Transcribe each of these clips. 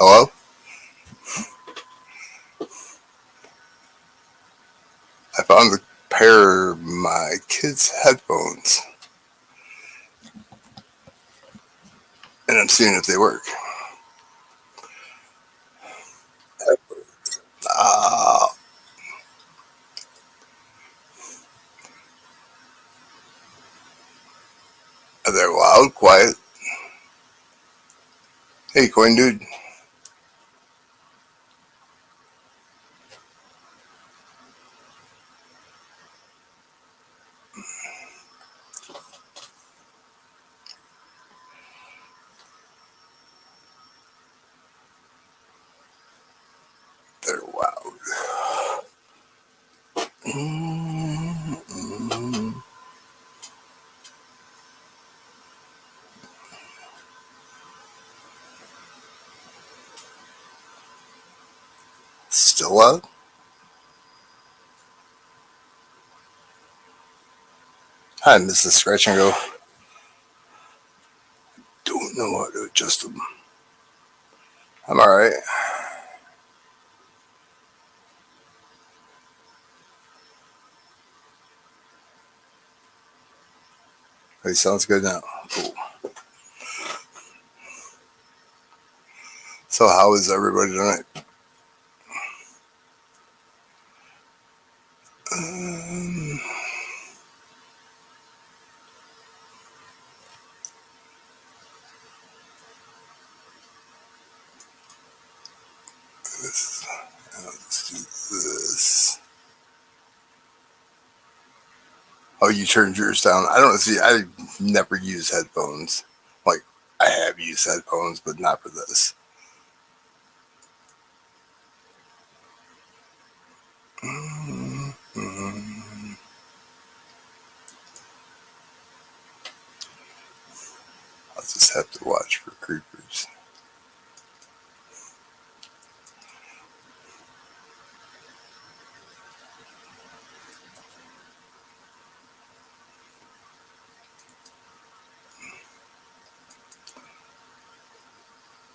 Hello? I found a pair of my kids' headphones and I'm seeing if they work. Uh, they're loud, quiet. Hey, Coin Dude. They're loud. Mm-hmm. Still loud? Hi, Mrs. Scratch and Go. Don't know how to adjust them. I'm alright. Hey, sounds good now. Cool. So, how is everybody tonight? Um, let's do this. Oh, you turned yours down. I don't see. I never use headphones. Like I have used headphones, but not for this. Mm-hmm. I'll just have to watch for creepers.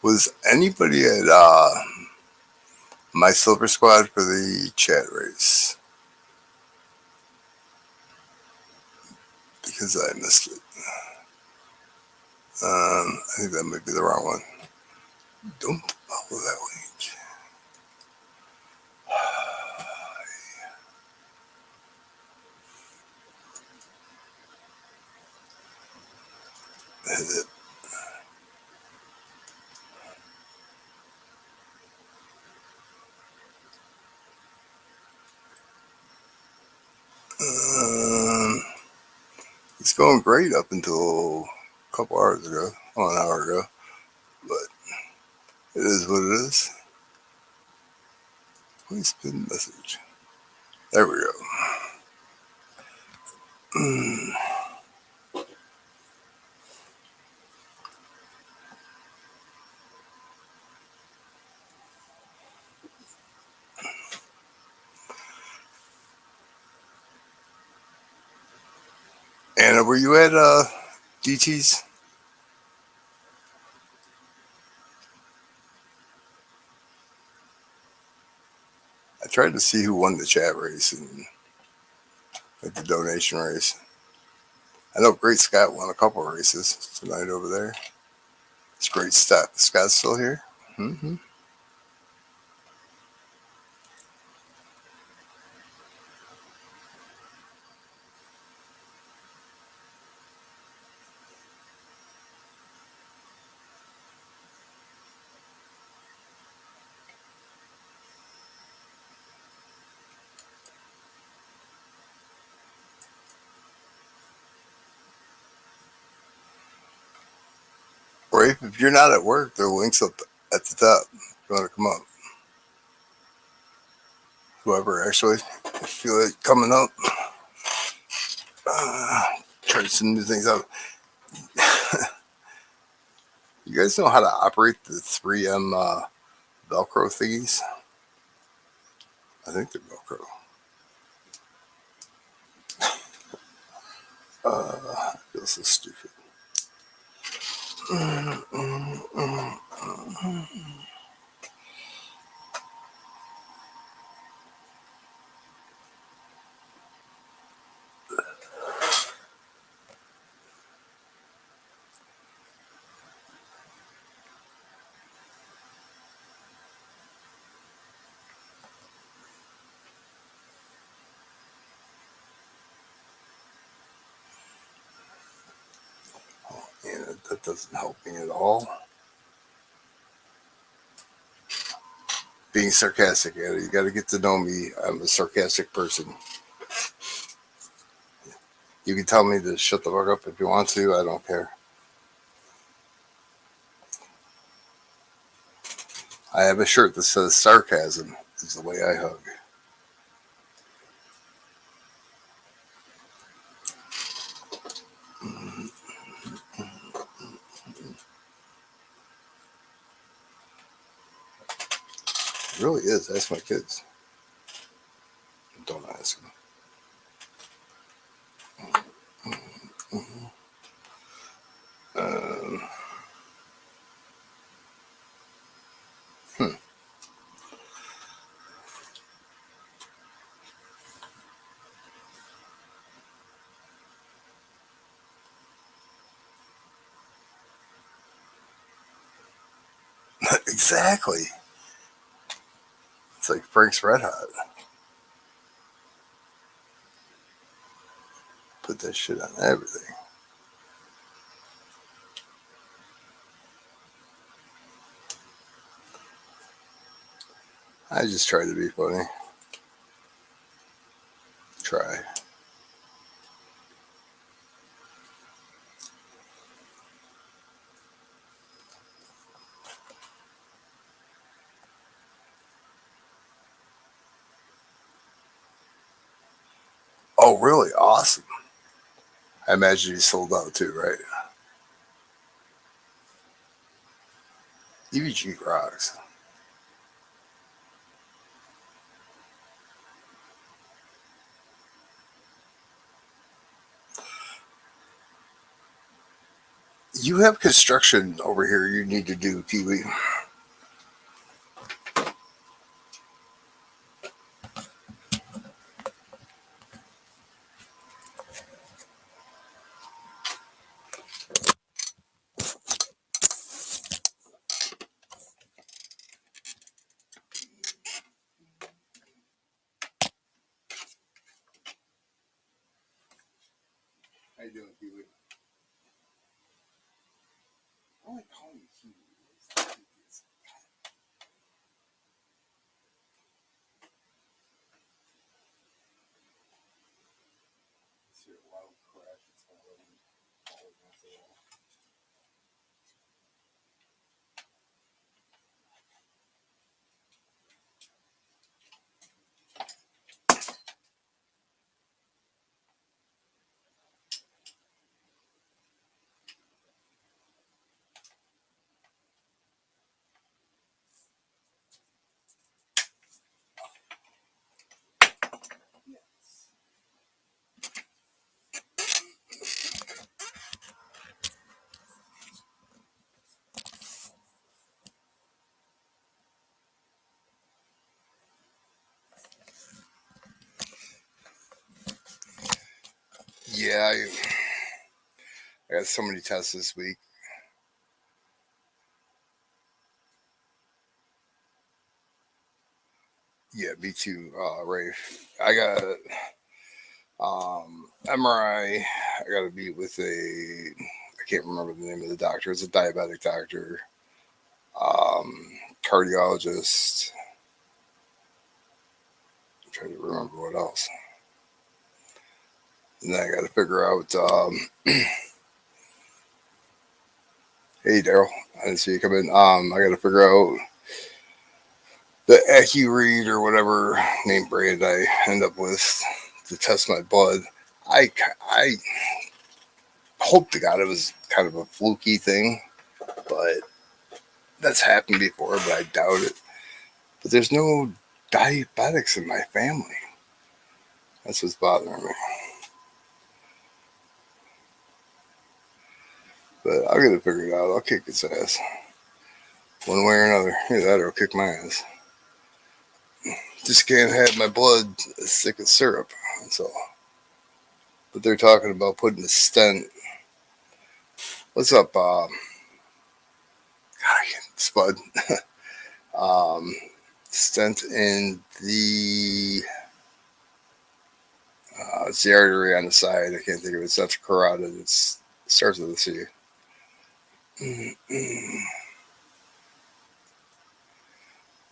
Was anybody at my Silver Squad for the chat race? Because I missed it. I think that might be the wrong one. Don't follow that link. Hit it. Um, it's going great up until a couple hours ago, an hour ago. But it is what it is. Please pin message. There we go. Anna, were you at DT's? I tried to see who won the chat race and like the donation race. I know Great Scott won a couple of races tonight over there. It's Great Scott. Scott's still here. Mm-hmm. Rafe, if you're not at work, the link's up at the top. If you want to come up. Whoever actually, if you feel like coming up, uh, try some new things out. You guys know how to operate the 3M Velcro thingies? I think they're Velcro. I feel so stupid. That doesn't help me at all. Being sarcastic at it. You got to get to know me. I'm a sarcastic person. You can tell me to shut the fuck up if you want to. I don't care. I have a shirt that says sarcasm is the way I hug. It really is. Ask my kids. Don't ask them. Um, hmm. Exactly. It's like Frank's Red Hot. Put that shit on everything. I just try to be funny. Try. Oh, really? Awesome. I imagine you sold out too, right? EVG rocks. You have construction over here you need to do, Kiwi. How you doing, Kiwi? I like calling you Kiwi. It's your loud crash. It's going to all against the wall. Yeah, I got so many tests this week. Yeah, me too, Ray. I got MRI. I got to meet with I can't remember the name of the doctor. It's a diabetic doctor, cardiologist. I'm trying to remember what else. And then I got to figure out. Hey, Daryl, I didn't see you come in. I got to figure out the AccuRead or whatever name brand I end up with to test my blood. I hope to God it was kind of a fluky thing, but that's happened before, but I doubt it. But there's no diabetics in my family. That's what's bothering me. But I'll get it figured out. I'll kick its ass. One way or another. Either that or I'll kick my ass. Just can't have my blood as thick as syrup. That's all. But they're talking about putting a stent. What's up, Spud? um, Stent in the it's the artery on the side. I can't think of it. It's not the carotid. It starts with a C.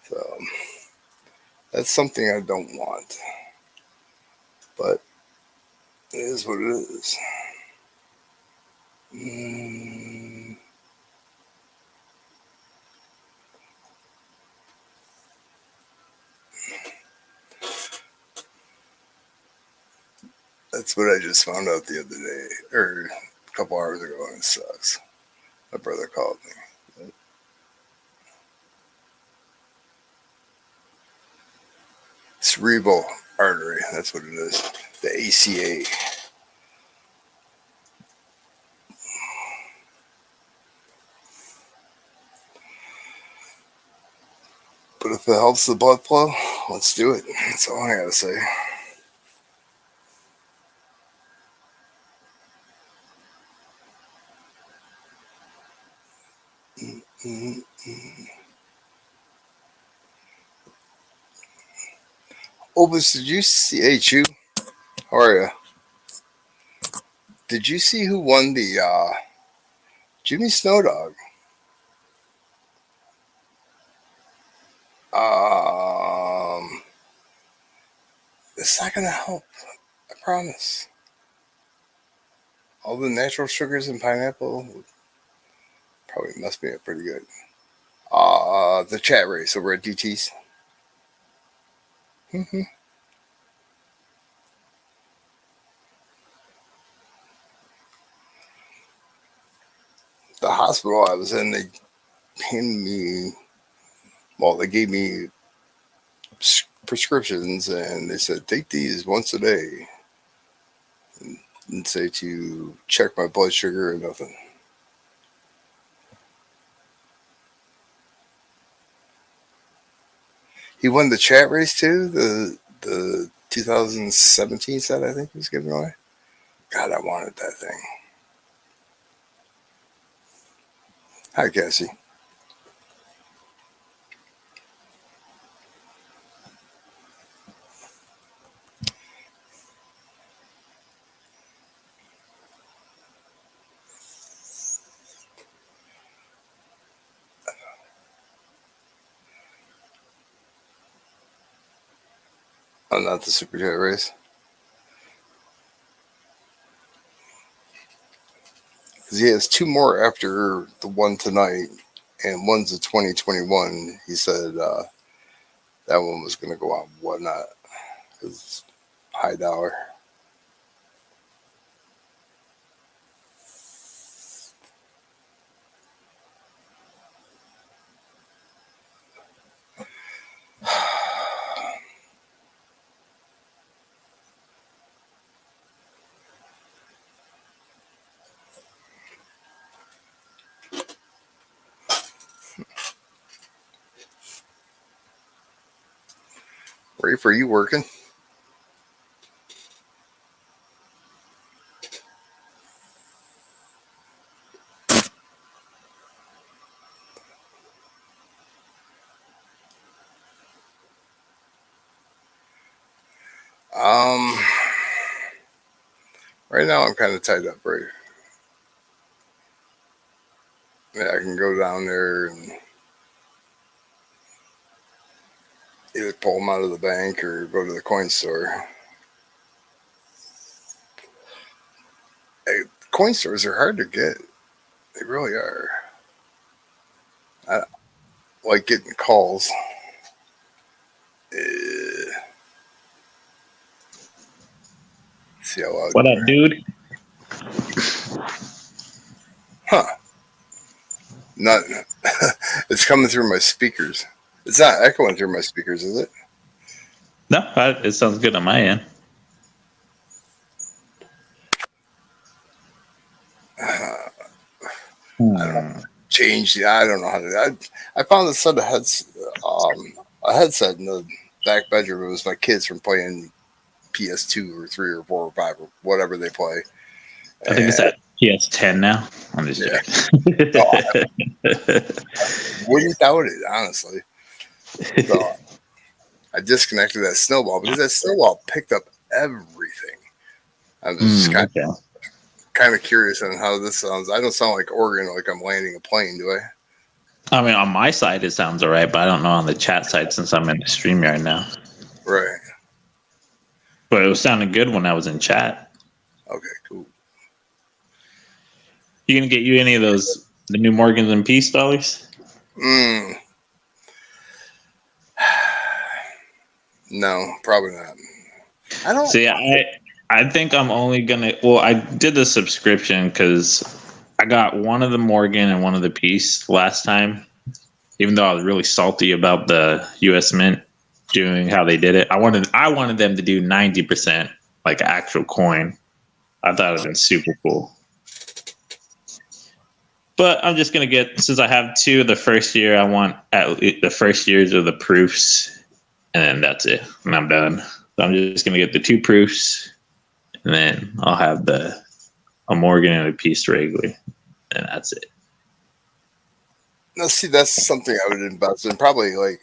So that's something I don't want, but it is what it is. That's what I just found out the other day, or a couple hours ago, and it sucks. My brother called me. Cerebral artery, that's what it is. The ACA. But if it helps the blood flow, let's do it. That's all I gotta say. Obus, did you see? Hey, Chew, how are you? Did you see who won the Jimmy Snow Dog? Um, it's not gonna help. I promise. All the natural sugars in pineapple would probably mess me up pretty good. The chat race over at DT's. The hospital I was in, they handed me, well, they gave me prescriptions and they said, take these once a day. And say to check my blood sugar or nothing. He won the chat race too, the 2017 set I think he was giving away. God, I wanted that thing. Hi, Cassie. Oh, not the super chat race. Because he has two more after the one tonight, and one's a 2021. He said that one was going to go on whatnot because it's high dollar. Rafe, are you working? Um, right now I'm kind of tied up, Rafe. Yeah, I can go down there and either pull them out of the bank or go to the coin store. Hey, coin stores are hard to get. They really are. I like getting calls. See how loud What you up, are. dude? Huh. Nothing. It's coming through my speakers. It's not echoing through my speakers, is it? No, it sounds good on my end. I don't change. I don't know how to. I found a set of a headset in the back bedroom. It was my kids from playing PS2 or 3 or 4 or 5 or whatever they play. I think it's And at PS10 now. I'm just yeah, joking. so I wouldn't doubt it, honestly. So I disconnected that snowball because that snowball picked up everything. I was just kind Okay. kind of curious on how this sounds. I don't sound like Oregon, like I'm landing a plane, do I? I mean, on my side it sounds alright, but I don't know on the chat side since I'm in the StreamYard now. Right. But it was sounding good when I was in chat. Okay, cool. You gonna get you any of those the new Morgans and Peace dollars? No, probably not. I don't. See, I think I'm only gonna. Well, I did the subscription because I got one of the Morgan and one of the Peace last time. Even though I was really salty about the U.S. Mint doing how they did it, I wanted them to do 90% like actual coin. I thought it'd been super cool. But I'm just gonna get, since I have two the first year, I want at least the first years of the proofs, and then that's it, and I'm done. So I'm just gonna get the two proofs, and then I'll have a Morgan and a Peace regular, and that's it. Now, see, that's something I would invest in. Probably like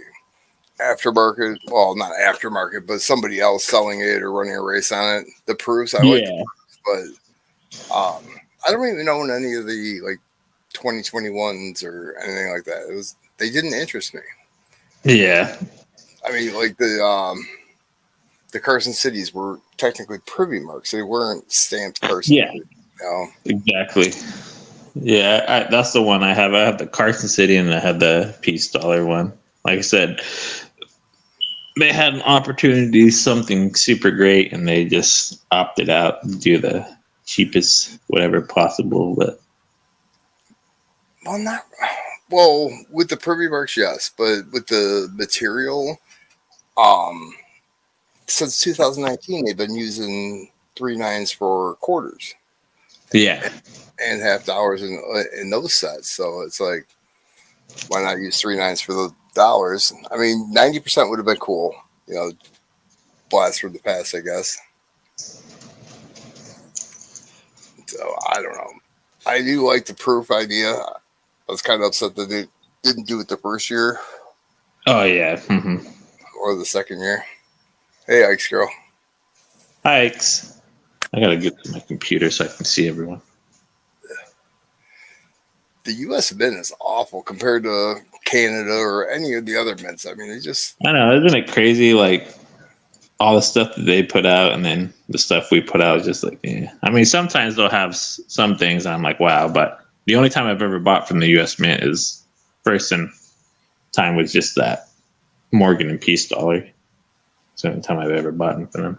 aftermarket. Well, not aftermarket, but somebody else selling it or running a race on it. The proofs, I like the proofs, but I don't even own any of the like 2021s or anything like that. They didn't interest me. Yeah. I mean, like the Carson Cities were technically privy marks. They weren't stamped Carson. Yeah. Exactly. Yeah, that's the one I have. I have the Carson City and I have the Peace Dollar one. Like I said, they had an opportunity, something super great, and they just opted out to do the cheapest whatever possible. But with the privy marks, yes, but with the material, since 2019 they've been using 3/9 for quarters. Yeah. And half dollars in those sets. So it's like, why not use 3/9 for the dollars? I mean, 90% would have been cool. You know, blast from the past, I guess. So I don't know. I do like the proof idea. I was kind of upset that they didn't do it the first year. Oh yeah. Mm-hmm. Or the second year. Hey, Ike's girl. Hi, Ike's. I gotta get to my computer so I can see everyone. The U.S. Mint is awful compared to Canada or any of the other mints. I mean, they just... I know, isn't it crazy? Like, all the stuff that they put out and then the stuff we put out is just like, yeah. I mean, sometimes they'll have some things I'm like, wow, but the only time I've ever bought from the U.S. Mint is first time was just that Morgan and Peace dollar. It's the only time I've ever bought from them.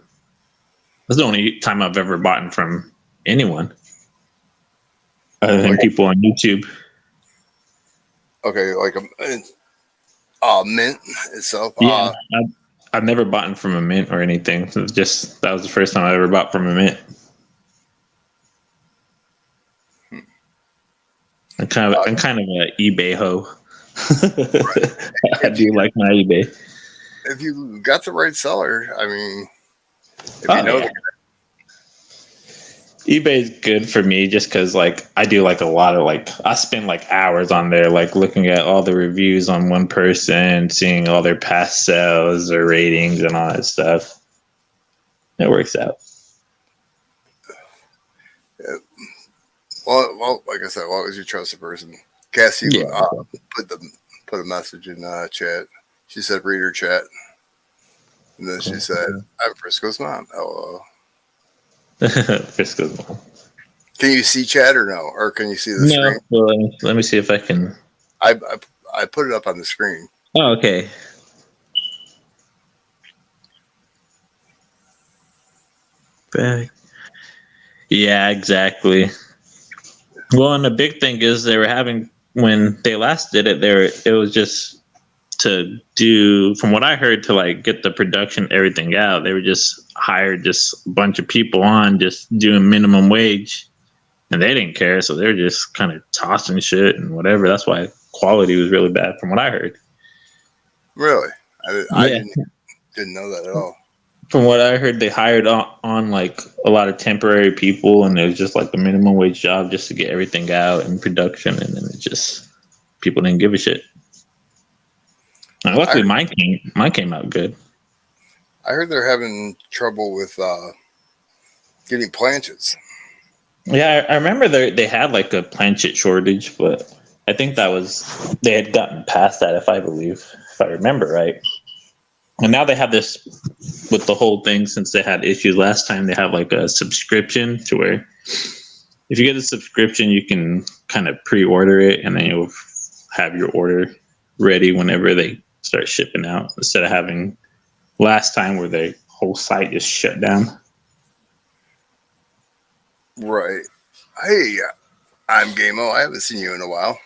That's the only time I've ever bought from anyone other than people on YouTube. Okay, like a mint itself. Yeah, I've never bought from a mint or anything. So that was the first time I ever bought from a mint. I'm kind of an eBay hoe. Right. I do like my eBay. If you got the right seller, I mean, if you know the eBay is good for me just because like I do like a lot of like I spend like hours on there like looking at all the reviews on one person, seeing all their past sales or ratings and all that stuff. It works out. Yeah. Well, like I said, what was your trusted person? Cassie put a message in chat. She said, "Read her chat," and then she said, "I'm Frisco's mom." LOL. Frisco's mom. Can you see chat or no? Or can you see the screen? Well, let me see if I can. I put it up on the screen. Oh, okay. Yeah, exactly. Well, and the big thing is they were having when they last did it. It was just to do, from what I heard, to like get the production everything out. They were just hired just a bunch of people on just doing minimum wage, and they didn't care. So they were just kind of tossing shit and whatever. That's why quality was really bad, from what I heard. Really, I didn't know that at all. From what I heard, they hired on like a lot of temporary people, and it was just like the minimum wage job just to get everything out in production, and then it just people didn't give a shit. Luckily, mine came out good. I heard they're having trouble with getting planches. Yeah, I remember they had like a planchet shortage, but I think that was they had gotten past that, if I remember right. And now they have this with the whole thing. Since they had issues last time, they have like a subscription to where if you get a subscription, you can kind of pre-order it, and then you'll have your order ready whenever they start shipping out. Instead of having last time where the whole site just shut down. Right. Hey, I'm Gamo. I haven't seen you in a while,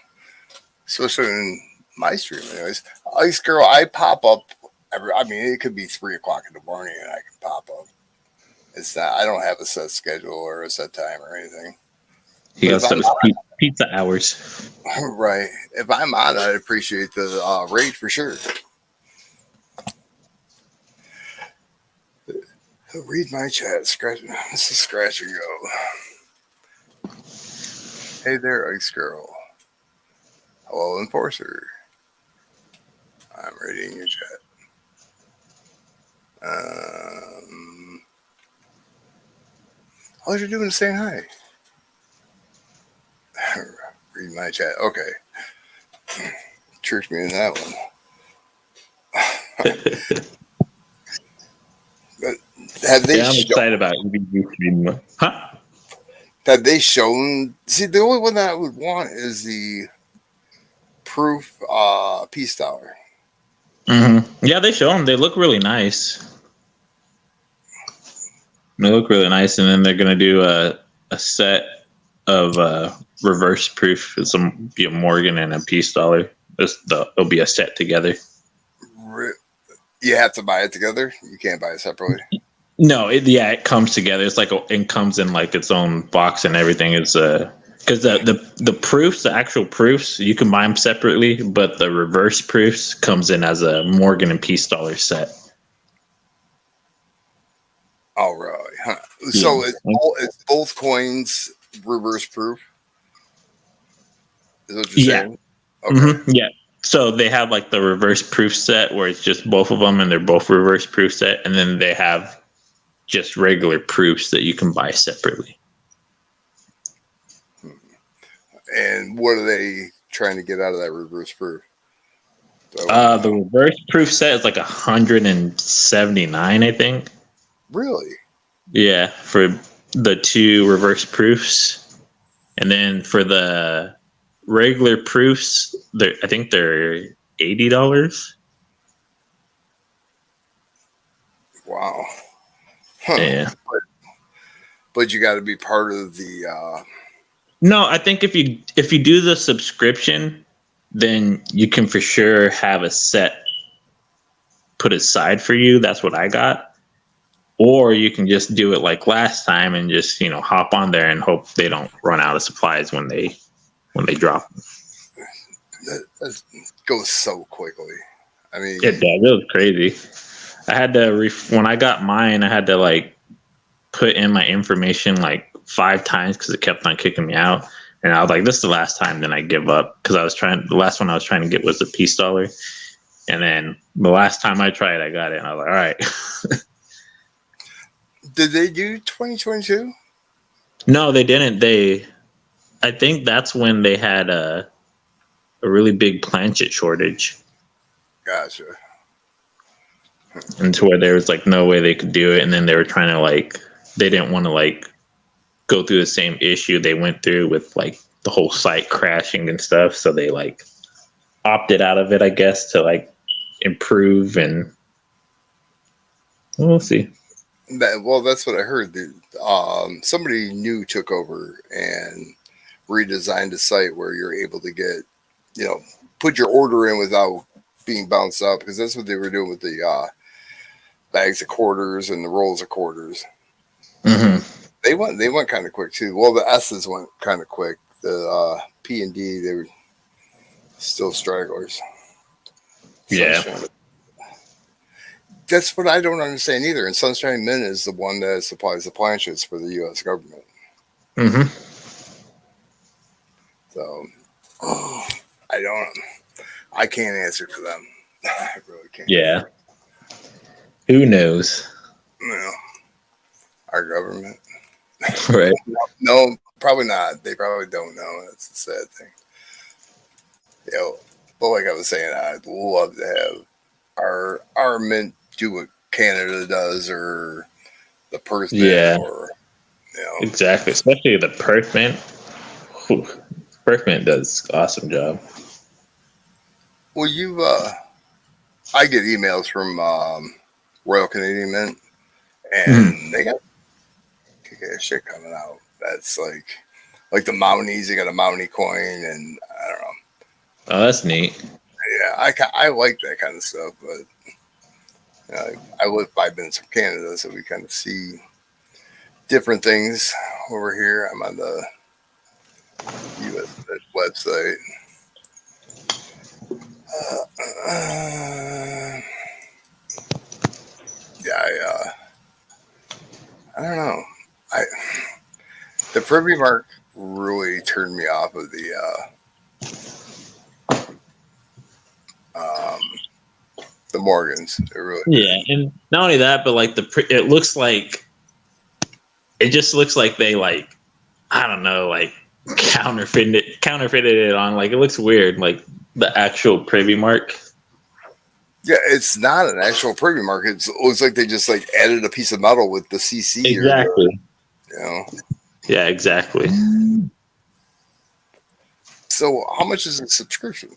especially in my stream, anyways. Ice Girl, I pop up. I mean, it could be 3 o'clock in the morning, and I can pop up. It's not. I don't have a set schedule or a set time or anything. He But got if I'm those pizza hours. right, if I'm on, I appreciate the rate for sure. Read my chat. Scratch. This is scratch and go. Hey there, Ice Girl. Hello, Enforcer. I'm reading your chat. All you're doing is saying hi. Read my chat. Okay. Tricked me in that one. But have they? Yeah, I'm excited about EVG. Huh? Have they shown? See, the only one that I would want is the proof peace dollar. Mm-hmm. Yeah, they show them. They look really nice. They look really nice, and then they're gonna do a set of reverse proof. It's be a Morgan and a peace dollar. It'll be a set together. You have to buy it together. You can't buy it separately. No, it comes together. It's like it comes in like its own box and everything. It's because the proofs, the actual proofs, you can buy them separately, but the reverse proofs comes in as a Morgan and peace dollar set. Oh, really? Huh. So it's both coins reverse proof. Is what you're saying? Okay. Mm-hmm. Yeah. So they have like the reverse proof set where it's just both of them, and they're both reverse proof set, and then they have just regular proofs that you can buy separately. And what are they trying to get out of that reverse proof? The reverse proof set is like 179, I think. Really? Yeah, for the 2 reverse proofs, and then for the regular proofs, I think they're $80. Wow. Huh. Yeah. But you got to be part of the. No, I think if you do the subscription, then you can for sure have a set put aside for you. That's what I got. Or you can just do it like last time and just hop on there and hope they don't run out of supplies when they drop. That goes so quickly. I mean, it was crazy. I had to when I got mine, I had to like put in my information like 5 times because it kept on kicking me out. And I was like, this is the last time. Then I give up because the last one I was trying to get was the peace dollar. And then the last time I tried, I got it. And I was like, all right. Did they do 2022? No, they didn't. I think that's when they had a really big planchet shortage. Gotcha. And to where there was like no way they could do it. And then they were trying to they didn't want to go through the same issue they went through with the whole site crashing and stuff. So they opted out of it, I guess, to improve, and we'll see. That's what I heard. Somebody new took over and redesigned the site where you're able to get, put your order in without being bounced up, because that's what they were doing with the bags of quarters and the rolls of quarters. Mm-hmm. They went kind of quick too. Well, the S's went kind of quick. The P and D, they were still stragglers. Yeah. That's what I don't understand either. And Sunshine Mint is the one that supplies the planchets for the U.S. government. Mm-hmm. So, I can't answer for them. I really can't. Yeah. Who knows? Our government. Right. No, Probably not. They probably don't know. That's the sad thing. You know, but like I was saying, I'd love to have our mint do what Canada does, or the Perth mint, Yeah, or you know. exactly. Especially the Perth Mint. Whew. Perth Mint does awesome job. Well, I get emails from Royal Canadian Mint, Mhm. and they got kick ass shit coming out. That's like the Mounties. They got a Mountie coin, and I don't know. Oh, that's neat. Yeah, I like that kind of stuff, but I live 5 minutes from Canada, so we kind of see different things over here. I'm on the U.S. website. Yeah, I don't know. I The Privy Mark really turned me off of um, the Morgans. It really Yeah, did. and not only that, but like it looks like it just looks like they like I don't know, like counterfeited it on. Like it looks weird, like the actual Privy Mark. Yeah, it's not an actual Privy Mark. It looks like they just like added a piece of metal with the CC or the Exactly. you know. Yeah, exactly. So how much is a subscription?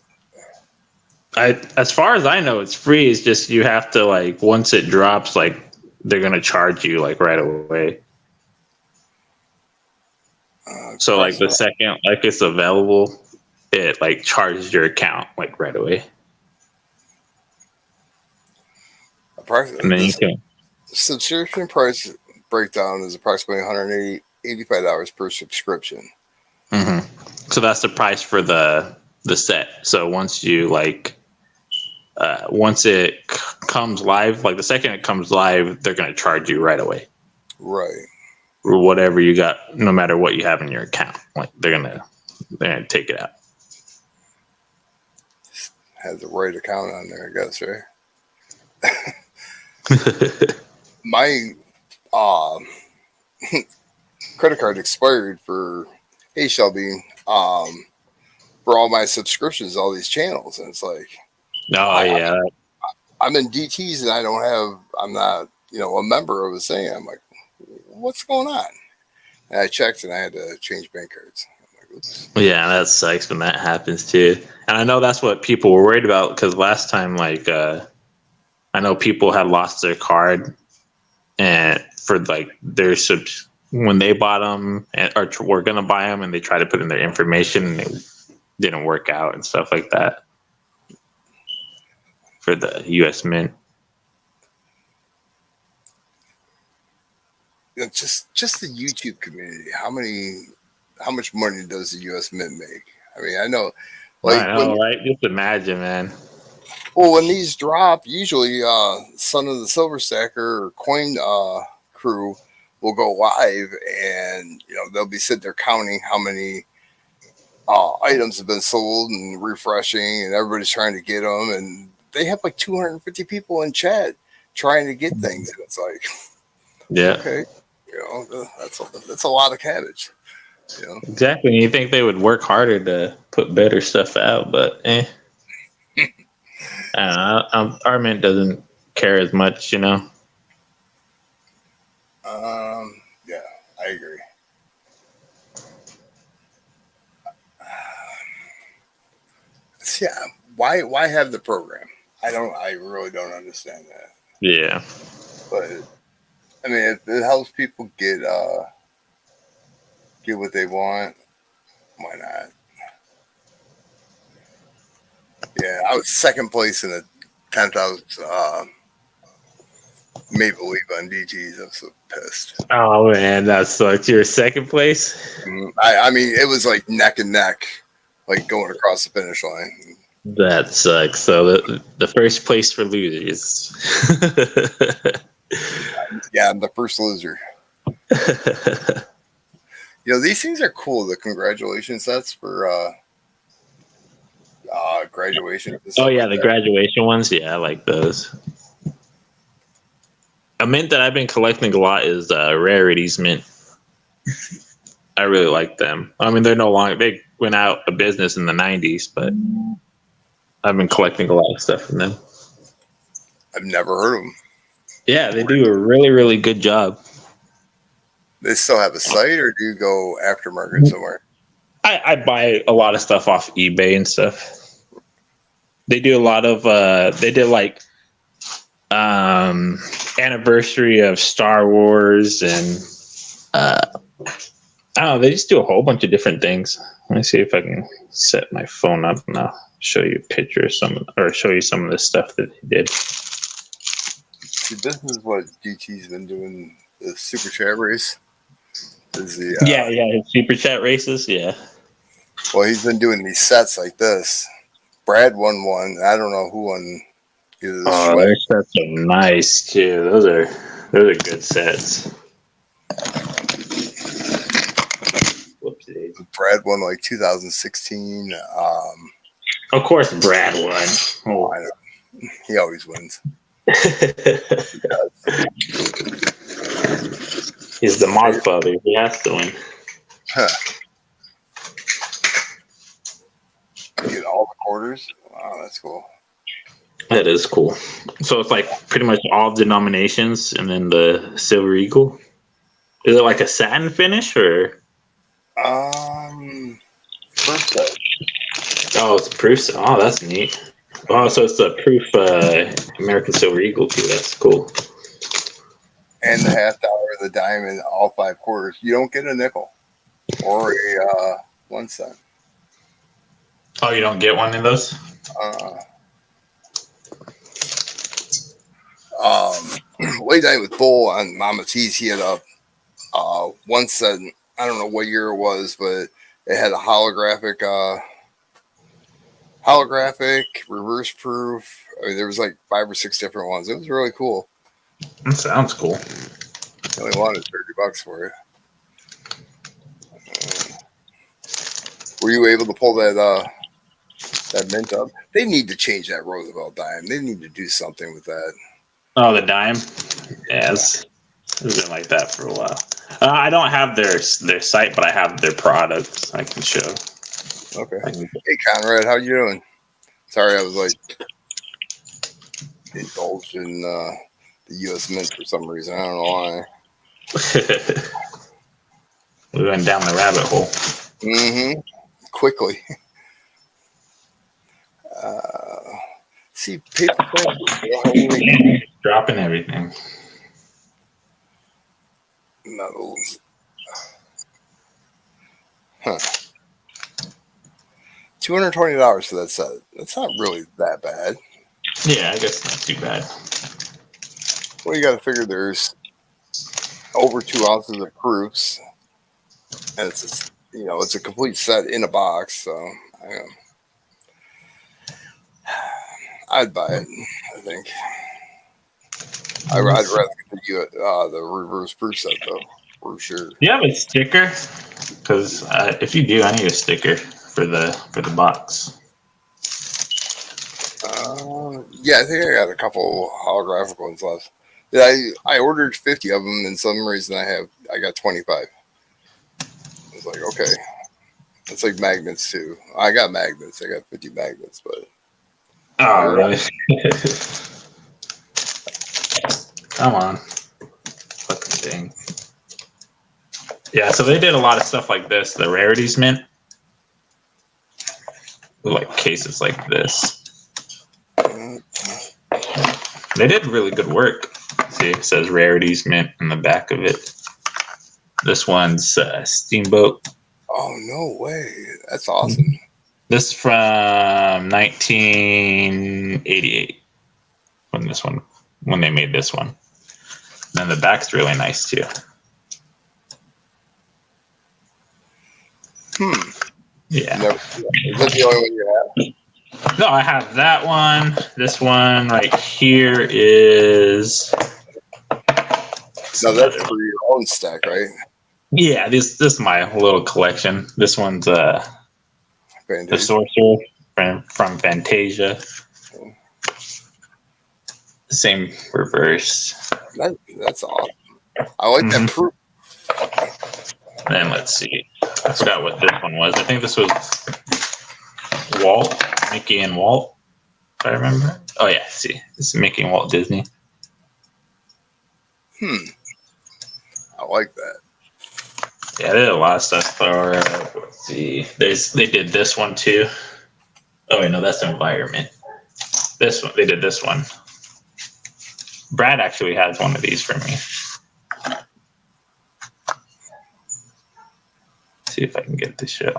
As far as I know, it's free. It's just you have to like once it drops, like they're gonna charge you like right away. So like the Approximately, second like it's available, it like charges your account like right away, and then you this can. subscription price breakdown is approximately $185 per subscription. hmm So that's the price for the set. So once you like once it comes live, like the second it comes live, they're gonna charge you right away Right. or whatever you got, no matter what you have in your account. Like they're gonna take it out. Has the right account on there, I guess, right? My um, credit card expired for, hey, Shelby, for all my subscriptions, all these channels. And it's like, Oh I, yeah, I'm in DTs and I'm not, a member of a thing. I'm like, what's going on? And I checked and I had to change bank cards. I'm like, oops. yeah, that sucks when that happens too. And I know that's what people were worried about because last time, like, I know people had lost their card and for like their subs when they bought them or were gonna buy them, and they tried to put in their information and it didn't work out and stuff like that for the U.S. Mint. Just the YouTube community. How much money does the U.S. Mint make? I mean, I know, I like know, right? Just imagine, man. when these drop, usually Son of the Silver Stacker or Coin Crew will go live, and they'll be sitting there counting how many items have been sold and refreshing, and everybody's trying to get them, and they have like 250 people in chat trying to get things, and it's like, Yeah, okay, that's a lot of cabbage, exactly. And you think they would work harder to put better stuff out, but I don't know. Our mint doesn't care as much, you know. Yeah, I agree. Yeah, why have the program? I really don't understand that. Yeah, But I mean, if it helps people get what they want, why not? Yeah, I was second place in the 10,000 Maple Leaf on DTs. I was so pissed. oh man, that sucks. You're second place. I mean, it was like neck and neck, like going across the finish line. That sucks. So the first place for losers. Yeah, I'm the first loser. These things are cool. The congratulations sets for graduation and Oh stuff yeah, like the that. graduation ones. Yeah, I like those. A mint that I've been collecting a lot is Rarities Mint. I really like them. I mean, they're no longer, they went out of business in the 90s, but I've been collecting a lot of stuff from them. I've never heard of them. Yeah, they do a really, really good job. They still have a site, or do you go aftermarket somewhere? I buy a lot of stuff off eBay and stuff. They do a lot of, they did like anniversary of Star Wars and I don't know, they just do a whole bunch of different things. Let me see if I can set my phone up and I'll show you a picture of show you some of the stuff that they did. See, this is what GT's been doing, the Super Chat race. Is the, yeah, his Super Chat races, yeah. Well, he's been doing these sets like this. Brad won one. I don't know who won. Oh, their sets are nice too. Those are good sets. Whoopsie. Brad won like 2016. Of course, Brad won. Oh, I know. He always wins. He's the mod father. He has to win. Huh. Get all the quarters. Wow, that's cool. That is cool. So it's like pretty much all denominations, and then the Silver Eagle. Is it like a satin finish or? Proof set. Oh, it's proof. Oh, that's neat. Oh, so it's the proof American Silver Eagle too. That's cool. And the $50, the dime, and all 5 quarters. You don't get a nickel or a 1 cent. Oh, you don't get one of those? Late night with Bull on Mama T's, he had a 1 cent. I don't know what year it was, but it had a holographic reverse proof. I mean, there was like 5 or 6 different ones. It was really cool. That sounds cool. I only wanted $30 for it. Were you able to pull that mint up? They need to change that Roosevelt dime. They need to do something with that. Oh, the dime? Yes. It's been like that for a while. I don't have their site, but I have their products I can show. Okay. Hey, Conrad, how you doing? Sorry, I was like indulged in the U.S. Mint for some reason. I don't know why. We went down the rabbit hole. Mm-hmm. Quickly. See, paper dropping everything. Metals. Huh. $220 for that set. That's not really that bad. Yeah, I guess not too bad. Well, you got to figure there's over 2 ounces of proofs, and it's a complete set in a box. So I'd buy it. I think I'd rather get the reverse proof set though, for sure. Do you have a sticker? Because if you do, I need a sticker for the box. Yeah, I think I got a couple holographic ones left. I ordered 50 of them, and some reason I got 25. I was like, okay, it's like magnets too. I got magnets. I got 50 magnets, but oh really? Come on, fucking thing. Yeah, so they did a lot of stuff like this. The rarities mint, like cases like this. They did really good work. See, it says rarities mint in the back of it. This one's Steamboat. Oh, no way. That's awesome. This is from 1988 when they made this one. And then the back's really nice too. Yeah. Is that the only one you have? No, I have that one. This one right here is. No, that's for your own stack, right? Yeah, this is my little collection. This one's the Sorcerer from Fantasia. Same reverse. That's awesome. I like that proof. And then let's see. I forgot what this one was. I think this was Walt, Mickey and Walt, if I remember. Oh yeah, see. This is Mickey and Walt Disney. I like that. Yeah, they did a lot of stuff for let's see. They did this one too. Oh wait, no, that's environment. This one, they did this one. Brad actually has one of these for me. See if I can get the show.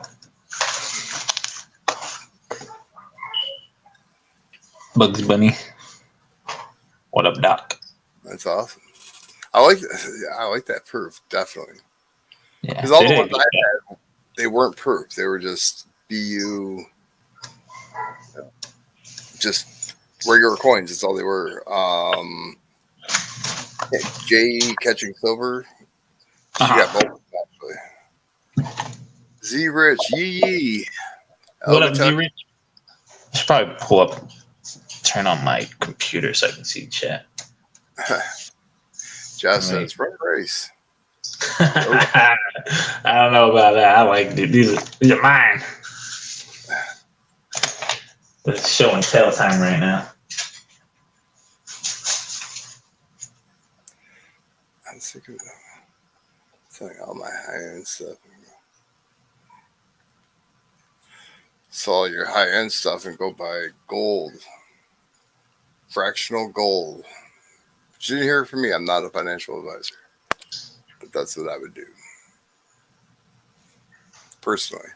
Bugs Bunny. What up, Doc? That's awesome. I like that proof, definitely. Yeah, Because all the ones I had, they weren't proof. They were just BU, just regular coins. That's all they were. Jay catching silver. She got both, actually. Z Rich, yee. What up, Z Rich? I should probably pull up, turn on my computer so I can see chat. Josh says, run race. I don't know about that. I like these are mine. It's show and tell time right now. I'm sick of it. Selling all my high-end stuff. Sell all your high-end stuff and go buy gold. Fractional gold. But you didn't hear it from me. I'm not a financial advisor. But that's what I would do. Personally.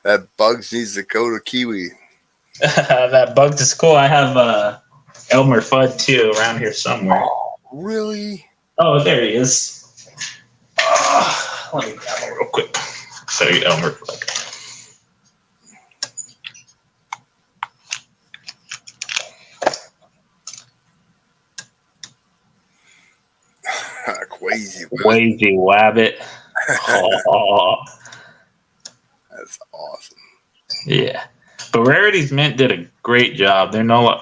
That Bugs needs to go to Kiwi. That Bugs is cool. I have Elmer Fudd too around here somewhere. Really? Oh, there he is. Let me grab him real quick. Sorry, Elmer Fudd. Quazy Wabbit. Oh. That's awesome. Yeah. But Rarities Mint did a great job. They're no,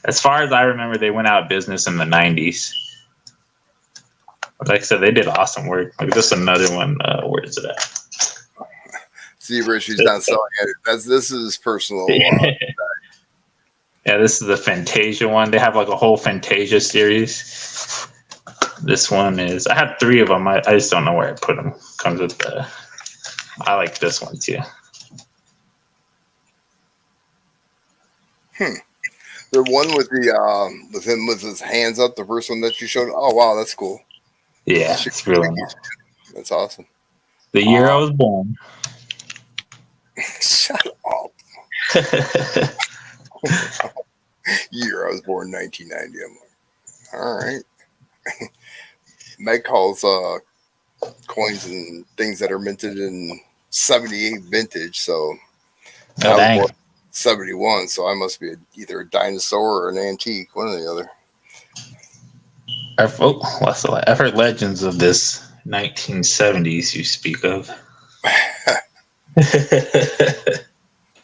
as far as I remember, they went out of business in the 90s. But like I said, they did awesome work. Like this is another one. Where is it at? See, Rich, he's not selling it. This is his personal. Yeah, this is the Fantasia one. They have like a whole Fantasia series. This one is. I have 3 of them. I just don't know where I put them. Comes with the. I like this one too. The one with the with him with his hands up, the first one that you showed. Oh wow, that's cool. Yeah, it's really nice. That's awesome. The year I was born. Shut up. Year I was born, 1990. I'm like, all right. Meg calls coins and things that are minted in 78 vintage. So I was born 71, so I must be either a dinosaur or an antique, one or the other. I've heard legends of this 1970s you speak of.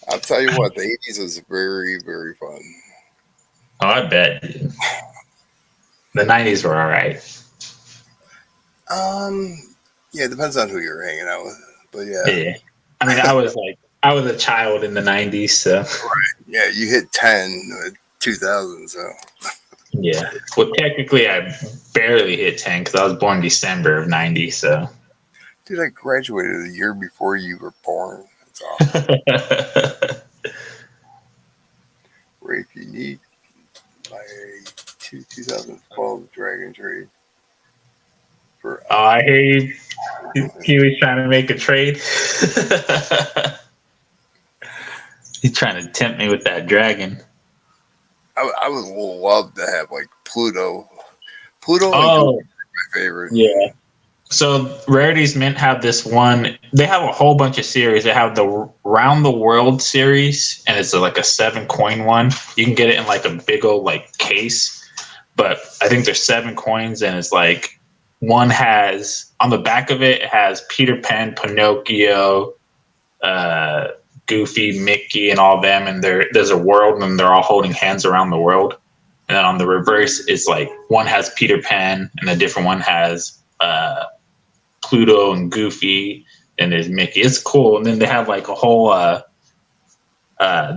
I'll tell you what, the 80s was very, very fun. Oh, I bet. The 90s were all right. Yeah, it depends on who you're hanging out with, but yeah. Yeah. I mean, I was a child in the 90s, so. Right. Yeah, you hit 10 2000, so. Yeah. Well, technically, I barely hit 10 because I was born December of 90, so. Dude, I graduated a year before you were born. That's awesome. Ray, if you need my 2012 Dragon Trade. I hear you. He was trying to make a trade. He's trying to tempt me with that dragon. I would love to have like Pluto. Pluto is my favorite. Yeah. So Rarities Mint have this one. They have a whole bunch of series. They have the Round the World series, and it's like a 7-coin one. You can get it in like a big old like case, but I think there's 7 coins, and it's like one has on the back of it has Peter Pan, Pinocchio, Goofy, Mickey, and all them, and there's a world, and they're all holding hands around the world. And then on the reverse, it's like one has Peter Pan, and a different one has Pluto and Goofy, and there's Mickey. It's cool. And then they have like a whole.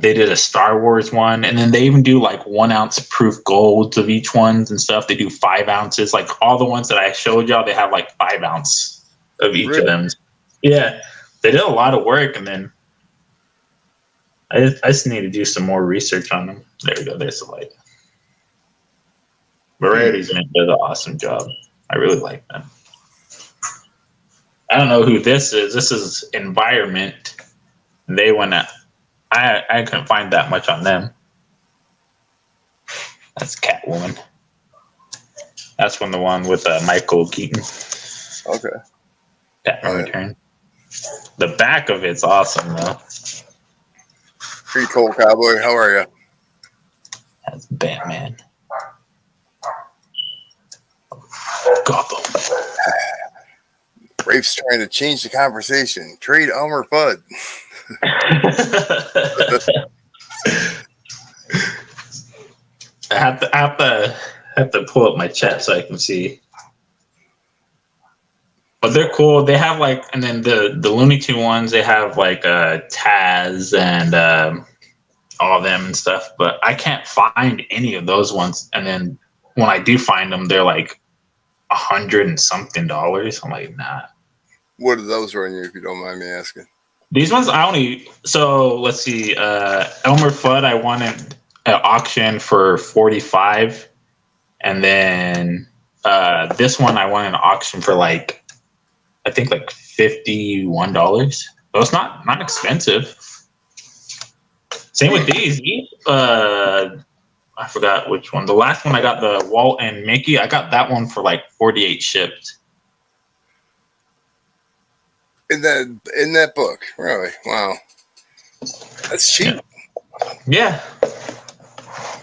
They did a Star Wars one, and then they even do like 1 ounce proof golds of each ones and stuff. They do 5 ounces. Like all the ones that I showed y'all, they have like 5 ounce of each of them. Yeah, they did a lot of work, and then I just need to do some more research on them. There we go. There's the light. Varieties does an awesome job. I really like them. I don't know who this is. This is Environment. They went out. I couldn't find that much on them. That's Catwoman. That's the one with Michael Keaton. Okay. Batman Return. The back of it's awesome though. Pretty cool, Cowboy. How are you? That's Batman. Gotham. Rafe's trying to change the conversation. Trade Elmer Fudd. I have to pull up my chat so I can see. But they're cool. They have like, and then the Looney Tune ones, they have like Taz and all of them and stuff. But I can't find any of those ones. And then when I do find them, they're like $100 and something. I'm like, nah. What are those run you, if you don't mind me asking? These ones so let's see. Elmer Fudd, I wanted an auction for 45, and then this one I wanted an auction for like, I think like $51. So it's not expensive. Same with these. I forgot which one. The last one I got, the Walt and Mickey. I got that one for like 48 shipped. In that book, really? Wow, that's cheap. Yeah,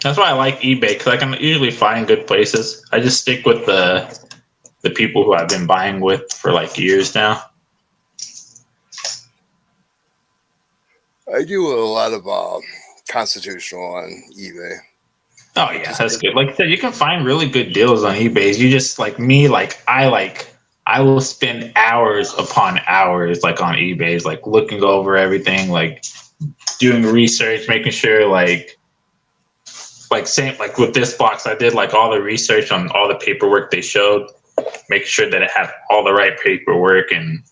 that's why I like eBay, because I can usually find good places. I just stick with the people who I've been buying with for like years now. I do a lot of constitutional on eBay. Oh yeah, that's good. Like I said, you can find really good deals on eBay. You just like me, I will spend hours upon hours like on eBay, like looking over everything, like doing research, making sure like same like with this box, I did like all the research on all the paperwork they showed, making sure that it had all the right paperwork, and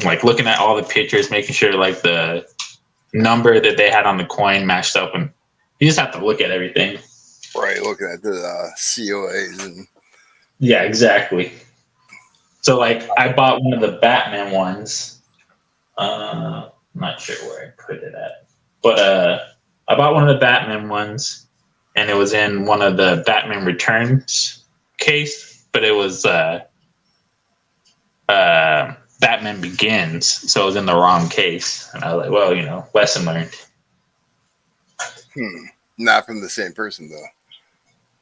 like looking at all the pictures, making sure like the number that they had on the coin matched up, and you just have to look at everything. Right, looking at the COAs and yeah, exactly. So like I bought one of the Batman ones. I'm not sure where I put it at, but I bought one of the Batman ones, and it was in one of the Batman Returns case, but it was Batman Begins, so it was in the wrong case, and I was like, well, lesson learned. Not from the same person though.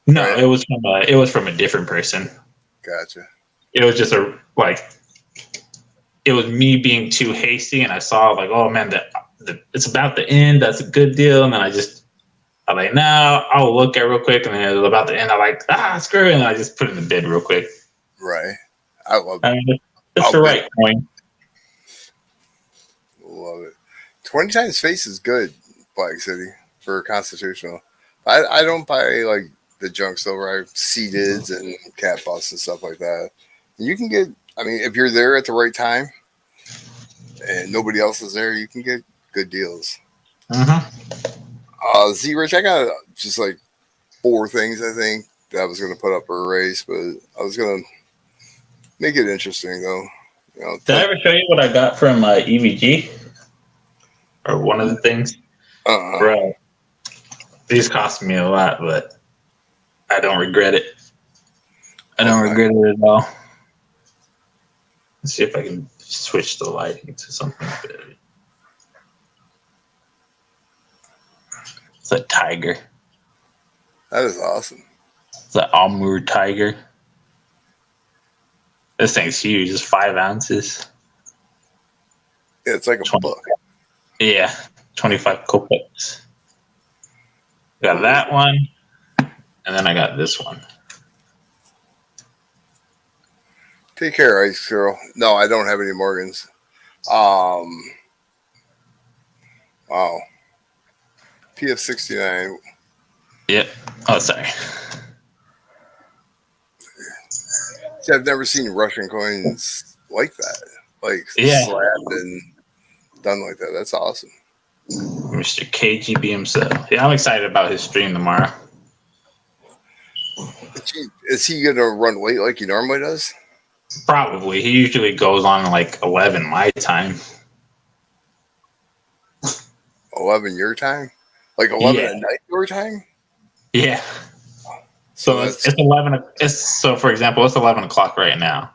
No, right? it was from a different person. Gotcha. It was just it was me being too hasty, and I saw like, oh man, it's about the end. That's a good deal, and then I'm like, no, I'll look at it real quick, and then it was about the end. I'm like, screw it, and I just put it in the bid real quick. Right. I love it. I mean, it's the right coin. Love it. 20 times face is good, Black City, for constitutional. I don't buy like the junk silver. I seededs and cat busts and stuff like that. You can get, I mean, if you're there at the right time and nobody else is there, you can get good deals. Mm-hmm. Z Rich, I got just like 4 things I think that I was going to put up for a race, but I was going to make it interesting though. Did I ever show you what I got from EVG? Or one of the things? Bro, these cost me a lot, but I don't regret it. I don't regret it at all. Let's see if I can switch the lighting to something better. It's a tiger. That is awesome. It's an Amur tiger. This thing's huge. It's 5 ounces. Yeah, it's like a book. Yeah, 25 kopecks. Got that one, and then I got this one. Take care, Ice Girl. No, I don't have any Morgans. Um, wow. PF69. Yep. Oh, sorry. See, I've never seen Russian coins like that, like Yeah, slabbed and done like that. That's awesome. Mr. KGB himself. Yeah, I'm excited about his stream tomorrow. Is he gonna run late like he normally does? Probably. He usually goes on like 11 my time. 11 your time? Like 11 Yeah. at night your time? Yeah. So So that's it's 11. So for example, it's 11 o'clock right now.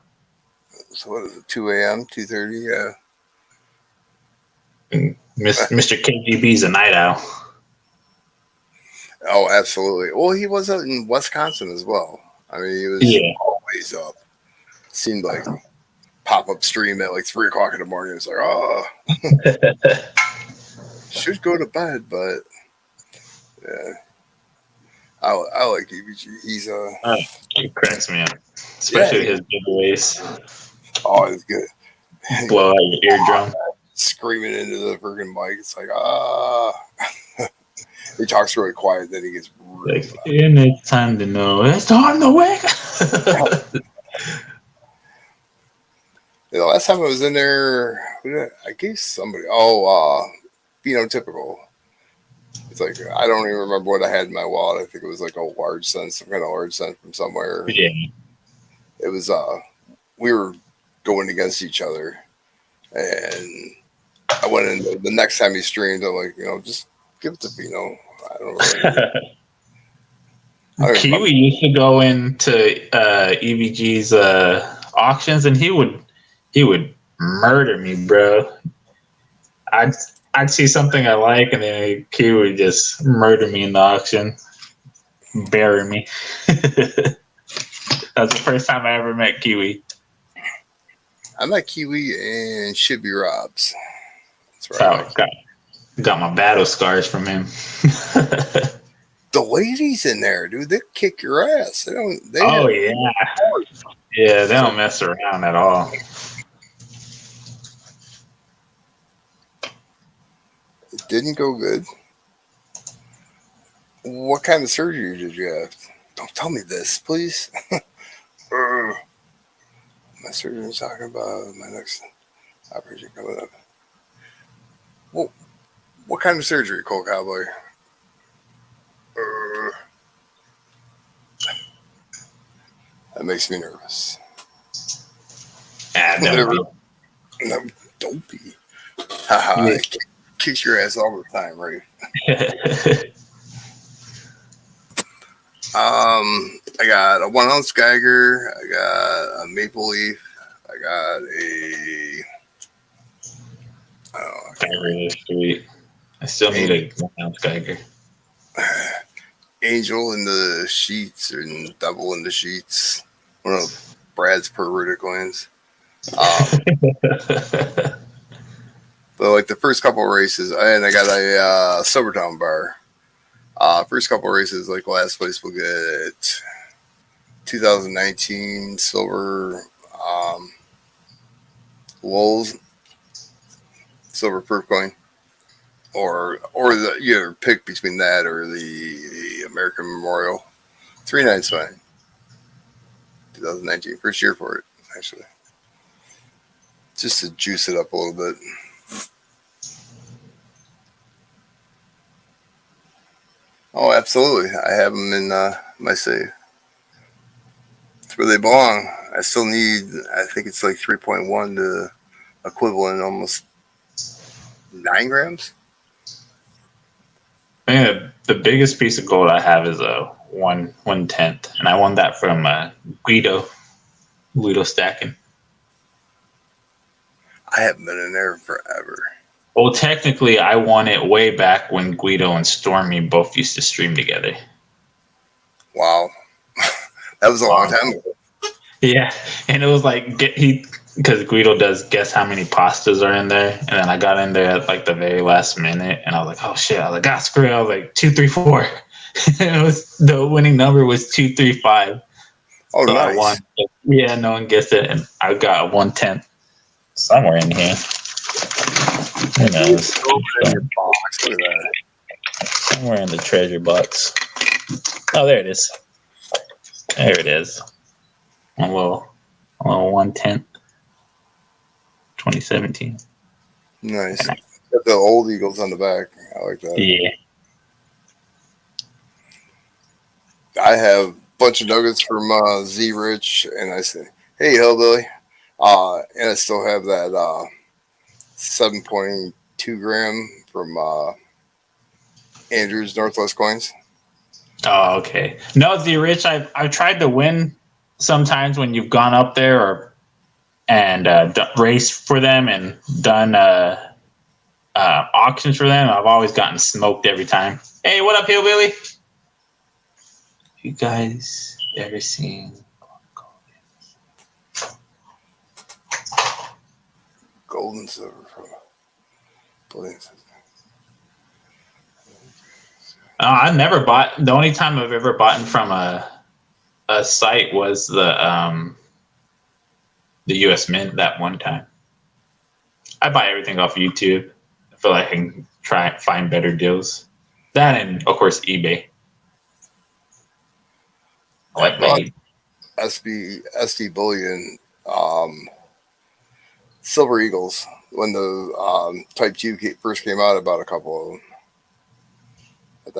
so what is it? 2 a.m. 2:30? Yeah. And Mr. KGB's a night owl. Oh, absolutely. Well, he was out in Wisconsin as well. I mean, he was Yeah. always up. Seemed like pop up stream at like 3 o'clock in the morning. It's like, oh, should go to bed, but yeah, I like EBG. He's He cracks me up, especially his giveaways. Oh, it's good. Blow out your eardrum. Screaming into the freaking mic. It's like, ah. He talks really quiet, then he gets really Like, and it's time to know. It's time to wake up. Yeah, the last time I was in there, I gave somebody, phenotypical. It's like, I don't even remember what I had in my wallet. I think it was like a large cent, some kind of large cent from somewhere. Yeah. It was, we were going against each other. And I went in the next time he streamed, I'm like, just give it to Vino. I don't know. Kiwi used to go into EVG's auctions, and he would murder me, bro. I'd see something I like, and then Kiwi would just murder me in the auction, bury me. That's the first time I ever met Kiwi. I met Kiwi and Shibby Robs. That's right. Got my battle scars from him. The ladies in there, dude, they kick your ass. They don't mess around at all. It didn't go good. What kind of surgery did you have? Don't tell me this, please. My surgeon's talking about my next operation coming up. Well, what kind of surgery, Cole Cowboy? That makes me nervous. No, don't be. Haha, I kick your ass all the time, right? I got a 1 ounce Geiger. I got a Maple Leaf. I got a. Geiger is sweet. I still need a 1 ounce Geiger. Angel in the sheets and Double in the sheets. One of Brad's perverted coins. But like the first couple of races, and I got a Silvertown bar. First couple of races, like last place will get 2019 silver Lowell's silver proof coin, or you pick between that or the American Memorial. 3.9 fine. 2019, first year for it, actually. Just to juice it up a little bit. Oh, absolutely. I have them in my safe. It's where they belong. I still need, I think it's like 3.1 to equivalent, almost 9 grams. Yeah, the biggest piece of gold I have is a 1/10, and I won that from Guido stacking. I haven't been in there forever. Well, technically, I won it way back when Guido and Stormy both used to stream together. Wow. That was a long time ago. Yeah, and it was like because Guido does guess how many pastas are in there, and then I got in there at like the very last minute, and I was like, oh shit! I was like, screw it! I was like 234. It was the winning number was 235, Oh, so I won. nice. Yeah, no one guessed it, and I got 1/10 somewhere in here. Who knows? Open in your box. Look at that. Somewhere in the treasure box. Oh, there it is. There it is. A little 1/10. 2017. Nice. Got the old Eagles on the back. I like that. Yeah. I have a bunch of nuggets from Z Rich, and I say, "Hey, hillbilly," and I still have that 7.2 gram from Andrew's Northwest Coins. Oh, okay. No, the rich. I've tried to win sometimes when you've gone up there and raced for them and done auctions for them. I've always gotten smoked every time. Hey, what up, hillbilly? You guys ever seen Gold and silver from Brilliant. I've never bought. The only time I've ever bought from a site was the U.S. Mint. That one time, I buy everything off YouTube. I feel like I can try and find better deals. That and of course eBay. Like my SD Bullion, Silver Eagles. When the Type 2 first came out, I bought a couple of them. But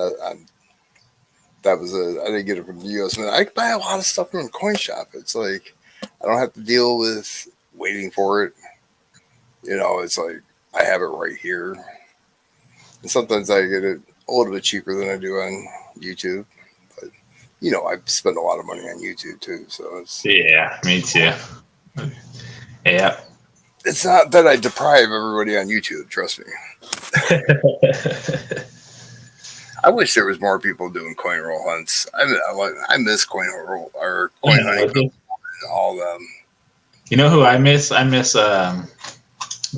that was it. I didn't get it from the U.S. Mint. I buy a lot of stuff from a coin shop. It's like I don't have to deal with waiting for it. It's like I have it right here. And sometimes I get it a little bit cheaper than I do on YouTube. But I spend a lot of money on YouTube too. So yeah, me too. Yeah. It's not that I deprive everybody on YouTube. Trust me. I wish there was more people doing coin roll hunts. I miss coin roll or coin hunting. All them. You know who I miss? I miss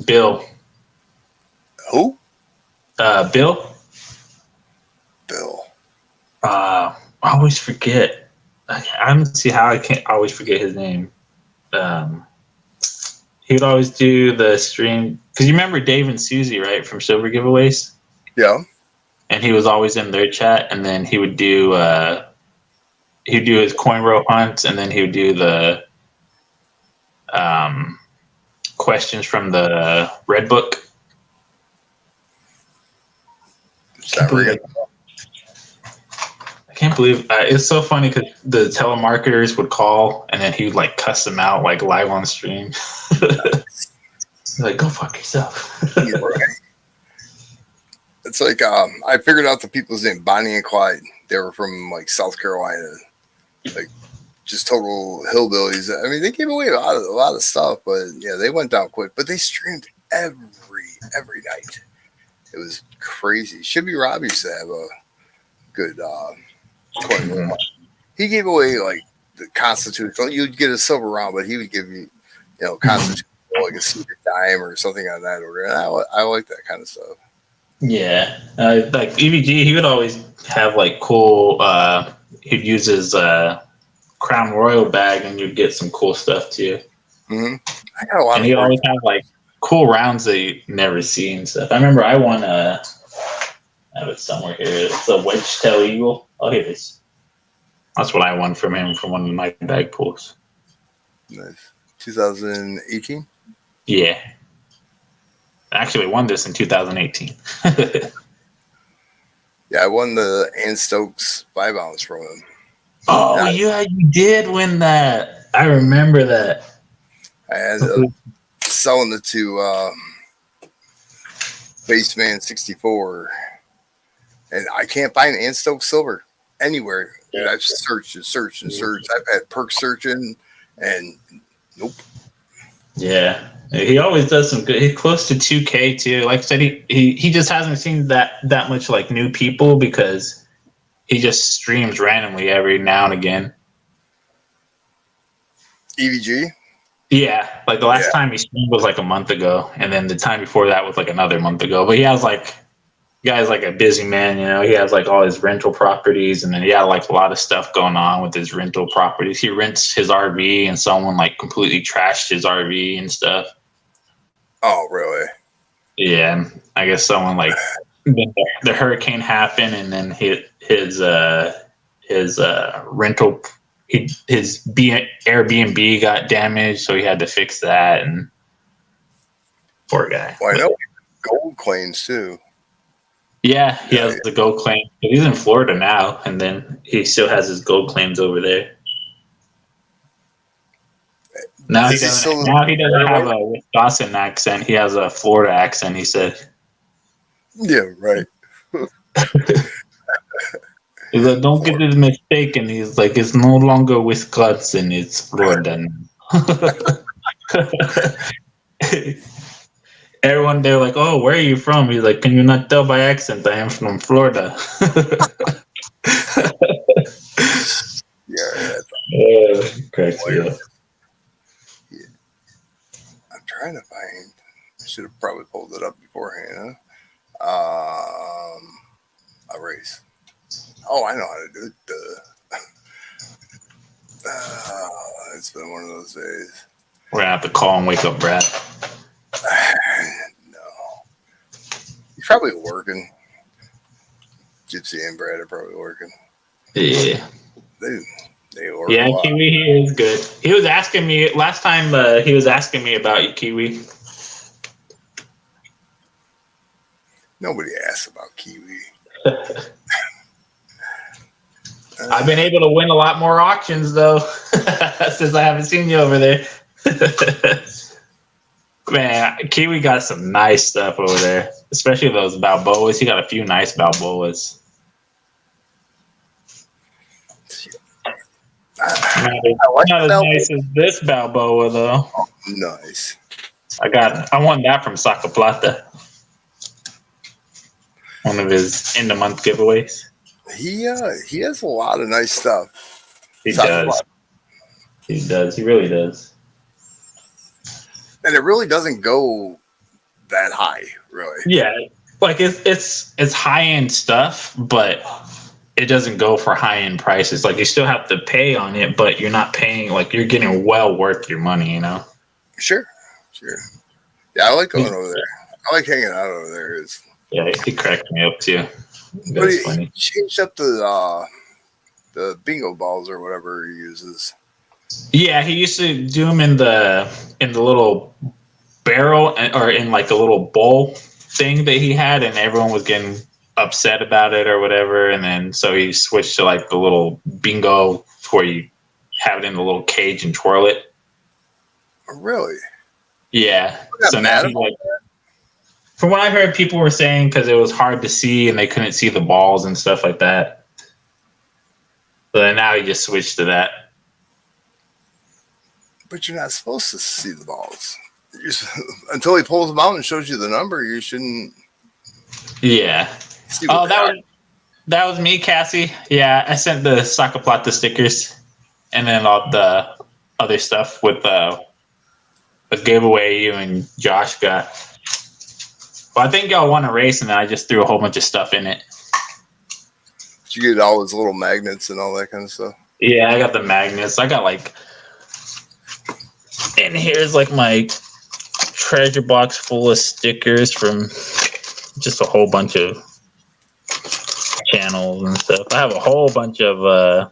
Bill. Who? Bill. Bill. I always forget. I don't see how I can't always forget his name. He would always do the stream because you remember Dave and Susie, right, from Silver Giveaways? Yeah. And he was always in their chat, and then he would do his coin row hunts, and then he would do the questions from the Red Book. I can't believe it's so funny because the telemarketers would call, and then he would like cuss them out like live on stream. Like, go fuck yourself. It's like I figured out the people's name, Bonnie and Clyde. They were from like South Carolina, like just total hillbillies. I mean, they gave away a lot of stuff, but yeah, they went down quick. But they streamed every night. It was crazy. Shibby Rob used to have a good coin. He gave away like the Constitution. You'd get a silver round, but he would give you, Constitution like a secret dime or something on that order. And I like that kind of stuff. Yeah, like EVG, he would always have like cool. He'd use his Crown Royal bag, and you'd get some cool stuff too. Mm-hmm. I got a lot. And he always have like cool rounds that you never see and stuff. I remember I won I have it somewhere here. It's a wedge tail eagle. Oh, here it is. That's what I won from him from one of my bag pulls. Nice. 2018. Yeah. I actually won this in 2018. Yeah, I won the Ann Stokes 5 ounce from him. Oh, yeah, you did win that. I remember that. I ended up selling it to Baseman 64, and I can't find Ann Stokes silver anywhere. And I've searched and searched and searched. I've had perk searching, and nope. Yeah. He always does some good. He's close to 2K too. Like I said, he just hasn't seen that much like new people because he just streams randomly every now and again. EVG. Yeah, like the last Yeah. time he streamed was like a month ago, and then the time before that was like another month ago. But he has like, guy's like a busy man, you know. He has like all his rental properties, and then he had like a lot of stuff going on with his rental properties. He rents his RV, and someone like completely trashed his RV and stuff. Oh, really? Yeah, and I guess someone like the hurricane happened, and then his rental Airbnb got damaged, so he had to fix that. And poor guy. Well, I But know gold claims too. yeah, he Yeah. has the gold claim. He's in Florida now, and then he still has his gold claims over there. Now he Is he doesn't. still Now he doesn't have there? a Wisconsin accent. He has a Florida accent. He said. Yeah, right. He's like, don't get this mistaken. He's like, it's no longer Wisconsin, it's Florida now. Everyone they're like, oh, where are you from? He's like, can you not tell by accent? I am from Florida. Yeah, Cracks me up. yeah. I'm trying to find. I should have probably pulled it up beforehand. Huh? A race. Oh, I know how to do it. It's been one of those days. We're gonna have to call and wake up Brad. No, he's probably working. Gypsy and Brad are probably working. Yeah. They work Yeah, a lot. Kiwi, he is good. He was asking me last time. He was asking me about you, Kiwi. Nobody asks about Kiwi. I've been able to win a lot more auctions though since I haven't seen you over there. Man, Kiwi got some nice stuff over there, especially those Balboas. He got a few nice Balboas. Not as nice as this Balboa though. Nice. I won that from Saca Plata. One of his end of month giveaways. He has a lot of nice stuff. He does. He does. He really does. And it really doesn't go that high, really. Yeah, like it's high end stuff, but it doesn't go for high end prices. Like you still have to pay on it, but you're not paying. Like you're getting well worth your money. You know. Sure. Yeah, I like going over there. I like hanging out over there. Yeah, it cracked me up too. But That's funny. he changed up the bingo balls or whatever he uses. Yeah, he used to do them in the little barrel or in like a little bowl thing that he had, and everyone was getting upset about it or whatever. And then so he switched to like the little bingo where you have it in the little cage and twirl it. Really? Yeah. So now he like. From what I heard, people were saying because it was hard to see and they couldn't see the balls and stuff like that. So then now he just switched to that. But you're not supposed to see the balls. Until he pulls them out and shows you the number, you shouldn't. Yeah. Oh, that was me, Cassie. Yeah, I sent the Saca Plata stickers and then all the other stuff with a giveaway you and Josh got. Well, I think y'all won a race, and then I just threw a whole bunch of stuff in it. Did you get all those little magnets and all that kind of stuff? Yeah, I got the magnets. I got like, and here's like my treasure box full of stickers from just a whole bunch of channels and stuff. I have a whole bunch of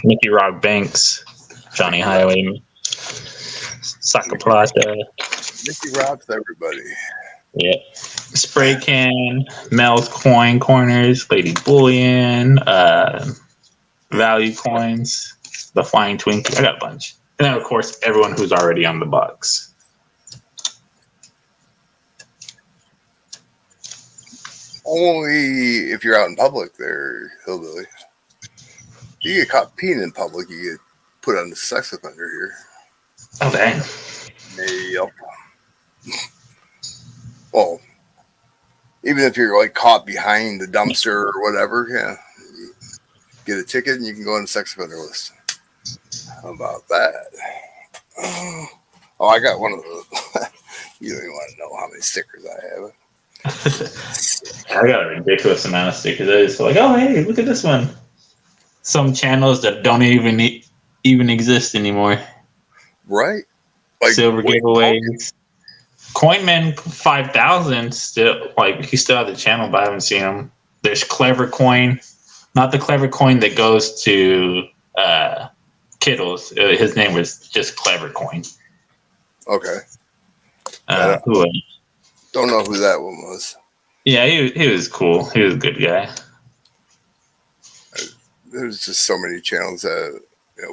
Mickey Rock Banks, Johnny Highway, Saca Plata. Mickey Rock's everybody. Yeah. Spray Can, Mel's Coin Corners, Lady Bullion, Value Coins, the Flying Twinkie. I got a bunch. And then, of course, everyone who's already on the box. Only if you're out in public there, hillbilly. You get caught peeing in public, you get put on the sex offender here. Oh, dang. Yep. Well, even if you're like caught behind the dumpster or whatever, yeah, get a ticket and you can go on the sex offender list. How about that? Oh, I got one of those. You don't even want to know how many stickers I have. I got a ridiculous amount of stickers. I just like, oh hey, look at this one. Some channels that don't even exist anymore. Right? Like, Silver wait, giveaways. Coinman 5000 still like he still has the channel, but I haven't seen him. There's Clever Coin, not the Clever Coin that goes to Kittles. His name was just Clever Coin. okay. Yeah, Who else? don't know who that one was. Yeah, he was cool. He was a good guy. There's just so many channels that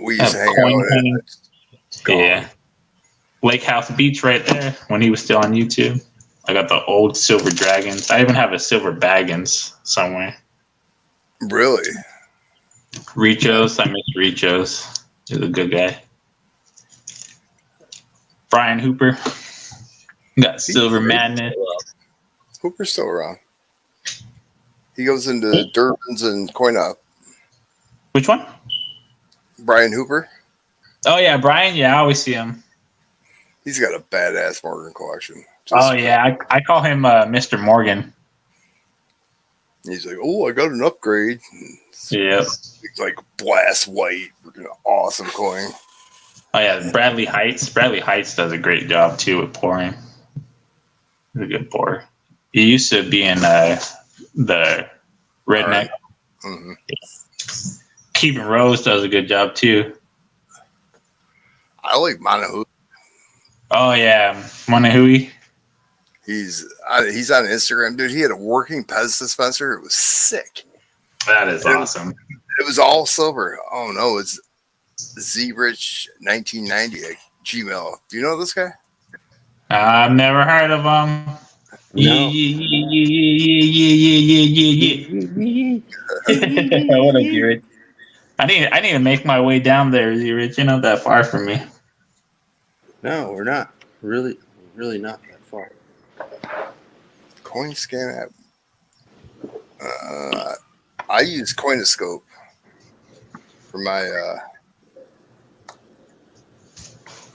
we used Have to hang Coin out Hunting. at. Gone. Yeah. Lake House Beach right there when he was still on YouTube. I got the old silver dragons. I even have a silver baggins somewhere. Really? Rechos, I miss Rechos. He's a good guy. Brian Hooper. Got Silver Madness. Hooper's still around. He goes into Durbins and Coin Up. Which one? Brian Hooper. Oh yeah, Brian. Yeah, I always see him. He's got a badass Morgan collection. Oh yeah, I call him Mr. Morgan. He's like, oh, I got an upgrade. Yeah. He's like blast white, awesome coin. Oh yeah, Bradley Heights. Bradley Heights does a great job too with pouring. He's a good pourer. He used to be in the Redneck. Right. Mm-hmm. Keeping Rose does a good job too. I like Manahu. Oh yeah, Monahui. He's on Instagram, dude. He had a working Pez dispenser. It was sick. That is awesome. It was all silver. Oh no, it's Zrich 1990 at Gmail. Do you know this guy? I've never heard of him. No. What up, Rich? I need to make my way down there, Rich. You're not that far from me. No, we're not. Really not that far. Coin scan app. I use Coinoscope for my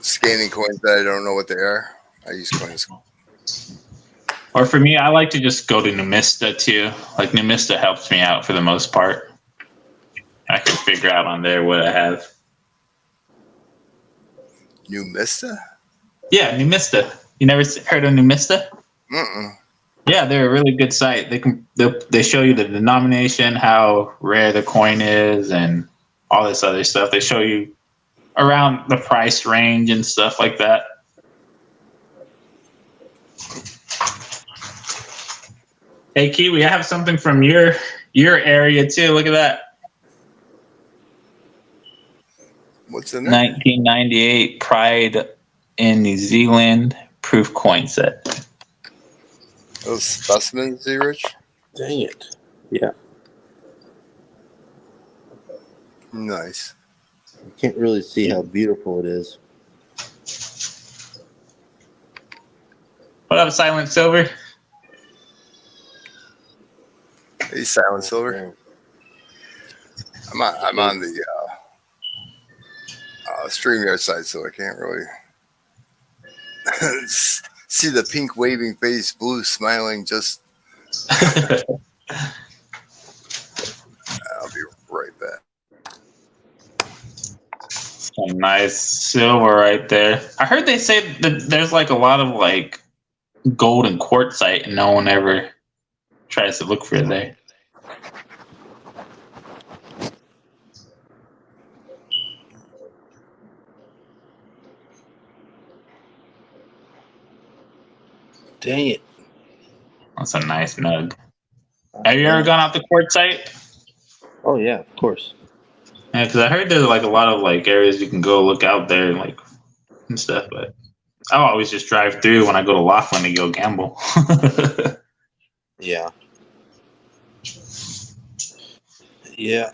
scanning coins that I don't know what they are. I use Coinoscope. Or for me, I like to just go to Numista too. Like Numista helps me out for the most part. I can figure out on there what I have. Numista? Yeah, Numista. You never heard of Numista? Mm-mm. Yeah, they're a really good site. They show you the denomination, how rare the coin is, and all this other stuff. They show you around the price range and stuff like that. Hey, Kiwi, I have something from your area too. Look at that. What's in there? 1998 Pride in New Zealand proof coin set. Those specimens, Zrich? Dang it. Yeah. Nice. You can't really see how beautiful it is. What up, Silent Silver? Hey, Silent Silver. I'm on the StreamYard side, so I can't really see the pink waving face, blue smiling. Just I'll be right back. Some nice silver right there. I heard they say that there's like a lot of like gold and quartzite, and no one ever tries to look for it there. Dang it. That's a nice nug. Have you ever gone out to quartzite? Oh yeah, of course. Yeah, because I heard there's like a lot of like areas you can go look out there and like and stuff, but I'll always just drive through when I go to Laughlin to go gamble. Yeah. Yeah.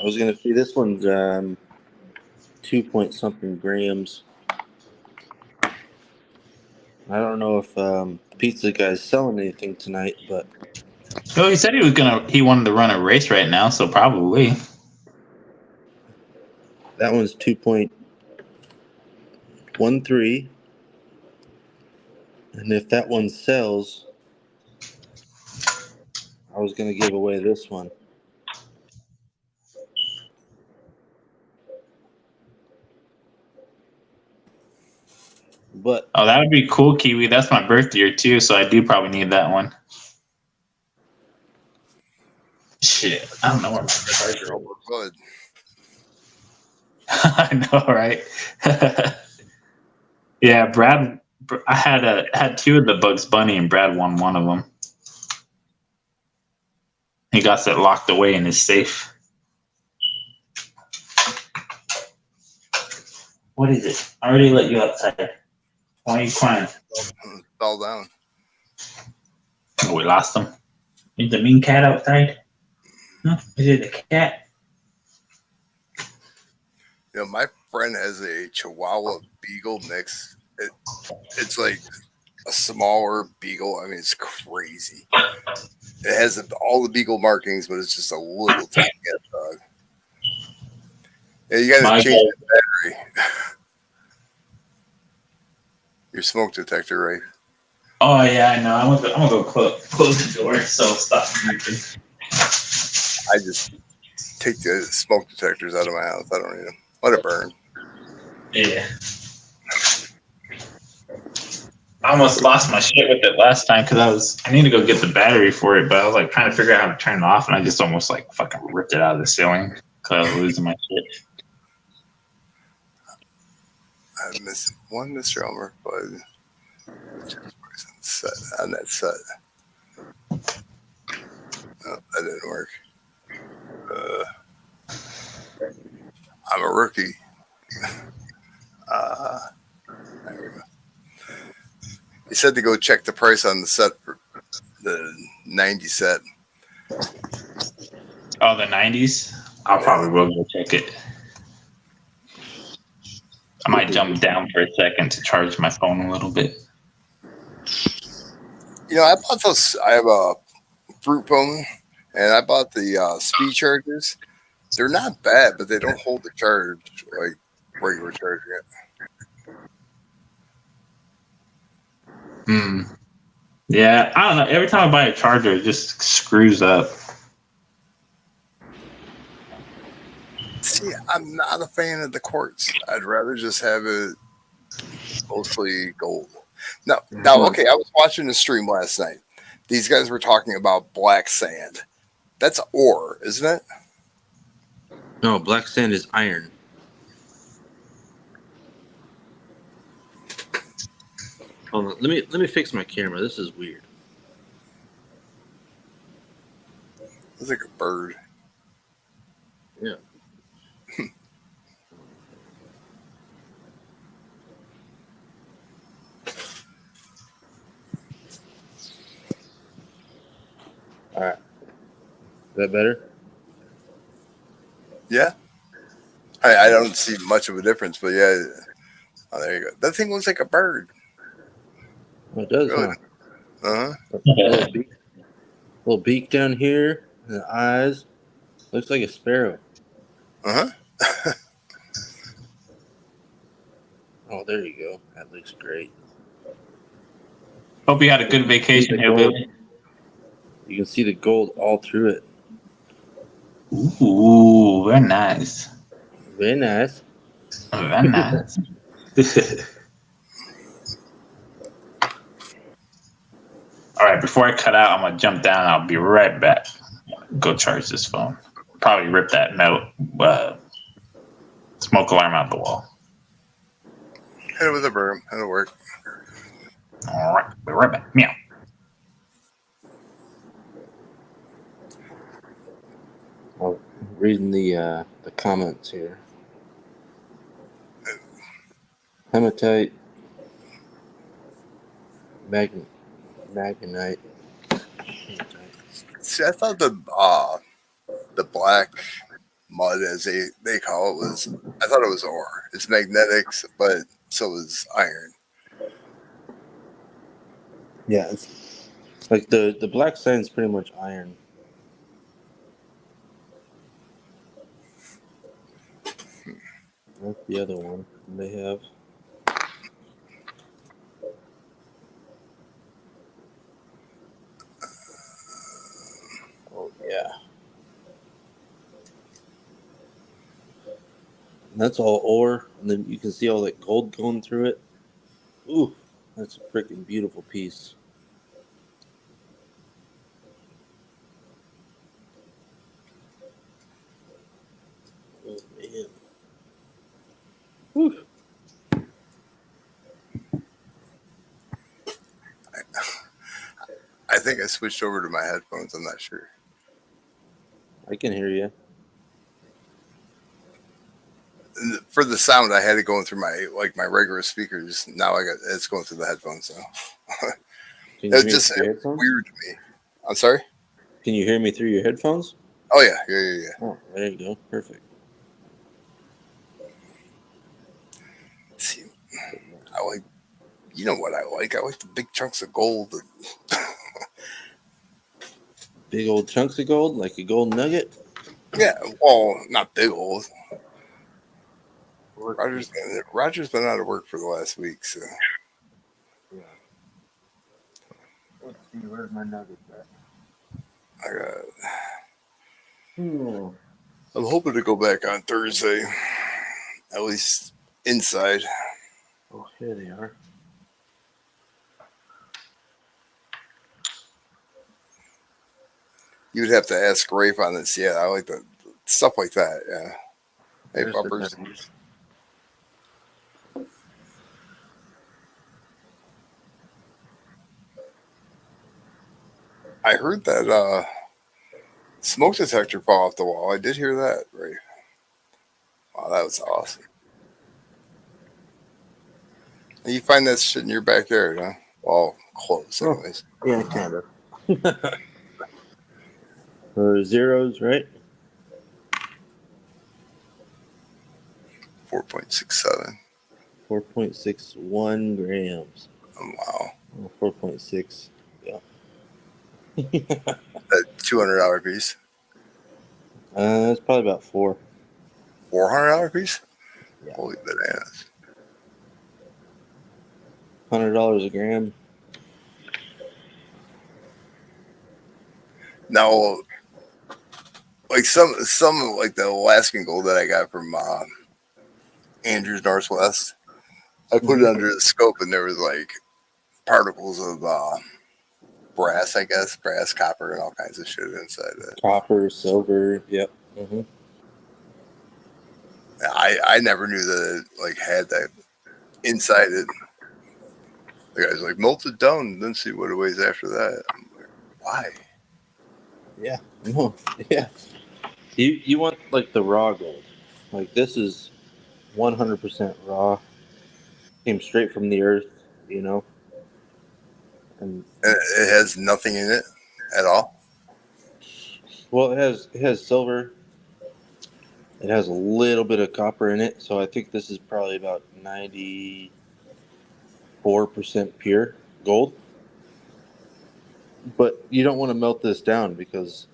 I was gonna see this one's 2-point-something grams. I don't know if Pizza Guy's selling anything tonight, but Well, he said he wanted to run a race right now, so probably. That one's 2.13. And if that one sells, I was going to give away this one. But Oh, that would be cool, Kiwi. That's my birth year too, so I do probably need that one. Shit, I don't know where my charger is. Good. I know, right? Yeah, Brad. I had two of the Bugs Bunny, and Brad won one of them. He got it locked away in his safe. What is it? I already let you outside. Why are you crying? Fell down. Oh, we lost him. Is the mean cat outside? Huh? Is it a cat? You know, my friend has a Chihuahua Beagle mix. It's like a smaller Beagle. I mean, it's crazy. It has all the Beagle markings, but it's just a little tiny ass dog. Yeah, you got to change the battery. Your smoke detector, right? Oh yeah, I know. I'm gonna go close the door. So stop drinking. I just take the smoke detectors out of my house. I don't need them. Let it burn. Yeah. I almost lost my shit with it last time because I need to go get the battery for it, but I was like trying to figure out how to turn it off, and I just almost like fucking ripped it out of the ceiling because I was losing my shit. I missed one Mr. Elmer, but on that set. No, that didn't work. I'm a rookie. There we go. He said to go check the price on the set, the 90 set. Oh, the 90s? I'll probably will go check it. I might jump down for a second to charge my phone a little bit. You know, I bought those. I have a fruit phone, and I bought the speed chargers. They're not bad, but they don't hold the charge like regular charging it. Yeah, I don't know. Every time I buy a charger, it just screws up. See, I'm not a fan of the quartz. I'd rather just have it mostly gold. No, okay. I was watching the stream last night. These guys were talking about black sand. That's ore, isn't it? no, black sand is iron. Hold on, let me fix my camera. This is weird. It's like a bird. Yeah. All right. Is that better? Yeah. I don't see much of a difference, but yeah. Oh, there you go. That thing looks like a bird. Oh, it does, Really? huh? Uh-huh. Little beak down here, and the eyes. Looks like a sparrow. Uh-huh. Oh, there you go. That looks great. Hope you had a good vacation here, Billy. You can see the gold all through it. Ooh, very nice. Very nice. Very nice. All right, before I cut out, I'm gonna jump down. I'll be right back. Go charge this phone. Probably rip that smoke alarm out the wall. Hit it with a berm. That'll work. All right, be right back. Meow. I'm reading the comments here. Hematite, magnetite. See, I thought the black mud, as they call it, was. I thought it was ore. It's magnetics, but so is iron. Yeah, it's like the black sand's pretty much iron. That's the other one they have. Oh yeah. And that's all ore, and then you can see all that gold going through it. Ooh, that's a freaking beautiful piece. Oh man. Whew. I think I switched over to my headphones. I'm not sure. I can hear you. For the sound, I had it going through my regular speakers. Now it's going through the headphones. So Can you hear it's me just through your headphones? weird to me. I'm sorry. Can you hear me through your headphones? Oh yeah. Oh, there you go. Perfect. See, I like. You know what I like? I like the big chunks of gold. Big old chunks of gold, like a gold nugget. Yeah, well, not big old. Roger's been out of work for the last week, so Yeah. Let's see, where's my nuggets at? I got. Hmm. I'm hoping to go back on Thursday, at least inside. Oh, here they are. You'd have to ask Rafe on this. Yeah, I like the stuff like that. Yeah. Hey, There's the bumpers. nuggets. I heard that smoke detector fall off the wall. I did hear that, Rafe. Wow, that was awesome. And you find that shit in your backyard, huh? Well, close, Oh, anyways. yeah, kind of. Zeros, right? 4.67. 4.61 grams. Wow. Oh, 4.6. Yeah. That $200 piece. It's probably about 4. $400 piece? Yeah. Holy bananas. $100 a gram. Now, like some like the Alaskan gold that I got from Andrews Northwest, I put it Mm-hmm. under the scope and there was like particles of brass, I guess, brass, copper, and all kinds of shit inside it. Copper, silver. Yep. Mm-hmm. I never knew that it like had that inside it. The guy's like, melt it down and then see what it weighs after that. I'm like, why? Yeah. No. Yeah. You want like the raw gold. Like this is 100% raw. Came straight from the earth, you know. And And it has nothing in it at all. well, it has silver. It has a little bit of copper in it, so I think this is probably about 94% pure gold. But you don't want to melt this down because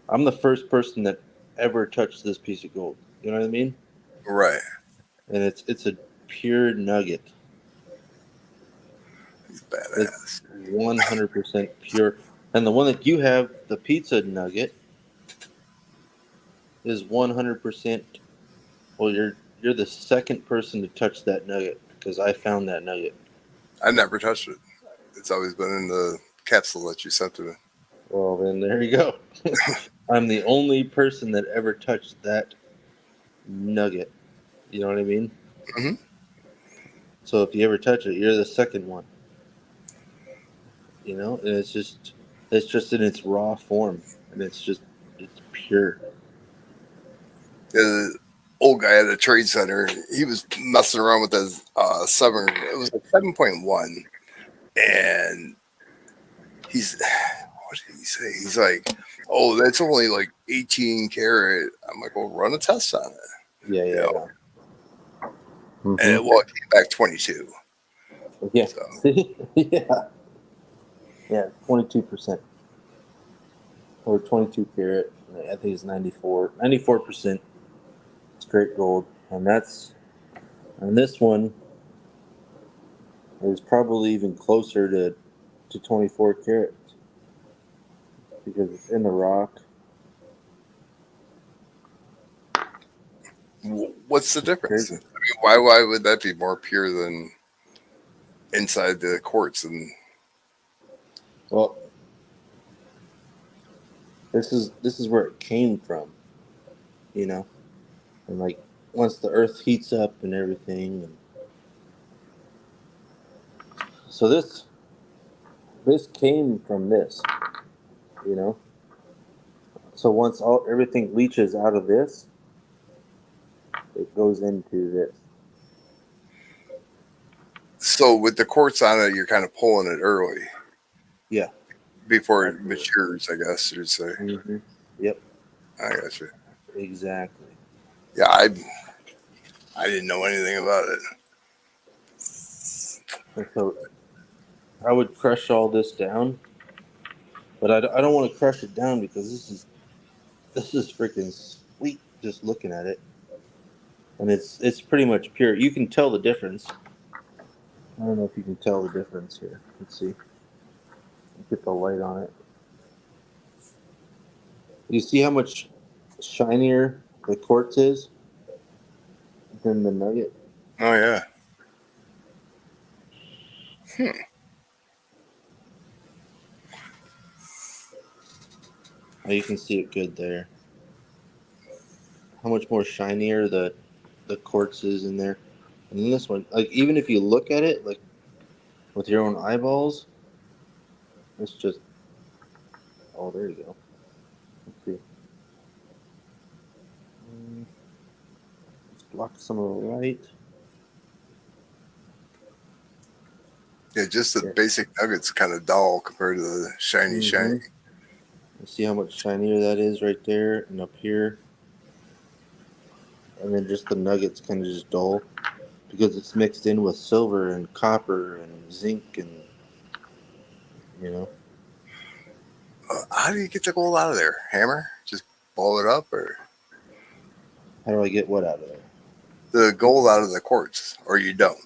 I'm the first person that ever touched this piece of gold. You know what I mean? Right. And it's a pure nugget. He's It's badass. 100% pure. And the one that you have, the pizza nugget, is 100%. Well, you're the second person to touch that nugget because I found that nugget. I never touched it. It's always been in the capsule that you sent to me. Well, then there you go. I'm the only person that ever touched that nugget. You know what I mean? Hmm. So if you ever touch it, you're the second one. You know, and it's just in its raw form, and it's pure. The old guy at a trade center, he was messing around with his seven. It was like 7.1, and he's what did he say? He's like, "Oh, that's only like 18 karat." I'm like, "Well, run a test on it." Yeah, You yeah, know, yeah. Mm-hmm. and well, it came back 22. Yeah. So See? Yeah. Yeah. 22% or 22 carat. I think it's 94%. straight gold, and this one is probably even closer to 24 carats because it's in the rock. What's the difference? Crazy. I mean, why would that be more pure than inside the quartz? And Well, this is where it came from, you know, and like once the earth heats up and everything, and so this came from this, you know. So once everything leaches out of this, it goes into this. so with the quartz on it, you're kind of pulling it early Yeah. before it Absolutely. matures, I guess you'd say. Mm-hmm. Yep. I got you. Exactly. Yeah, I didn't know anything about it. And so I would crush all this down, but I don't want to crush it down because this is freaking sweet just looking at it, and it's pretty much pure. You can tell the difference. I don't know if you can tell the difference here. Let's see. Get the light on it. You see how much shinier the quartz is than the nugget? Oh yeah. Oh, you can see it good there. How much more shinier the quartz is in there. And then this one, like even if you look at it like with your own eyeballs, it's just oh there you go. Let's see. Let's block some of the light. Yeah, just the Yeah. basic nuggets kind of dull compared to the shiny. You see how much shinier that is right there and up here, and then just the nuggets kind of just dull because it's mixed in with silver and copper and zinc and you know. How do you get the gold out of there? Hammer? Just blow it up, or How do I get what out of there? the gold out of the quartz, or you don't?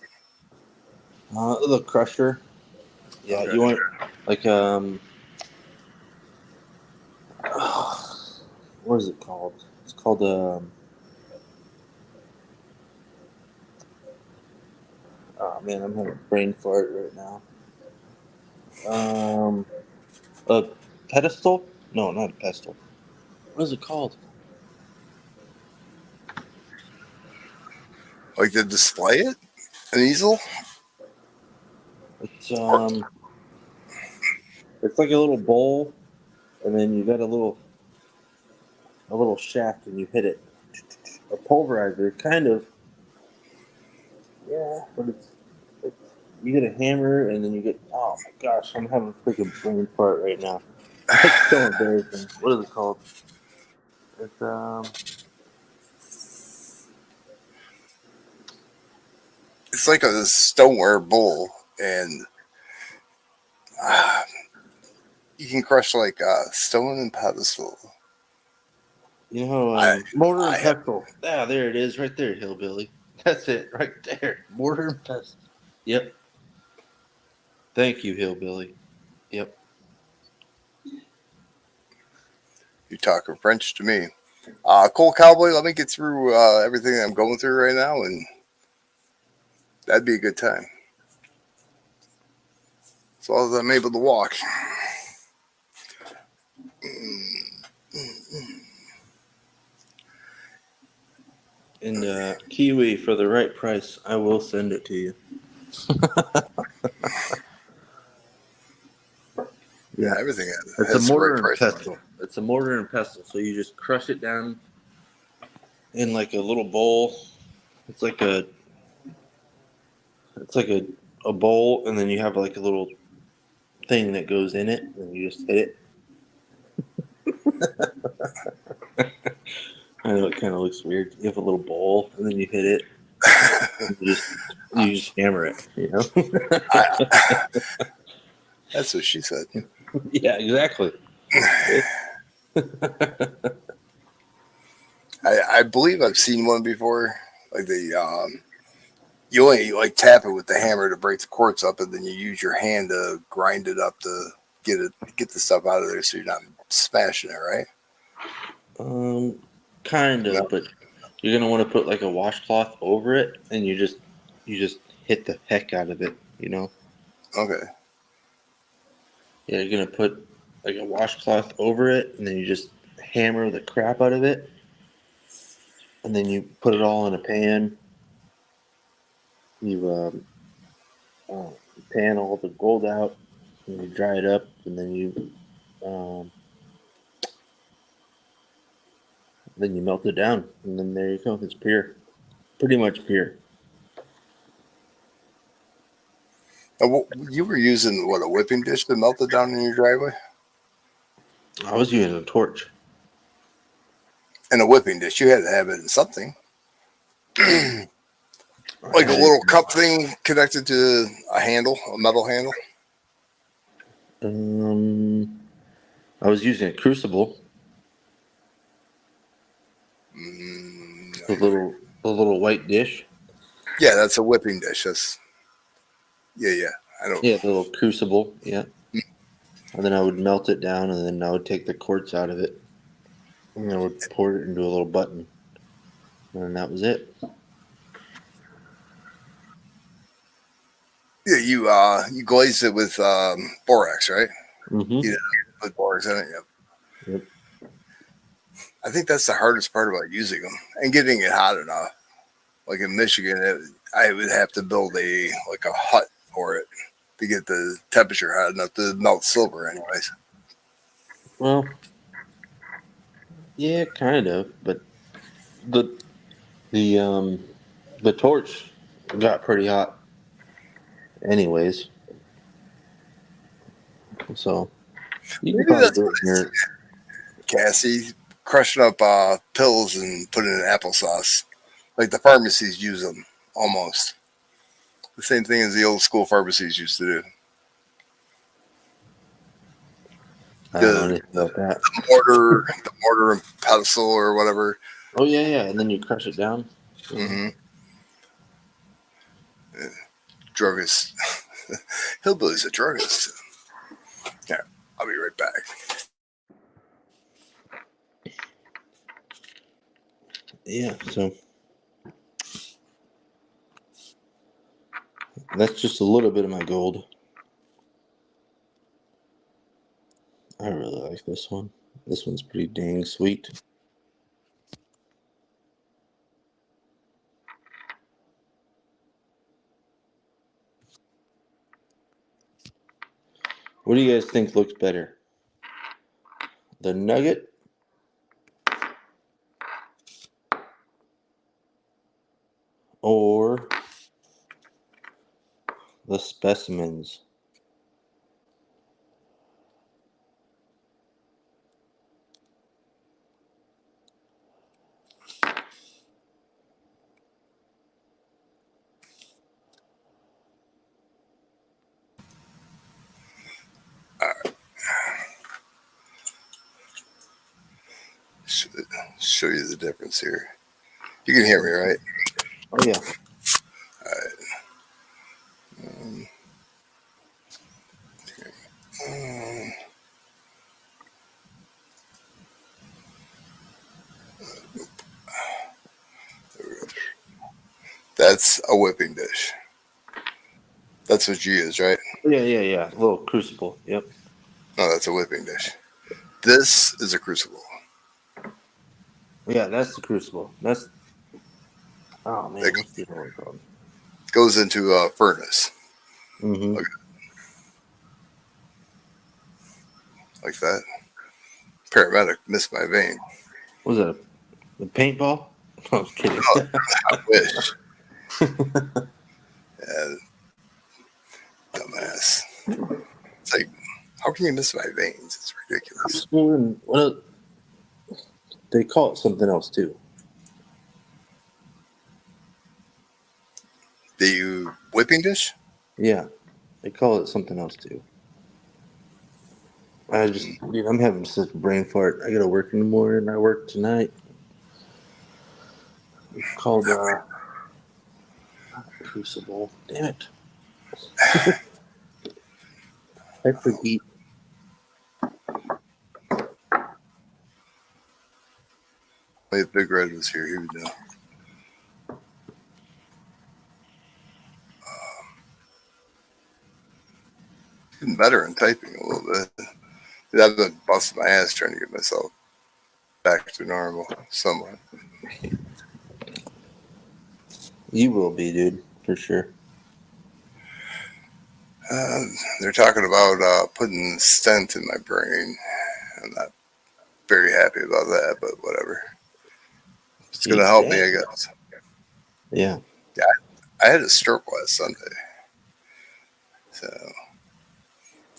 The crusher. Yeah, Okay. you want like what is it called? It's called oh man, I'm having a brain fart right now. A pedestal? No, not a pedestal. What is it called? Like to display it? An easel? It's it's like a little bowl, and then you got a little shaft, and you hit it. A pulverizer, kind of. Yeah, but it's you get a hammer, and then you get. Oh my gosh, I'm having a freaking brain fart right now. It's so embarrassing. What is it called? It's It's like a stoneware bowl, and uh, you can crush like stone and pedestal. you know I mortar I and have pestle. Ah, there it is, right there, hillbilly. That's it, right there. Mortar and pestle. Yep. Thank you, hillbilly. Yep. you talking French to me. Cool Cowboy, let me get through everything that I'm going through right now, and that'd be a good time. As long as I'm able to walk. And kiwi for the right price, I will send it to you. Yeah, Yeah. everything It's a has the right mortar and price on it. pestle. It's a mortar and pestle. So you just crush it down in like a little bowl. It's like a it's like a bowl, and then you have like a little thing that goes in it, and you just hit it. I know it kind of looks weird. You have a little bowl, and then you hit it. And you just hammer it. You know. I, that's what she said. Yeah. Exactly. I I believe I've seen one before. Like you only like tap it with the hammer to break the quartz up, and then you use your hand to grind it up to get the stuff out of there, so you're not smashing it, right? Kind No. of, but you're gonna want to put like a washcloth over it, and you just hit the heck out of it. You know? Okay. Yeah, you're gonna put like a washcloth over it, and then you just hammer the crap out of it, and then you put it all in a pan. You pan all the gold out, and you dry it up, and um, then you melt it down, and then there you go. It's pure, pretty much pure. You were using what, a whipping dish to melt it down in your driveway? I was using a torch. And a whipping dish, you had to have it in something. I Like a had it. little cup thing connected to a handle, a metal handle. I was using a crucible, No. the little white dish. Yeah, that's a whipping dish. Yeah. I don't. Yeah, the little crucible. Yeah, and then I would melt it down, and then I would take the quartz out of it, and I would pour it into a little button, and that was it. Yeah, you glaze it with borax, right? Mm-hmm. You put borax in it. Yep. Yep. I think that's the hardest part about using them and getting it hot enough. Like in Michigan, I would have to build a hut for it to get the temperature hot enough to melt silver, anyways. Well, yeah, kind of, but the the um the torch got pretty hot, anyways. So you can Maybe probably that's do what it in it is, your. Cassie. Crushing up pills and putting in applesauce. Like the pharmacies use them almost. The same thing as the old school pharmacies used to do. I don't know The, anything about that. the mortar and pestle or whatever. Oh yeah, and then you crush it down. Mm-hmm. Druggist. Hillbilly's a druggist. Yeah, I'll be right back. Yeah, so that's just a little bit of my gold. I really like this one. This one's pretty dang sweet. What do you guys think looks better? The nugget or the specimens? Show you the difference here. You can hear me, right? Oh yeah. All right. Um, that's a whipping dish. That's what you use, right? Yeah. A little crucible. Yep. No, that's a whipping dish. This is a crucible. Yeah, that's the crucible. That's oh man, It what's the other one called? goes into a furnace Mm-hmm. like, like that. Paramedic missed my vein. Was that a paintball? I was kidding. Oh, I wish. Yeah, dumbass. It's like, how can you miss my veins? It's ridiculous. Well, they call it something else too. The whipping dish? Yeah, they call it something else too. Dude, I'm having such a brain fart. I gotta work in the morning. I work tonight. It's called Crucible. Damn it. Hyperbeat. If Big Red was here, he would know. Getting better in typing a little bit. Dude, I've been busting my ass trying to get myself back to normal somewhat. You will be, dude, for sure. They're talking about putting stent in my brain. I'm not very happy about that, but whatever. It's going to help me, I guess. Yeah. Yeah, I had a stroke last Sunday. So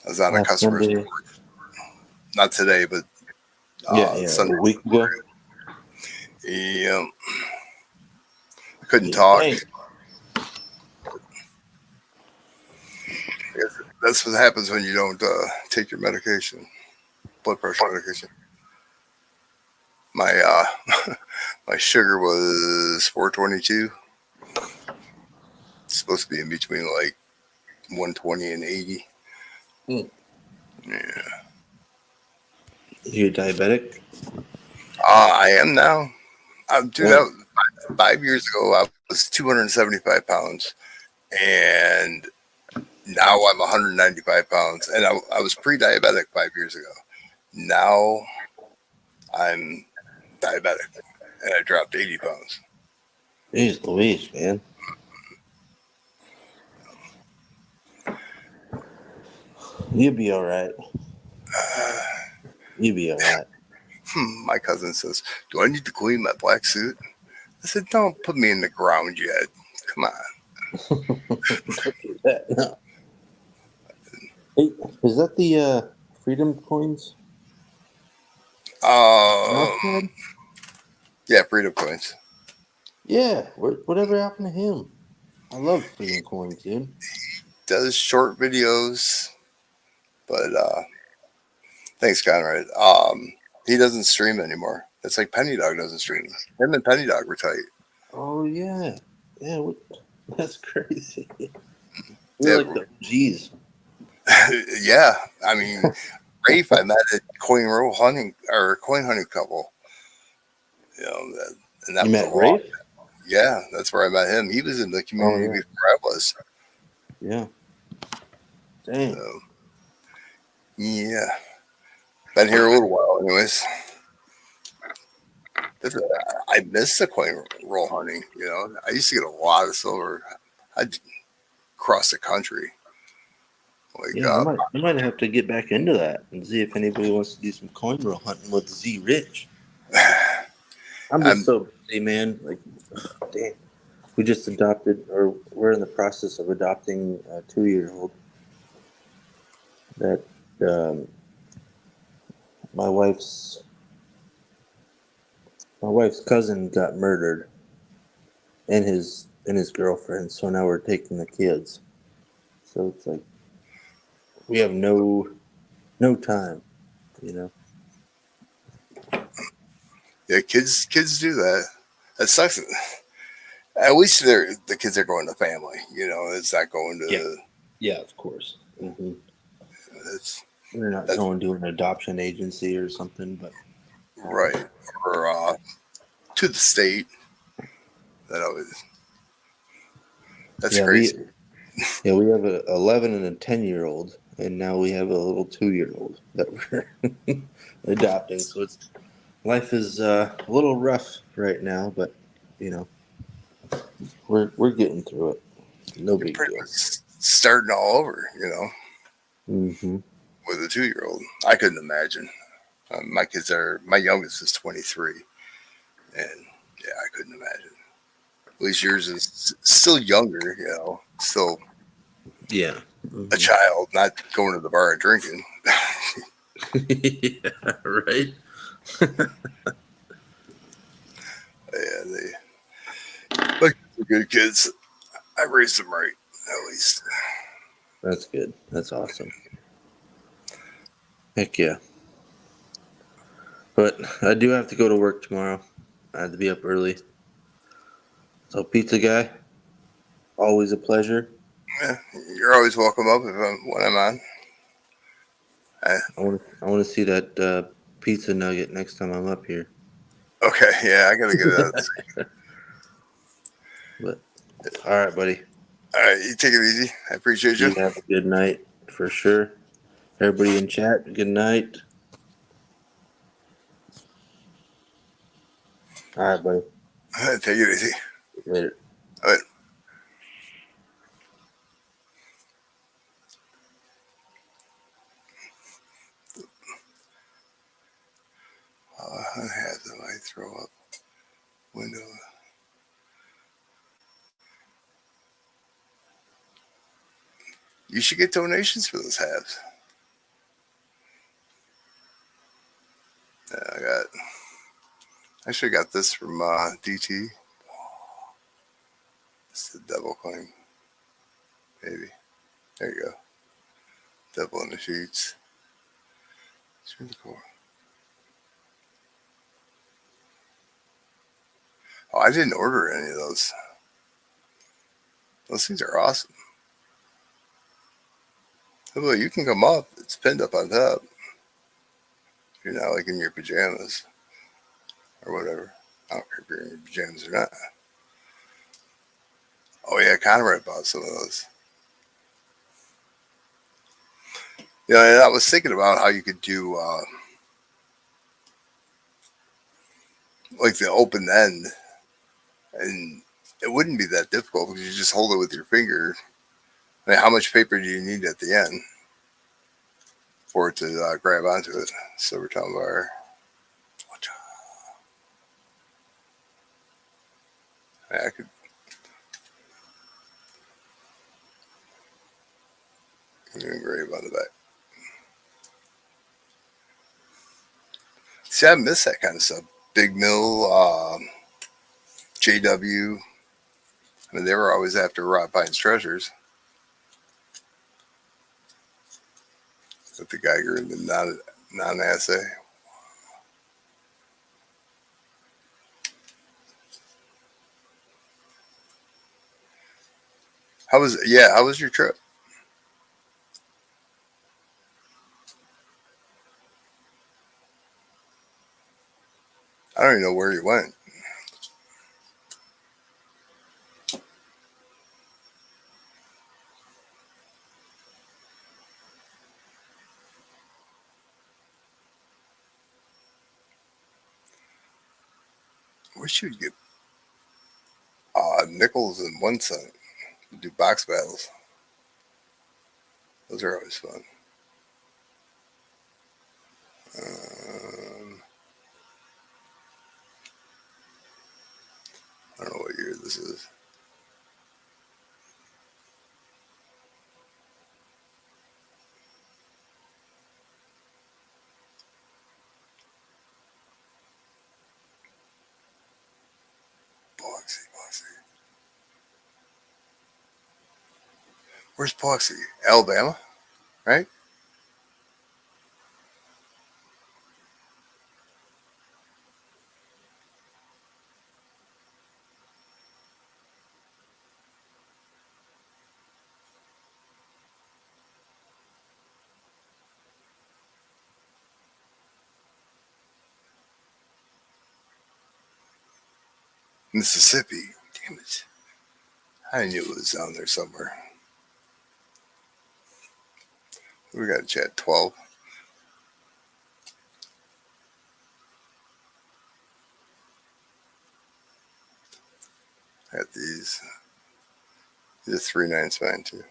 I was on a customer's Sunday. board. Not today, but Sunday. A week ago. Yeah. I couldn't Yeah, talk. dang. That's what happens when you don't take your medication, blood pressure medication. My my sugar was 422. It's supposed to be in between like 120 and 80. Mm. Yeah. You diabetic? I am now. Dude, Yeah. 5 years ago, I was 275 pounds, and now I'm 195 pounds. And I was pre-diabetic 5 years ago. Now I'm diabetic, and I dropped 80 pounds. Jeez Louise, man. You'll be all right. You'll be all right. My cousin says, "Do I need to clean my black suit?" I said, "Don't put me in the ground yet. Come on." Don't do that. No. Hey, is that the Freedom Coins? Yeah, Freedom Coins. Yeah. Whatever happened to him? I love Freedom Coins, dude. Does short videos, but thanks, Conrad. He doesn't stream anymore. It's like Penny Dog doesn't stream. Him and Penny Dog were tight. Oh yeah. Yeah. That's crazy. Yeah. We're like the G's. Yeah, I mean, Rafe, I met at coin hunting couple. You know, and that You was met a lot. Rafe? Yeah, that's where I met him. He was in the community before I was. Yeah. Dang. So, yeah, been here a little while, anyways. I miss the coin roll hunting. You know, I used to get a lot of silver. I'd cross the country. Like, Yeah, I might have to get back into that and see if anybody wants to do some coin roll hunting with Z Rich. I'm just so busy, man. Like, damn. We just adopted, or we're in the process of adopting a 2-year-old that my wife's cousin got murdered, and his girlfriend. So now we're taking the kids. So it's like we have no time, you know. yeah, kids do that. That sucks. At least the kids are going to family. You know, it's not going to. Yeah, of course. Mm-hmm. It's They're not going to an adoption agency or something, but right, or to the state. That's crazy. We have an 11 and a 10-year-old, and now we have a little 2-year-old that we're adopting. So life is a little rough right now, but you know, we're getting through it. No big deal. Starting all over, you know. Mm-hmm. With a 2-year-old, I couldn't imagine. My youngest is 23, and yeah, I couldn't imagine. At least yours is still younger, you know, still a child, not going to the bar and drinking. Yeah, right. But they're good kids. I raised them right, at least. That's good. That's awesome. Heck yeah. But I do have to go to work tomorrow. I have to be up early. So, pizza guy, always a pleasure. Yeah, you're always welcome up when I'm on. I want to see that pizza nugget next time I'm up here. Okay, yeah, I gotta get it out. But all right, buddy. All right, you take it easy. I appreciate you. You have a good night for sure. Everybody in chat, good night. All right, buddy. Take it easy. Later. All right. I had them. I throw up window. You should get donations for those halves. Yeah, I should have got this from DT. It's the devil coin. Maybe. There you go. Devil in the sheets. It's really cool. Oh, I didn't order any of those. Those things are awesome. Well, you can come up. It's pinned up on top. If you're not like in your pajamas or whatever. I don't care if you're in your pajamas or not. Oh yeah, Conrad bought some of those. Yeah, and I was thinking about how you could do like the open end, and it wouldn't be that difficult because you just hold it with your finger. I mean, how much paper do you need at the end for it to grab onto it? Silvertown bar. I could engrave on the back. See, I miss that kind of stuff. Big Mill, JW. I mean, they were always after Rob Pine's treasures with the Geiger and the non-assay. How was your trip? I don't even know where you went. Wish you'd get nickels and one cent. Do box battles. Those are always fun. I don't know what year this is. Biloxi. Where's Biloxi? Alabama, right? Mississippi. Damn it. I knew it was down there somewhere. We got to chat 12. I got these. These are 3.9 spine too.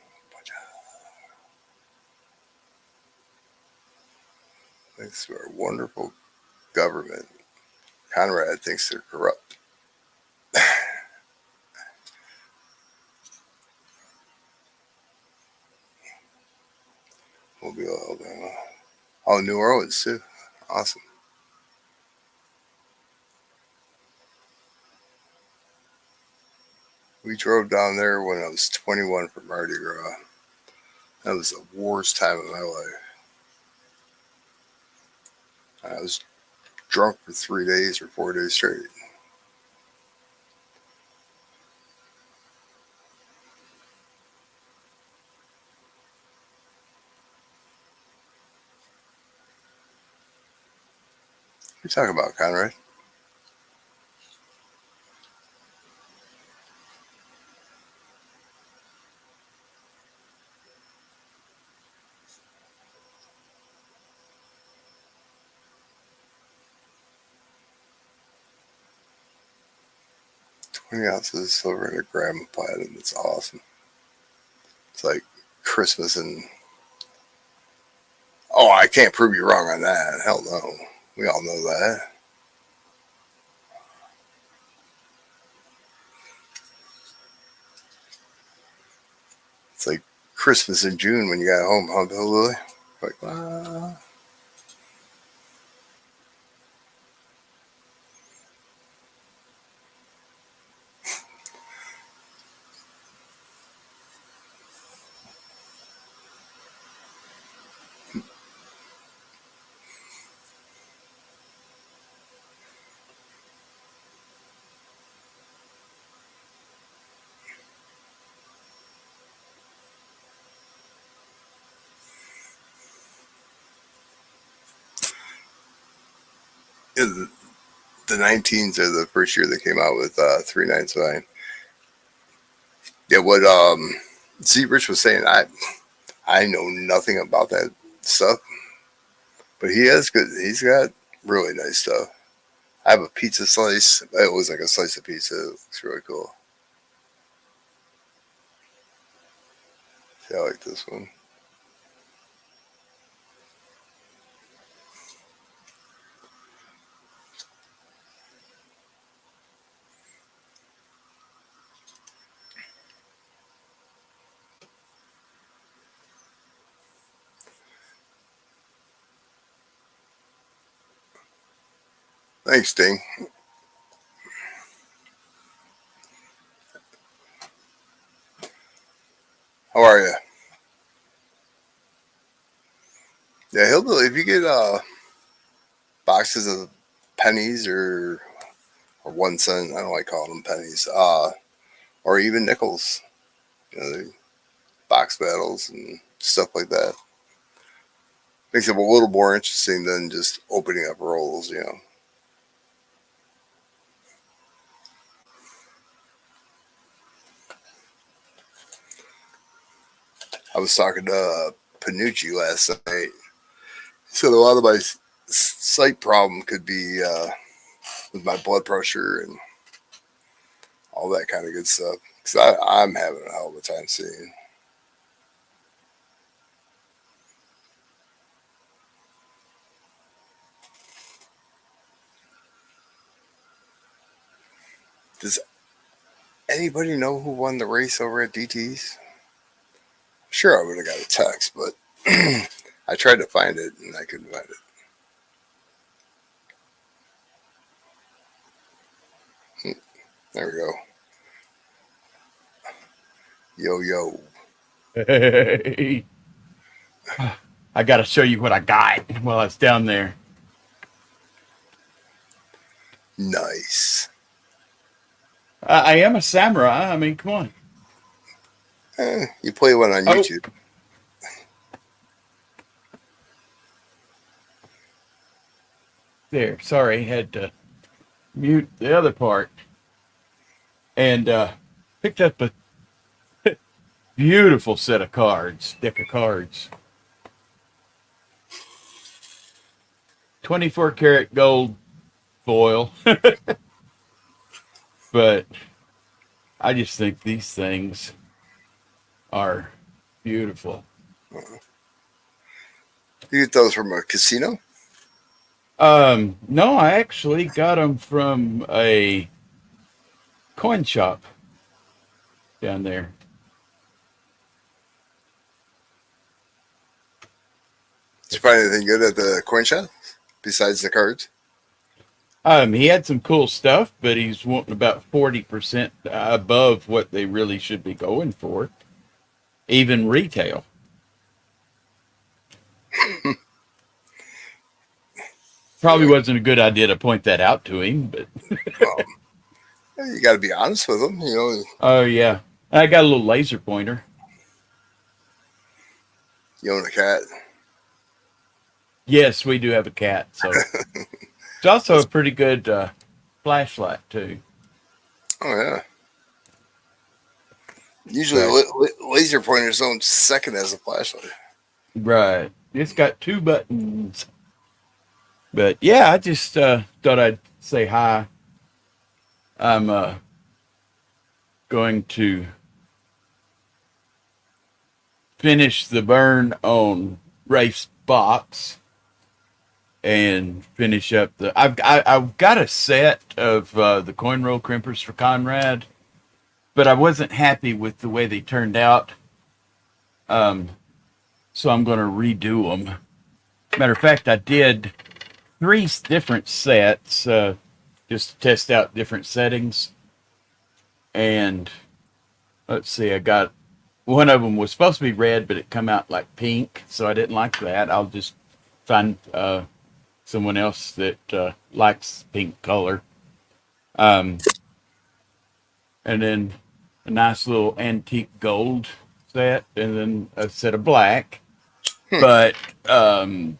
Thanks to our wonderful government. Conrad thinks they're corrupt. Mobile, Alabama. Oh, New Orleans too. Awesome. We drove down there when I was 21 for Mardi Gras. That was the worst time of my life. I was drunk for 3 days or 4 days straight. talking about, Conrad? $20 ounces of silver and a gram of platinum. It's awesome. It's like Christmas and oh, I can't prove you wrong on that. Hell no. We all know that. It's like Christmas in June when you got home, huh, Bill Lily? Like, the 19s are the first year they came out with 399. Yeah, what Z Rich was saying, I know nothing about that stuff, but he has good. He's got really nice stuff. I have a pizza slice. It was like a slice of pizza. It looks really cool. See, I like this one. Thanks, Ding. How are you? Yeah, Hillbilly, if you get boxes of pennies or 1 cent, I don't like calling them pennies, or even nickels, box battles and stuff like that. Makes it a little more interesting than just opening up rolls. I was talking to Panucci last night. He said a lot of my sight problem could be with my blood pressure and all that kind of good stuff. Because I'm having a hell of a time seeing. Does anybody know who won the race over at DT's? Sure, I would have got a text, but I tried to find it and I couldn't find it. There we go. Yo, yo. Hey, I got to show you what I got while I was down there. Nice. I am a samurai. I mean, come on. You play one on YouTube. There. Sorry, had to mute the other part. And picked up a beautiful set of cards, deck of cards. 24 karat gold foil. But I just think these things are beautiful. You get those from a casino? No, I actually got them from a coin shop down there. Did you find anything good at the coin shop besides the cards? He had some cool stuff, but he's wanting about 40% above what they really should be going for, even retail. Probably wasn't a good idea to point that out to him, but You got to be honest with them, oh yeah, I got a little laser pointer. You own a cat. Yes, we do have a cat, so It's also a pretty good flashlight too. Oh yeah. Usually So, laser pointers don't second as a flashlight. right. It's got 2 buttons. But yeah, I just thought I'd say hi. I'm going to finish the burn on Rafe's box and finish up the. I've got a set of the coin roll crimpers for Conrad, but I wasn't happy with the way they turned out. So I'm going to redo them. Matter of fact, I did 3 different sets just to test out different settings. And let's see, I got one of them was supposed to be red, but it come out like pink, so I didn't like that. I'll just find someone else that likes pink color. And then a nice little antique gold set, and then a set of black. But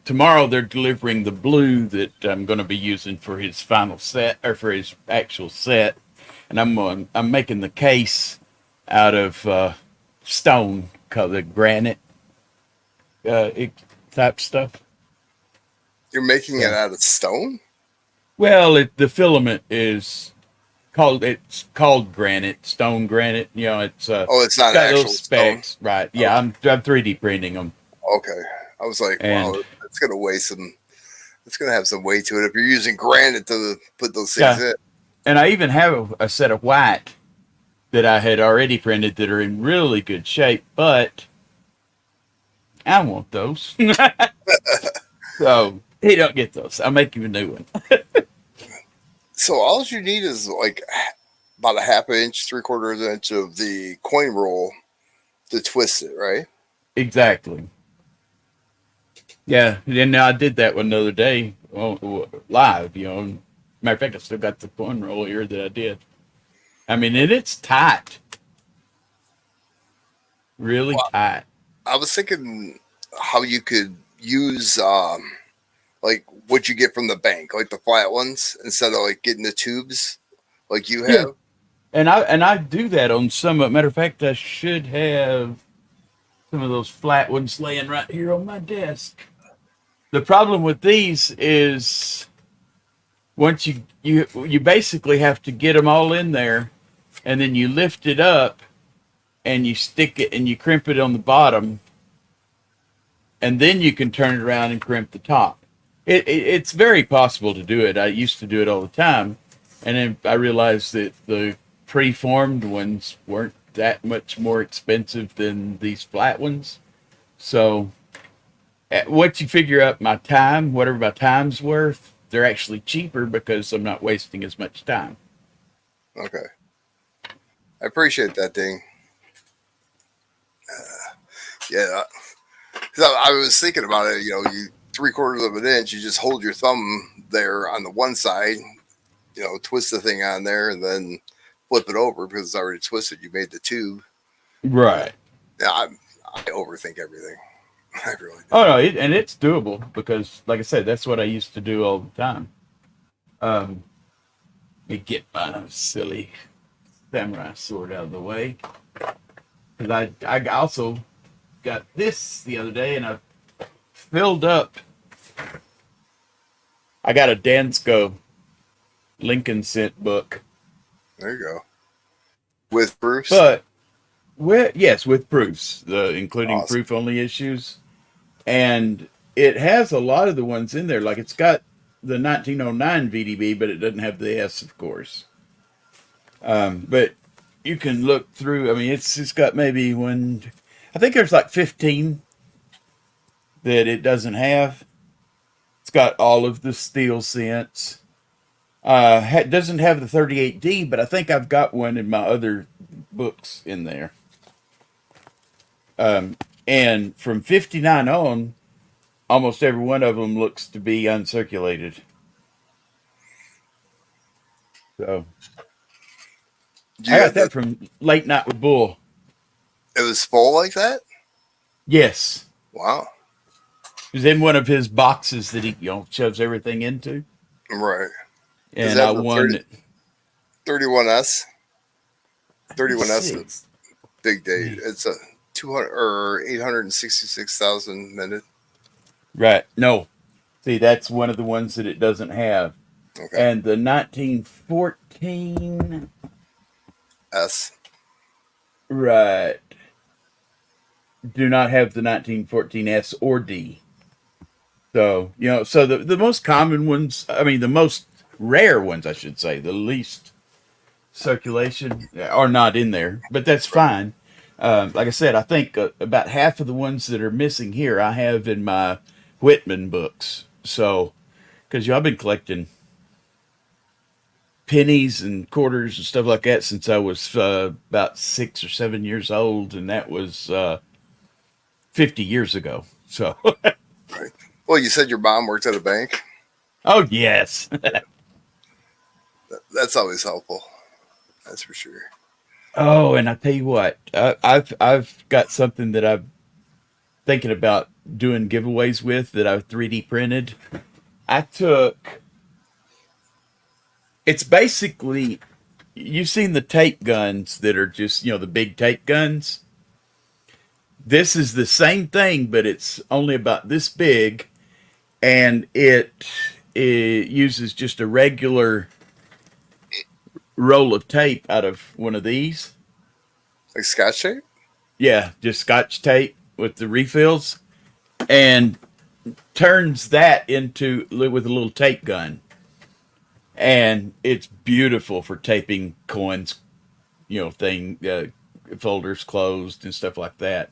tomorrow they're delivering the blue that I'm going to be using for his final set or for his actual set, and I'm making the case out of stone colored granite type stuff. You're making it So, out of stone? well, the filament is it's called granite, stone granite. You know, Oh, it's it's not got little actual stone. specks, right? Yeah, Okay. I'm 3D printing them, Okay. I was like, and wow, it's gonna weigh some. It's gonna have some weight to it if you're using granite to put those things yeah, in. and I even have a set of white that I had already printed that are in really good shape, but I want those. So he don't get those. I'll make you a new one. So all you need is like about a half inch, 3/4 inch of the coin roll to twist it, right? Exactly. Yeah. And I did that one the other day live. Matter of fact, I still got the coin roll here that I did. I mean, and it's tight, really Well, tight. I was thinking how you could use like what you get from the bank, like the flat ones, instead of like getting the tubes like you Yeah. have. And I do that on some. Matter of fact, I should have some of those flat ones laying right here on my desk. The problem with these is once you basically have to get them all in there, and then you lift it up and you stick it and you crimp it on the bottom, and then you can turn it around and crimp the top. It's very possible to do it. I used to do it all the time, and then I realized that the preformed ones weren't that much more expensive than these flat ones. So once you figure out my time, whatever my time's worth, they're actually cheaper because I'm not wasting as much time. Okay, I appreciate that thing. Yeah, 'cause I was thinking about it. You 3/4 of an inch. You just hold your thumb there on the one side. Twist the thing on there, and then flip it over because it's already twisted. You made the tube. Right. Yeah, I overthink everything. I really do. Oh no, and it's doable because, like I said, that's what I used to do all the time. Um, Let me get my silly samurai sword out of the way because I also got this the other day and I filled up. I got a Dansko Lincoln Cent book, There you go. With Bruce. but yes, with proofs, including Awesome. proof only issues, and it has a lot of the ones in there. Like it's got the 1909 VDB, but it doesn't have the S, of course. But you can look through. I mean, it's got maybe one. I think there's like 15 that it doesn't have. It's got all of the steel cents. Doesn't have the 38D, but I think I've got one in my other books in there. And from 59 on, almost every one of them looks to be uncirculated. So You I had got that from Late Night with Bull. it was full like that? Yes. Wow. It was in one of his boxes that he shoves everything into. Right. Does and that I have the won it. 31S? Let's 31S see. is big date. Man. It's a 200 or 866,000 minute. Right. No. See, that's one of the ones that it doesn't have. Okay. And the 1914, S. right, do not have the 1914S or D. So, so the most common ones, I mean, the most rare ones, I should say, the least circulation are not in there, but that's Right. fine. Like I said, I think about half of the ones that are missing here I have in my Whitman books. So, because I've been collecting pennies and quarters and stuff like that since I was about 6 or 7 years old, and that was 50 years ago. So, Right. Well, you said your mom worked at a bank. oh yes. That's always helpful. That's for sure. Oh, and I tell you what, I've got something that I'm thinking about doing giveaways with that I've 3D printed. I took. It's basically, you've seen the tape guns that are just the big tape guns. This is the same thing, but it's only about this big, and it uses just a regular roll of tape out of one of these. Like Scotch tape? Yeah, just Scotch tape with the refills, and turns that into with a little tape gun, and it's beautiful for taping coins, folders closed and stuff like that.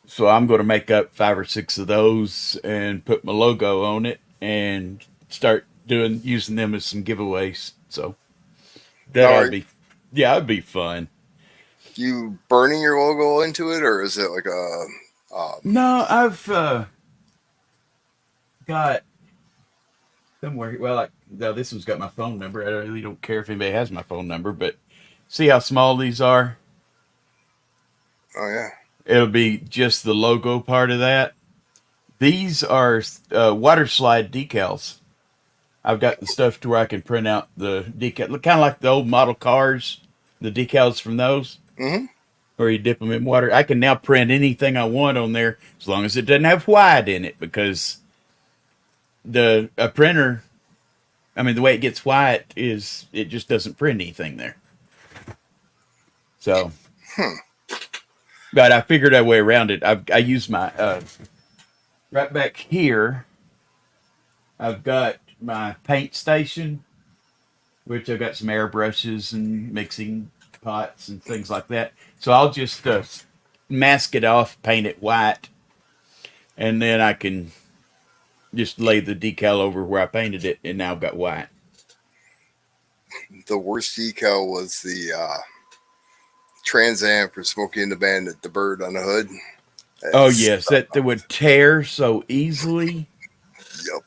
So I'm going to make up 5 or 6 of those and put my logo on it and start using them as some giveaways. So that Now, ought to are be, yeah, it'd be fun. you burning your logo into it, or is it like a No, I've got somewhere. Well, now this one's got my phone number. I really don't care if anybody has my phone number, but see how small these are? oh yeah. It'll be just the logo part of that. These are water slide decals. I've got the stuff to where I can print out the decal, kind of like the old model cars, the decals from those, Mm-hmm. where you dip them in water. I can now print anything I want on there as long as it doesn't have white in it, because a printer, I mean, the way it gets white is it just doesn't print anything there. So, but I figured a way around it. I use my right back here. I've got my paint station, which I've got some airbrushes and mixing pots and things like that. So I'll just mask it off, paint it white, and then I can just lay the decal over where I painted it, and now I've got white. The worst decal was the Trans Am for Smokey and the Bandit, the bird on the hood. Oh It's, yes, that would tear so easily. yep.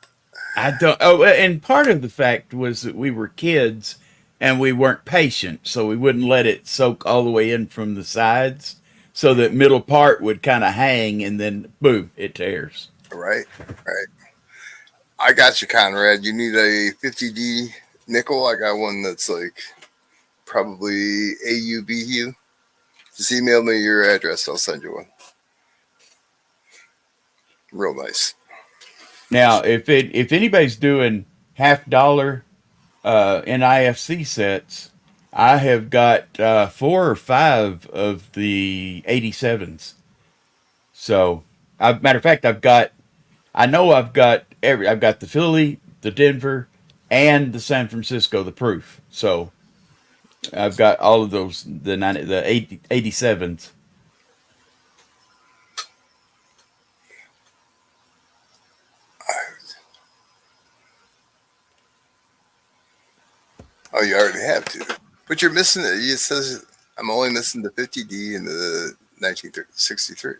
I don't. Oh, and part of the fact was that we were kids and we weren't patient, so we wouldn't let it soak all the way in from the sides, so that middle part would kind of hang, and then boom, it tears. Right. Right. I got you, Conrad. You need a 50D nickel. I got one that's like probably AUBU. Just email me your address. I'll send you one. Real nice. Now, if anybody's doing $50 NIFC sets, I have got 4 or 5 of the 87s. So, matter of fact, I know I've got the Philly, the Denver, and the San Francisco, the proof. So I've got all of those, the 87s. Oh, you already have to. But you're missing it. It says I'm only missing the 50D and the 1963.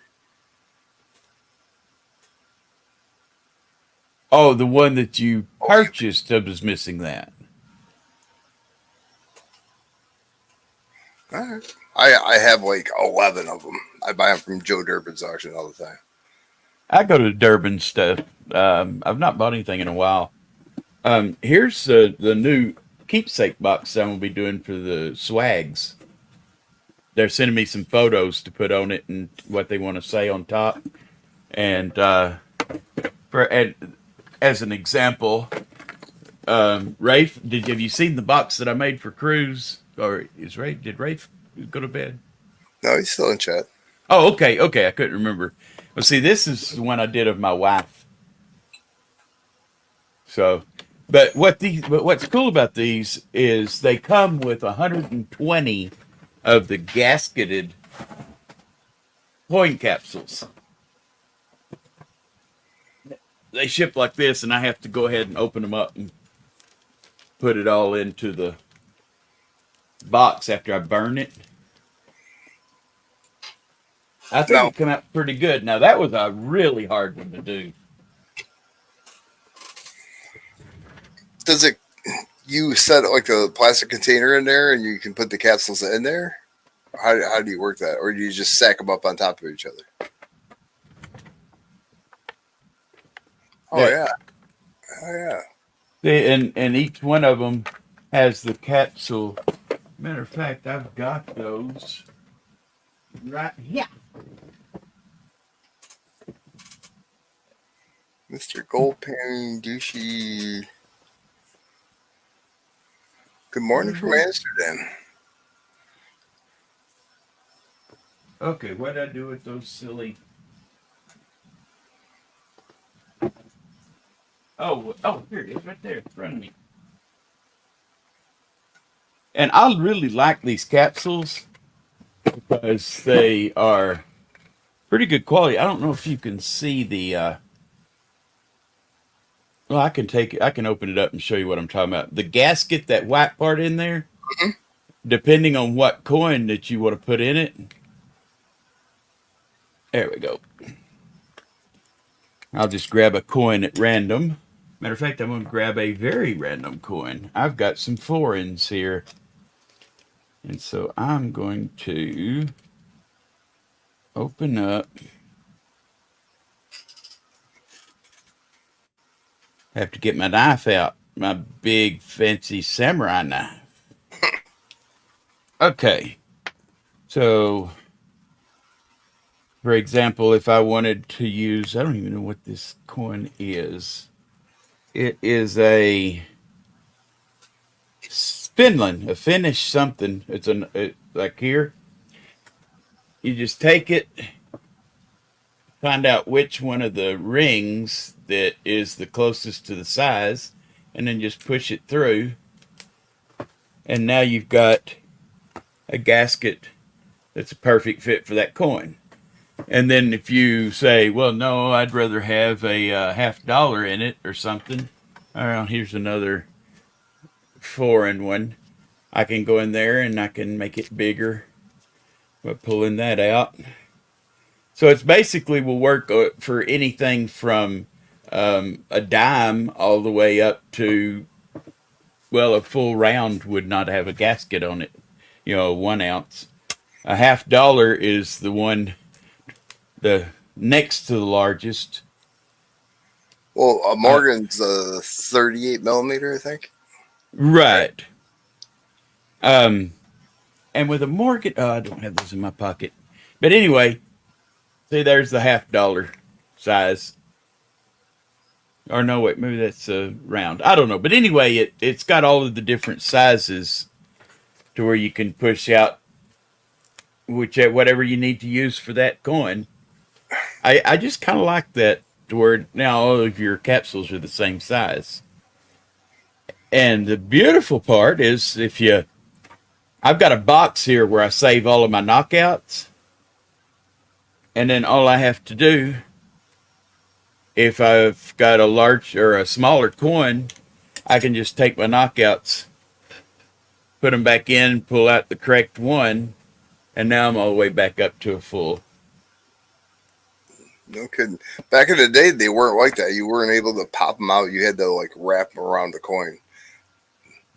Oh, the one that you purchased was missing that. All right. I have like 11 of them. I buy them from Joe Durbin's auction all the time. I go to Durban stuff. I've not bought anything in a while. Here's the new keepsake box I'm gonna be doing for the swags. They're sending me some photos to put on it and what they want to say on top. And as an example, Rafe, have you seen the box that I made for Cruz? Or did Rafe go to bed? No, he's still in chat. Oh, okay, I couldn't remember. Well, see, this is the one I did of my wife. So, but what's cool about these is they come with 120 of the gasketed coin capsules. They ship like this, and I have to go ahead and open them up and put it all into the box after I burn it. I think Now, it came out pretty good. Now, that was a really hard one to do. does it? You set like a plastic container in there, and you can put the capsules in there. How do you work that, or do you just stack them up on top of each other? Oh yeah, oh yeah. And each one of them has the capsule. Matter of fact, I've got those right here. Mr. Goldpan Douchey. Good morning from Amsterdam. Okay, what did I do with those silly? Oh, here it is, right there in front of me. And I really like these capsules because they are pretty good quality. I don't know if you can see the. Well, I can open it up and show you what I'm talking about. The gasket, that white part in there, depending on what coin that you want to put in it. There we go. I'll just grab a coin at random. Matter of fact, I'm going to grab a very random coin. I've got some foreigns here. And so I'm going to open up. Have to get my knife out. My big fancy samurai knife. Okay. So, for example, if I wanted to use, I don't even know what this coin is. It is a Finland, a Finnish something. It's like here. You just take it, find out which one of the rings that is the closest to the size, and then just push it through. And now you've got a gasket that's a perfect fit for that coin. And then if you say, well, no, I'd rather have a $50 in it or something. All right, here's another foreign one. I can go in there and I can make it bigger by pulling that out. So it's basically will work for anything from a dime all the way up to, well, a full round would not have a gasket on it. 1 ounce. A $50 is the next to the largest. Well, Morgan's 38 millimeter, I think. Right. And with a Morgan, I don't have those in my pocket. But anyway, see, there's the $50 size. Or no, wait, maybe that's a round. I don't know. But anyway, it's got all of the different sizes to where you can push out whatever you need to use for that coin. I just kind of like that to where now all of your capsules are the same size. And the beautiful part is I've got a box here where I save all of my knockouts. And then all I have to do, if I've got a large or a smaller coin, I can just take my knockouts, put them back in, pull out the correct one, and now I'm all the way back up to a full. No kidding. Back in the day, they weren't like that. You weren't able to pop them out. You had to like wrap them around the coin.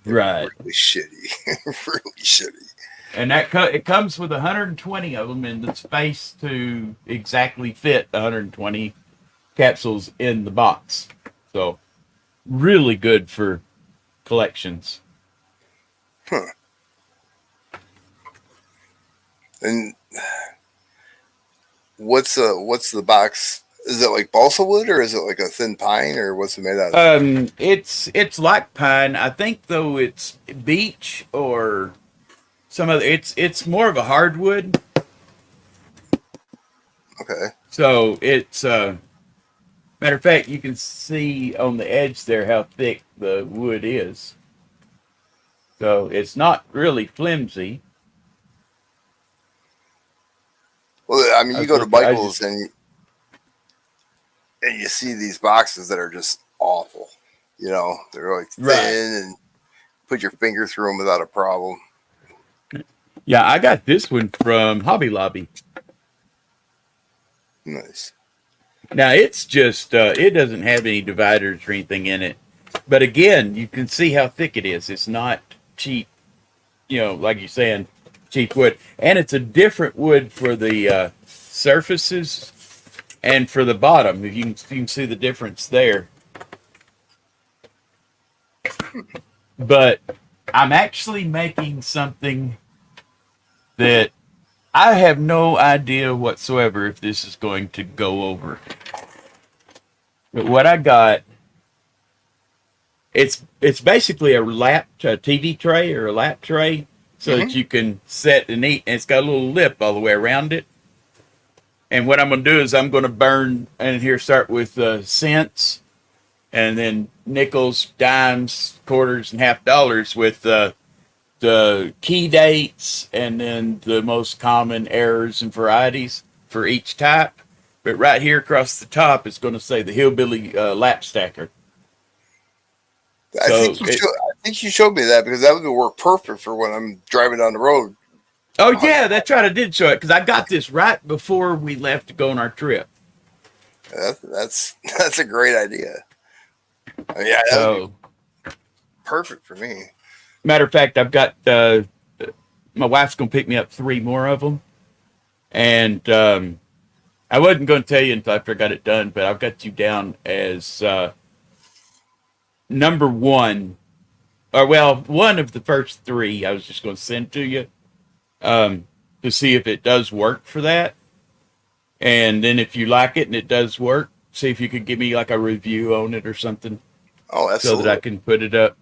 Right. Really shitty. Really shitty. And it comes with 120 of them in the space to exactly fit 120 capsules in the box. So Really good for collections. Huh. And what's the box? Is it like balsa wood or is it like a thin pine or what's it made out of? It's like pine. I think though it's beech or some other. It's more of a hardwood. Okay. So it's matter of fact, you can see on the edge there how thick the wood is. So it's not really flimsy. Well, I mean, I you was go to looking, I Michael's just and you see these boxes that are just awful. You know, they're like right. thin and put your finger through them without a problem. Yeah, I got this one from Hobby Lobby. Nice. Now it's just it doesn't have any dividers or anything in it. But again, you can see how thick it is. It's not cheap, like you're saying, cheap wood. And it's a different wood for the surfaces and for the bottom. If you can see the difference there. But I'm actually making something that I have no idea whatsoever if this is going to go over. But what I got, it's basically a TV tray or a lap tray, so that you can set and eat. And it's got a little lip all the way around it. And what I'm going to do is I'm going to burn, and here start with cents, and then nickels, dimes, quarters, and half dollars with the key dates, and then the most common errors and varieties for each type. But right here across the top is going to say the Hillbilly Lap Stacker. I So think you showed me that because that would work perfect for when I'm driving down the road. oh yeah, that's right. I did show it because I got this right before we left to go on our trip. That's a great idea. I mean, yeah, that would So be perfect for me. matter of fact, I've got my wife's going to pick me up 3 more of them, and I wasn't going to tell you until after I got it done, but I've got you down as number 1, or well, one of the first 3. I was just going to send to you to see if it does work for that, and then if you like it and it does work, see if you could give me like a review on it or something, Oh, so absolutely. that I can put it up.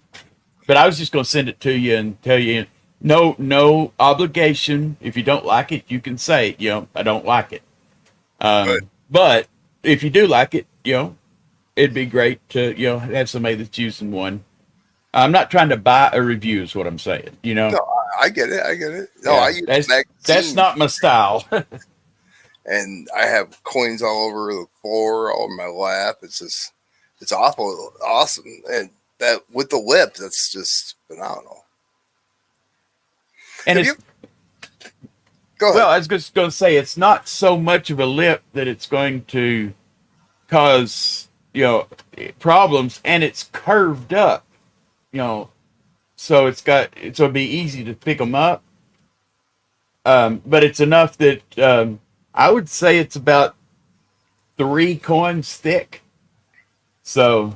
But I was just going to send it to you and tell you, no obligation. If you don't like it, you can say, I don't like it. Right. But if you do like it, it'd be great to, have somebody that's using one. I'm not trying to buy a review is what I'm saying, No, I get it. I get it. No, Yeah, I use that's magazines not my style. and I have coins all over the floor, all over my lap. It's awesome. And that with the lip, that's just phenomenal. And Have it's, you? Go ahead. well, I was just going to say, it's not so much of a lip that it's going to cause, problems, and it's curved up, so it'll be easy to pick them up. But it's enough that I would say it's about 3 coins thick. So,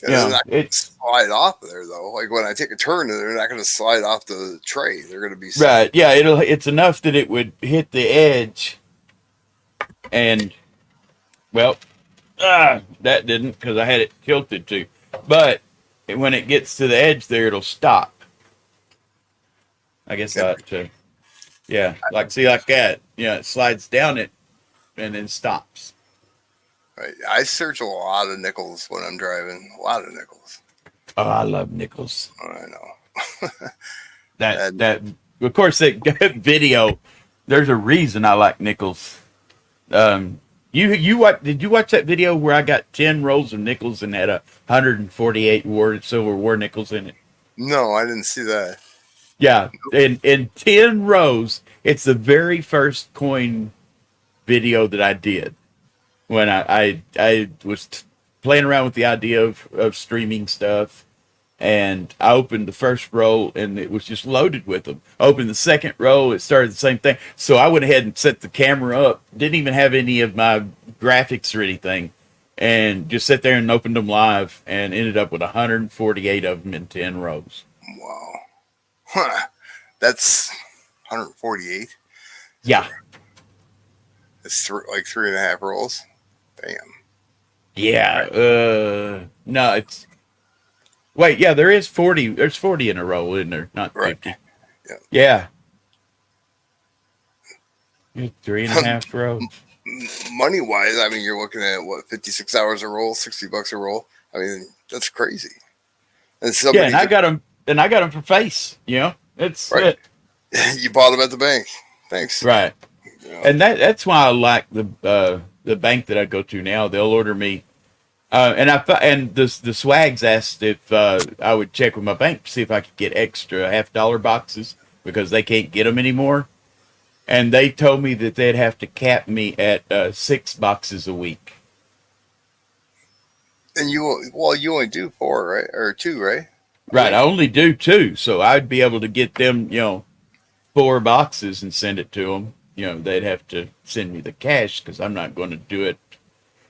They're not going to it's slide off there though. Like when I take a turn, they're not going to slide off the tray. They're going to be right. Yeah, it's enough that it would hit the edge, and well, that didn't because I had it tilted to. But when it gets to the edge there, it'll stop. I guess I ought to. Yeah, like that. It slides down it and then stops. Right. I search a lot of nickels when I'm driving. A lot of nickels. Oh, I love nickels. Oh, I know. That of course that video. There's a reason I like nickels. You what? Did you watch that video where I got 10 rolls of nickels and had 148 Silver War nickels in it? No, I didn't see that. Yeah, in 10 rows. It's the very first coin video that I did when I was playing around with the idea of streaming stuff, and I opened the first row and it was just loaded with them. I opened the second row, it started the same thing. So I went ahead and set the camera up. Didn't even have any of my graphics or anything. and just sit there and opened them live, and ended up with 148 of them in 10 rows. Wow. Huh. That's 148. Yeah, It's like 3.5 rolls. Damn. yeah. No, it's wait. Yeah, there is 40. There's 40 in a row, isn't there? Not Right. 50. Yeah. Yeah, 3.5 rows. Money wise, I mean, you're looking at what, 56 hours a roll, $60 a roll. I mean, that's crazy. And Yeah, somebody and I got them. And I got them for face. You know, it's right. You bought them at the bank. Thanks. right. You know, And that's why I like the bank that I go to now. They'll order me, and the swags asked if I would check with my bank to see if I could get extra $50 boxes because they can't get them anymore. And they told me that they'd have to cap me at 6 boxes a week. and you only do 4, right? Or 2, right? Right, I only do 2, so I'd be able to get them, 4 boxes and send it to them. They'd have to send me the cash because I'm not going to do it.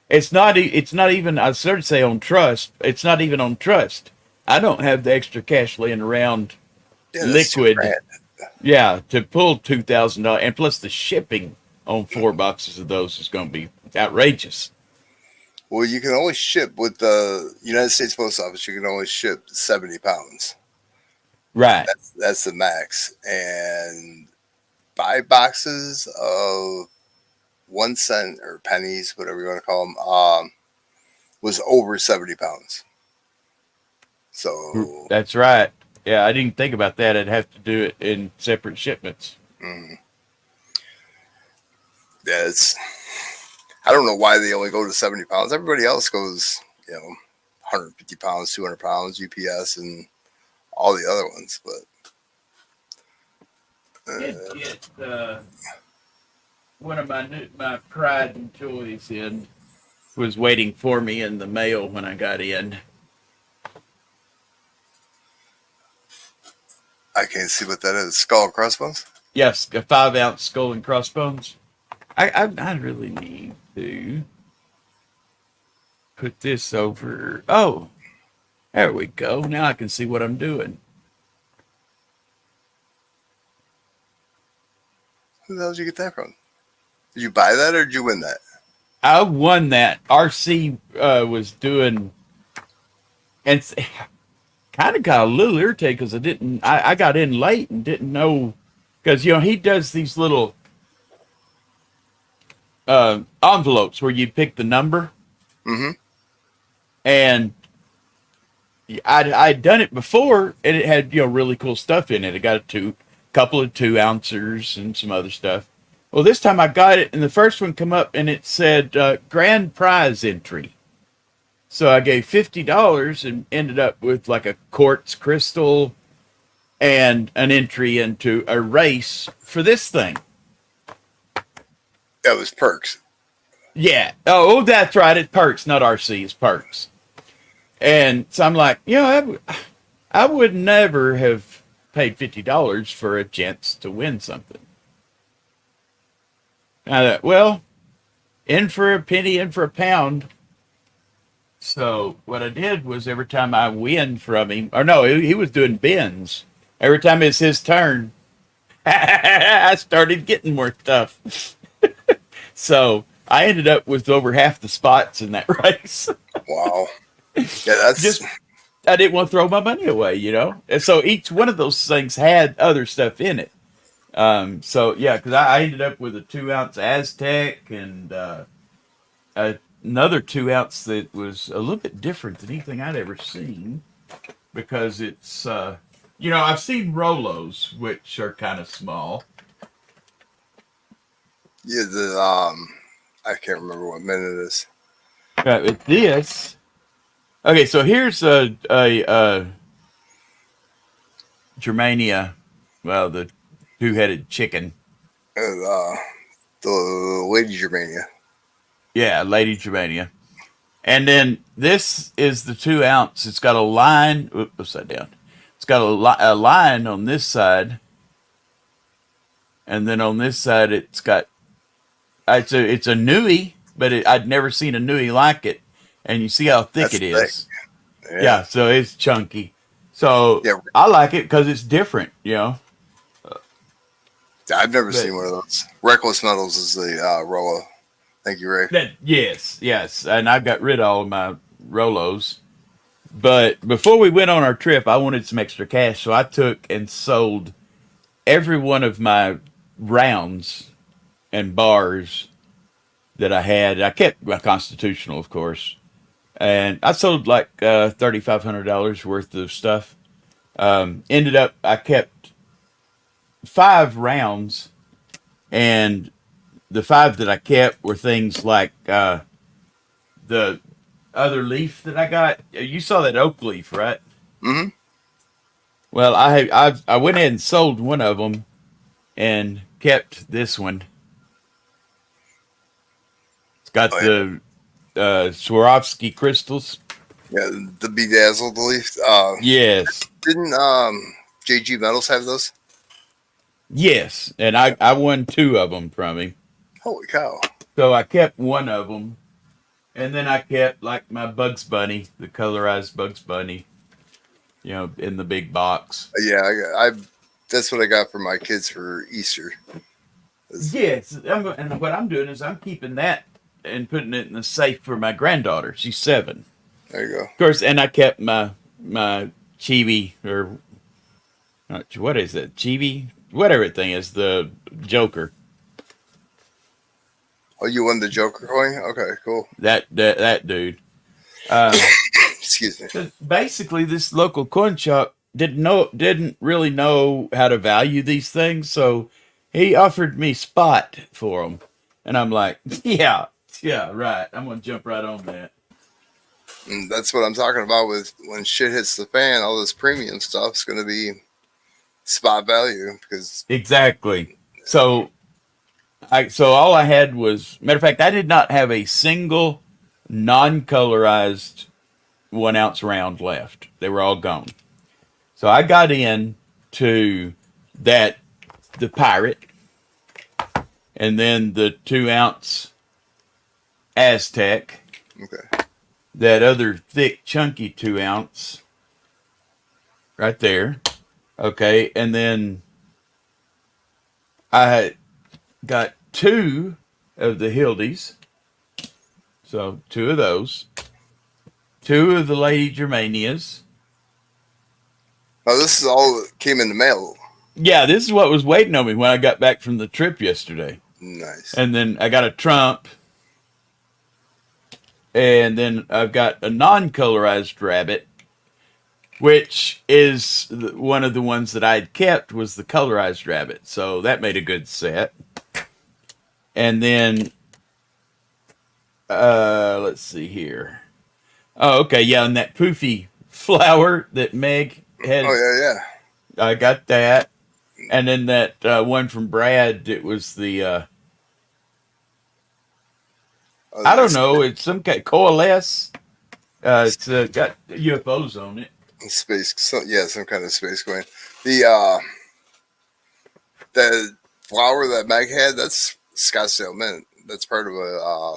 It's not. It's not even. I started to say on trust. It's not even on trust. I don't have the extra cash laying around, Yeah, that's liquid. $2,000. Yeah, to pull $2,000, and plus the shipping on 4 boxes of those is going to be outrageous. Well, you can only ship with the United States Post Office. You can only ship 70 pounds. Right. That's the max. And 5 boxes of 1 cent or pennies, whatever you want to call them, was over 70 pounds. So That's right. Yeah, I didn't think about that. I'd have to do it in separate shipments. yeah, it's. I don't know why they only go to 70 pounds. Everybody else goes, 150 pounds, 200 pounds, UPS, and all the other ones. But Did get one of my pride and joys in was waiting for me in the mail when I got in. I can't see what that is. Skull and crossbones? Yes, a 5-ounce skull and crossbones. I really need to put this over. Oh, there we go. Now I can see what I'm doing. Who the hell did you get that from? Did you buy that or did you win that? I won that. RC was doing, and kind of got a little irritated because I got in late and didn't know, because he does these little envelopes where you pick the number, Mm-hmm. and I'd done it before, and it had really cool stuff in it. It got a couple of 2 ounces and some other stuff. Well, this time I got it, and the first one come up, and it said grand prize entry. So I gave $50 and ended up with like a quartz crystal and an entry into a race for this thing. That was perks. Yeah. Oh, that's right. It's perks, not RC. It's perks. And so I'm like, I would never have paid $50 for a chance to win something. I thought, well, in for a penny, in for a pound. So what I did was every time I win from him, or no, he was doing bins. Every time it's his turn, I started getting more stuff. So I ended up with over half the spots in that race. Wow. Yeah, that's I didn't want to throw my money away, And so each one of those things had other stuff in it. So yeah, because I ended up with a 2-ounce Aztec and another 2-ounce that was a little bit different than anything I'd ever seen, because it's I've seen Rolos, which are kind of small. yeah, I can't remember what minute it is. Right, with this. Okay, so here's a Germania, well, the 2-headed chicken. The Lady Germania. Yeah, Lady Germania. And then this is the 2-ounce. It's got a line. Upside down. It's got a line on this side, and then on this side it's got. It's a Nui, but I'd never seen a Nui like it. and you see how thick That's it thick. is. Yeah, so it's chunky. So Yeah. I like it because it's different, you know. I've never But seen one of those. Reckless Metals is the Rolla. Thank you, Ray. yes, and I got rid of all of my Rolos. But before we went on our trip, I wanted some extra cash, so I took and sold every one of my rounds and bars that I had. I kept my constitutional, of course, and I sold like $3,500 worth of stuff. Ended up, I kept 5 rounds, and the 5 that I kept were things like the other leaf that I got. You saw that oak leaf, right? Mm-hmm. Well, I went ahead and sold one of them and kept this one. It's got Oh, the Swarovski crystals. yeah, the bedazzled leaf. Yes, Didn't JG Metals have those? yes, and I won 2 of them from him. Holy cow! So I kept one of them, and then I kept like my Bugs Bunny, the colorized Bugs Bunny, you know, in the big box. Yeah, I that's what I got for my kids for Easter. Yes, and what I'm doing is I'm keeping that and putting it in the safe for my granddaughter. She's 7. There you go. Of course, and I kept my chibi or what is it? Chibi, whatever it thing is, the Joker. Oh, you won the Joker coin? Okay, cool. That dude. Um, Excuse me. 'Cause basically, this local coin shop didn't really know how to value these things, so he offered me spot for them, and I'm like, yeah, right. I'm gonna jump right on that. And that's what I'm talking about with when shit hits the fan, all this premium stuff's going to be spot value because Exactly. So all I had was, matter of fact, I did not have a single non-colorized 1 ounce round left. They were all gone. So I got in to the Pirate, and then the 2 ounce Aztec, okay. that other thick, chunky 2 ounce right there. Okay, and then I had got 2 of the Hildies. So 2 of those. 2 of the Lady Germanias. Now this is all that came in the mail. Yeah, this is what was waiting on me when I got back from the trip yesterday. Nice. And then I got a Trump. And then I've got a non-colorized rabbit, which is one of the ones that I had kept was the colorized rabbit. So that made a good set. And then, let's see here. Oh, okay, yeah, and that poofy flower that Meg had. Oh yeah. I got that. And then that one from Brad, it was the, I don't know, it's some kind of coalesce. It's got UFOs on it. Space, some kind of space coin. The flower that Meg had, that's Scottsdale Mint. That's part of a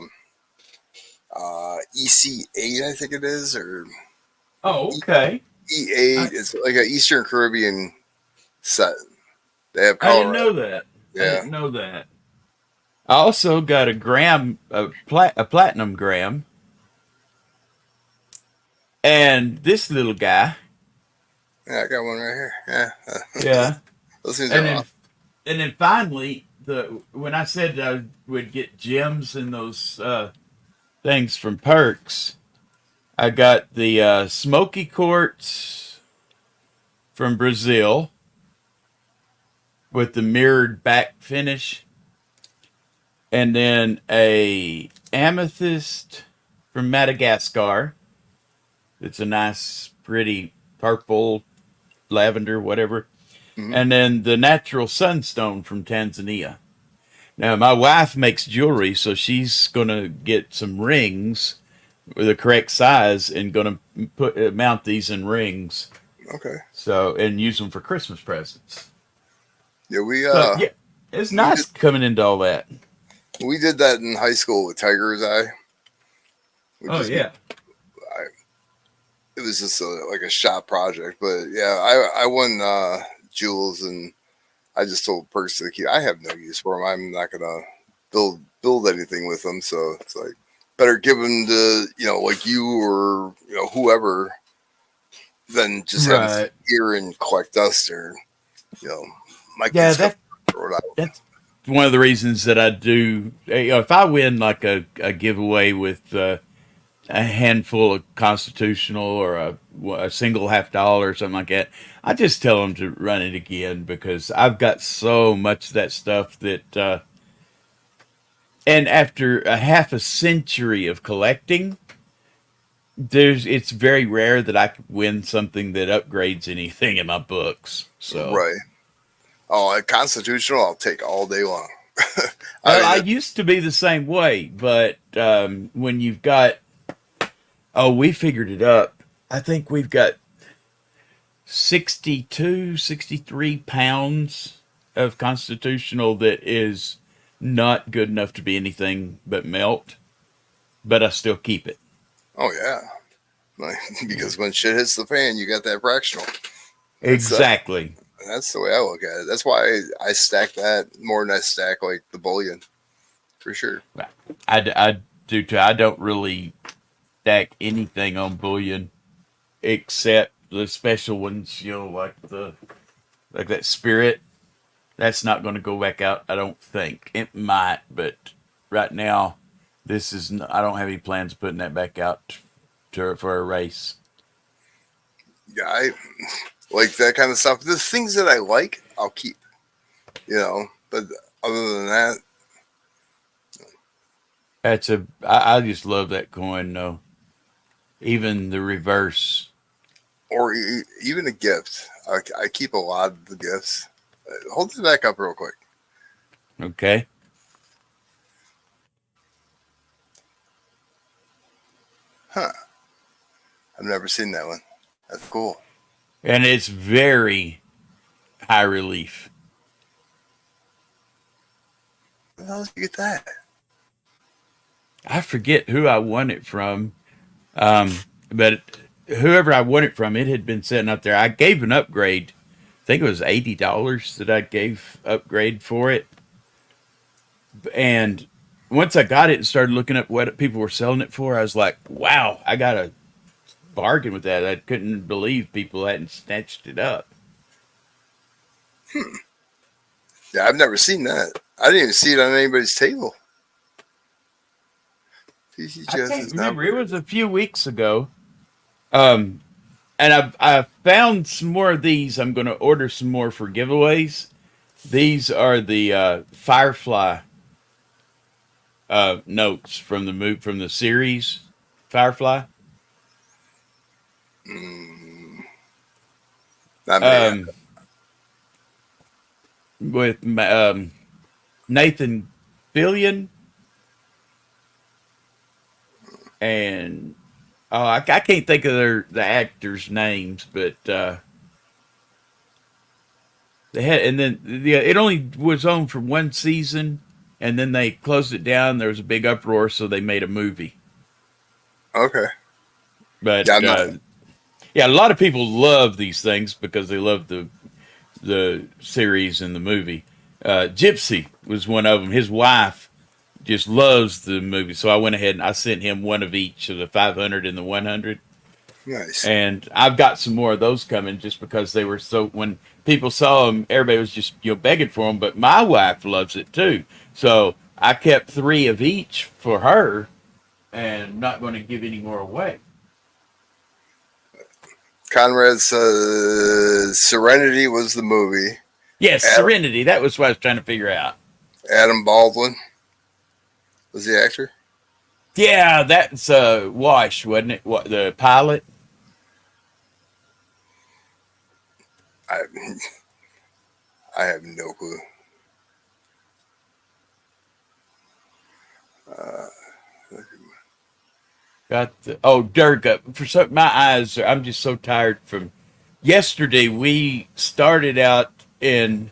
EC8, I think it is, or Oh, okay. E8. It's like an Eastern Caribbean set. They have I color. didn't know that. Yeah. I didn't know that. I also got a gram, a platinum gram. And this little guy. Yeah, I got one right here. Yeah. Yeah. Those things and are then, off. and then finally, when I said I would get gems and those things from Perks, I got the smoky quartz from Brazil with the mirrored back finish, and then a amethyst from Madagascar. It's a nice, pretty purple, lavender, whatever. Mhm. And then the natural sunstone from Tanzania. Now, my wife makes jewelry, so she's going to get some rings with the correct size and going to mount these in rings. Okay. So, and use them for Christmas presents. Yeah, So, yeah, it's nice coming into all that. we did that in high school with Tiger's Eye. Oh, yeah. it was just like a shop project. But yeah, I won jewels, and I just told Perks to keep. I have no use for them. I'm not gonna build anything with them. So it's like better give them to like you or whoever than just have them Right. here and collect dust or you know my Yeah, kids come throw it out. that's one of the reasons that I do. If I win like a giveaway with a handful of constitutional or a single $50 or something like that, I just tell them to run it again because I've got so much of that stuff that. And after a half a century of collecting, it's very rare that I could win something that upgrades anything in my books. So. Right. Oh, a constitutional, I'll take all day long. I Well, I mean, used to be the same way, but when you've got, we figured it up. I think we've got 62, 63 pounds of constitutional that is not good enough to be anything but melt, but I still keep it. oh yeah, like, because when shit hits the fan, you got that fractional. That's Exactly. that's the way I look at it. That's why I stack that more than I stack like the bullion for sure. I do too. I don't really stack anything on bullion except the special ones, like that spirit. That's not going to go back out, I don't think. It might, but right now, I don't have any plans of putting that back out for a race. Yeah, I like that kind of stuff. The things that I like, I'll keep. But other than that, I just love that coin though. Even the reverse. or even a gift, I keep a lot of the gifts. Hold it back up real quick. Okay. Huh? I've never seen that one. That's cool. And it's very high relief. Where the hell did you get that? I forget who I won it from. But whoever I won it from, it had been sitting up there. I gave an upgrade. I think it was $80 that I gave upgrade for it. And once I got it and started looking up what people were selling it for, I was like, wow, I got a bargain with that. I couldn't believe people hadn't snatched it up. Yeah, I've never seen that. I didn't even see it on anybody's table. I can't remember. It was a few weeks ago. And I found some more of these. I'm going to order some more for giveaways. These are the Firefly notes from the series Firefly. Not me. With Nathan Fillion and I can't think of the actors' names, but they had, and then it only was on for one season, and then they closed it down. There was a big uproar, so they made a movie. Okay. But Yeah, yeah, a lot of people love these things because they love the series and the movie. Gypsy was one of them. His wife just loves the movie, so I went ahead and I sent him one of each of the 500 and the 100. nice. And I've got some more of those coming just because they were so. When people saw them, everybody was just begging for them. But my wife loves it too, so I kept 3 of each for her, and not going to give any more away. Conrad says Serenity was the movie. Yes, Serenity. That was what I was trying to figure out. Adam Baldwin was the actor. Yeah, that's Wash, wasn't it? What, the pilot? I I have no clue. Got Dirk. My eyes. I'm just so tired from yesterday. We started out in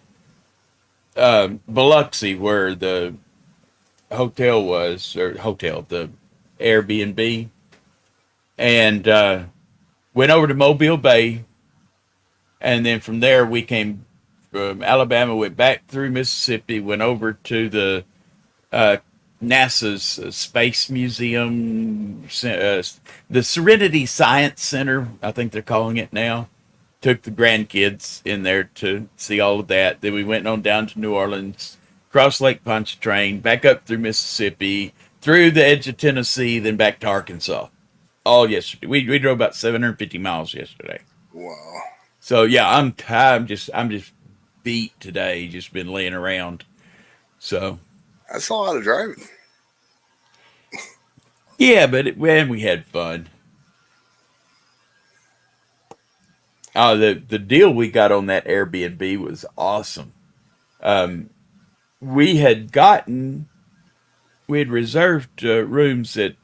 Biloxi, where the hotel was, or the Airbnb, and went over to Mobile Bay, and then from there we came from Alabama, went back through Mississippi, went over to the uh, NASA's Space Museum, the Serenity Science Center, I think they're calling it now. Took the grandkids in there to see all of that. Then we went on down to New Orleans, crossed Lake Pontchartrain, back up through Mississippi, through the edge of Tennessee, then back to Arkansas. All yesterday. We drove about 750 miles yesterday. Wow. So yeah, I'm just beat today. Just been laying around. So That's a lot of driving. yeah, but we had fun. Oh, the deal we got on that Airbnb was awesome. We had reserved rooms at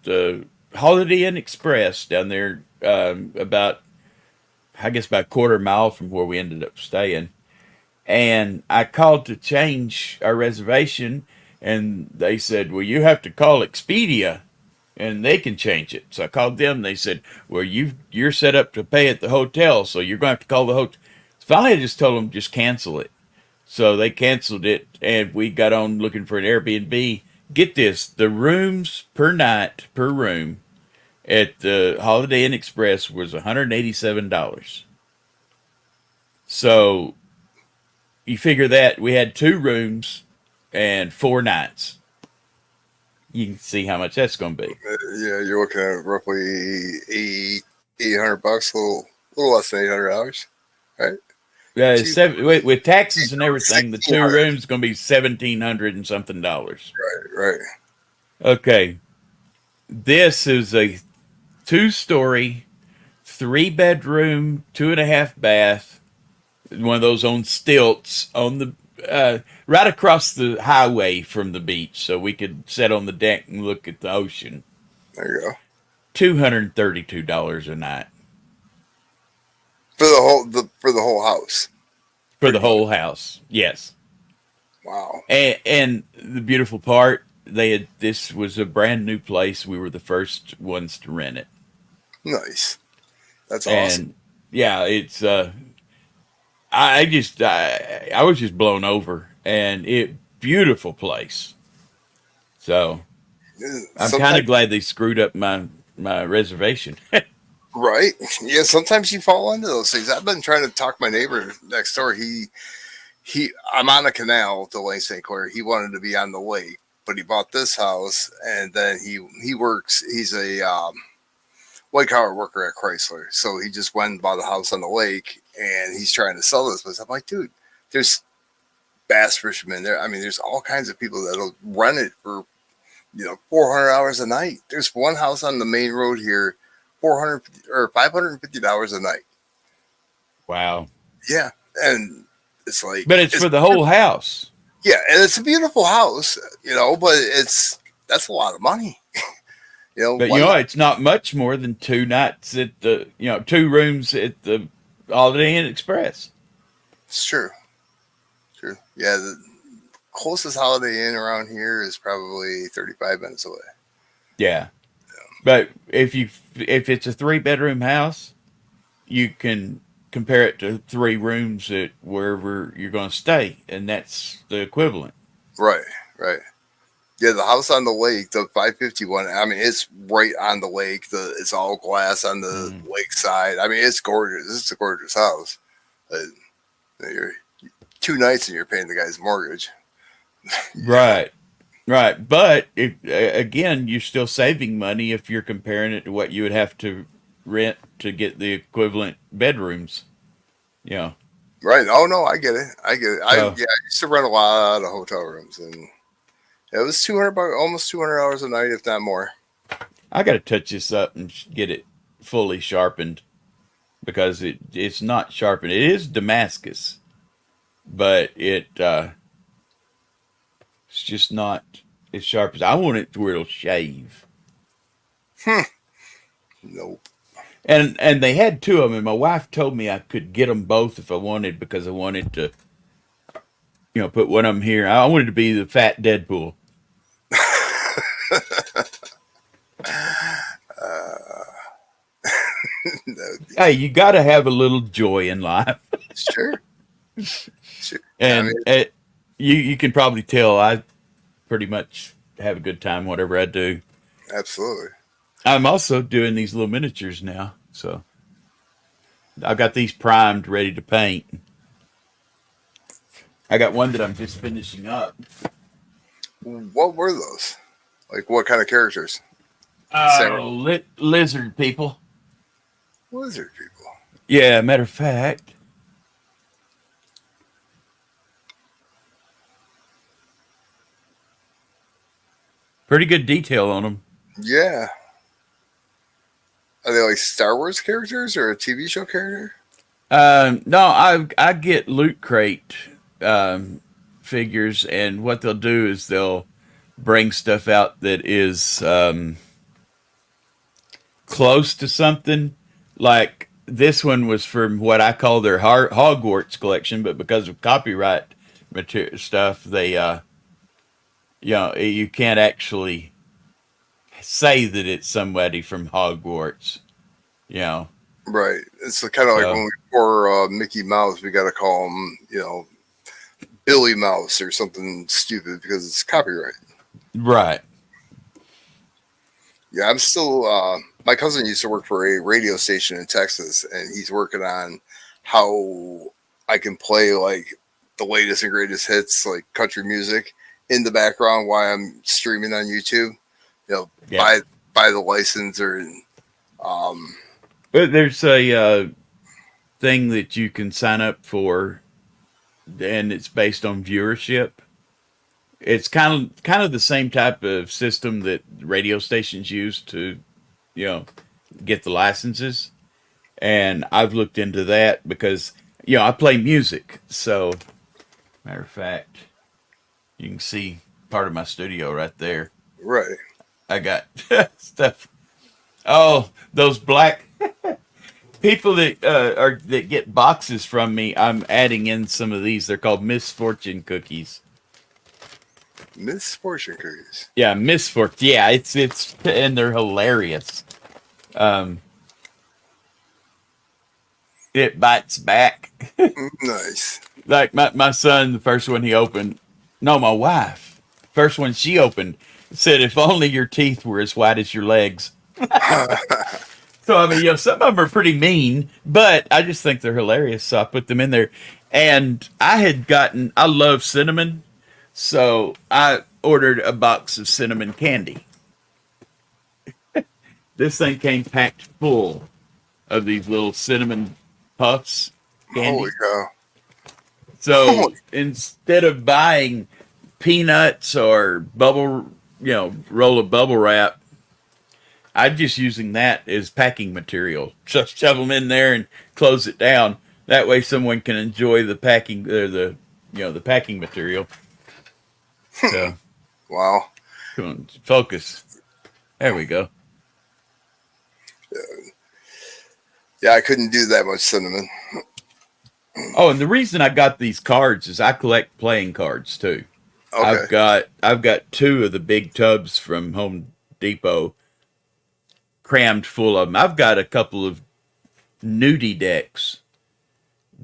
Holiday Inn Express down there, about a quarter mile from where we ended up staying. And I called to change our reservation, and they said, "Well, you have to call Expedia, and they can change it." So I called them. They said, "Well, you're set up to pay at the hotel, so you're going to have to call the hotel." Finally, I just told them just cancel it. So they canceled it, and we got on looking for an Airbnb. Get this: the rooms per night per room at the Holiday Inn Express was $187. So you figure that we had 2 rooms and 4 nights. You can see how much that's going to be. Yeah, you're looking at roughly $800, a little less than $800, right? With taxes and everything, the 2 rooms going to be $1,700 and something dollars. Right. Okay, this is a 2-story, 3-bedroom, 2.5 bath. One of those on stilts on the right across the highway from the beach, so we could sit on the deck and look at the ocean. There you go. $232 a night For the whole house. for the whole house. Yes. Wow. And the beautiful part, this was a brand new place. We were the first ones to rent it. Nice. That's awesome. And yeah, it's I was just blown over, and beautiful place. So I'm kind of glad they screwed up my reservation. Right. Yeah, sometimes you fall into those things. I've been trying to talk my neighbor next door. I'm on a canal to Lake St. Clair. He wanted to be on the lake, but he bought this house, and then he's a white collar worker at Chrysler. So he just went and bought a house on the lake, and he's trying to sell this place. I'm like, dude, there's bass fishermen there. I mean, there's all kinds of people that'll rent it for, $400 a night. There's one house on the main road here, $400 or $550 a night. Wow. Yeah, and it's like, but it's for the whole house. Yeah, and it's a beautiful house, but that's a lot of money. But it's not much more than 2 nights at 2 rooms at the Holiday Inn Express. It's true. Yeah, the closest Holiday Inn around here is probably 35 minutes away. Yeah. But if it's a 3-bedroom house, you can compare it to 3 rooms at wherever you're going to stay, and that's the equivalent. Right. Yeah, the house on the lake, the 551. I mean, it's right on the lake. It's all glass on the lake side. I mean, it's gorgeous. It's a gorgeous house. You're 2 nights and you're paying the guy's mortgage. Right. But again, you're still saving money if you're comparing it to what you would have to rent to get the equivalent bedrooms. Yeah. Right. Oh no, I get it. I used to rent a lot of hotel rooms, and it was $200, almost $200 a night, if not more. I got to touch this up and get it fully sharpened, because it's not sharpened. It is Damascus, but it's just not as sharp as I want it to where it'll shave. Nope. And they had 2 of them, and my wife told me I could get them both if I wanted, because I wanted to, put one of them here. I wanted to be the fat Deadpool. That would Hey, you got to have a little joy in life, Sure. Sure. I mean, and you can probably tell I pretty much have a good time whatever I do. absolutely. I'm also doing these little miniatures now, so I've got these primed, ready to paint. I got one that I'm just finishing up. What were those? Like, what kind of characters? Several Lizard people. lizard people. Yeah, matter of fact, pretty good detail on them. Yeah. Are they like Star Wars characters or a TV show character? No, I get Loot Crate figures, and what they'll do is they'll bring stuff out that is close to something. Like this one was from what I call their Hogwarts collection, but because of copyright material stuff, they you can't actually say that it's somebody from Hogwarts. You know, Right. It's kind of like so when we pour Mickey Mouse, we got to call him, Billy Mouse or something stupid because it's copyright. right. Yeah, I'm still. My cousin used to work for a radio station in Texas, and he's working on how I can play like the latest and greatest hits, like country music, in the background while I'm streaming on YouTube. Yeah. Buy the license or. Um, But there's a thing that you can sign up for, and it's based on viewership. It's kind of the same type of system that radio stations use to, you know, get the licenses. And I've looked into that because, I play music. So, matter of fact, you can see part of my studio right there. right. I got stuff. Oh, those black people that that get boxes from me. I'm adding in some of these. They're called misfortune cookies. Misfortune cookies. Yeah, misfortune. Yeah, it's and they're hilarious. Um, it bites back. Nice. Like my son, the first one he opened. No, my wife, first one she opened said, "If only your teeth were as white as your legs." So I mean, some of them are pretty mean, but I just think they're hilarious. So I put them in there, and I love cinnamon, so I ordered a box of cinnamon candy. This thing came packed full of these little cinnamon puffs candy. Holy cow. So instead of buying peanuts or roll of bubble wrap, I'm just using that as packing material. Just shove them in there and close it down. That way, someone can enjoy the packing or the packing material. So, Wow. come on, focus. There we go. Yeah, I couldn't do that much cinnamon. Oh, and the reason I got these cards is I collect playing cards too. Okay. I've got two of the big tubs from Home Depot crammed full of them. I've got a couple of nudie decks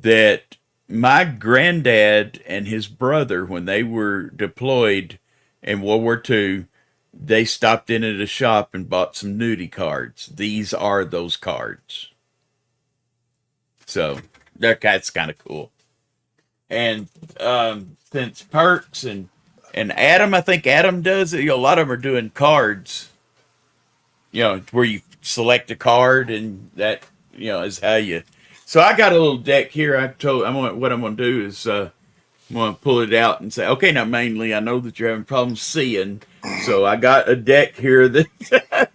that my granddad and his brother, when they were deployed in World War II, they stopped in at a shop and bought some nudie cards. These are those cards. So that's kind of cool. And since Perks and Adam, I think Adam does it. A lot of them are doing cards. Where you select a card and that is how you. So I got a little deck here. What I'm going to do is I'm going to pull it out and say, okay, now mainly I know that you're having problems seeing, so I got a deck here that.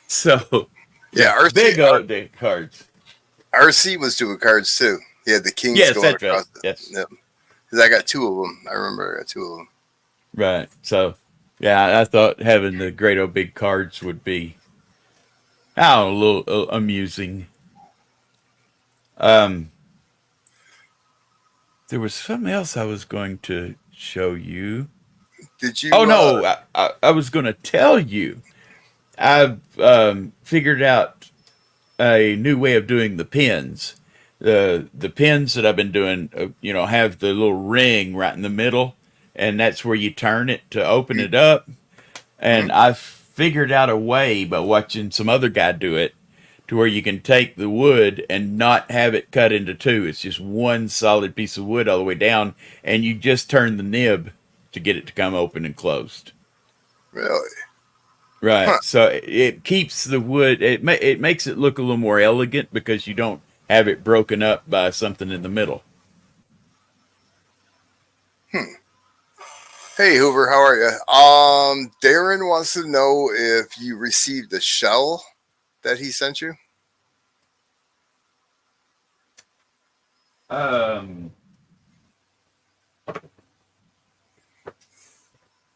So Yeah, big old deck cards. RC was doing cards too. He had the kings Yes, going that's across right. Yes. Yep. Because I got two of them. I remember I got two of them. Right. So, yeah, I thought having the great old big cards would be, a little amusing. There was something else I was going to show you. Did you? Oh no, I was going to tell you. I've figured out a new way of doing the pins. The pins that I've been doing, have the little ring right in the middle, and that's where you turn it to open it up. Mm-hmm. And I figured out a way by watching some other guy do it to where you can take the wood and not have it cut into two. It's just one solid piece of wood all the way down, and you just turn the nib to get it to come open and closed. Really? Huh. Right. So it keeps the wood. It makes it look a little more elegant because you don't have it broken up by something in the middle. Hmm. Hey Hoover, how are you? Darren wants to know if you received the shell that he sent you. Darren,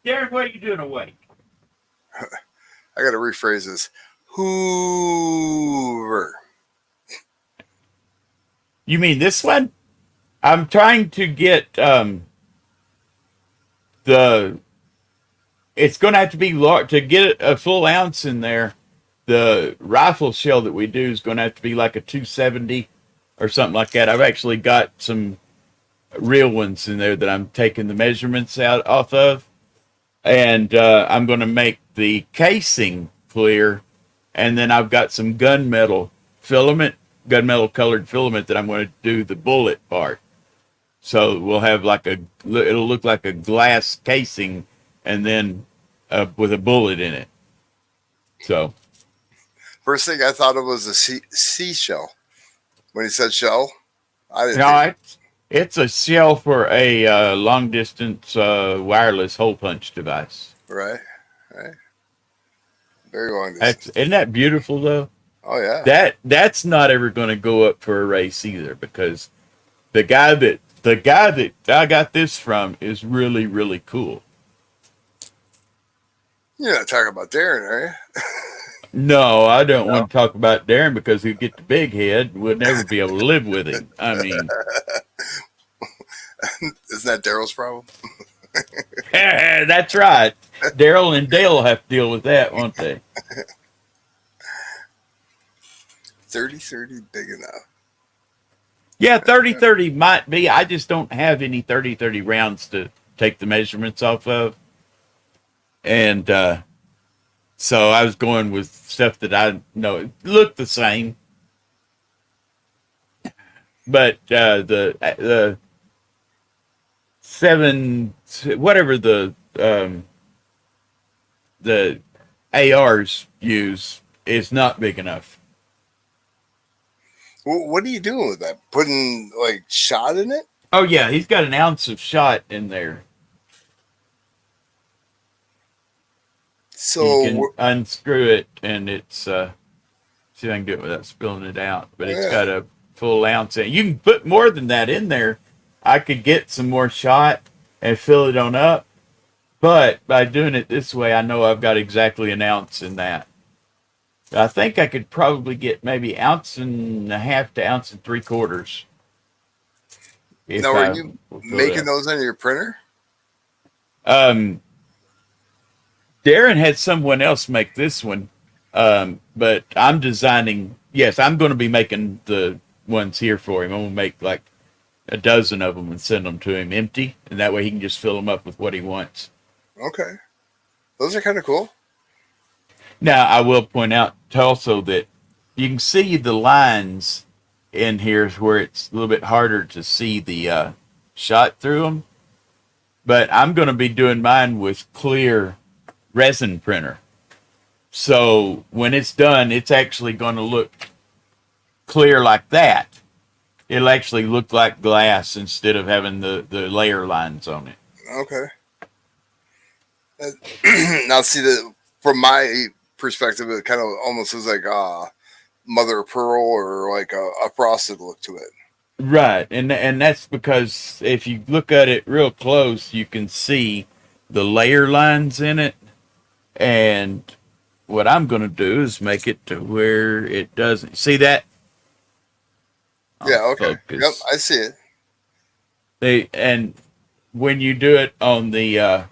what are you doing awake? I got to rephrase this. Hoover. You mean this one? I'm trying to get the. It's going to have to be large to get a full ounce in there. The rifle shell that we do is going to have to be like a 270 or something like that. I've actually got some real ones in there that I'm taking the measurements out off of, and I'm going to make the casing clear, and then I've got some gunmetal colored filament that I'm going to do the bullet part. So we'll have it'll look like a glass casing, and then with a bullet in it. So First thing I thought of was a seashell. When he said shell, I didn't no, think. it's a shell for a long distance wireless hole punch device. Right. Very long distance. Isn't that beautiful though? Oh yeah. That's not ever going to go up for a race either, because the guy that I got this from is really, really cool. You're not talking about Darren, are you? No, I don't No. want to talk about Darren because he'll get the big head. We'll never be able to live with him. I mean, Isn't that Daryl's problem? that's right. Daryl and Dale will have to deal with that, won't they? 30-30 big enough. Yeah, 30-30 might be. I just don't have any 30-30 rounds to take the measurements off of. And so I was going with stuff that I know looked the same. But the seven, whatever the ARs use is not big enough. Well, what are you doing with that? Putting like shot in it? Oh yeah, he's got an ounce of shot in there. So you can unscrew it, and it's see if I can do it without spilling it out. But it's got a full ounce in it. You can put more than that in there. I could get some more shot and fill it on up. But by doing it this way, I know I've got exactly an ounce in that. I think I could probably get maybe 1.5 to 1.75 ounces. Now, are you making those on your printer? Darren had someone else make this one, but I'm designing. Yes, I'm going to be making the ones here for him. I'm going to make like a dozen of them and send them to him empty, and that way he can just fill them up with what he wants. Okay. Those are kind of cool. Now, I will point out also that you can see the lines in here where it's a little bit harder to see the shot through them. But I'm going to be doing mine with clear resin printer. So when it's done, it's actually going to look clear like that. It'll actually look like glass instead of having the layer lines on it. Okay. Now, see, from my perspective, it kind of almost is like mother of pearl or like a frosted look to it. Right, and that's because if you look at it real close, you can see the layer lines in it. And what I'm going to do is make it to where it doesn't. See that? Yeah, okay. Focus. Yep, I see it. And when you do it on the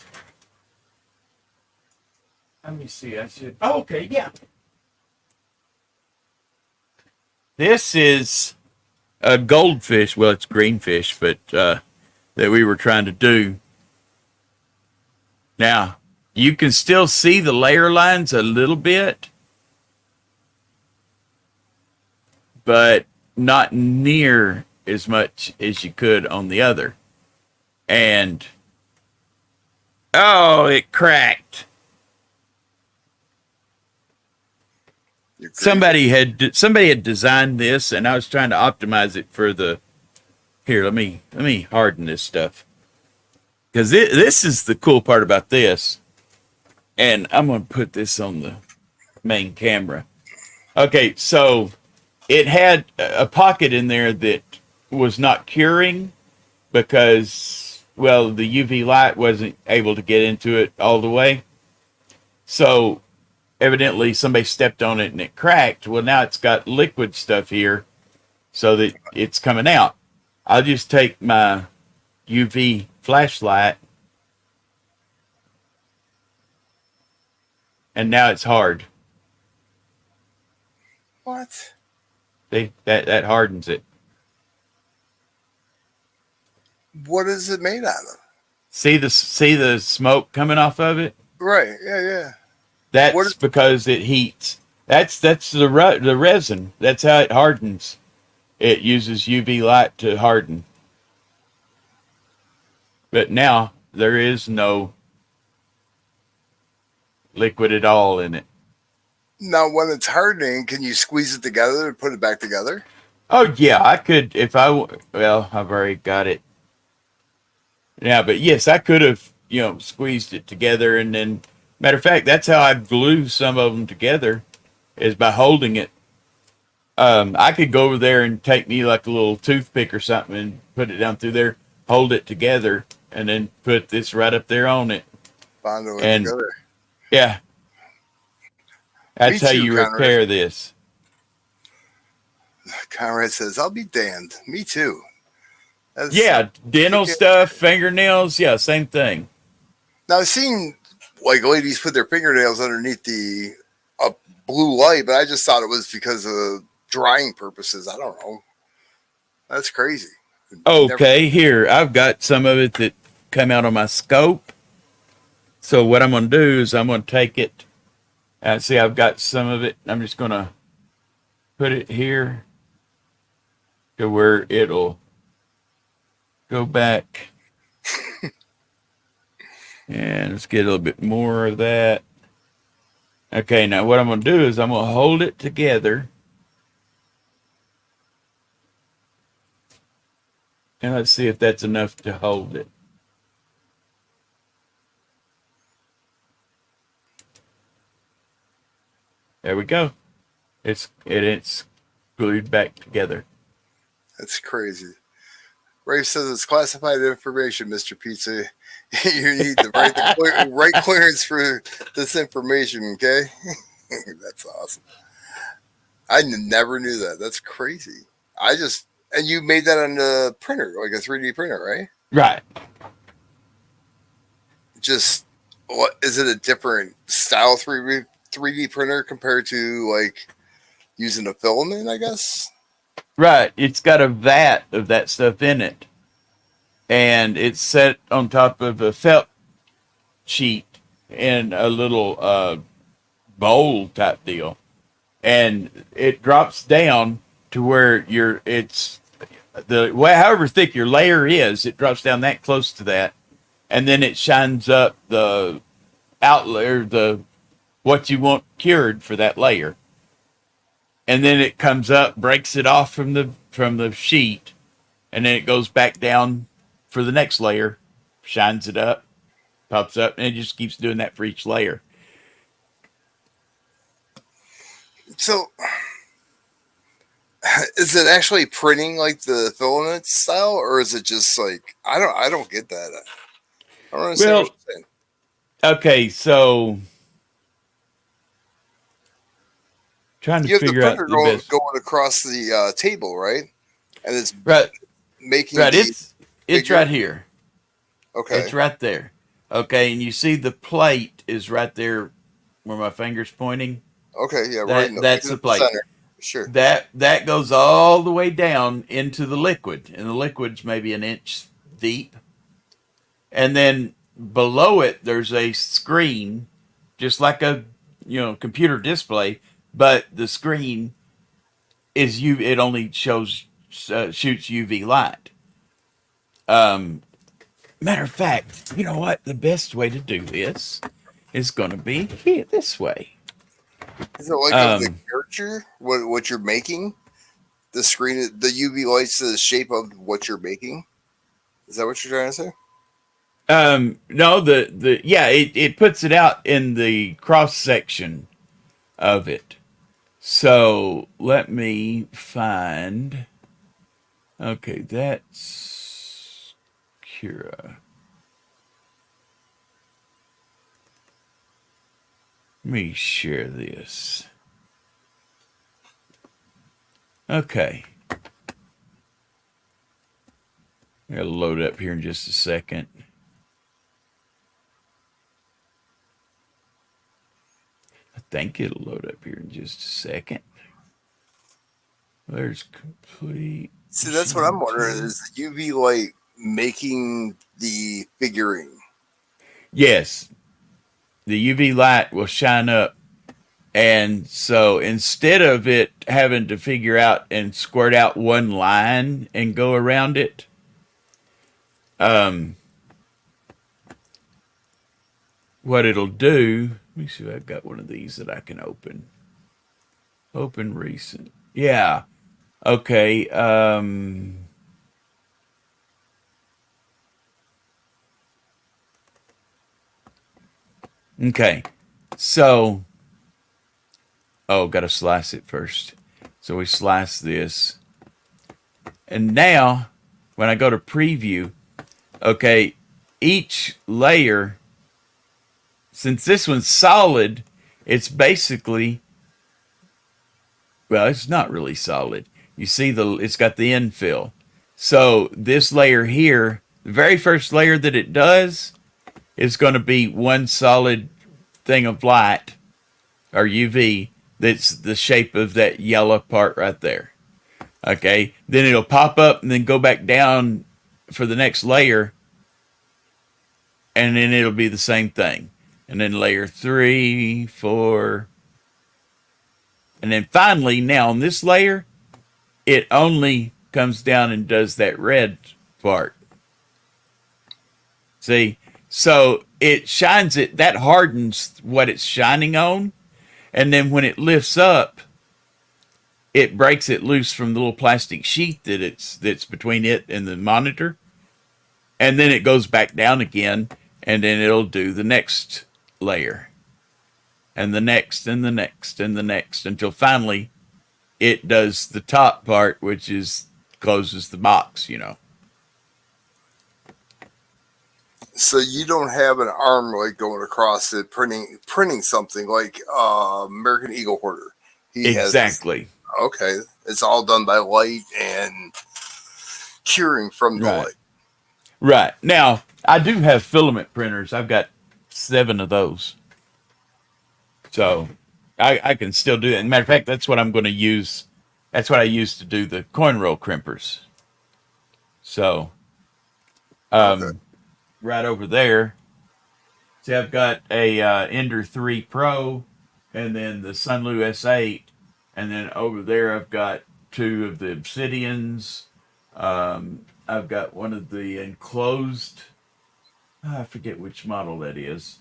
let me see. I should. Oh, okay, yeah. This is a goldfish. Well, it's greenfish, but that we were trying to do. Now, you can still see the layer lines a little bit, but not near as much as you could on the other. And oh, it cracked. You're crazy. Somebody had designed this, and I was trying to optimize it for the. Here, let me harden this stuff, because this is the cool part about this. And I'm going to put this on the main camera. Okay, so it had a pocket in there that was not curing because, well, the UV light wasn't able to get into it all the way. So evidently somebody stepped on it and it cracked. Well, now it's got liquid stuff here so that it's coming out. I'll just take my UV flashlight, and now it's hard. What? See, that hardens it. What is it made out of? See the smoke coming off of it? Right. Yeah. Yeah. That's because it heats. That's the resin. That's how it hardens. It uses UV light to harden. But now there is no liquid at all in it. Now, when it's hardening, can you squeeze it together and put it back together? Oh yeah, I could if well, I've already got it. Yeah, but yes, I could have, squeezed it together, and then, matter of fact, that's how I glue some of them together, is by holding it. I could go over there and take me like a little toothpick or something and put it down through there, hold it together, and then put this right up there on it. Bond it And together. yeah, that's Me how too, you Conrad. repair this. Conrad says, "I'll be damned." Me too. Yeah, dental stuff, fingernails, yeah, same thing. Now I've seen like ladies put their fingernails underneath the blue light, but I just thought it was because of drying purposes. I don't know. That's crazy. Okay, here, I've got some of it that come out on my scope. So what I'm going to do is I'm going to take it, and see, I've got some of it. I'm just going to put it here to where it'll go back. And let's get a little bit more of that. Okay, now what I'm going to do is I'm going to hold it together. And let's see if that's enough to hold it. There we go. It's glued back together. That's crazy. Ray says it's classified information, Mr. Pizza. You need the right clearance for this information, okay? That's awesome. I never knew that. That's crazy. And you made that on a printer, like a 3D printer, right? Right. Just, what is it, a different style 3D printer compared to like using a filament, I guess? Right. It's got a vat of that stuff in it. And it's set on top of a felt sheet in a little bowl type deal. And it drops down to where however thick your layer is, it drops down that close to that. And then it shines up the outlayer, what you want cured for that layer. And then it comes up, breaks it off from the sheet, and then it goes back down for the next layer, shines it up, pops up, and it just keeps doing that for each layer. So, is it actually printing like the filament style, or is it just like I don't get that. I don't understand what you're saying. Okay, so trying to You have the figure out printer the best. going across the table, right? And it's Right. making Right. the It's figure? right here. Okay. It's right there. Okay, and you see the plate is right there where my finger's pointing. Okay. Yeah. That- Right. that's the plate. Center. Sure. that goes all the way down into the liquid, and the liquid's maybe an inch deep. And then below it, there's a screen, just like a computer display, but the screen is it only shows shoots UV light. Matter of fact, you know what? The best way to do this is going to be here this way. Is it like of the character? What you're making? The screen, the UV lights the shape of what you're making. Is that what you're trying to say? No, it puts it out in the cross section of it. So let me find. Okay, that's Cura. Let me share this. Okay. It'll load up here in just a second. I think it'll load up here in just a second. There's complete. See, that's what I'm wondering. Is the UV light making the figurine? Yes. The UV light will shine up. And so instead of it having to figure out and squirt out one line and go around it, what it'll do, let me see if I've got one of these that I can open. Open recent. Yeah. Okay. Okay. So, got to slice it first. So we slice this. And now, when I go to preview, okay, each layer, since this one's solid, it's basically, well, it's not really solid. You see it's got the infill. So this layer here, the very first layer that it does is going to be one solid thing of light, or UV, that's the shape of that yellow part right there. Okay, then it'll pop up and then go back down for the next layer, and then it'll be the same thing. And then layer 3, 4, and then finally, now on this layer, it only comes down and does that red part. See? So it shines it, that hardens what it's shining on, and then when it lifts up, it breaks it loose from the little plastic sheet that's between it and the monitor, and then it goes back down again, and then it'll do the next layer, and the next, and the next, and the next, until finally it does the top part, which is closes the box, So you don't have an arm like going across it, printing something like American Eagle Hoarder. He exactly. Okay, it's all done by light and curing from the light. Right. Now, I do have filament printers. I've got 7 of those. So I can still do it. As a matter of fact, that's what I'm going to use. That's what I use to do the coin roll crimpers. So, right over there, see, I've got a Ender 3 Pro, and then the Sunlu S8, and then over there I've got 2 of the Obsidians. I've got one of the enclosed, I forget which model that is.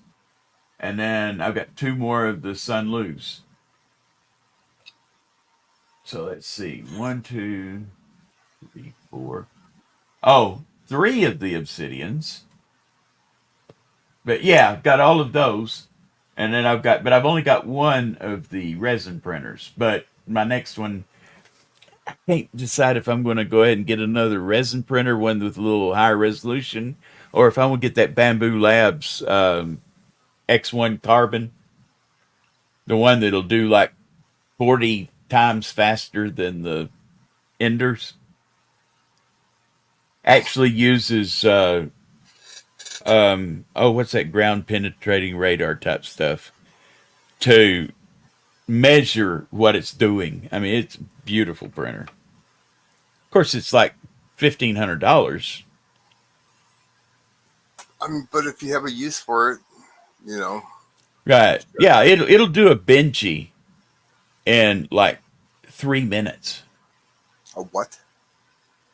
And then I've got 2 more of the Sunlus. So let's see. 1, 2, 3, 4. Oh, 3 of the Obsidians. But yeah, I've got all of those. And then but I've only got 1 of the resin printers. But my next one, I can't decide if I'm going to go ahead and get another resin printer, one with a little higher resolution, or if I'm going to get that Bamboo Labs X1 Carbon, the one that'll do like 40 times faster than the Enders. Actually uses what's that ground penetrating radar type stuff to measure what it's doing. I mean, it's a beautiful printer. Of course, it's like $1,500. I mean, but if you have a use for it, you know. Right. Yeah, it'll do a Benji in like 3 minutes. A what?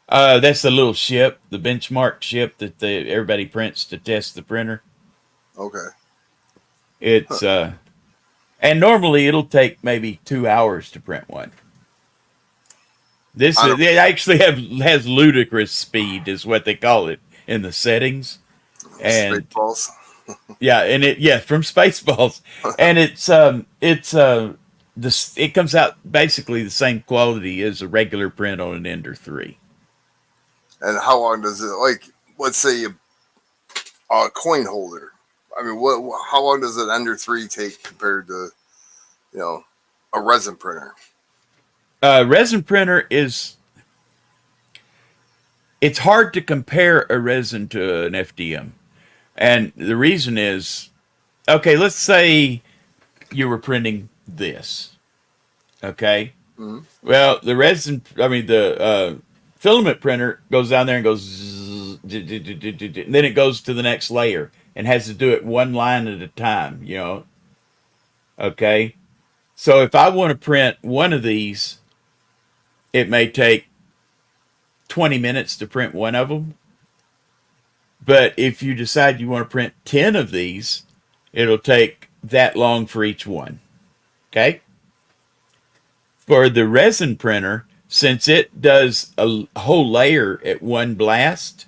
That's the little ship, the benchmark ship that everybody prints to test the printer. Okay. It's and normally it'll take maybe 2 hours to print one. It actually has ludicrous speed, is what they call it in the settings. And Spaceballs. yeah, and from Spaceballs, and it comes out basically the same quality as a regular print on an Ender 3. And how long does it, like, let's say a coin holder? I mean, how long does an Ender 3 take compared to, you know, a resin printer? Resin printer it's hard to compare a resin to an FDM. And the reason is, okay, let's say you were printing this. Okay. Mm-hmm. Well, the filament printer goes down there and goes, zzz, and then it goes to the next layer and has to do it one line at a time, you know. Okay. So if I want to print one of these, it may take 20 minutes to print one of them. But if you decide you want to print 10 of these, it'll take that long for each one. Okay? For the resin printer, since it does a whole layer at one blast,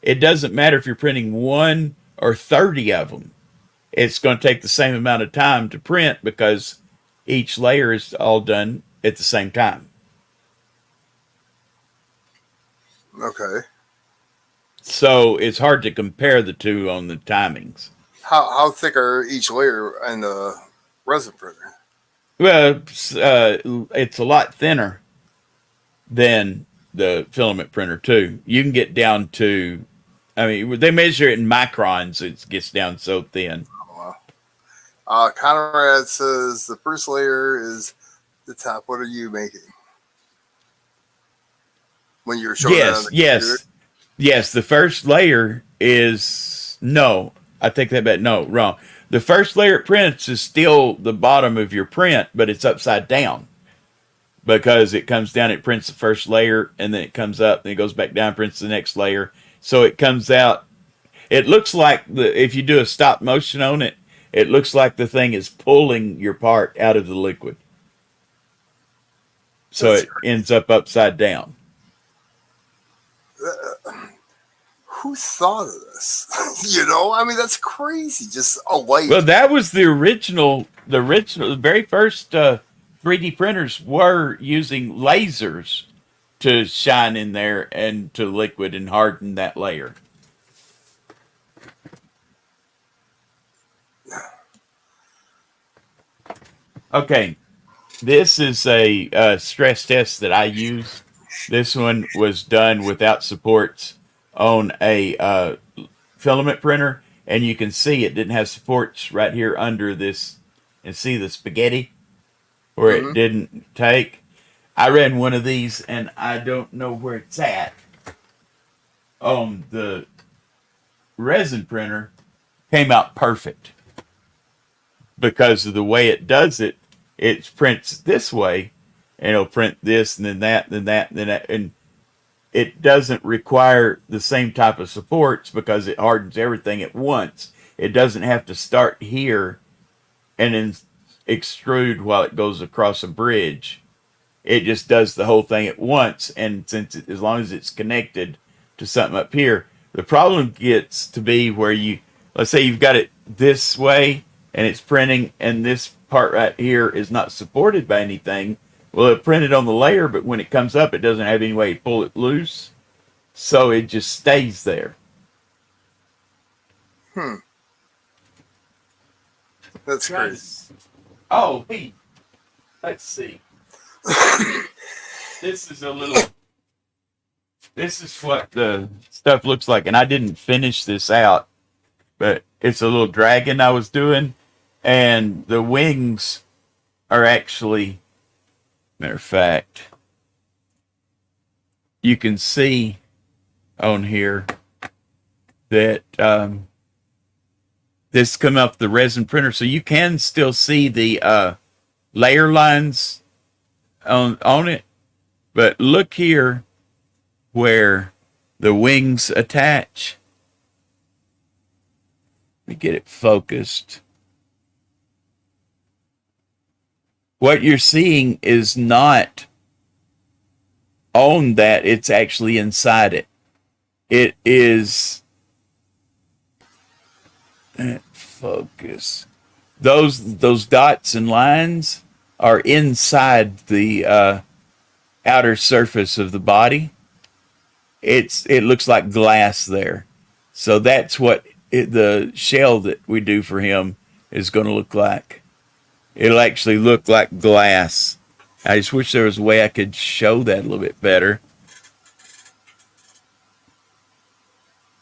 it doesn't matter if you're printing 1 or 30 of them. It's going to take the same amount of time to print because each layer is all done at the same time. Okay. So it's hard to compare the two on the timings. How thick are each layer in the resin printer? Well, it's a lot thinner than the filament printer too. You can get down to, I mean, they measure it in microns. It gets down so thin. Conrad says the first layer is the top. What are you making? When you're showing that on the computer? Yes. The first layer is no. I take that back. No, wrong. The first layer it prints is still the bottom of your print, but it's upside down because it comes down. It prints the first layer, and then it comes up, and it goes back down, prints the next layer. So it comes out. It looks like if you do a stop motion on it, it looks like the thing is pulling your part out of the liquid. So it ends up upside down. Who thought of this? You know, I mean, that's crazy. Just a light. Well, that was the very first 3D printers were using lasers to shine in there and to liquid and harden that layer. Okay, this is a stress test that I use. This one was done without supports on a filament printer, and you can see it didn't have supports right here under this, and see the spaghetti where it didn't take. I ran one of these, and I don't know where it's at. On the resin printer, came out perfect because of the way it does it. It prints this way, and it'll print this, and then that, and then that, and then that, and it doesn't require the same type of supports because it hardens everything at once. It doesn't have to start here and then extrude while it goes across a bridge. It just does the whole thing at once, and as long as it's connected to something up here, the problem gets to be where let's say you've got it this way, and it's printing, and this part right here is not supported by anything. Well, it printed on the layer, but when it comes up, it doesn't have any way to pull it loose. So it just stays there. That's crazy. Oh, hey, let's see. This is what the stuff looks like. And I didn't finish this out, but it's a little dragon I was doing. And the wings are actually, matter of fact, you can see on here that this come off the resin printer, so you can still see the layer lines on it. But look here where the wings attach. Let me get it focused. What you're seeing is not on that, it's actually inside it. It is focus. Those dots and lines are inside the outer surface of the body. It looks like glass there. So that's what the shell that we do for him is going to look like. It'll actually look like glass. I just wish there was a way I could show that a little bit better,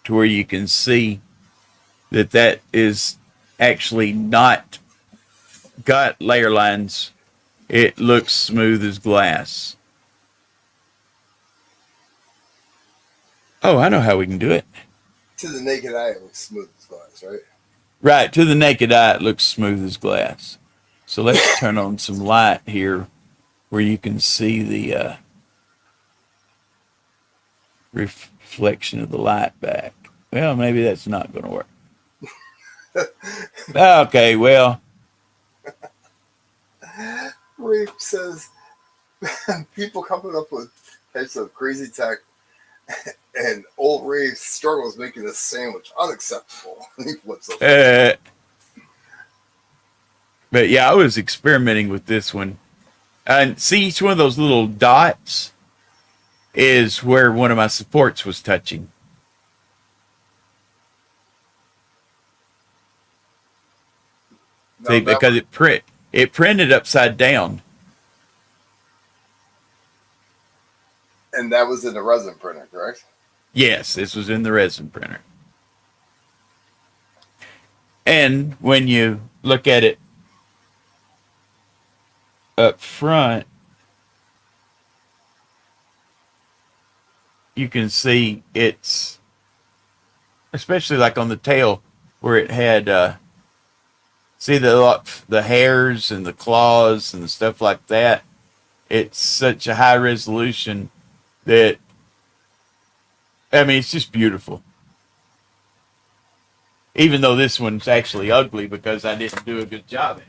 to where you can see that that is actually not got layer lines. It looks smooth as glass. Oh, I know how we can do it. To the naked eye, it looks smooth as glass, right? Right, to the naked eye, it looks smooth as glass. So let's turn on some light here where you can see the reflection of the light back. Well, maybe that's not going to work. Okay, well. Rafe says people coming up with types of crazy tech, and old Rafe struggles making a sandwich unacceptable. He flips over. But yeah, I was experimenting with this one. And see, each one of those little dots is where one of my supports was touching. No, See, because it printed upside down. And that was in the resin printer, correct? Yes, this was in the resin printer. And when you look at it up front, you can see it's, especially like on the tail where it had, see the hairs and the claws and the stuff like that. It's such a high resolution that, I mean, it's just beautiful. Even though this one's actually ugly because I didn't do a good job at it.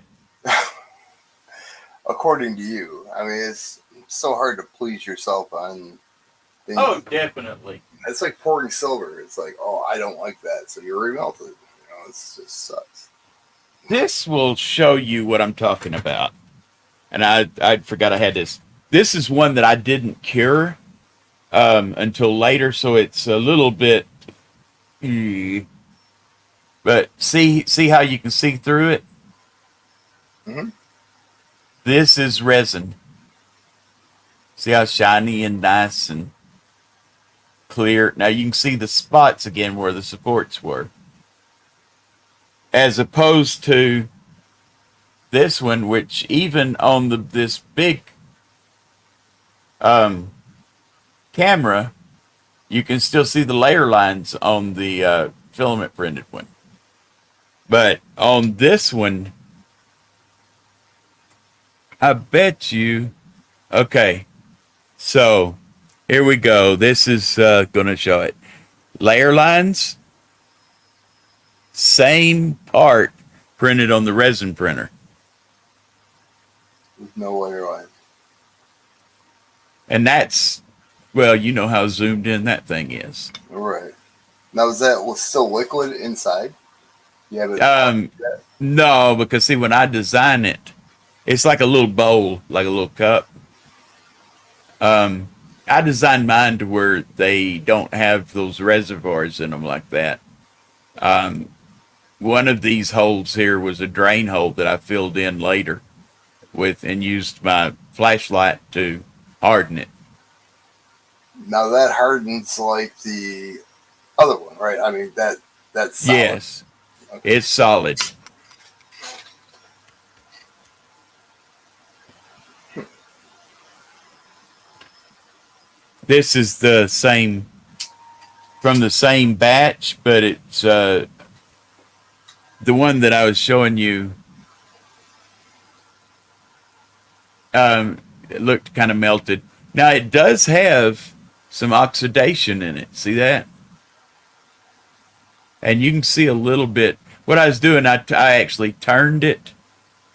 According to you. I mean, it's so hard to please yourself on things. Oh, definitely. It's like pouring silver. It's like, oh, I don't like that, so you remelt it. You know, it just sucks. This will show you what I'm talking about. And I forgot I had this. This is one that I didn't cure until later, so it's a little bit. But see how you can see through it? Mm-hmm. This is resin. See how shiny and nice and clear. Now you can see the spots again where the supports were. As opposed to this one, which even on this big camera, you can still see the layer lines on the filament printed one. But on this one, I bet you, okay, so here we go. This is going to show it. Layer lines, same part printed on the resin printer. With no layer line. And that's, well, you know how zoomed in that thing is. All right. Now, is that still liquid inside? You have it. No, because see, when I design it, it's like a little bowl, like a little cup. I designed mine to where they don't have those reservoirs in them like that. One of these holes here was a drain hole that I filled in later with and used my flashlight to harden it. Now that hardens like the other one, right? I mean that's solid. Yes, okay. It's solid. This is the same from the same batch, but it's the one that I was showing you. It looked kind of melted. Now it does have some oxidation in it. See that? And you can see a little bit. What I was doing, I actually turned it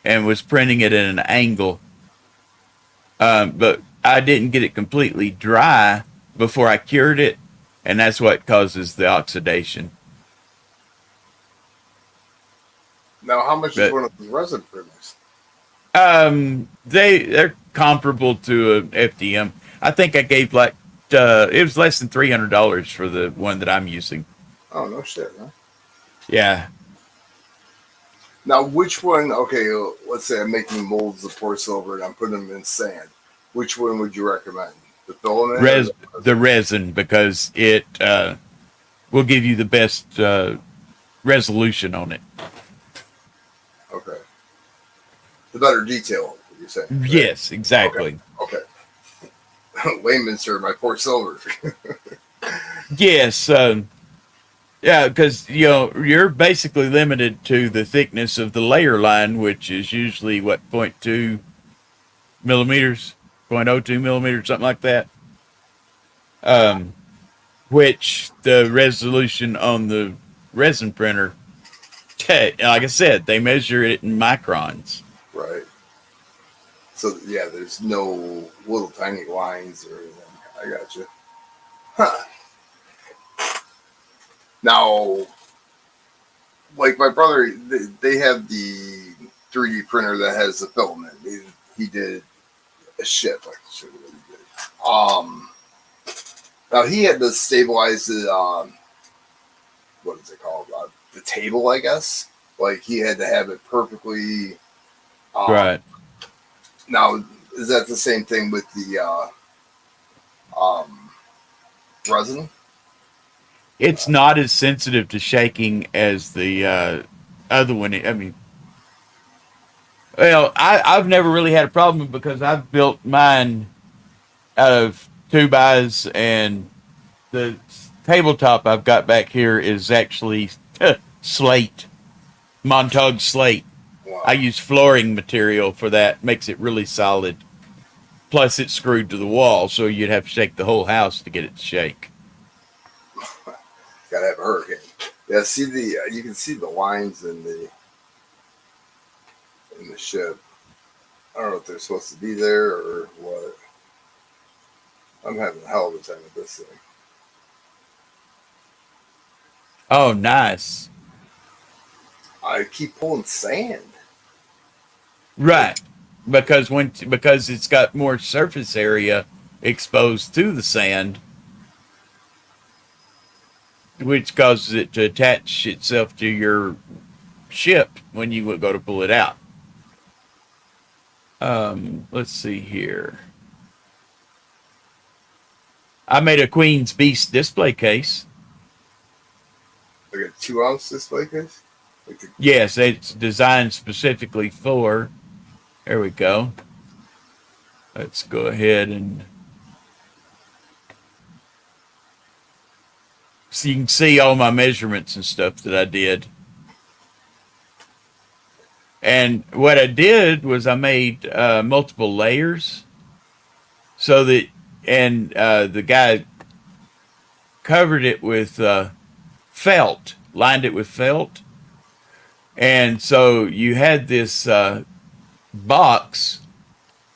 and was printing it at an angle. But I didn't get it completely dry before I cured it, and that's what causes the oxidation. Now, how much is But one of the resin printers? they're comparable to an FDM. I think I gave like it was less than $300 for the one that I'm using. Oh, no shit, huh? Yeah. Now, which one? Okay, let's say I'm making molds of pour silver and I'm putting them in sand. Which one would you recommend? The filament? The resin, because it will give you the best resolution on it. Okay. The better detail, you're saying? Right? Yes, exactly. Okay. Layman's term, I pour silver. Yes. Yeah, because you're basically limited to the thickness of the layer line, which is usually what 0.2 millimeters, 0.02 millimeters, something like that. Which the resolution on the resin printer, like I said, they measure it in microns. Right. So, yeah, there's no little tiny lines or anything. I got you. Huh. Now, like my brother, they have the 3D printer that has the filament. He did a shit like shit what he did. Now he had to stabilize the what is it called? The table, I guess. Like he had to have it perfectly. Right. Now, is that the same thing with the resin? It's not as sensitive to shaking as the other one. I mean, well, I've never really had a problem because I've built mine out of 2x, and the tabletop I've got back here is actually slate, Montague slate. Wow. I use flooring material for that. Makes it really solid. Plus, it's screwed to the wall, so you'd have to shake the whole house to get it to shake. Gotta have a hurricane. Yeah, see you can see the lines in the ship. I don't know if they're supposed to be there or what. I'm having a hell of a time with this thing. Oh, nice. I keep pulling sand. Right. Because it's got more surface area exposed to the sand, which causes it to attach itself to your ship when you go to pull it out. Let's see here. I made a Queen's Beast display case. Like a 2-ounce display case? Yes, it's designed specifically for. There we go. Let's go ahead and. So you can see all my measurements and stuff that I did. And what I did was I made multiple layers so that, and the guy covered it with felt, lined it with felt. And so you had this box,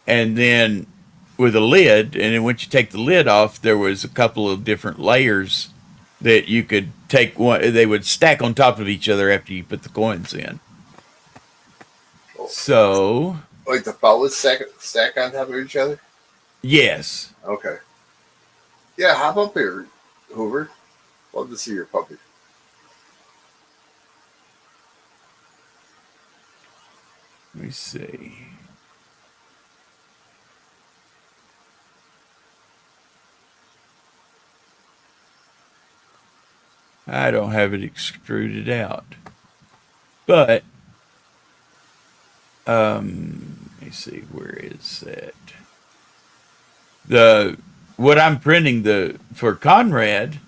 and then with a lid, and then once you take the lid off, there was a couple of different layers that you could take one. They would stack on top of each other after you put the coins in. So, like the fellas stack on top of each other? Yes. Okay. Yeah, hop up here, Hoover. Love to see your puppy. Let me see. I don't have it extruded out. But, let me see, where is that? what I'm printing for Conrad,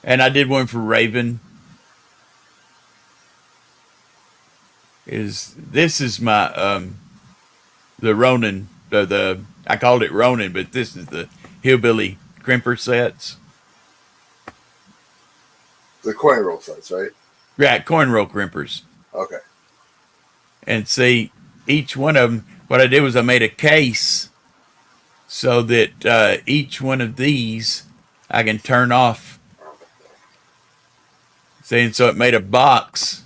and I did one for Raven, this is my the Ronin, the I called it Ronin, but this is the Hillbilly crimper sets. The coin roll sets, right? Right, coin roll crimpers. Okay. And see, each one of them, what I did was I made a case so that each one of these I can turn off. See, and so it made a box.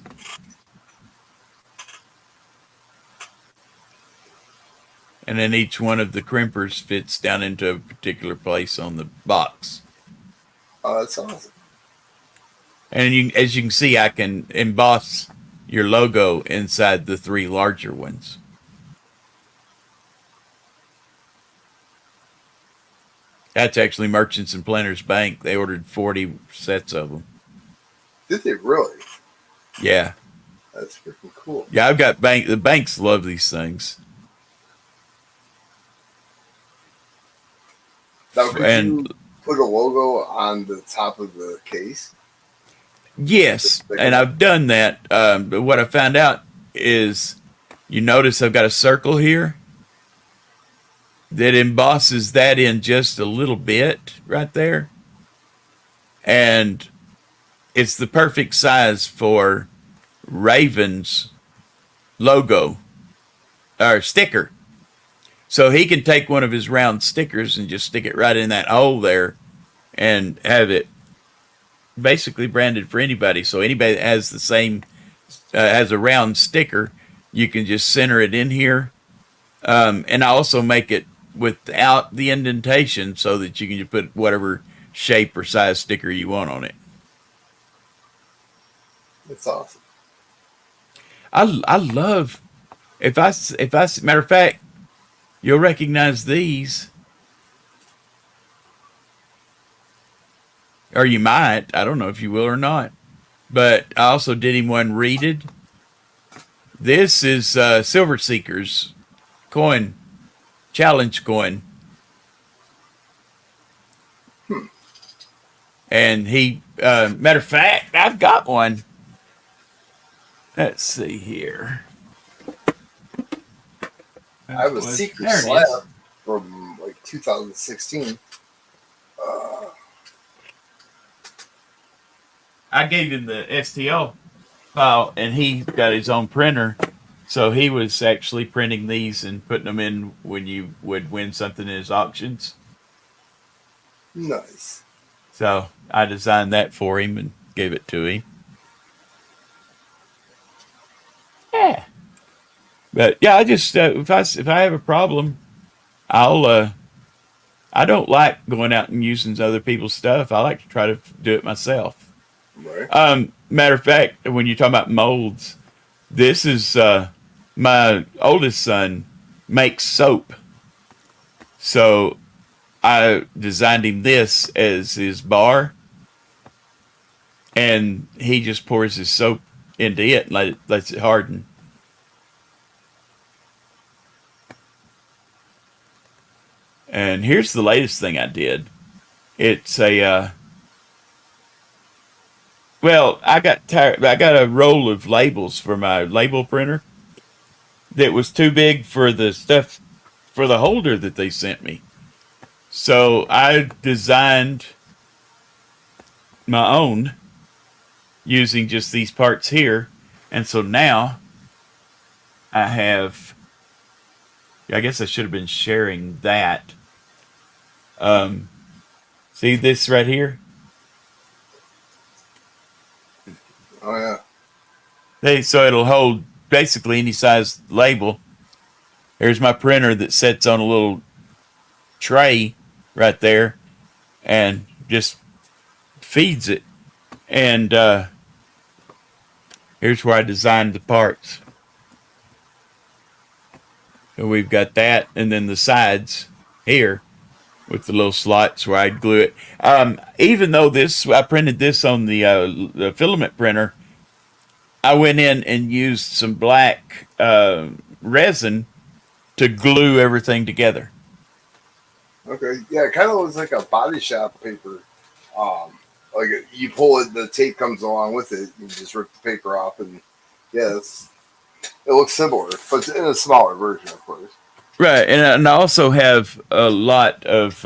And then each one of the crimpers fits down into a particular place on the box. Oh, that's awesome. And as you can see, I can emboss your logo inside the 3 larger ones. That's actually Merchants and Planters Bank. They ordered 40 sets of them. Did they really? Yeah. That's freaking cool. Yeah, I've got the banks love these things. Now, could And you put a logo on the top of the case? yes, and I've done that. But what I found out is, you notice I've got a circle here that embosses that in just a little bit right there. And it's the perfect size for Raven's logo or sticker. So he can take one of his round stickers and just stick it right in that hole there and have it basically branded for anybody. So anybody that has the same, has a round sticker, you can just center it in here. And I also make it without the indentation so that you can just put whatever shape or size sticker you want on it. That's awesome. I love, if I, matter of fact, you'll recognize these. Or you might. I don't know if you will or not. But I also did him one reeded. This is Silver Seeker's coin, challenge coin. And he, matter of fact, I've got one. Let's see here. I have a secret There it slab is. from like 2016. I gave him the STL file, and he got his own printer. So he was actually printing these and putting them in when you would win something in his auctions. Nice. So I designed that for him and gave it to him. Yeah. But yeah, I just if I have a problem, I don't like going out and using other people's stuff. I like to try to do it myself. Right. Matter of fact, when you're talking about molds, this is my oldest son makes soap. So I designed him this as his bar, and he just pours his soap into it and lets it harden. And here's the latest thing I did. It's a well, I got tired. I got a roll of labels for my label printer that was too big for the stuff for the holder that they sent me. So I designed my own using just these parts here. And so now I have, I guess I should have been sharing that. See this right here? Oh yeah. So it'll hold basically any size label. There's my printer that sits on a little tray right there and just feeds it. And here's where I designed the parts. So we've got that, and then the sides here with the little slots where I'd glue it. Even though I printed this on the filament printer, I went in and used some black resin to glue everything together. Okay. Yeah, it kind of looks like a body shop paper. Like you pull it, the tape comes along with it. You just rip the paper off, and yeah, it looks similar, but it's in a smaller version, of course. Right, and I also have a lot of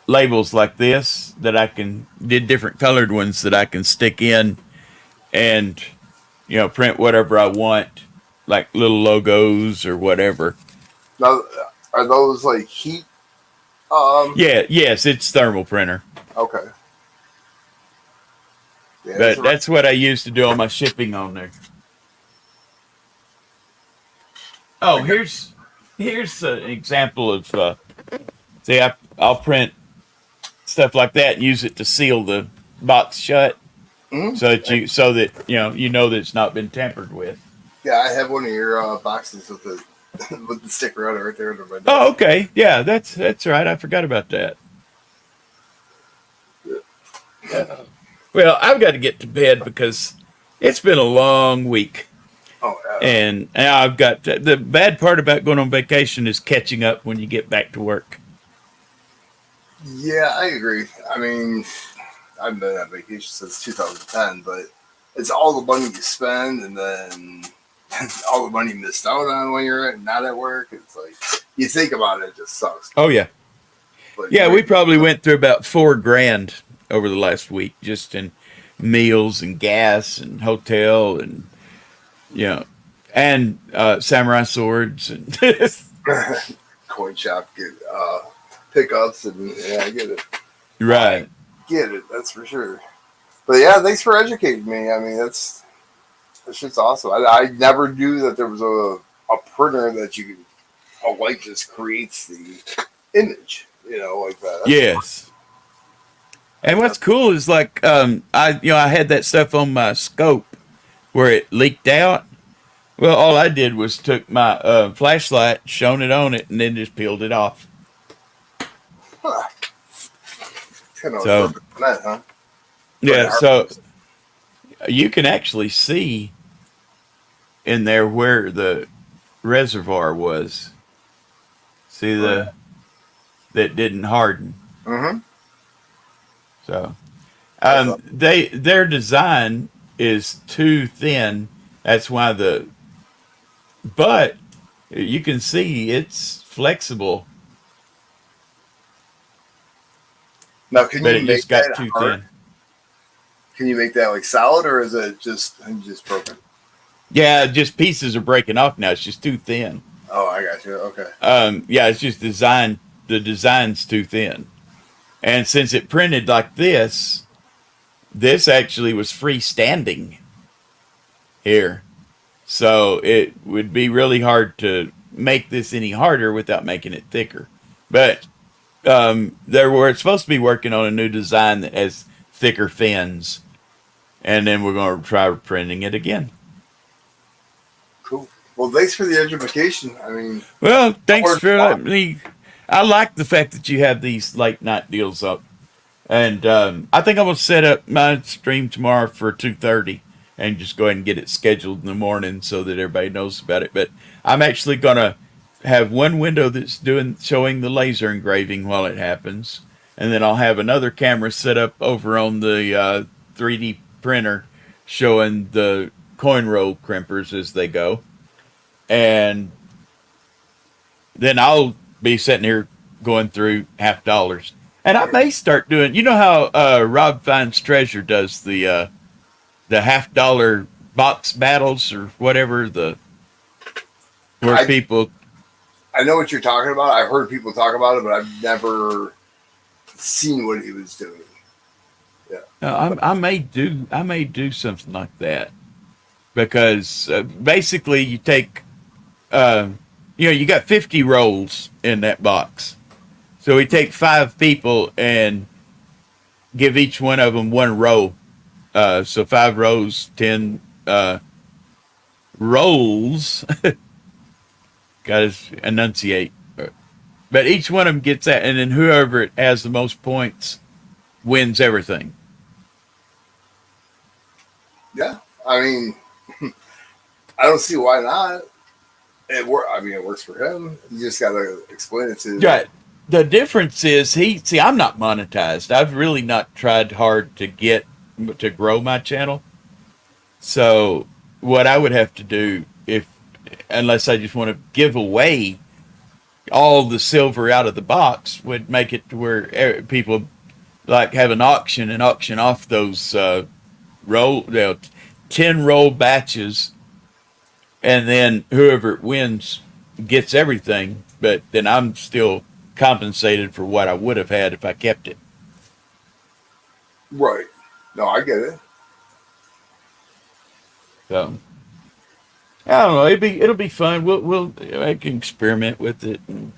labels like this that I can did different colored ones that I can stick in and print whatever I want, like little logos or whatever. Now, are those like heat? Yeah, yes, it's thermal printer, Okay. Yeah, but that's what I used to do all my shipping on there. Oh, here's an example of see, I'll print stuff like that and use it to seal the box shut, Mhm. so that you know that it's not been tampered with. Yeah, I have one of your boxes with the with the sticker on it right there under my desk. Oh, okay, yeah, that's right. I forgot about that. Yeah. Well, I've got to get to bed because it's been a long week. Oh, yeah. And now I've got the bad part about going on vacation is catching up when you get back to work. Yeah, I agree. I mean, I've been on vacation since 2010, but it's all the money you spend and then all the money you missed out on when you're not at work. It's like, you think about it, it just sucks. Oh, yeah. But Yeah, we probably went through about $4,000 over the last week just in meals and gas and hotel and, and samurai swords and coin shop get pickups, and yeah, I get it. right. Get it, that's for sure. But yeah, thanks for educating me. I mean, that shit's awesome. I never knew that there was a printer that you could, a light just creates the image, like that. Yes. And what's cool is like I had that stuff on my scope where it leaked out. Well, all I did was took my flashlight, shone it on it, and then just peeled it off. Huh. Kind of So, that, huh? yeah, so you can actually see in there where the reservoir was. See that didn't harden. Mm-hmm. So, their design is too thin. That's why but you can see it's flexible. Now, can But you it make just got that too hard? thin. Can you make that like solid, or is it just broken? Yeah, just pieces are breaking off now. It's just too thin. Oh, I got you. Okay. Yeah, it's just designed. The design's too thin, and since it printed like this actually was freestanding here, so it would be really hard to make this any harder without making it thicker. But it's supposed to be working on a new design that has thicker fins, and then we're going to try printing it again. Cool. Well, thanks for the education. I mean, well, thanks for letting me. I like the fact that you have these late night deals up, and I think I'm gonna set up my stream tomorrow for 2:30 and just go ahead and get it scheduled in the morning so that everybody knows about it. But I'm actually gonna have one window that's showing the laser engraving while it happens, and then I'll have another camera set up over on the 3D printer showing the coin roll crimpers as they go, and then I'll be sitting here going through $50. And I may start doing, how Rob Finds Treasure does the $50 box battles or whatever, people. I know what you're talking about. I've heard people talk about it, but I've never seen what he was doing. Yeah. I may do something like that because basically you take, you got 50 rolls in that box. So we take 5 people and give each one of them one row. So 5 rows, 10 rolls. Got to enunciate. But each one of them gets that, and then whoever has the most points wins everything. Yeah. I mean, I don't see why not. I mean, it works for him. You just got to explain it to. Right. The difference is I'm not monetized. I've really not tried hard to grow my channel. So what I would have to do unless I just want to give away all the silver out of the box, would make it to where people like have an auction and auction off those roll, 10 roll batches, and then whoever wins gets everything, but then I'm still compensated for what I would have had if I kept it. Right. No, I get it. So I don't know. It'll be fun. I can experiment with it. And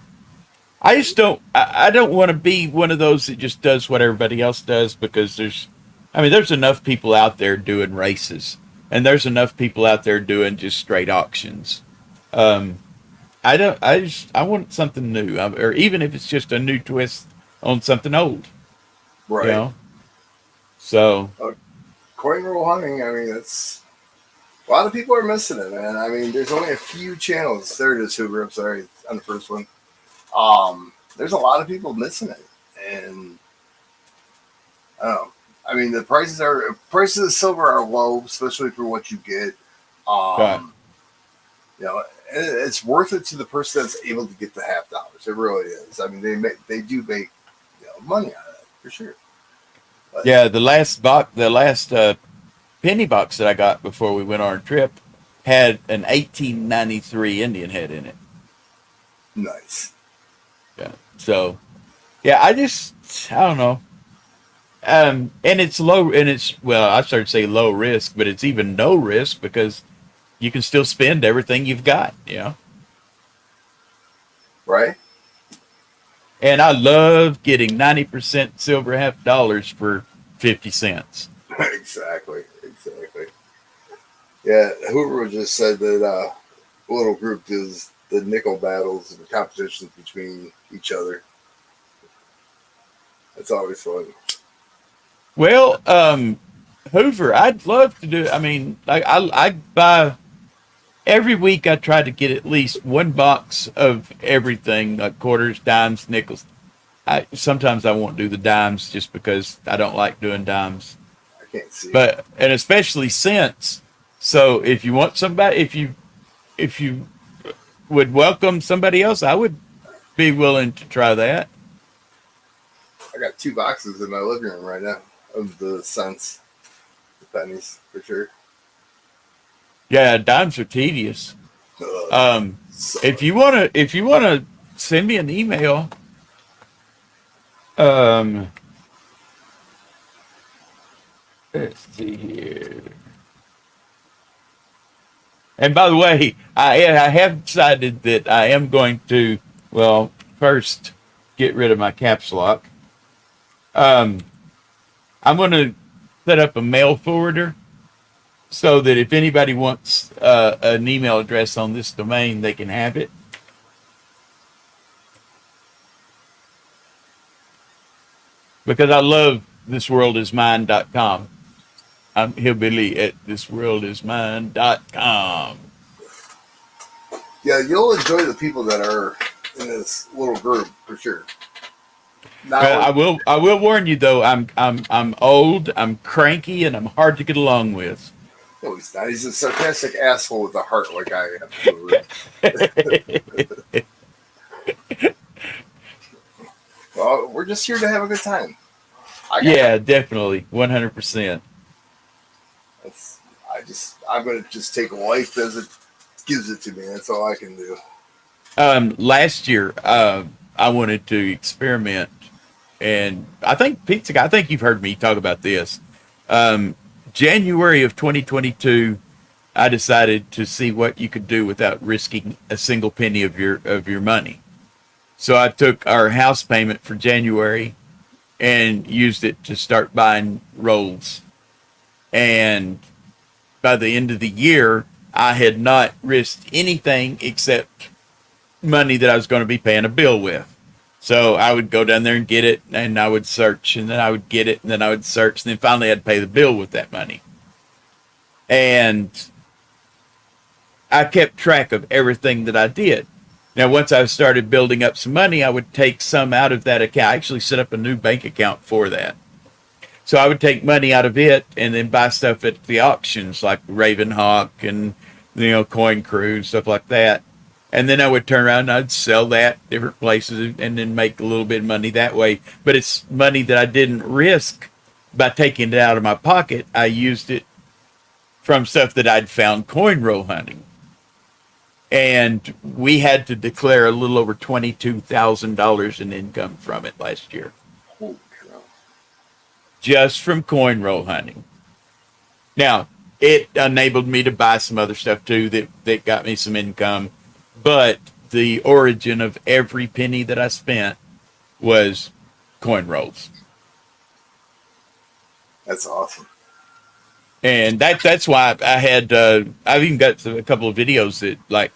I just I don't want to be one of those that just does what everybody else does, because there's enough people out there doing races, and there's enough people out there doing just straight auctions. Um, I want something new, or even if it's just a new twist on something old, you Right. know. So Coin roll hunting. I mean, that's a lot of people are missing it, man. I mean, there's only a few channels. There it is, Hoover. I'm sorry on the first one. There's a lot of people missing it, and I don't know. I mean, the prices of silver are low, especially for what you get. right. You know, and it's worth it to the person that's able to get the $50. It really is. I mean, they do make money on it for sure. But, Yeah, the last penny box that I got before we went on our trip had an 1893 Indian head in it. nice. Yeah. So, yeah, I don't know. And it's low, and I started to say low risk, but it's even no risk because you can still spend everything you've got, Right. And I love getting 90% silver $50 for 50 cents. Exactly. Yeah, Hoover just said that a little group does the nickel battles and competitions between each other. That's always fun. Well, Hoover, I'd love to do. I mean, I buy every week. I try to get at least one box of everything, like quarters, dimes, nickels. Sometimes I won't do the dimes just because I don't like doing dimes, I can't see. and especially cents. So if you want somebody, if you would welcome somebody else, I would be willing to try that. I got 2 boxes in my living room right now of the cents, the pennies for sure. Yeah, dimes are tedious. So If you wanna send me an email, um, let's see here. And by the way, I have decided that I am going to, well, first get rid of my caps lock. Um, I'm going to set up a mail forwarder so that if anybody wants an email address on this domain, they can have it. Because I love thisworldismine.com. I'm hillbilly at thisworldismine.com. yeah, you'll enjoy the people that are in this little group for sure. Now, I will warn you though, I'm old, I'm cranky, and I'm hard to get along with. no, he's not. He's a sarcastic asshole with a heart like I am. Well, we're just here to have a good time. Yeah, definitely, 100%. I'm gonna just take life as it gives it to me. That's all I can do. Last year, I wanted to experiment, and I think Pizza Guy, I think you've heard me talk about this. January of 2022, I decided to see what you could do without risking a single penny of your money. So I took our house payment for January and used it to start buying rolls. And by the end of the year, I had not risked anything except money that I was going to be paying a bill with. So I would go down there and get it, and I would search, and then I would get it, and then I would search, and then finally I'd pay the bill with that money. And I kept track of everything that I did. Now, once I started building up some money, I would take some out of that account. I actually set up a new bank account for that. So I would take money out of it and then buy stuff at the auctions like Ravenhawk and, Coin Crew and stuff like that. And then I would turn around and I'd sell that different places and then make a little bit of money that way. But it's money that I didn't risk by taking it out of my pocket. I used it from stuff that I'd found coin roll hunting. And we had to declare a little over $22,000 in income from it last year, Holy cow. just from coin roll hunting. Now, it enabled me to buy some other stuff too that got me some income. But the origin of every penny that I spent was coin rolls. That's awesome. And that's why I had, I've even got a couple of videos that like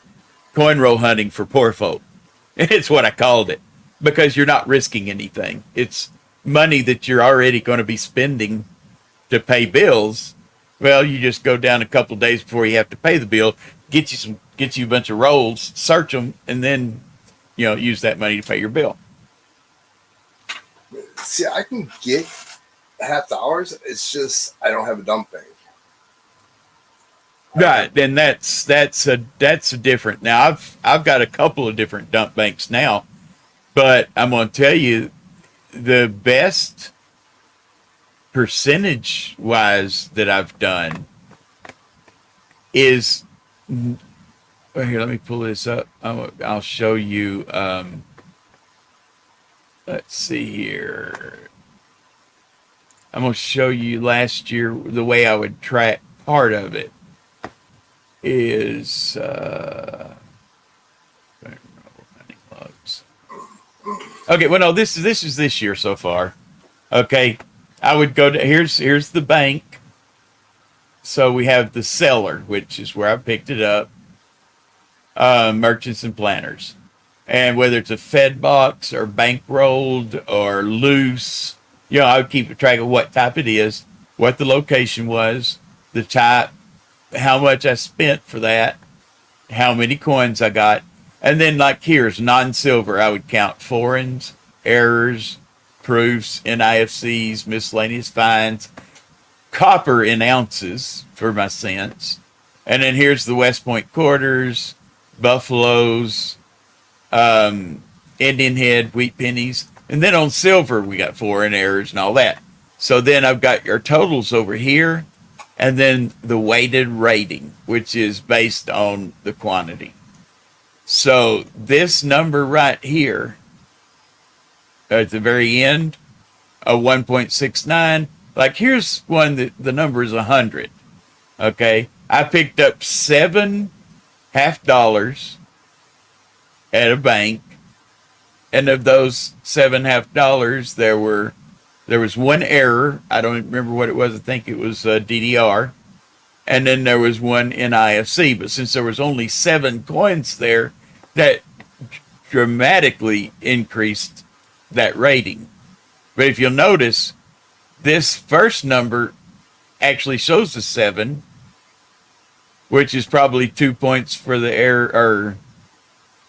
coin roll hunting for poor folk. It's what I called it because you're not risking anything. It's money that you're already going to be spending to pay bills. Well, you just go down a couple of days before you have to pay the bill, get you a bunch of rolls, search them, and then, use that money to pay your bill. See, I can get $50. It's just I don't have a dump bank. Right, and that's a different. Now I've got a couple of different dump banks now, but I'm going to tell you the best percentage wise that I've done is here. Let me pull this up. I'll show you. Let's see here. I'm going to show you last year the way I would track part of it. Is okay. Well, no, this is this year so far. Okay, I would go to here's the bank. So we have the seller, which is where I picked it up. Merchants and planners, and whether it's a Fed box or bankrolled or loose, I would keep a track of what type it is, what the location was, the type, how much I spent for that, how many coins I got. And then like here's non-silver, I would count foreigns, errors, proofs, NIFCs, miscellaneous fines, copper in ounces for my cents. And then here's the West Point quarters, buffaloes, Indian head, wheat pennies. And then on silver, we got foreign errors and all that. So then I've got your totals over here. And then the weighted rating, which is based on the quantity. So this number right here, at the very end, a 1.69. Like here's one that the number is 100. Okay, I picked up 7 $half at a bank, and of those 7 $half, there was one error. I don't remember what it was. I think it was DDR. And then there was one NIFC. But since there was only 7 coins there, that dramatically increased that rating. But if you'll notice, this first number actually shows a 7, which is probably 2 points for the error, or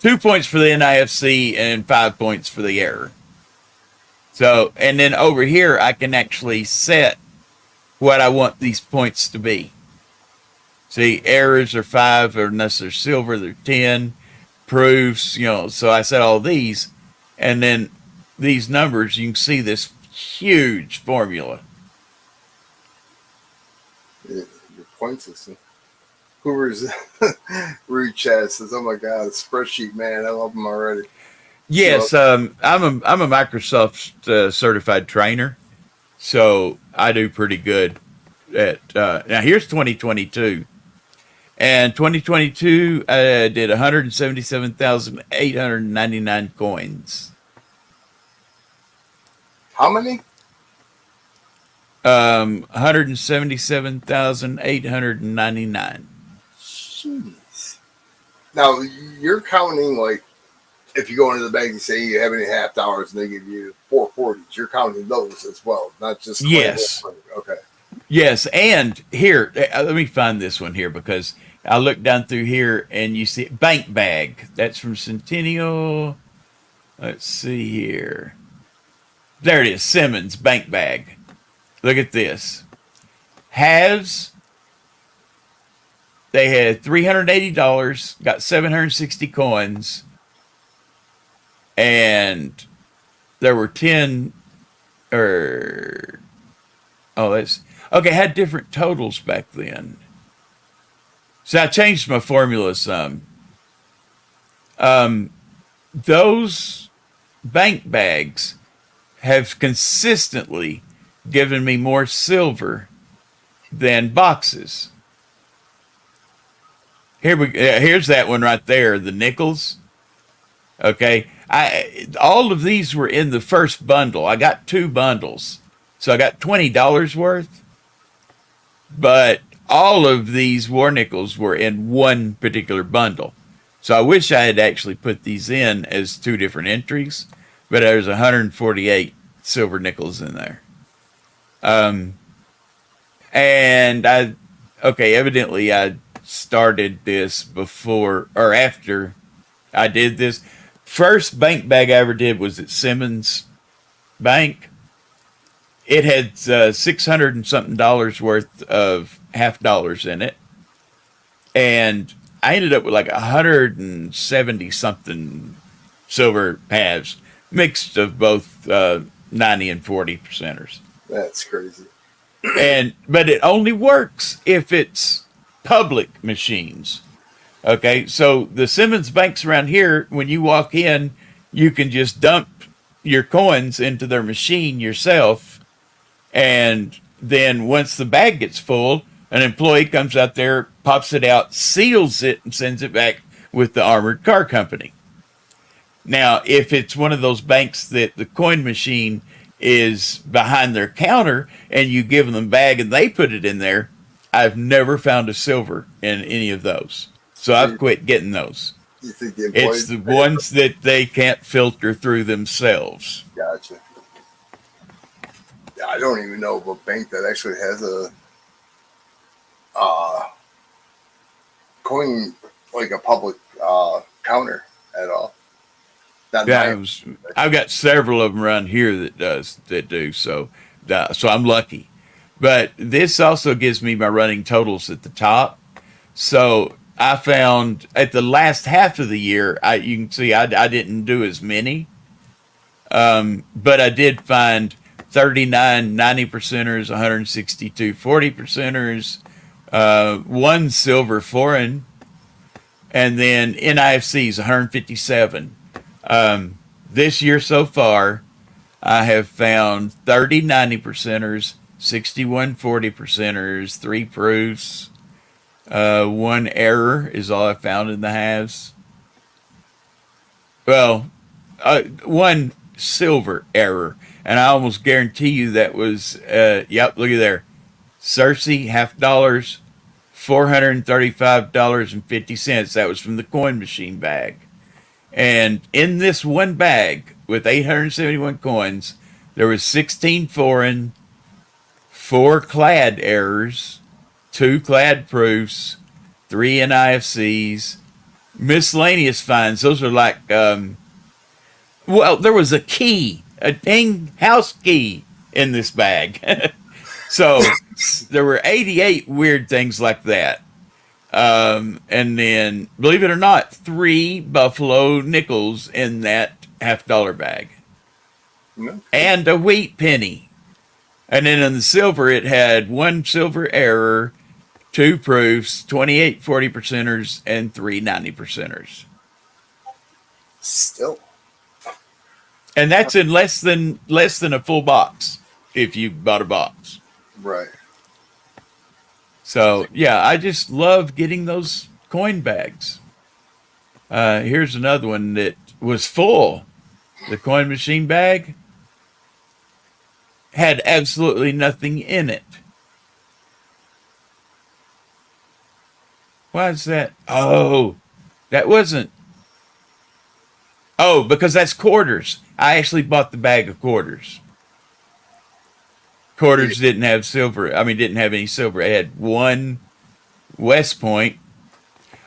2 points for the NIFC and 5 points for the error. So, and then over here, I can actually set what I want these points to be. See, errors are 5, or unless they're silver, they're 10. Proofs, so I set all these. And then these numbers, you can see this huge formula. Your point system. Hoover's Rude Chat says, "Oh my God, spreadsheet man, I love them already." Yes, I'm a Microsoft certified trainer, so I do pretty good at. Now here's 2022, and 2022 I did 177,899 coins. How many? 177,899. Jeez. Now you're counting like if you go into the bank and say you have any $half and they give you 440s, you're counting those as well, not just yes. Okay. Yes, and here let me find this one here because I look down through here and you see bank bag. That's from Centennial. Let's see here. There it is. Simmons bank bag. Look at this. Halves. They had $380, got 760 coins, and there were 10 or that's okay. Had different totals back then, so I changed my formula some. Those bank bags have consistently given me more silver than boxes. Here's that one right there, the nickels. Okay, all of these were in the first bundle. I got 2 bundles, so I got $20 worth. But all of these war nickels were in one particular bundle. So I wish I had actually put these in as 2 different entries, but there's 148 silver nickels in there. Evidently I started this before or after I did this. First bank bag I ever did was at Simmons Bank. It had $600 and something worth of $half in it, and I ended up with like 170 something silver halves, mixed of both 90 and 40 percenters. That's crazy. But it only works if it's public machines. Okay, so the Simmons banks around here, when you walk in, you can just dump your coins into their machine yourself, and then once the bag gets full, an employee comes out there, pops it out, seals it, and sends it back with the armored car company. Now, if it's one of those banks that the coin machine is behind their counter and you give them the bag and they put it in there, I've never found a silver in any of those. So I've quit getting those. You think the employees It's the ones that they can't filter through themselves. Gotcha. Yeah, I don't even know of a bank that actually has a coin, like a public counter at all. Not Yeah, mine. I've got several of them around here that do. So I'm lucky. But this also gives me my running totals at the top. So I found at the last half of the year, you can see I didn't do as many, but I did find 39 90 percenters, 162 40 percenters, 1 silver foreign, and then NIFCs 157. This year so far, I have found 30 90 percenters, 61 40 percenters, 3 proofs. 1 error is all I found in the halves. Well, 1 silver error, and I almost guarantee you that was yep. Look at there, Cersei $50, $435.50. That was from the coin machine bag, and in this one bag with 871 coins, there was 16 foreign, 4 clad errors, 2 clad proofs, 3 NIFCs, miscellaneous finds. Those are like, there was a key, a dang house key in this bag. So there were 88 weird things like that. And then, believe it or not, 3 Buffalo nickels in that $50 bag. No. And a wheat penny. And then in the silver, it had 1 silver error, 2 proofs, 28 40 percenters, and 3 90 percenters. Still. And that's in less than a full box if you bought a box. Right. So yeah, I just love getting those coin bags. Here's another one that was full. The coin machine bag had absolutely nothing in it. Why is that? Oh, that wasn't. Oh, because that's quarters. I actually bought the bag of quarters. Quarters didn't have silver. I mean, didn't have any silver. It had 1 West Point,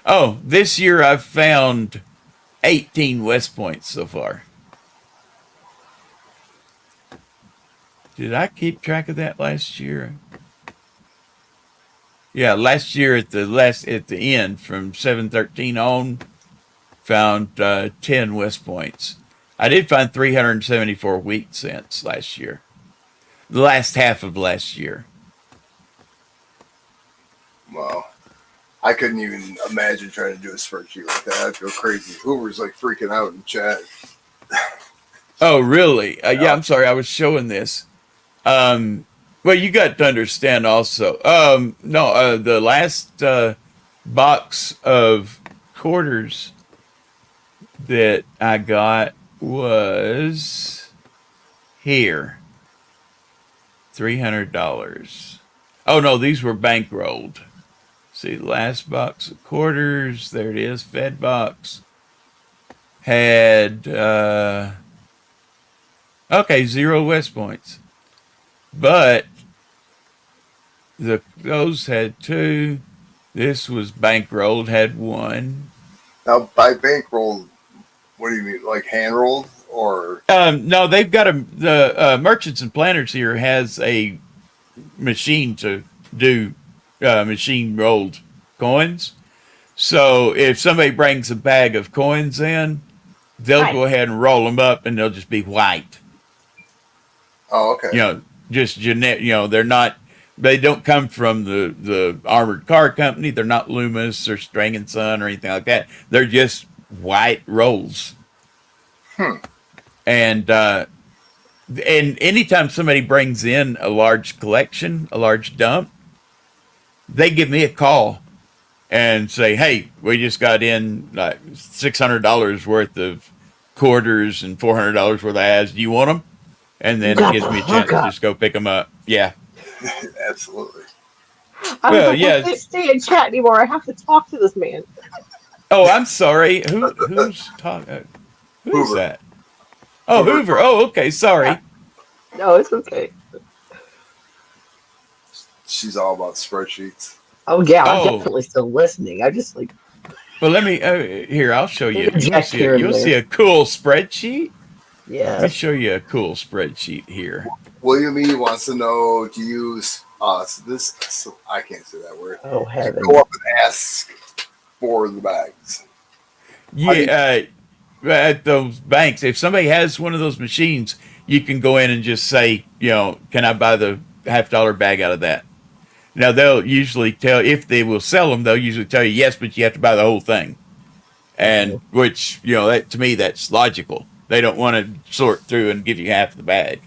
Oh, this year I've found 18 West Points so far. Did I keep track of that last year? Yeah, last year at the end from 713 on, found 10 West Points. I did find 374 wheat cents last year. The last half of last year. Wow. I couldn't even imagine trying to do a spreadsheet like that. I'd go crazy. Hoover's like freaking out in chat. Oh, really? Yeah, I'm sorry. I was showing this. Well, you got to understand also. No, the last box of quarters that I got was here. $300. Oh, no, these were bankrolled. See, the last box of quarters. There it is. Fed box. Had, okay, 0 West Points. But those had 2. This was bankrolled, had 1. Now, by bankroll, what do you mean? Like hand rolled or? No, they've got the Merchants and Planners here has a machine to do machine rolled coins. So if somebody brings a bag of coins in, they'll go ahead and roll them up, and they'll just be white. Oh, okay. Just genetic. They're not. They don't come from the armored car company. They're not Loomis or String and Son or anything like that. They're just white rolls. And anytime somebody brings in a large collection, a large dump, they give me a call and say, "Hey, we just got in like $600 worth of quarters and $400 worth of ads. Do you want them?" And then it gives me a chance to just go pick them up. Yeah. Absolutely. Well, I can't stay in chat anymore. I have to talk to this man. Oh, I'm sorry. Who's talking? Who's Hoover. that? Oh, Hoover. Oh, okay. Sorry. Yeah. No, it's okay. She's all about spreadsheets. Oh yeah, I'm Oh. definitely still listening. I just like Well, let me here. I'll show you. interject here and You'll there. see a cool spreadsheet. Let me Yes. show you a cool spreadsheet here. William E. wants to know to use this. I can't say that word. Oh heaven. Go up and ask for the bags. Yeah, at those banks, if somebody has one of those machines, you can go in and just say, can I buy the $50 bag out of that? Now they'll usually tell, if they will sell them, they'll usually tell you yes, but you have to buy the whole thing. And which, that, to me, that's logical. They don't want to sort through and give you half the bag.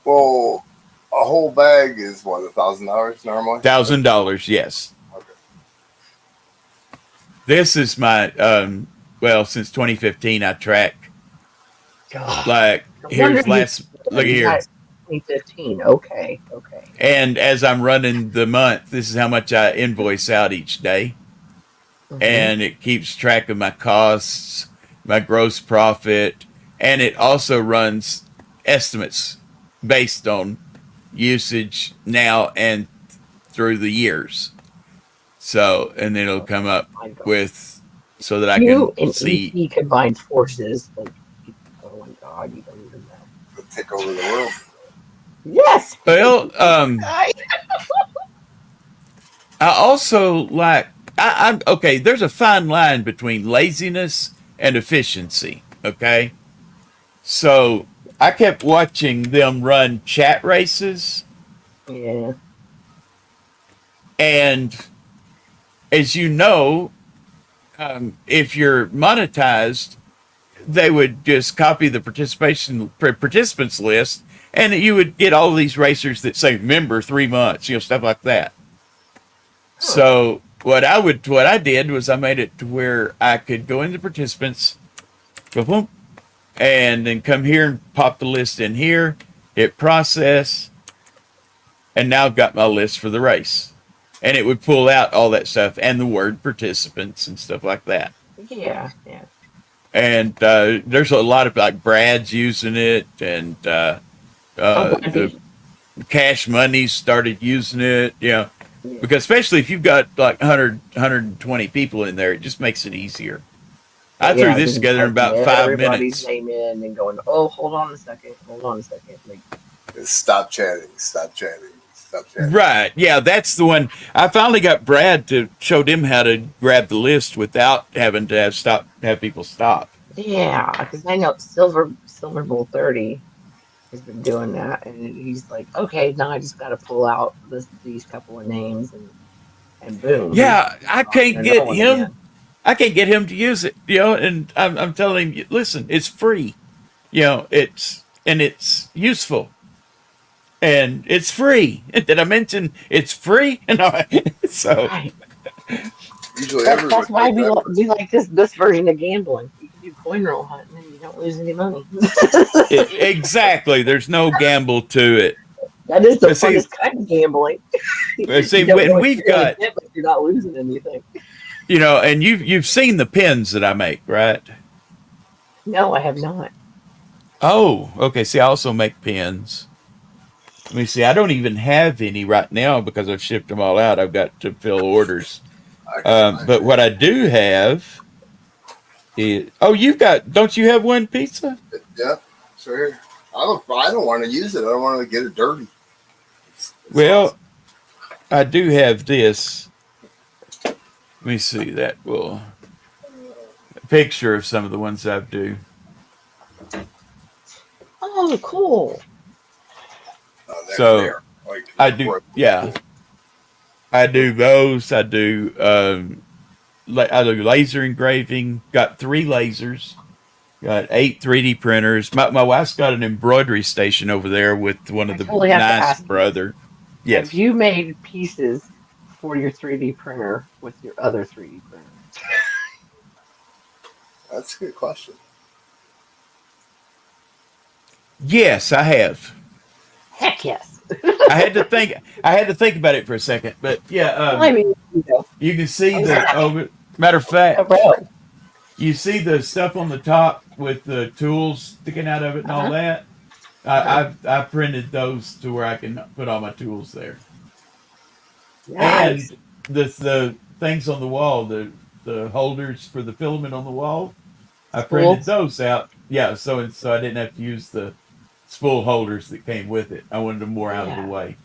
Well, a whole bag is what, $1,000 normally? $1,000, yes. Okay. This is my since 2015 I track God. like No here's wonder last look you here. guys- 2015. Okay. And as I'm running the month, this is how much I invoice out each day. Mhm. And it keeps track of my costs, my gross profit, and it also runs estimates based on usage now and through the years. So, and then it'll come up My God. with so that I You can and see. EP combined forces. Like, oh my God, you don't even know. They'll take over the world. Yes. Well, I- I also like I'm okay. There's a fine line between laziness and efficiency. Okay, so I kept watching them run chat races, yeah. and as you know, if you're monetized, they would just copy the participants list, and you would get all these racers that say member 3 months, stuff like that. So what I did was I made it to where I could go into participants, go boom, and then come here and pop the list in here, hit process, and now I've got my list for the race. And it would pull out all that stuff and the word participants and stuff like that. Yeah. And there's a lot of like Brad's using it, and the Cash Money started using it. Yeah. Because especially if you've got like 120 people in there, it just makes it easier. I threw Yeah, this because it's together in typing about 5 minutes. everybody's name in and going, oh, hold on a second. Like, Stop chatting. Stop chatting. Stop chatting. Right. Yeah, that's the one. I finally got Brad to show them how to grab the list without having to have people stop. yeah, because I know Silver Bull 30 has been doing that, and he's like, okay, now I just got to pull out these couple of names, and boom, Yeah, he's I off in can't another get one him. again. I can't get him to use it. And I'm telling him, listen, it's free. It's useful and it's free. Did I mention it's free? No, so Right. Usually everybody That's why does that we first. like this version of gambling. You can do coin roll hunting and you don't lose any money. exactly. There's no gamble to it. That is the But see, funnest kind of gambling. see, You don't know when what we've you're gonna got, get, but you're not losing anything. and you've seen the pins that I make, right? No, I have not. Oh, okay. See, I also make pins. Let me see. I don't even have any right now because I've shipped them all out. I've got to fill orders. I got mine But here. what I do have is, oh, don't you have one pizza? Yeah. So here. I don't want to use it. I don't want to get it dirty. It's Well, awesome. I do have this. Let me see that. Well, a picture of some of the ones I do. Oh, cool. They So are like I do, incredible. yeah, I do those. I do laser engraving. Got 3 lasers. Got 8 3D printers. My wife's got an embroidery station over there with one I of the totally have to nice ask you, brother. have Yes. you made pieces for your 3D printer with your other 3D printer? That's a good question. Yes, I have. Heck yes. I had to think. I had to think about it for a second, but yeah, Well, I mean, you can I see was the. asking Oh, matter of fact, around. you see the stuff on the top with the tools sticking out of it and all Uh-huh. that. Uh-huh. I printed those to where I can put all my tools there, Nice. and the things on the wall, the holders for the filament on the wall. I printed Spools. those out. Yeah, so I didn't have to use the spool holders that came with it. I wanted them more out of the Yeah. way.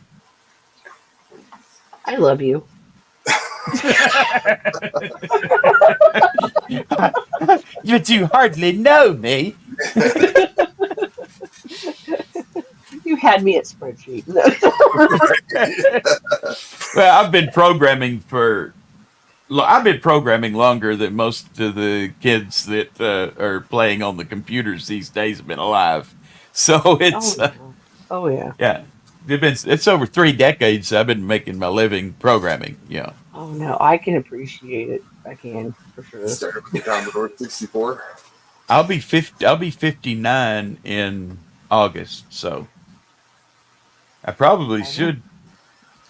I love you. But you hardly know me. You had me at spreadsheet. Well, I've been programming longer than most of the kids that are playing on the computers these days have been alive. So Oh it's yeah. Oh yeah. yeah, it's over 3 decades I've been making my living programming. Yeah, Oh no, I can appreciate it. I can for sure. Started with the Commodore 64. I'll be 59 in August. So I probably Right on. should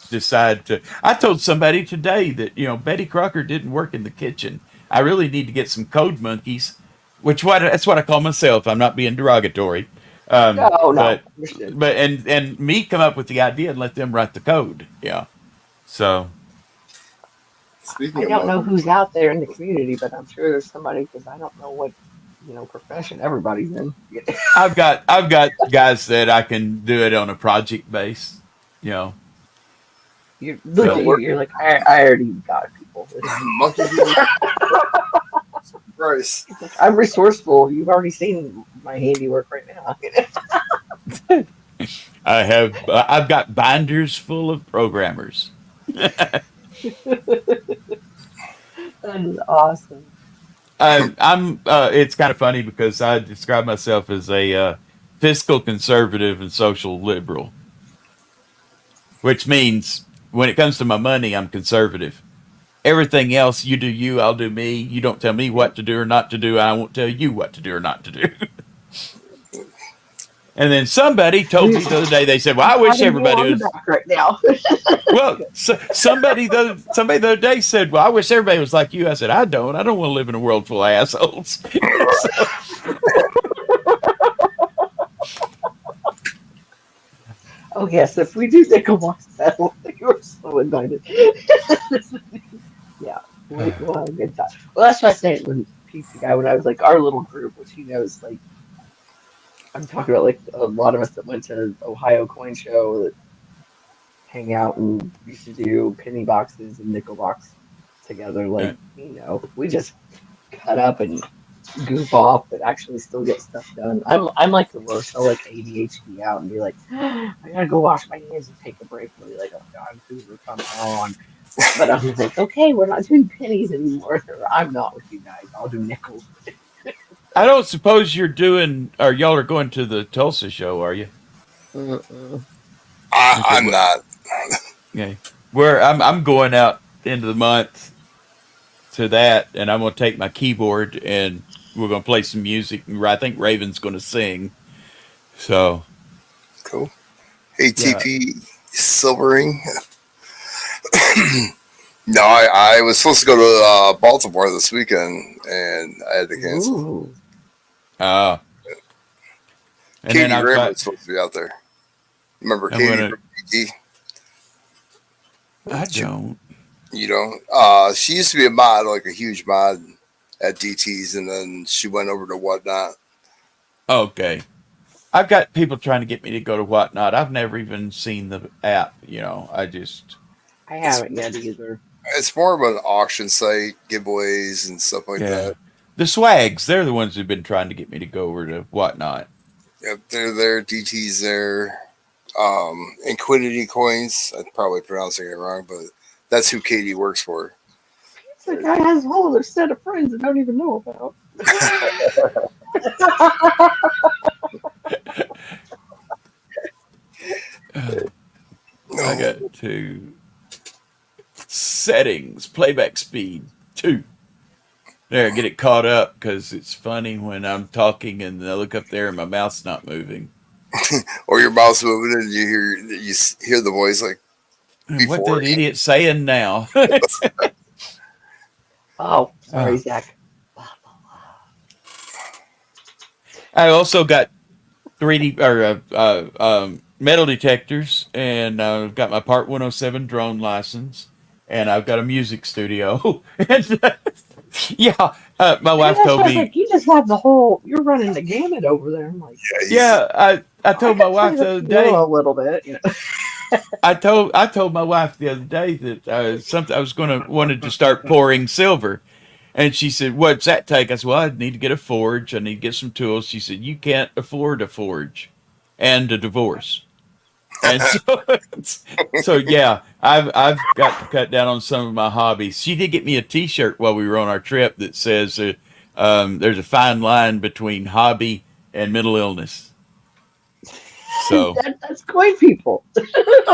decide to. I told somebody today that Betty Crocker didn't work in the kitchen. I really need to get some code monkeys, that's what I call myself. I'm not being derogatory, Oh no, but understood. and me come up with the idea and let them write the code. Yeah. So Speaking I of don't know monkeys, who's out there in the community, but I'm sure there's somebody because I don't know what profession everybody's in. I've got guys that I can do it on a project base. You know. You you look So at know, you. work You're like I already got people. monkeys in price. He's like, I'm resourceful. You've already seen my handiwork right now. I've got binders full of programmers. That is awesome. I'm. It's kind of funny because I describe myself as a fiscal conservative and social liberal, which means when it comes to my money, I'm conservative. Everything else, you do you, I'll do me. You don't tell me what to do or not to do. I won't tell you what to do or not to do. And then somebody told You, me the other day. They said, "Well, I'm I wish patting you everybody on the was." back right now. Well, somebody the other day said, "Well, I wish everybody was like you." I said, "I don't. I don't want to live in a world full of assholes." So, Oh yes, if we do Nickelbox battle, you are so invited. Yeah, we'll have a good time. Well, that's what I said when PC guy when I was like our little group, which he knows. Like I'm talking about, like a lot of us that went to Ohio Coin Show that hang out and used to do penny boxes and nickel box together. Uh, Like we just cut up and goof off, but actually still get stuff done. I'm like the worst. I'll like ADHD out and be like, I gotta go wash my hands and take a break. And be like, oh God, Hoover, come on. But I'm like, okay, we're not doing pennies anymore. I'm not with you guys. I'll do nickels. I don't suppose you're doing, or y'all are going to the Tulsa show, are you? Mm-mm. Okay, I'm not. okay. Where I'm going out end of the month to that, and I'm going to take my keyboard and we're going to play some music. And I think Raven's going to sing. So Cool. yeah. ATP Silvering. No, I was supposed to go to Baltimore this weekend, and I had to cancel. Ooh. Uh, and then Katie I've Graham got. was supposed to be out there. Remember I'm Katie gonna. from DT? I She, don't. you know, she used to be a mod, like a huge mod at DT's, and then she went over to Whatnot. Okay. I've got people trying to get me to go to Whatnot. I've never even seen the app. I just. I It's haven't yet either. it's more of an auction site, giveaways and stuff like Yeah. that. The Swags, they're the ones who've been trying to get me to go over to Whatnot. Yep, they're there. DT's there. Inquinity Coins. I'm probably pronouncing it wrong, but that's who Katie works for. Pizza guy has a whole other set of friends I don't even know about. I No, got to settings, playback speed 2. There, get it caught up because it's funny when I'm talking and I look up there and my mouth's not moving. or your mouth's moving and you hear the voice like What that before. idiot saying now? Oh, sorry, Oh. Zach. I also got 3D or metal detectors, and I've got my Part 107 drone license, and I've got a music studio. And yeah, my Yeah, wife that's told why I was me. like, you just have the whole, you're running the gamut over there. I'm like, Yeah, he's Yeah, I I told my could play wife the the other piano day. a little bit, I told my wife the other day that something I was wanted to start pouring silver, and she said, "What's that take?" I said, "Well, I need to get a forge. I need to get some tools." She said, "You can't afford a forge and a divorce." And so, so yeah, I've got to cut down on some of my hobbies. She did get me a T-shirt while we were on our trip that says, "There's a fine line between hobby and mental illness." So that's coin people.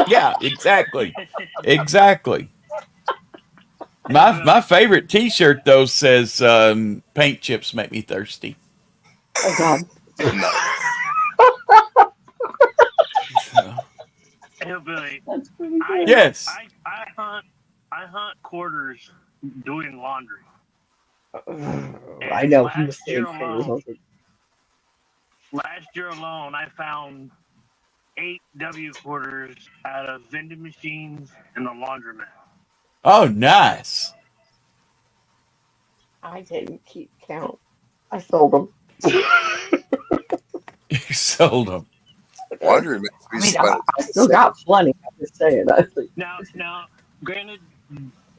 yeah, exactly, exactly. My favorite T-shirt though says, "Paint chips make me thirsty." Oh God. nice. So, Hillbilly. That's pretty I good. yes. I hunt quarters doing laundry. I And know he was saying critters. I was like, last year alone, I found 8 W quarters out of vending machines and the laundromat. Oh, nice. I didn't keep count. I sold them. You sold them. Laundry makes I me mean, spend I still got plenty. I'm just saying. I was like, Now, granted,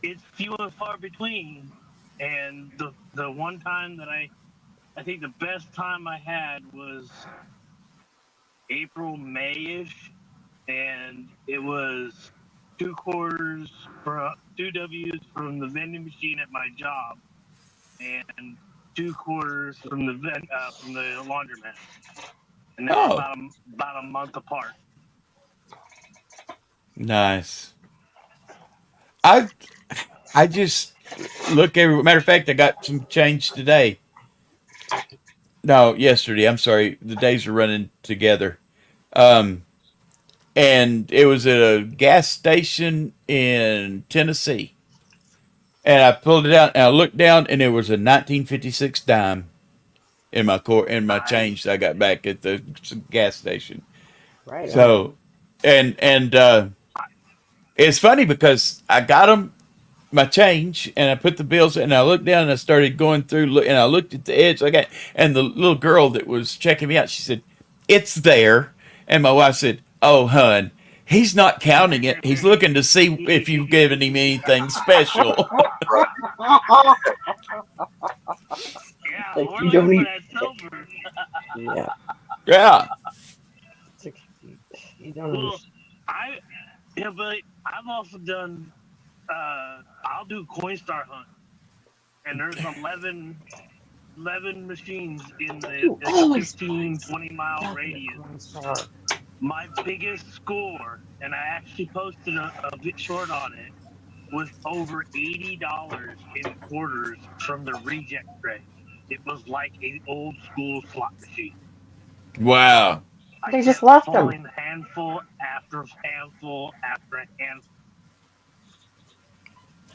it's few and far between. And the one time that I think the best time I had was April, May-ish, and it was 2 quarters for 2 Ws from the vending machine at my job, and 2 quarters from from the laundromat, and they were Oh, about a month apart. nice. I I just look every. Matter of fact, I got some change today. No, yesterday. I'm sorry. The days are running together. Um, and it was at a gas station in Tennessee. And I pulled it out and I looked down and it was a 1956 dime in my Nice. change that I got back at the gas station. right on. So And it's funny because I got them my change and I put the bills and I looked down and I started going through and I looked at the edge like that, and the little girl that was checking me out, she said, "It's there." And my wife said, "Oh, hun, he's not counting it. He's looking to see if you've given him anything special." Right. Yeah, Like we're you looking don't for eat. that silver. Yeah. Yeah. It's like, you don't Well, understand. but I've also done. I'll do Coinstar hunt, and there's 11 machines in You the always 15, find 20-mile something at radius. Coinstar. My biggest score, and I actually posted a bit short on it, was over $80 in quarters from the reject tray. It was like an old school slot machine. Wow. I They just kept left them. pulling handful after handful after handful.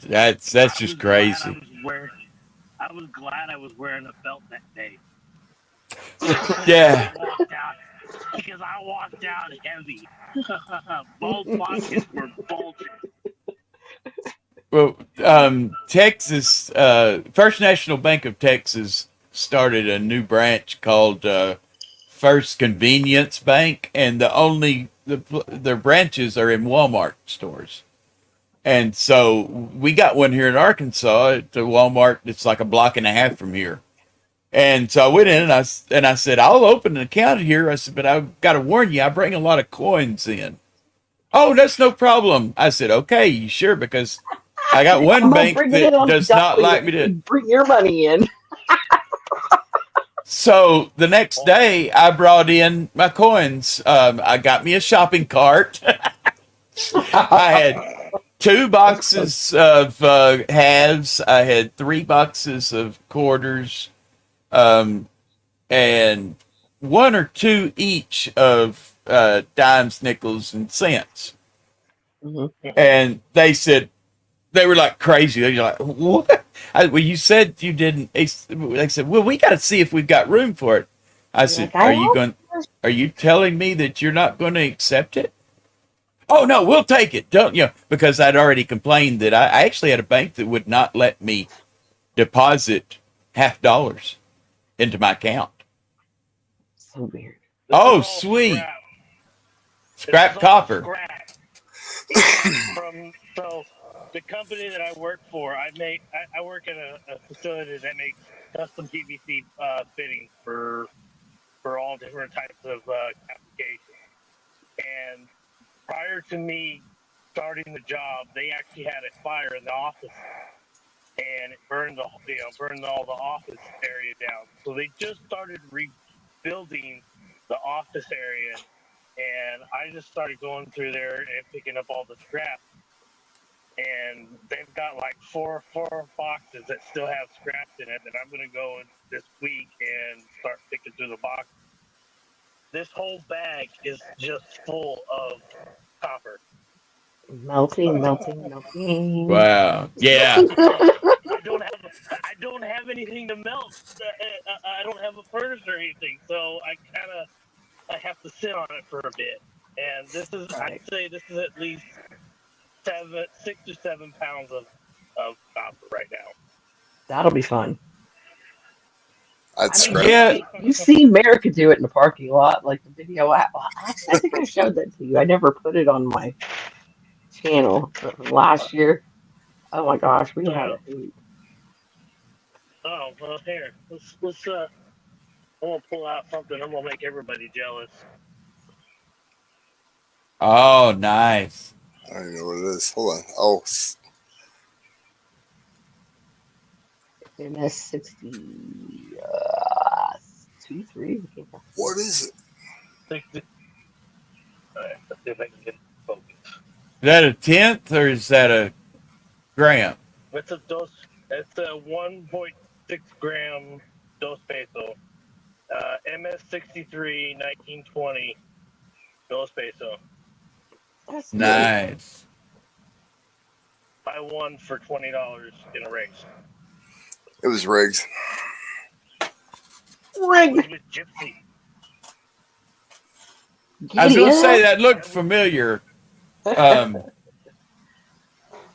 That's just crazy. I was glad I was wearing a belt that day. Yeah. Because I walked out heavy. Both pockets were bulging. Well, Texas, First National Bank of Texas started a new branch called First Convenience Bank, and their branches are in Walmart stores. And so we got one here in Arkansas at the Walmart. It's like a block and a half from here. And so I went in and I said, "I'll open an account here." I said, "But I've got to warn you, I bring a lot of coins in." "Oh, that's no problem." I said, "Okay, you sure?" Because I got one I'm gonna bank bring it in that on a does not dolly like and me you to. can bring your money in. So the next day, I brought in my coins. I got me a shopping cart. I had two That's funny. boxes of halves. I had three boxes of quarters, um, and one or two each of dimes, nickels, and cents. Mhm. And they were like crazy. They were like, "What?" Well, you said you didn't. They said, "Well, we got to see if we've got room for it." I You're said, like, I have. Are you telling me that you're not going to accept it?" "Oh no, we'll take it." Don't you know? Because I'd already complained that I actually had a bank that would not let me deposit $50 into my account. So weird. This is Oh, all sweet. scrap. This is Scrap all copper. scrap. So the company that I work for, I work at a facility that makes custom PVC fittings for all different types of applications. And prior to me starting the job, they actually had a fire in the office, and it burned burned all the office area down. So they just started rebuilding the office area, and I just started going through there and picking up all the scrap. And they've got like four boxes that still have scraps in it that I'm gonna go this week and start picking through the box. This whole bag is just full of copper. Melting, melting, melting. Wow. Yeah. I don't have anything to melt. I don't have a furnace or anything, so I have to sit on it for a bit. And I'd Right. say this is at least 6 or 7 pounds of copper right now. That'll be fun. I'd I mean, scrap. Yeah. you see America do it in the parking lot, like the video. Actually, I think I showed that to you. I never put it on my channel from last year. Oh my gosh, we had a hoot. Oh well, here let's I'm gonna pull out something. I'm gonna make everybody jealous. Oh, nice. I don't even know what it is. Hold on. Oh, MS-60 2 3. what is it? All right, let's see if I can get focus. Is that a tenth or is that a gram? It's a 1.6 gram dos peso. MS-63 1920 dos peso. That's good. Nice. I won for $20 in a race. It was rigged. It was with Gypsy. I was going to say Giddy that looked familiar. up.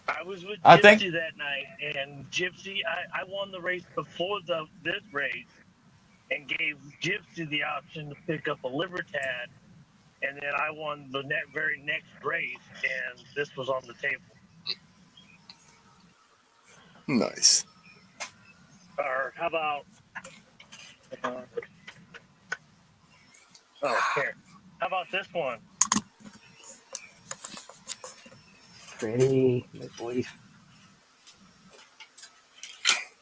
I was with I think. Gypsy that night, and Gypsy, I won the race before this race, and gave Gypsy the option to pick up a Libertad, and then I won the very next race, and this was on the table. Nice. Or how about? Oh, here. How about this one? Pretty maple leaf.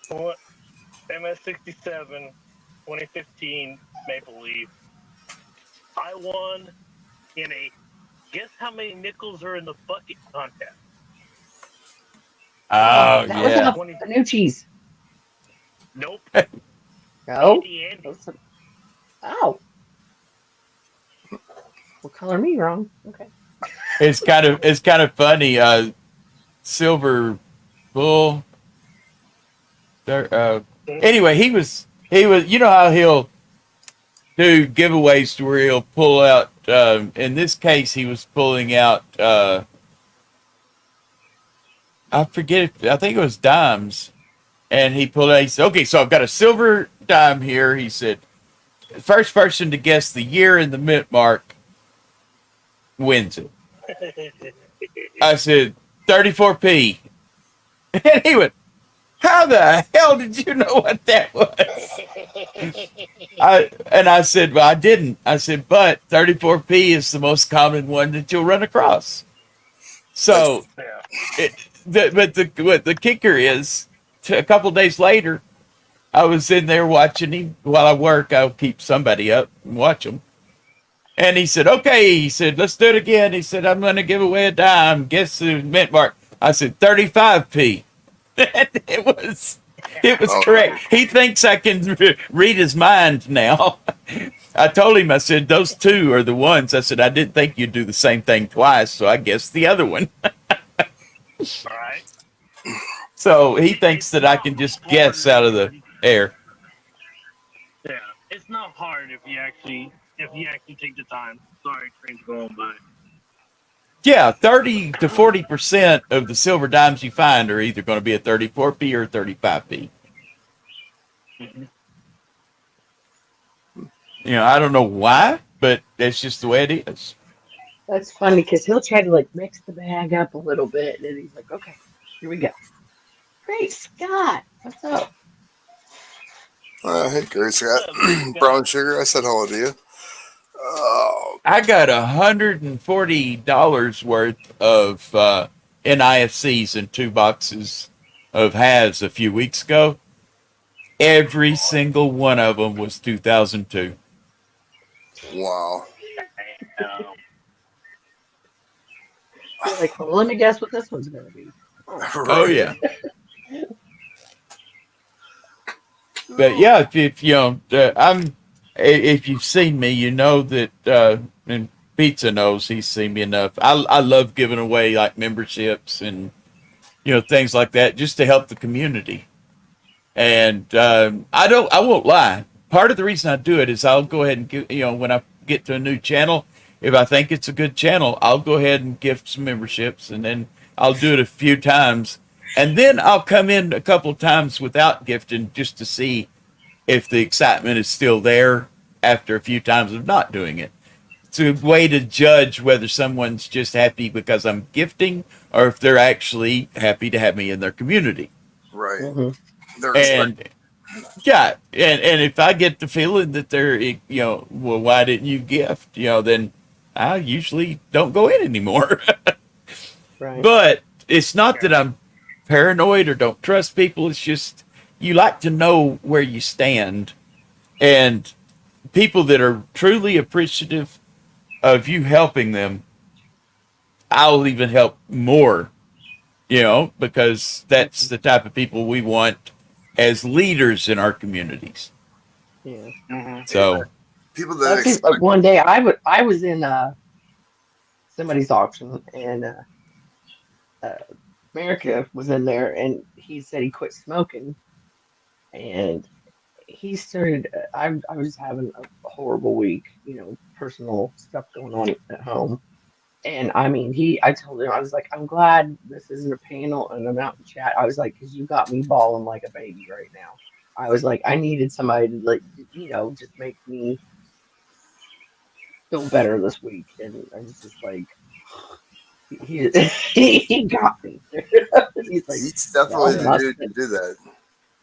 What? MS67, 2015 Maple Leaf. I won in a guess how many nickels are in the bucket contest. Oh, That was yeah. in the new cheese. Nope. No. Andy. Oh. Well, color me wrong. Okay. It's kind of funny. Silver Bull. Anyway, he was. You know how he'll do giveaways to where he'll pull out. In this case, he was pulling out. I forget. I think it was dimes, and he pulled out. He said, "Okay, so I've got a silver dime here." He said, "First person to guess the year and the mint mark wins it." I said, 34p. And he went, "How the hell did you know what that was?" I said, "Well, I didn't." I said, "But 34p is the most common one that you'll run across." So, but the kicker is, a couple days later, I was in there watching him while I work. I'll keep somebody up and watch them. And he said, "Okay." He said, "Let's do it again." He said, "I'm going to give away a dime. Guess the mint mark." I said, 35p. it was correct. He thinks I can read his mind now. I told him, I said, "Those two are the ones." I said, "I didn't think you'd do the same thing twice, so I guessed the other one." All right. So he thinks that I can just guess out of the air. Yeah, it's not hard if you actually take the time. Sorry, train's going by. Yeah, 30 to 40% of the silver dimes you find are either going to be a 34p or a 35p. Mm-hmm. You know, I don't know why, but that's just the way it is. That's funny because he'll try to like mix the bag up a little bit, and then he's like, "Okay, here we go." Great Scott, what's up? Hey, Great Scott. Brown Sugar, I said hello to you. I got $140 worth of NIFCs in 2 boxes of halves a few weeks ago. Every single one of them was 2002. Wow. You're like, "Well, let me guess what this one's going to be." Oh yeah. But yeah, if you know, if you've seen me, you know that, and Pizza knows, he's seen me enough. I love giving away like memberships and things like that just to help the community. And I won't lie. Part of the reason I do it is I'll go ahead and give, when I get to a new channel, if I think it's a good channel, I'll go ahead and gift some memberships, and then I'll do it a few times. And then I'll come in a couple of times without gifting just to see if the excitement is still there after a few times of not doing it. It's a way to judge whether someone's just happy because I'm gifting or if they're actually happy to have me in their community. Right. Mm-hmm. And yeah, and if I get the feeling that they're, well, why didn't you gift? Then I usually don't go in anymore. Right. But it's not that I'm paranoid or don't trust people. It's just you like to know where you stand. And people that are truly appreciative of you helping them, I'll even help more, because that's the type of people we want as leaders in our communities. Yeah. Mm-hmm. So people that That's like one day I was in somebody's auction, and America was in there, and he said he quit smoking, and he started. I was having a horrible week, personal stuff going on at home. And I mean, I told him, I was like, I'm glad this isn't a panel and I'm out in chat. I was like, because you got me bawling like a baby right now. I was like, I needed somebody to, like, just make me feel better this week. And I was just like, he he got me. He's like, He's definitely y'all the must dude to have. do that.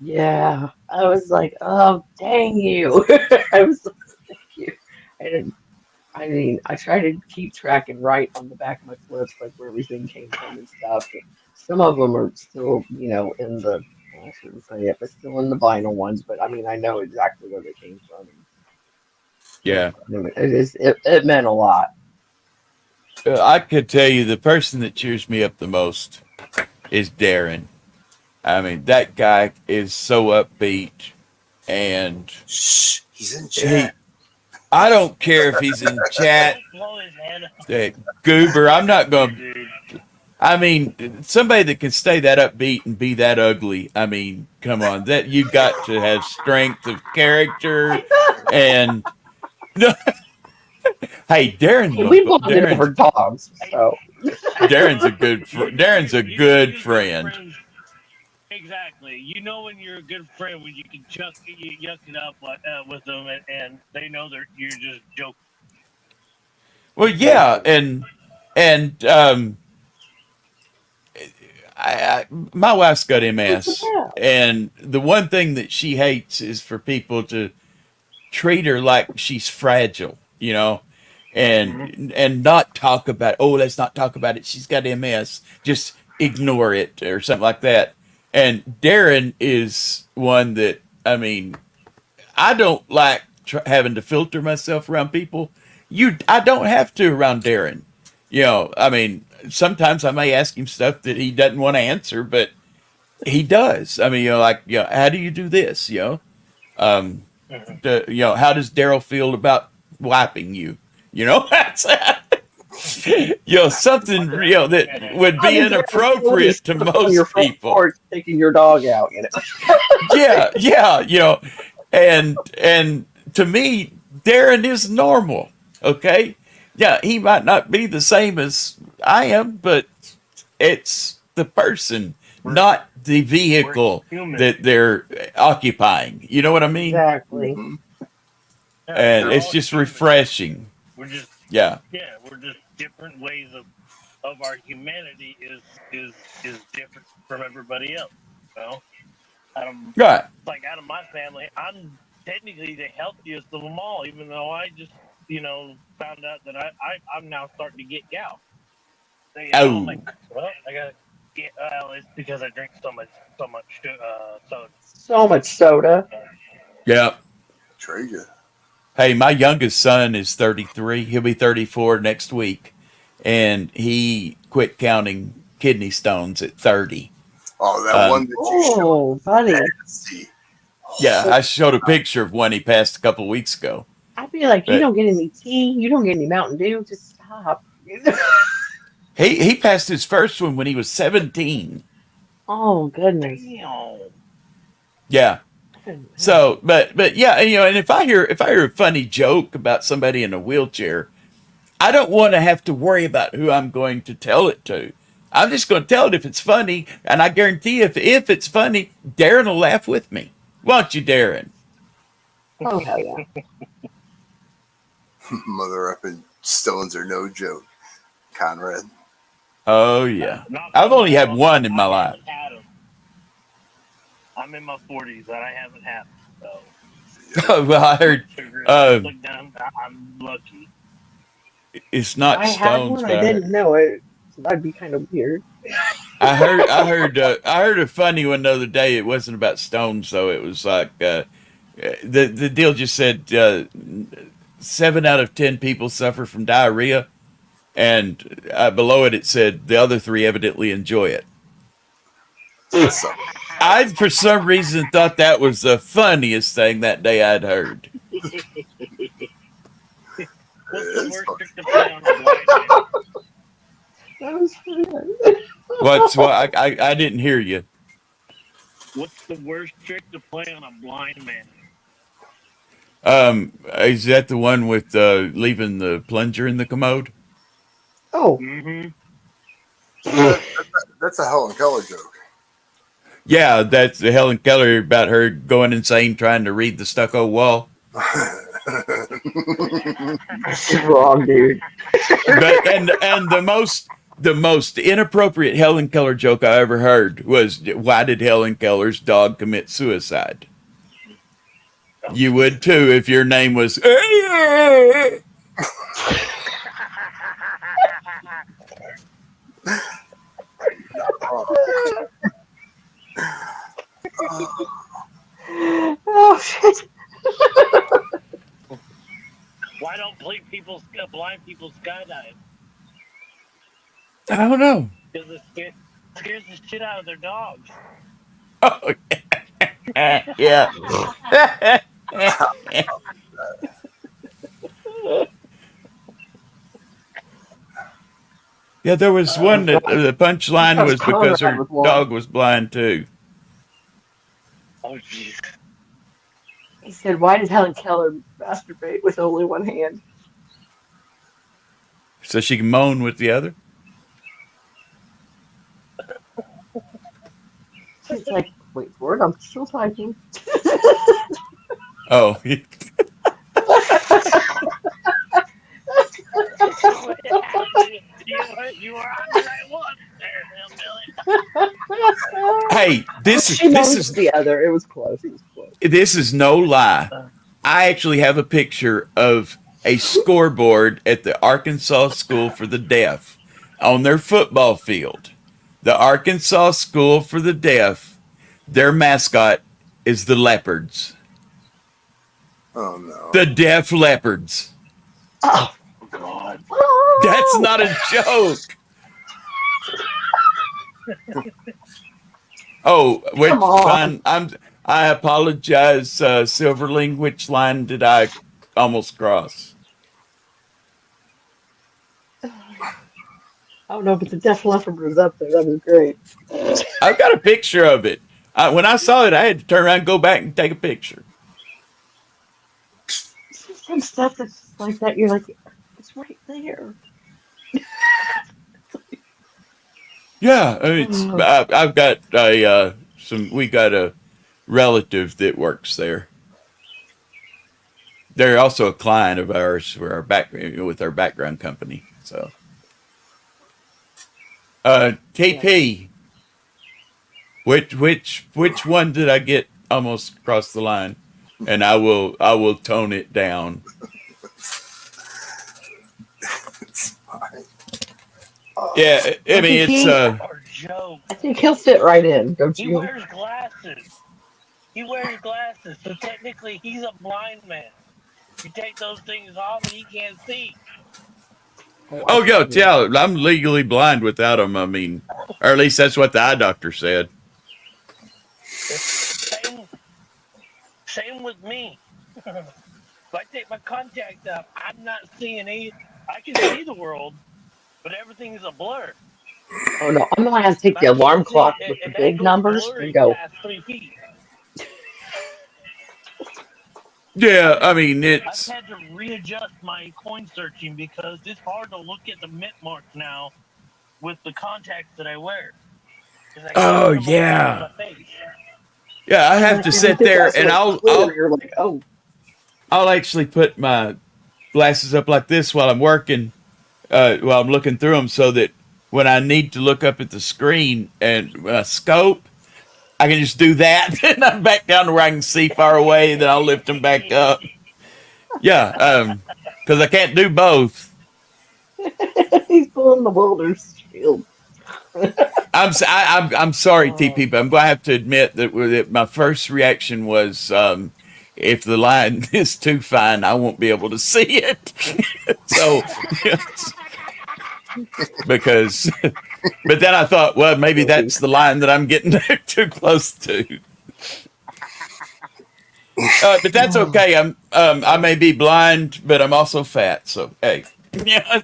Yeah. I was like, oh, dang you. I was like, thank you. And I mean, I try to keep track and write on the back of my flips, like where everything came from and stuff. But some of them are still, in the, well, I shouldn't say it, but still in the vinyl ones. But I mean, I know exactly where they came from. Yeah. And it meant a lot. I could tell you the person that cheers me up the most is Darren. I mean, that guy is so upbeat, and Shh, he's in he. chat. I don't care if he's in chat. Don't blow his head up, Goober, I'm not going to. dude. I mean, somebody that can stay that upbeat and be that ugly. I mean, come on, that you got to have strength of character, and no. Hey, Hey, we bonded over dogs, so Darren's a good Darren's a You know good you're friend. friends. Exactly. You know when you're a good friend when you can yuck it up with them and they know you're just joking. Well, yeah, and my wife's got MS, yeah. and the one thing that she hates is for people to treat her like she's fragile, and not talk about, oh, let's not talk about it. She's got MS. Just ignore it or something like that. And Darren is one that, I mean, I don't like having to filter myself around people. I don't have to around Darren. I mean, sometimes I may ask him stuff that he doesn't want to answer, but he does. I mean, how do you do this? Um, how does Daryl feel about wiping you? That's something that would How be did Darren feel when he inappropriate to stood up on your most front people. porch taking your dog out? Yeah, and to me, Darren is normal. Okay, yeah, he might not be the same as I am, but it's the person, not the vehicle Human. that they're occupying. You know what I mean? Exactly. Mm-hmm. And We're it's all just human. refreshing. We're just Yeah. we're just different ways of our humanity is different from everybody else. Right. Like out of my family, I'm technically the healthiest of them all, even though I just found out that I'm now starting to get gout. So, I'm like, well, I gotta get. It's because I drink so much soda. So much soda. Yeah. Traeger. Hey, my youngest son is 33. He'll be 34 next week. And he quit counting kidney stones at 30. Oh, that one that you showed. Oh, buddy. Nasty. Yeah, I showed a picture of one he passed a couple of weeks ago. I'd be like, you But don't get any tea, you don't get any Mountain Dew, just stop. he passed his first one when he was 17. Oh, goodness. Damn. Yeah. Goodness. So, but yeah, and if I hear a funny joke about somebody in a wheelchair, I don't want to have to worry about who I'm going to tell it to. I'm just going to tell it if it's funny, and I guarantee if it's funny, Darren will laugh with me. Won't you, Darren? Oh, hell yeah. Mother upping stones are no joke. Conrad. Oh yeah. Not I've only had myself. one in my I life. haven't had 'em. I'm in my 40s and I haven't had them. So Well, I heard sugar um, down. I'm lucky. it's not I had stones, one, but I didn't know it. So that'd be kind of weird. I heard a funny one the other day. It wasn't about stones though. It was like the deal just said 7 out of 10 people suffer from diarrhea, and below it said the other 3 evidently enjoy it. So, I for some reason thought that was the funniest thing that day I'd heard. What's the it's worst fucking- trick to play on a blind man? That was weird. What? I didn't hear you. What's the worst trick to play on a blind man? Is that the one with leaving the plunger in the commode? Oh, Mm-hmm. That's a Helen Keller joke. Yeah, that's Helen Keller about her going insane trying to read the stucco wall. this is wrong, dude. But and the most inappropriate Helen Keller joke I ever heard was, why did Helen Keller's dog commit suicide? You would too if your name was. Oh shit! Why don't blind people skydive? I don't know. Because it scares the shit out of their dogs. Oh, yeah. Yeah, there was one that the punchline was because her dog was blind too. Oh, jeez. He said, "Why does Helen Keller masturbate with only one hand?" So she can moan with the other. She's like, "Wait for it, I'm still typing." Oh, You were on the right one there, Billy. hey, She moaned with the other. It was close. It was close. this is no lie. I actually have a picture of a scoreboard at the Arkansas School for the Deaf on their football field. The Arkansas School for the Deaf, their mascot is the leopards. Oh no. The deaf leopards. Oh God. That's not a joke. Oh, which Come on. line? I apologize, Silverling. Which line did I almost cross? I don't know, but the Def Leppard was up there. That was great. I've got a picture of it. When I saw it, I had to turn around and go back and take a picture. Some stuff that's like that, you're like, it's right there. Yeah, I've got we got a relative that works there. They're also a client of ours for our with our background company. So, TP, which one did I get almost across the line? And I will tone it down. It's fine. Yeah, I mean it's Or joke. I think he'll fit right in, don't He you? wears glasses. So technically he's a blind man. You take those things off and he can't see. Oh yeah, I'm legally blind without them. I mean, or at least that's what the eye doctor said. Same with me. If I take my contact off, I'm not seeing any. I can see the world, but everything is a blur. Oh no, I'm gonna have to take the alarm clock with the big numbers and go. Past 3 feet. Yeah, I mean I've it's. had to readjust my coin searching because it's hard to look at the mint mark now with the contacts that I wear. Oh yeah. Yeah, I have to sit there and You're like, oh. I'll actually put my glasses up like this while I'm working, while I'm looking through them, so that when I need to look up at the screen and scope, I can just do that, and I'm back down to where I can see far away. Then I'll lift them back up. Yeah, because I can't do both. He's pulling the welder's shield. I'm sorry, TP, but I'm going to have to admit that my first reaction was, if the line is too fine, I won't be able to see it. So, yes. Because, but then I thought, well, maybe that's the line that I'm getting too close to. But that's okay. I may be blind, but I'm also fat. So, hey, yeah,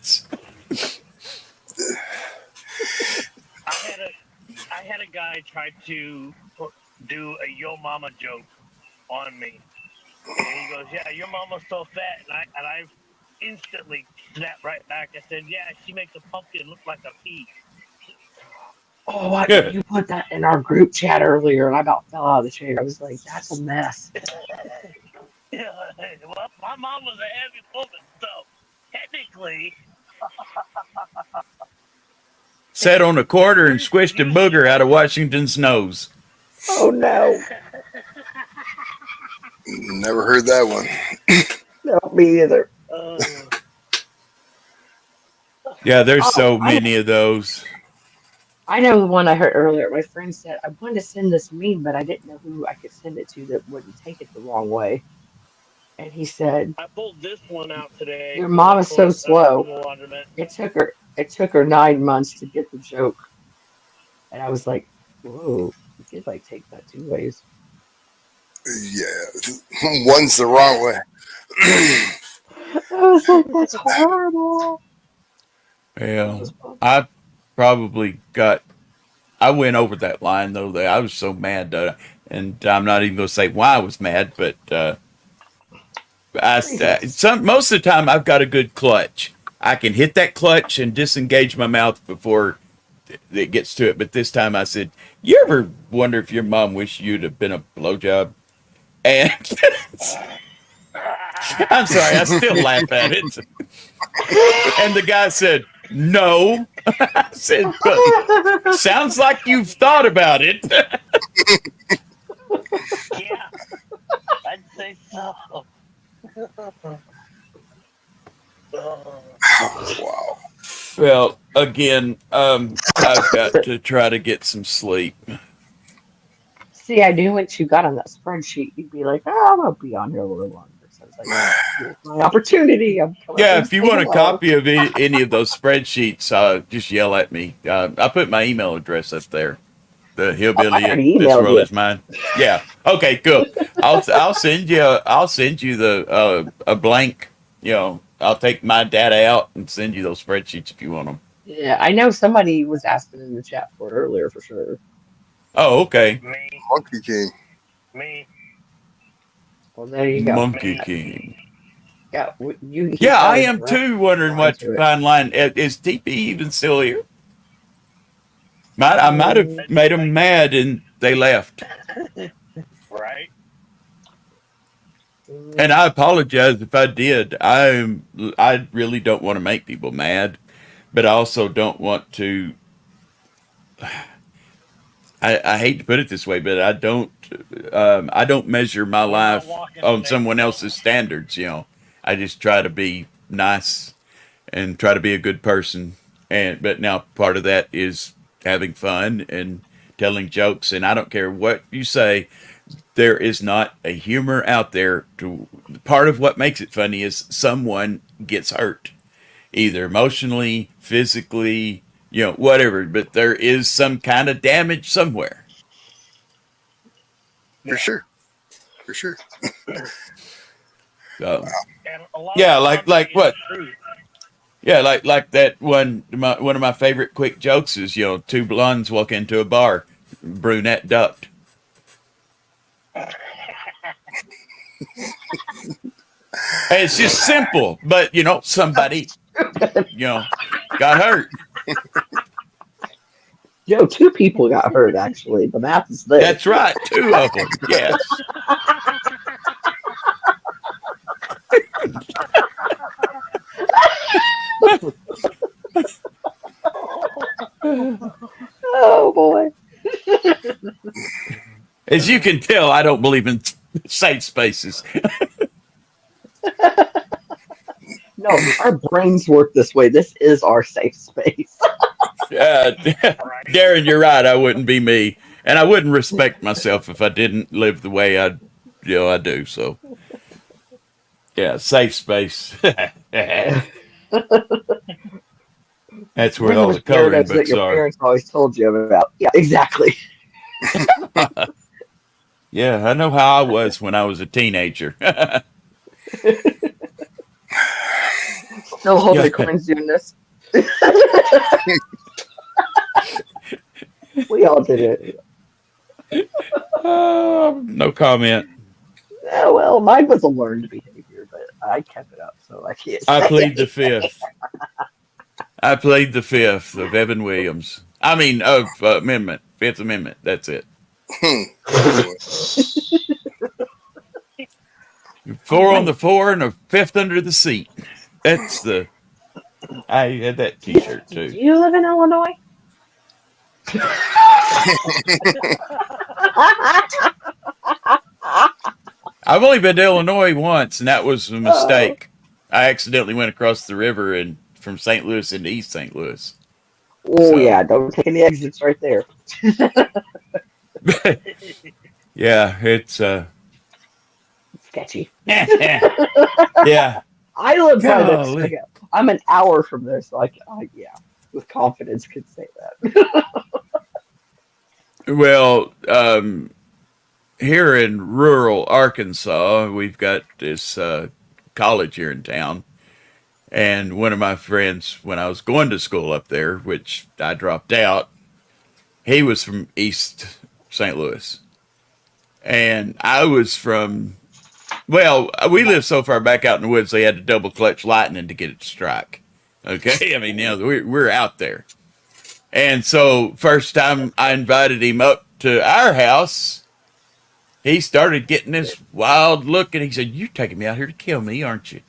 I had a guy try to do a yo mama joke on me. And he goes, "Yeah, your mama's so fat," and I instantly snapped right back. I said, "Yeah, she makes a pumpkin look like a pea." Oh, you put that in our group chat earlier, and I about fell out of the chair. I was like, "That's a mess." Yeah, well, my mom was a heavy woman, so technically, Sat on a quarter and squished a usually booger out of Washington's nose. Oh no, Never heard that one. no, me either. Yeah, there's Oh, so many of those. I know the one I heard earlier. My friend said I wanted to send this meme, but I didn't know who I could send it to that wouldn't take it the wrong way. And he said, I pulled this one out today "Your when mom is so from slow. the laundromat. It took her 9 months to get the joke." And I was like, "Whoa, you could like take that two ways." Yeah, one's the wrong way. I was like, "That's horrible." That Well, was fun. I probably got. I went over that line though. That I was so mad, and I'm not even going to say why I was mad, but Craziness. most of the time I've got a good clutch. I can hit that clutch and disengage my mouth before it gets to it. But this time I said, "You ever wonder if your mom wished you'd have been a blowjob?" And I'm sorry, I still laugh at it. And the guy said, "No." I said, "But sounds like you've thought about it." Yeah, I'd say so. Wow. Well, again, I've got to try to get some sleep. See, I knew once you got on that spreadsheet, you'd be like, "Oh, I'm gonna be on here a little longer." So I was like, "Here's my opportunity. I'm coming Yeah, over to if you say want a hello." copy of any of those spreadsheets, just yell at me. I put my email address up there. The Oh, I hillbilly at already this emailed world you. is mine. Yeah. Okay. Cool. I'll send you the a blank. I'll take my data out and send you those spreadsheets if you want them. Yeah, I know somebody was asking in the chat for it earlier for sure. Oh, okay. Me, Monkey King. me, Well, there you go. Monkey me. King. Yeah, he's Yeah, got I a am direct too. Wondering line what to it. fine line is. TP even still here? I might have Mm, made them mad and they left. Right? And mm, I apologize if I did. I really don't want to make people mad, but I also don't want to. I hate to put it this way, but I don't measure my We're not life walking on on someone eggshells. else's standards. I just try to be nice and try to be a good person. But now part of that is having fun and telling jokes. And I don't care what you say. There is not a humor out there. Part of what makes it funny is someone gets hurt, either emotionally, physically, whatever. But there is some kind of damage somewhere. For Yeah. sure. For sure. Um, And a lot yeah, of like comedy is what? truth. Yeah, like that one. One of my favorite quick jokes is two blondes walk into a bar, brunette ducked. And it's just simple, but somebody got hurt. Joe, two people got hurt actually. The math is there. That's right, two of them. Yes. Oh boy. As you can tell, I don't believe in safe spaces. No, our brains work this way. This is our safe space. Right? Darren, you're right. I wouldn't be me, and I wouldn't respect myself if I didn't live the way I do. So, yeah, safe space. That's where Bring all those the coloring weirdos that books your are. parents always told you about. Yeah, exactly. Yeah, I know how I was when I was a teenager. Still holding the Yeah. coins doing this. We all did it. No comment. Oh, well, mine was a learned behavior, but I kept it up, so I can't I say plead the anything. fifth. I played the fifth of Evan Williams. I mean, of Amendment, Fifth Amendment. That's it. Anyway, All Four on the right. floor and a fifth under the seat. That's the. I had that T-shirt Do too. you live in Illinois? I've only been to Illinois once, and that was a Oh, mistake. I accidentally went across the river and from St. Louis into East St. Louis. oh So, yeah, don't take any exits right there. yeah, it's Sketchy. yeah. I live right next. Golly. Okay, I'm an hour from there, so I yeah, with confidence could say that. Well, here in rural Arkansas, we've got this college here in town. And one of my friends, when I was going to school up there, which I dropped out, he was from East St. Louis. And I was from, well, we lived so far back out in the woods, they had to double clutch lightning to get it to strike. Okay. I mean, we're out there. And so, first time I invited him up to our house, he started getting this wild look, and he said, "You're taking me out here to kill me, aren't you?"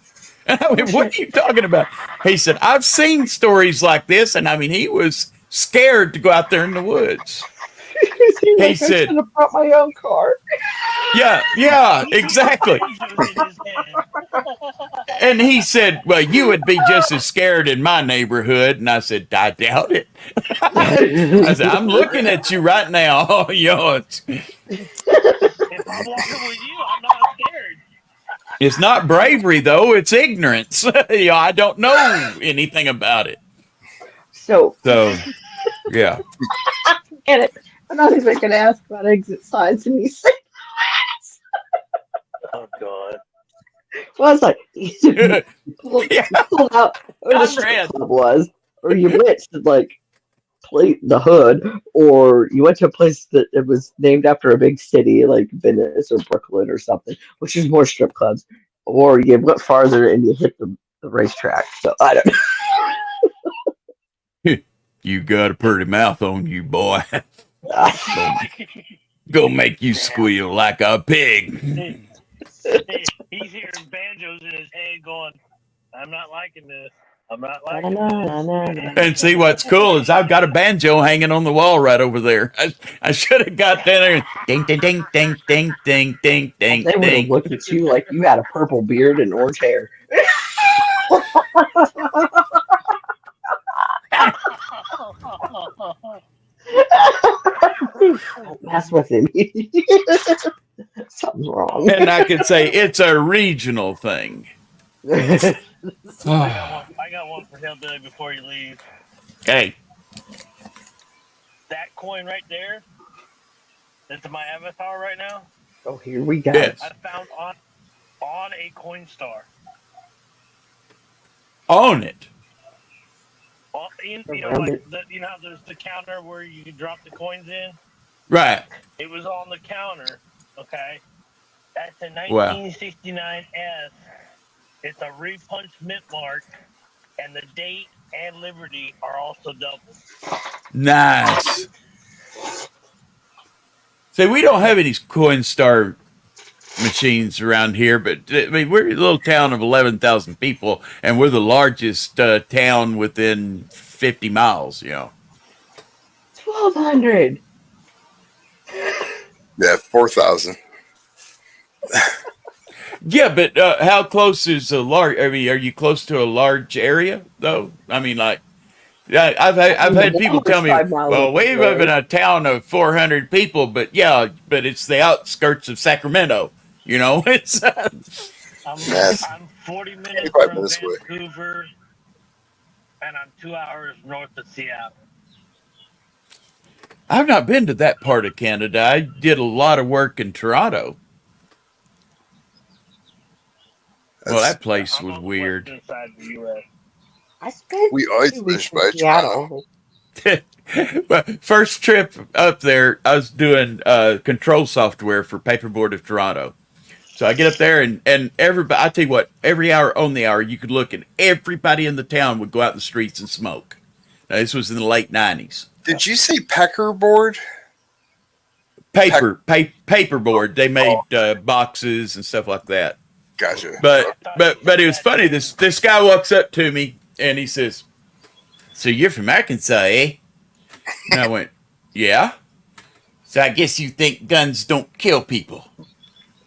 And I went, "What are you talking about?" He said, "I've seen stories like this," and I mean, he was scared to go out there in the woods. He's He like, I said, should have brought my own car. yeah, exactly. Banjos in his head. And he said, "Well, you would be just as scared in my neighborhood." And I said, "I doubt it." I said, "I'm looking at you right now." If I'm walking with you, I'm not scared. It's not bravery, though. It's ignorance. I don't know anything about it. So, So, yeah. get it. I'm not even going to ask about exit signs, and he said, Oh God. well, I was like, you Yeah, pulled out where the strip Conrad. club was, or you went to like play the hood, or you went to a place that it was named after a big city like Venice or Brooklyn or something, which is more strip clubs, or you went farther and you hit the racetrack. So I don't You got a pretty mouth on you, boy. know. Go make you squeal like a pig. He's hearing banjos in his head going, I'm not liking this. I'm not liking this. And see, what's cool is I've got a banjo hanging on the wall right over there. I should have got down there and ding, ding, ding, ding, ding, ding, ding, ding, They would have ding. looked at you like you had a purple beard and orange hair. Don't mess with him. Something's wrong. And I could say it's a regional thing. I got one for Hillbilly before you leave. Hey, That coin right there, that's my avatar right now, Oh, here we go. yes, I found on a coin star. own it. You know, Around like it. you know how there's the counter where you can drop the coins in? Right. It was on the counter, okay? That's a Wow. 1969 S. It's a repunched mint mark, and the date and Liberty are also doubled. Nice. See, we don't have any Coinstar machines around here, but I mean, we're a little town of 11,000 people, and we're the largest town within 50 miles, 1,200. yeah, 4,000. Yeah, but how close is a large? I mean, are you close to a large area though? I mean, like, yeah, I've had people tell me, 5 miles well, up we the live in road. a town of 400 people, but it's the outskirts of Sacramento. It's Yes. I'm 40 minutes 25 from minutes away. Vancouver, and I'm 2 hours north of Seattle. I've not been to that part of Canada. I did a lot of work in Toronto. Well, That's, that place I'm was on the weird. western side of the U.S. I spent we always 2 weeks finished by in Seattle. But first trip up there, I was doing control software for Paperboard of Toronto. So I get up there and everybody, I tell you what, every hour on the hour, you could look and everybody in the town would go out in the streets and smoke. Now, this was in the late 90s. Did you say peckerboard? Paperboard. They made boxes and stuff like that. Gotcha. But it was funny. This guy walks up to me and he says, "So you're from Arkansas, eh?" And I went, "Yeah." "So I guess you think guns don't kill people."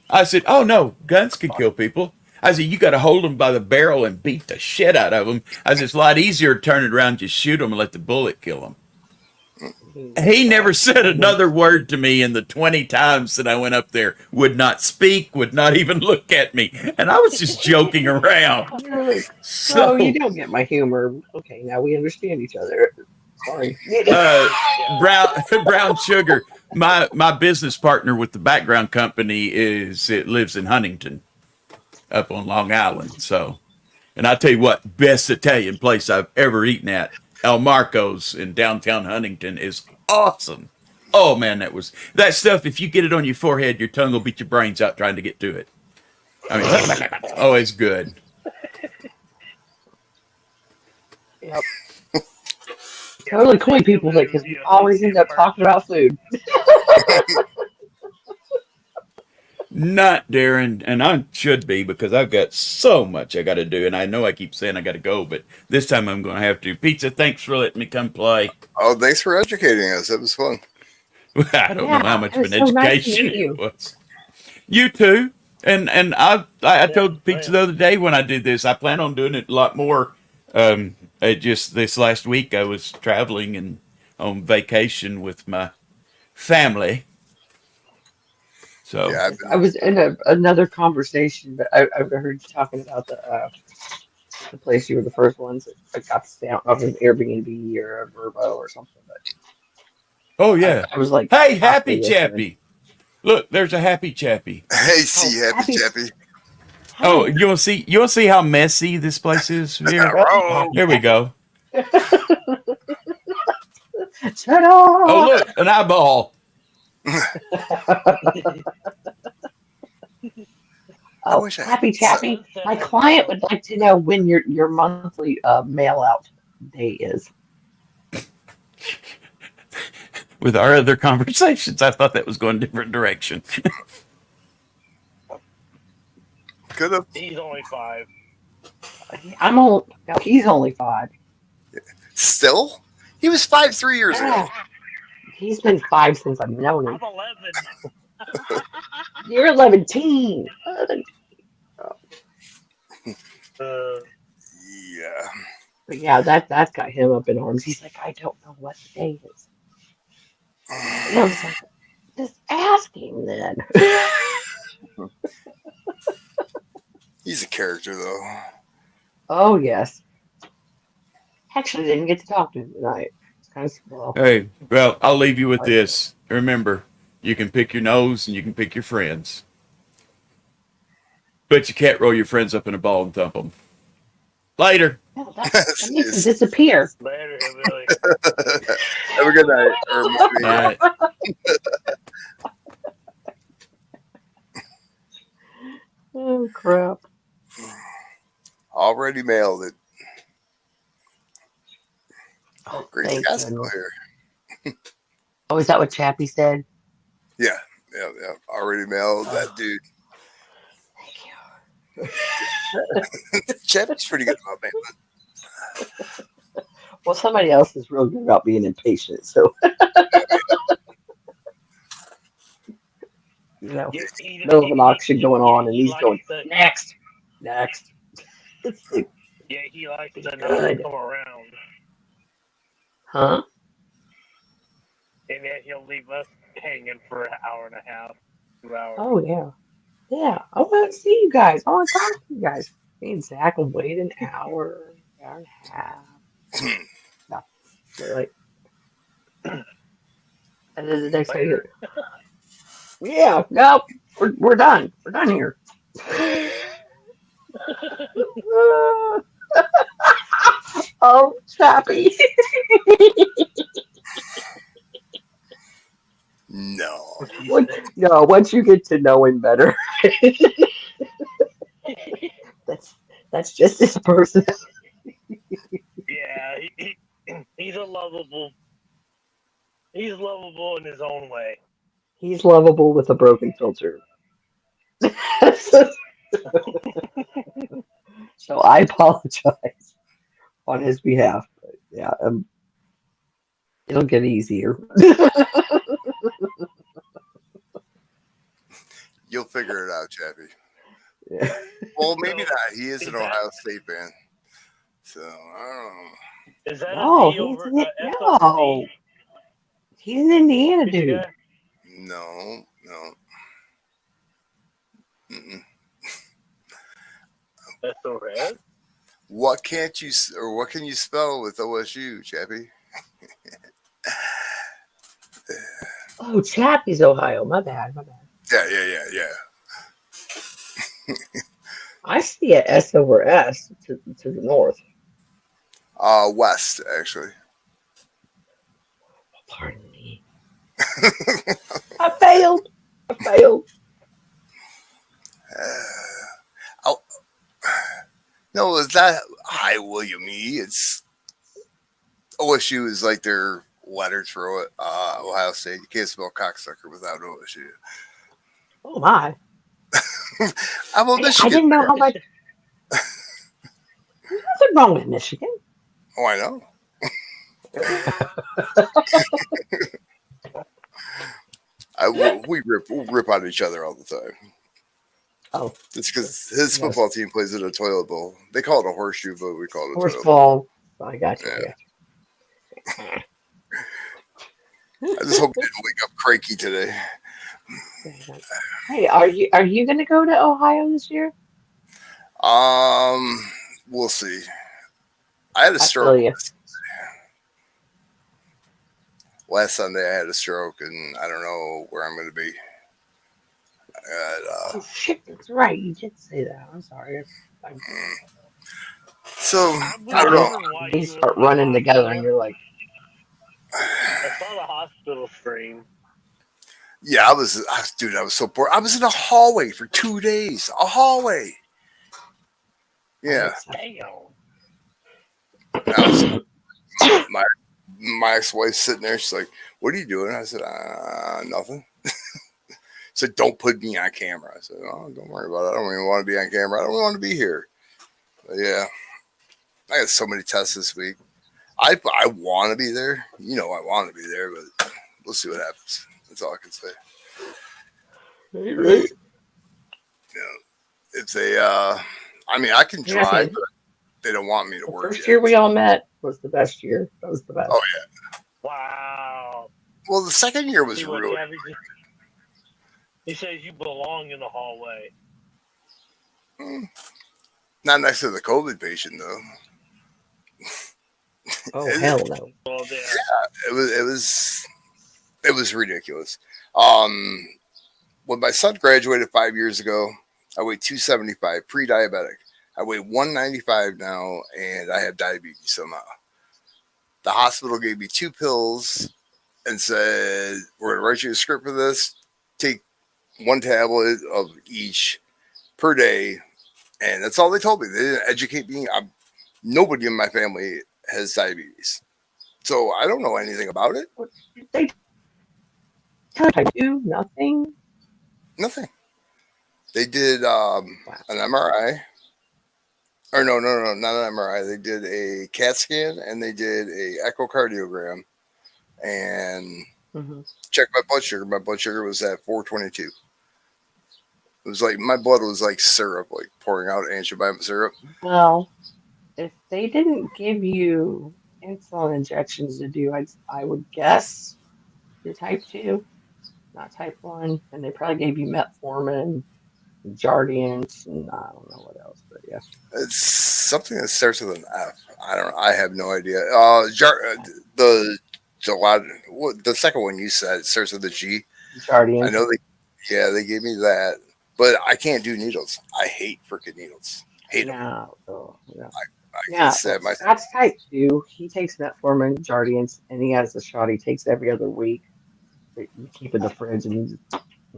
I said, "Oh no, guns can kill people." I said, "You got to hold them by the barrel and beat the shit out of them." I said, "It's a lot easier to turn it around and just shoot them and let the bullet kill them." He never said another word to me in the 20 times that I went up there. Would not speak, would not even look at me. And I was just joking around. So So, you don't get my humor. Okay, now we understand each other. Sorry. Brown Sugar, my business partner with the background company lives in Huntington up on Long Island. So, and I tell you what, best Italian place I've ever eaten at, El Marco's in downtown Huntington, is awesome. Oh man, that stuff. If you get it on your forehead, your tongue will beat your brains out trying to get to it. I mean, oh, it's good. Yep. Totally cool people like because we always end up talking about food. Not Darren, and I should be because I've got so much I got to do, and I know I keep saying I got to go, but this time I'm going to have to. Pizza, thanks for letting me come play. Oh, thanks for educating us. That was fun. I don't know how much it of an was so nice to education meet you. it was. You too, and I told Pizza the other day when I did this, I plan on doing it a lot more. Just this last week I was traveling and on vacation with my family. So Yeah, I was in another conversation, but I heard you talking about the place you were the first ones that got to stay. I don't know if it was Airbnb or a Verbo or something, but oh yeah. I was like, Hey, Happy possibly listening. Chappy. Look, there's a Happy Chappy. hey, see, Oh, happy happy- chappy. Oh, you want to see how messy this place is here? Oh, Here we go. Ta-da! Oh, look, an eyeball. Oh, wish I had Happy Chappy. My client would like to know when your monthly mail out day is. With our other conversations, I thought that was going a different direction. could have. He's only 5. I'm old. No, he's only 5. Still? He was 5 3 years ago. Yeah. He's been 5 since I've known I'm him. 11. You're 11. Yeah. But yeah, that's got him up in arms. He's like, I don't know what the day is. And I was like, just ask him then. He's a character, though. Oh yes. Actually, didn't get to talk to him tonight. It's kind of slow. Hey, well, I'll leave you with this. Remember, you can pick your nose and you can pick your friends. But you can't roll your friends up in a ball and thump them. Later. No, that makes him disappear. Later, Billy. Have a good night. Or morning. All right. Oh crap. Already mailed it. Oh, Great thank Scott's still goodness. here. Oh, is that what Chappie said? Yeah. Already mailed that dude. Thank you. Chappie's pretty good about mailing. Well, somebody else is real good about being impatient, so you know, middle of an auction going on, and he's going next. It's like, Yeah, he likes to not Good. come around. huh? And then he'll leave us hanging for an hour and a half, 2 hours. Oh yeah. I want to see you guys. I want to talk to you guys. Me and Zach will wait an hour and a half. No, they're like, and then they say, Later. "Yeah, no, we're done. We're done here." Oh, Chappy. No. No, once you get to know him better, That's just his person. Yeah, he's a lovable. He's lovable in his own way. He's lovable with a broken filter. So I apologize on his behalf. But yeah, it'll get easier. You'll figure it out, Chappie. Yeah. Well, maybe So, not. He is is an that Ohio State fan. So, I is that a No, V over S over no, D? he's an Indiana Fishing dude. guy? don't know. No. Mm-mm. S over S? What can't you, or what can you spell with OSU, Chappie? Oh, Chappie's Ohio. My bad, my bad. Yeah. I see a S over S to the north. West, actually. Pardon me. I failed. I failed. Oh, no, it's not Hi, William E. It's OSU is like their letters for Ohio State. You can't spell cocksucker without OSU. Oh my. I'm a I Michigan didn't know fan. how much. There's nothing wrong with Michigan. Oh, I know. We'll rip on each other all the time. Oh, It's because his yes. football team plays in a toilet bowl. They call it a horseshoe, but we call it a Horse toilet bowl. ball. I got you. Yeah. I I just hope he didn't wake up cranky today. got you. Hey, are you gonna go to Ohio this year? We'll see. I had a I feel stroke you. last Sunday. I had a stroke, and I don't know where I'm going to be. Oh shit, that's right. You did say that. I'm sorry. So I was I don't know. wondering why They you were start in the running together, and hospital. you're like, I saw the hospital screen. Yeah, dude. I was so bored. I was in a hallway for 2 days. A hallway. oh, Yeah. that sucks. Damn. I was my ex-wife's sitting there. She's like, "What are you doing?" I said, "Nothing." Said, "Don't put me on camera." I said, "Oh, don't worry about it. I don't even want to be on camera. I don't want to be here." But yeah, I got so many tests this week. I want to be there. You know, I want to be there, but we'll see what happens. That's all I can say. Hey, You right? know, if they, I mean, I can Yeah, drive, but they don't want me to the work first yet. year we all met was the best year. That was the best. Oh yeah. Wow. Well, the second year was See what really. he says you belong in the hallway. Not next to the COVID patient though. Oh It, hell no. Well, there. it was ridiculous. Um, when my son graduated 5 years ago, I weighed 275, pre-diabetic. I weigh 195 now, and I have diabetes somehow. The hospital gave me 2 pills and said, "We're going to write you a script for this. Take 1 tablet of each per day." And that's all they told me. They didn't educate me. Nobody in my family has diabetes. So I don't know anything about it. What did they tell you? Do nothing. Nothing. They did Wow. an MRI. Or no, not an MRI. They did a CAT scan and they did a echocardiogram and Hmm. checked my blood sugar. My blood sugar was at 422. It was like my blood was like syrup, like pouring out antibiotic syrup. Well, if they didn't give you insulin injections to do, I would guess you're type 2, not type 1. And they probably gave you metformin, Jardiance, and I don't know what else, but yeah. It's something that starts with an F. I don't. I have no idea. The the second one you said starts with a G. I Jardiance. know they. Yeah, they gave me that, but I can't do needles. I hate freaking needles. Hate them. No. Oh, yeah. I can't Yeah, well, stab myself. Scott's type 2. He takes metformin, Jardiance, and he has a shot he takes every other week that you keep in the fridge and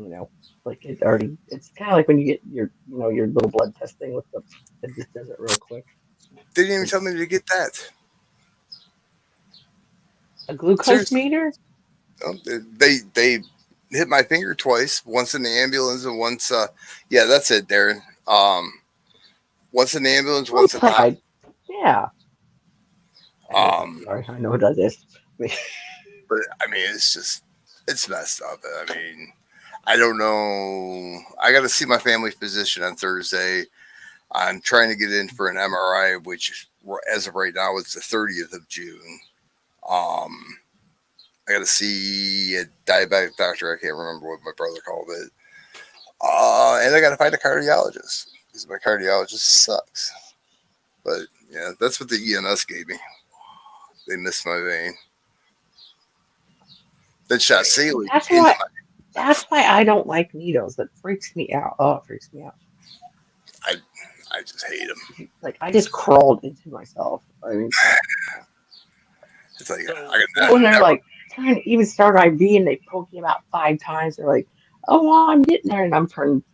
you know, like it already. It's kind of like when you get your, your little blood test thing with the. It just does it real quick. They didn't even tell It's me to get that. a glucose Seriously, meter. no, they hit my finger twice. Once in the ambulance and once. Yeah, that's it, Darren. Once in the ambulance, once at the hospital. Outside. Yeah. Um, Sorry, I know what that is. but I mean, it's messed up. I mean, I don't know. I got to see my family physician on Thursday. I'm trying to get in for an MRI, which as of right now is the 30th of June. I got to see a diabetic doctor. I can't remember what my brother called it. And I got to find a cardiologist because my cardiologist sucks. But yeah, that's what the EMS gave me. They missed my vein. Then shot saline That's into why. my. That's why I don't like needles. That freaks me out. Oh, it freaks me out. I I just hate them. Like I just crawled into myself. I mean, It's like So when they're never. like trying to even start IV and they poke you about 5 times, they're like, "Oh, well, I'm getting there," and I'm turning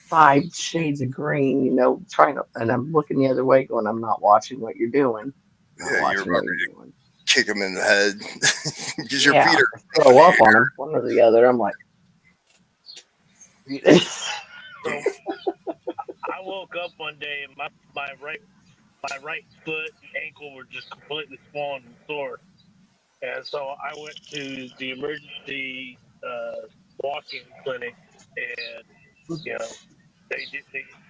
5 shades of green. Trying to, and I'm looking the other way, going, "I'm not watching what you're doing. Not Yeah, you're watching about what you're ready doing." to kick them in the head because your Yeah, feet are or throw up on them, one or the other. I'm like, so I woke up one day and my right foot and ankle were just completely swollen and sore. And so I went to the emergency walk-in clinic, and you know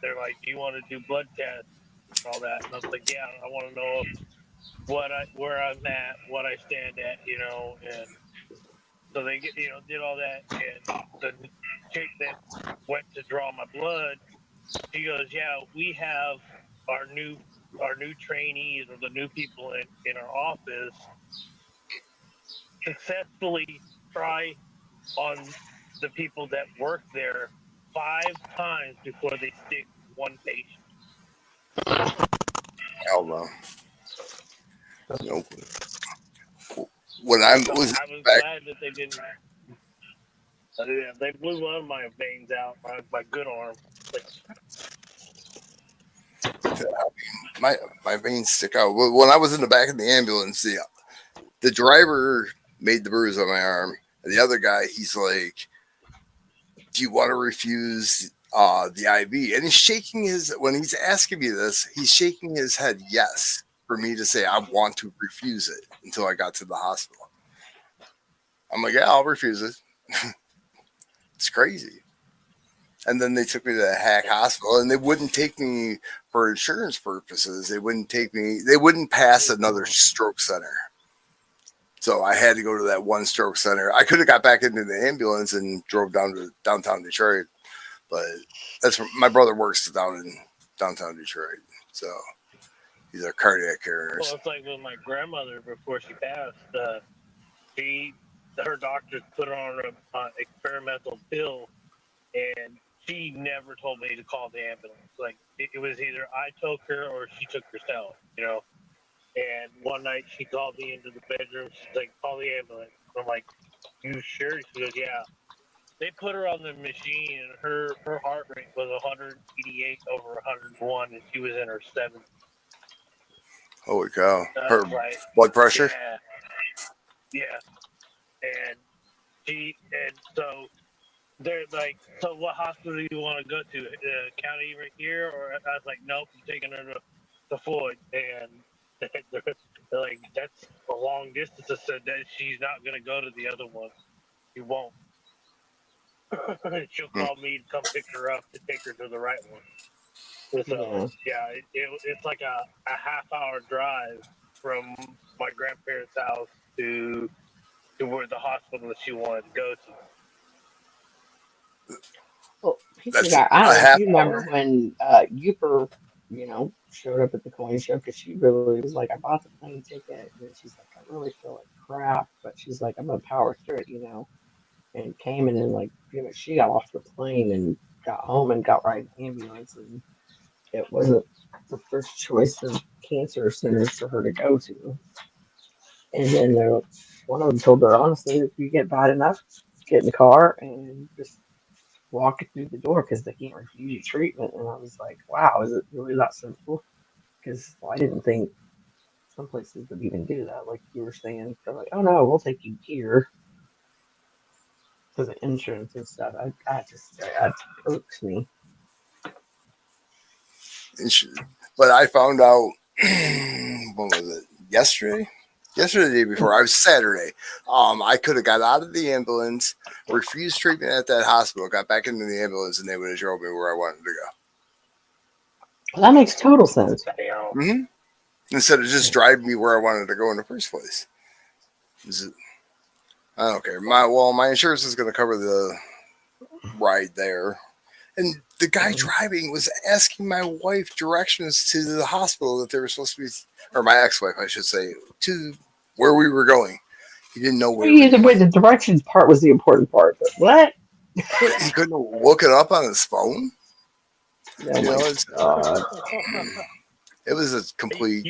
they're like, "Do you want to do blood tests and all that?" And I was like, "Yeah, I want to know where I'm at, what I stand at, And so they did all that, and the chick that went to draw my blood, she goes, "Yeah, we have our new trainees or the new people in our office successfully try on the people that work there 5 times before they stick one patient." hell no. Nope. When I So was I was back, glad that they didn't. They blew one of my veins out, my good arm. Like, my veins stick out. When I was in the back of the ambulance, the driver made the bruise on my arm. And the other guy, he's like, "Do you want to refuse the IV?" And he's shaking his when he's asking me this. He's shaking his head yes for me to say I want to refuse it until I got to the hospital. I'm like, "Yeah, I'll refuse it." It's crazy. And then they took me to the hack hospital, and they wouldn't take me for insurance purposes. They wouldn't take me. They wouldn't pass another stroke center. So I had to go to that one stroke center. I could have got back into the ambulance and drove down to downtown Detroit, but that's where my brother works down in downtown Detroit. So he's a cardiac care well, nurse. it's like with my grandmother before she passed. Her doctors put her on an experimental pill, and she never told me to call the ambulance. Like it was either I took her or she took herself. And one night she called me into the bedroom. She's like, "Call the ambulance." I'm like, "You sure?" She goes, "Yeah." They put her on the machine, and her heart rate was 188 over 101, and she was in her 70s. Holy cow! I Her was like, blood pressure. "Yeah, yeah." And so they're like, "So what hospital do you want to go to? County right here?" Or I was like, "Nope, I'm taking her to Floyd." And they're like, "That's a long distance." I said that she's not going to go to the other one. She won't. She'll Hmm. call me to come pick her up to take her to the right one. So yeah. yeah, it's like a half-hour drive from my grandparents' house to where the hospital that she wanted to go to. Well, speaking of That's that, I don't a know if half you remember hour. when Uper, showed up at the coin show because she really was like, "I bought the plane ticket," and then she's like, "I really feel like crap," but she's like, "I'm gonna power through it," and came and then like pretty much she got off the plane and got home and got right in the ambulance, and it wasn't the first choice of cancer centers for her to go to. And then one of them told her, honestly, if you get bad enough, get in the car and just walking through the door because they can't refuse you treatment. And I was like, wow, is it really that simple? Because I didn't think some places would even do that. Like you were saying, they're like, oh no, we'll take you here because of insurance and stuff. That irks me. But I found out, when was it? Yesterday? Yesterday, the day before. I was Saturday. I could have got out of the ambulance, refused treatment at that hospital, got back into the ambulance, and they would have drove me where I wanted to Well, that makes total sense. go. Instead of just driving me where I wanted to go in the first place. I don't care. My insurance is going to cover the ride there. And the guy driving was asking my wife directions to the hospital that they were supposed to be, or my ex-wife, I should say, to where we were going. He didn't know where we were going. The directions part was the important part. But what? He couldn't look it up on his phone. Oh my God. It was a complete.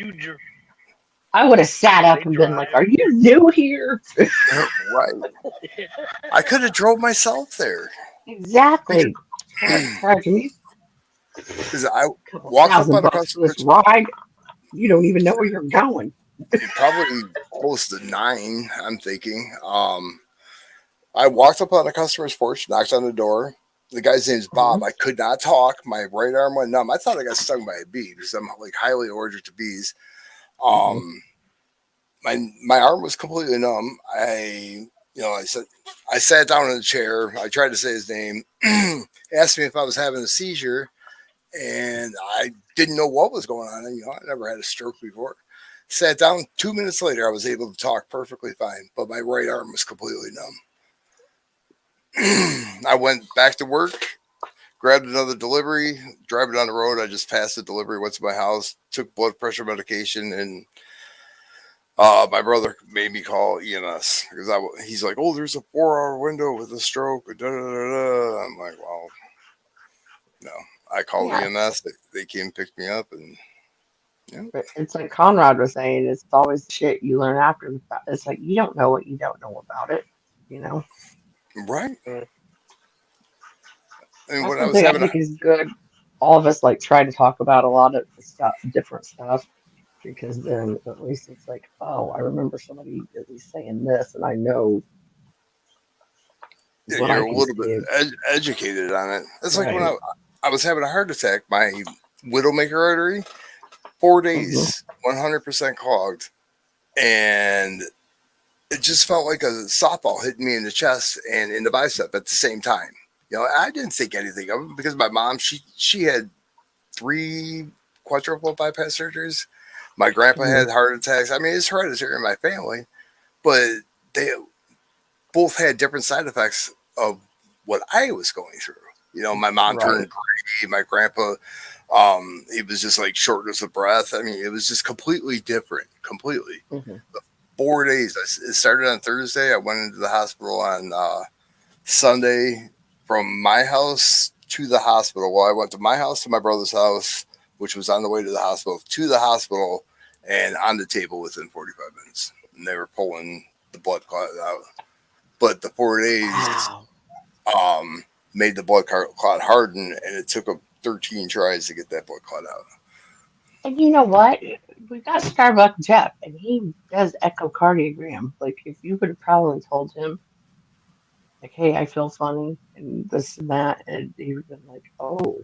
I would have sat up and been like, "Are you new here?" Right. I could have drove myself there. Exactly. Because I walked up on a customer ride. You don't even know where you're going. Probably close to 9, I'm thinking. I walked up on a customer's porch, knocked on the door. The guy's name's Bob. I could not talk. My right arm went numb. I thought I got stung by a bee because I'm like highly allergic to bees. My arm was completely numb. I sat down in a chair. I tried to say his name. Asked me if I was having a seizure, and I didn't know what was going on. I never had a stroke before. Sat down. 2 minutes later, I was able to talk perfectly fine, but my right arm was completely numb. I went back to work, grabbed another delivery, driving down the road. I just passed the delivery, went to my house, took blood pressure medication, and my brother made me call EMS because he's like, "Oh, there's a 4-hour window with a stroke." Da, da, da, da. I'm like, "Well, no." I called EMS. They came and picked me up, and But it's like Conrad was saying, it's always shit you learn after the fact. It's like you don't know what you don't know about it, Right. And That's when I one was thing I having, think is good. All of us like try to talk about a lot of the stuff, different stuff, because then at least it's like, oh, I remember somebody at least saying this, and I know what you're I a can little bit say. educated on it. It's like when Right. I was having a heart attack. My widowmaker artery, 4 days, 100% clogged, and it just felt like a softball hitting me in the chest and in the bicep at the same time. I didn't think anything of it because my mom, she had 3 quadruple bypass surgeries. My grandpa had heart attacks. I mean, it's hereditary in my family, but they both had different side effects of what I was going through. My mom turned gray. My grandpa, he was just like shortness of breath. I mean, it was just completely different. Completely. 4 days. It started on Thursday. I went into the hospital on Sunday from my house to the hospital. Well, I went to my house to my brother's house, which was on the way to the hospital, to the hospital, and on the table within 45 minutes. And they were pulling the blood clot out. But the 4 days made the blood clot harden, and it took 13 tries to get that blood clot out. And you know what? We got Starbucks Jeff, and he does echocardiogram. Like, if you would have probably told him, like, hey, I feel funny, and this and that, and he would have been like, oh.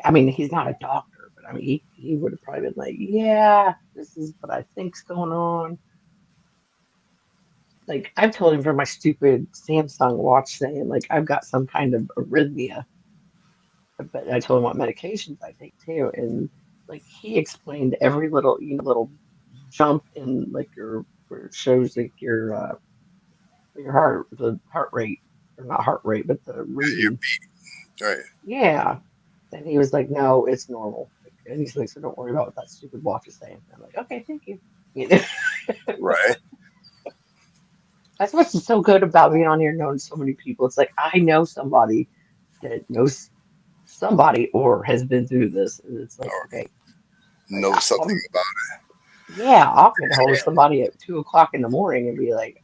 I mean, he's not a doctor, but I mean, he would have probably been like, yeah, this is what I think's going on. Like, I've told him for my stupid Samsung watch saying, like, I've got some kind of arrhythmia. But I told him what medications I take too. And, like, he explained every little, little jump in, like, where it shows, like, your the heart rate, or not heart rate, but the reading. Right. Yeah. And he was like, no, it's normal. And he's like, so don't worry about what that stupid watch is saying. And I'm like, okay, thank you. Right. That's what's so good about being on here, knowing so many people. It's like, I know somebody that knows somebody or has been through this. And it's like, okay. Know something about it. Yeah, I'll get a hold of somebody at 2:00 in the morning and be like,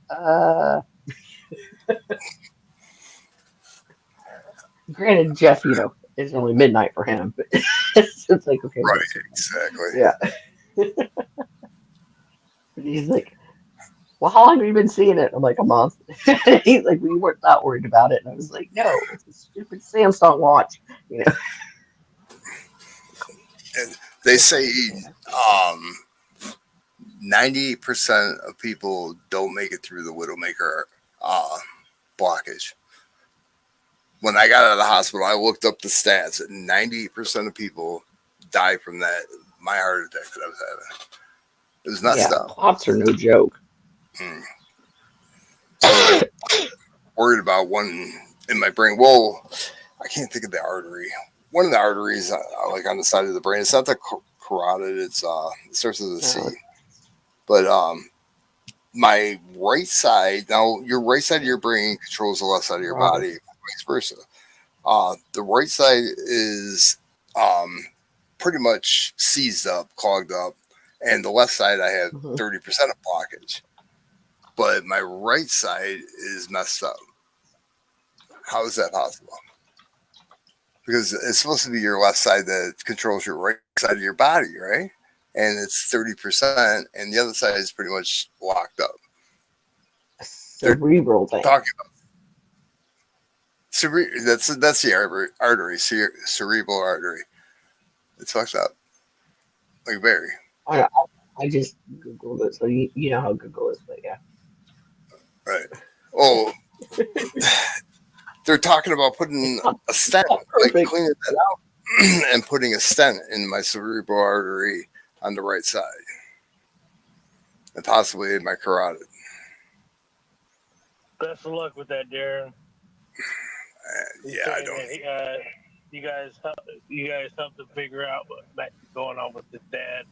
Granted, Jeff, it's only midnight for him, but it's like, okay, Right, Jeff. exactly. Yeah. But he's like, well, how long have you been seeing it? I'm like, a month. He's like, we weren't that worried about it. And I was like, no, it's a stupid Samsung watch. You know, And they it's say yeah. 98% of people don't make it through the Widowmaker blockage. When I got out of the hospital, I looked up the stats, and 98% of people die from that. My heart attack that I was having. It was messed Yeah, up. clots are no joke. So worried about one in my brain. Well, I can't think of the artery. One of the arteries, like on the side of the brain. It's not the carotid. It starts with a C. No, But my right side. Now, your right side of your brain controls the left side of your carotid. body, vice versa. The right side is pretty much seized up, clogged up, and the left side I have 30% of blockage. But my right side is messed up. How is that possible? Because it's supposed to be your left side that controls your right side of your body, right? And it's 30%, and the other side is pretty much locked up. Cerebral thing. Talking about that's the artery, cerebral artery. It's fucked up, like very. I just Googled it, so you know how Google is, but yeah. Right. Oh, they're talking about putting a stent, like cleaning that out, and putting a stent in my cerebral artery on the right side, and possibly in my carotid. Best of luck with that, Darren. Yeah, I don't. You guys helped to figure out what's going on with his dad.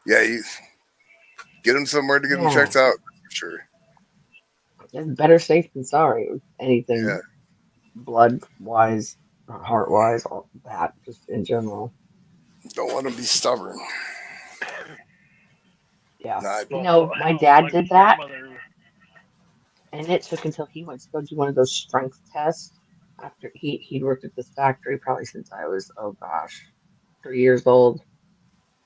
Yeah, you get him somewhere to get him checked out for sure. It's better safe than sorry with anything blood wise or heart wise, all that, just in general. Don't want to be stubborn. Yeah. No, my dad did that, and it took until he went to go do one of those strength tests after he'd worked at this factory probably since I was, 3 years old,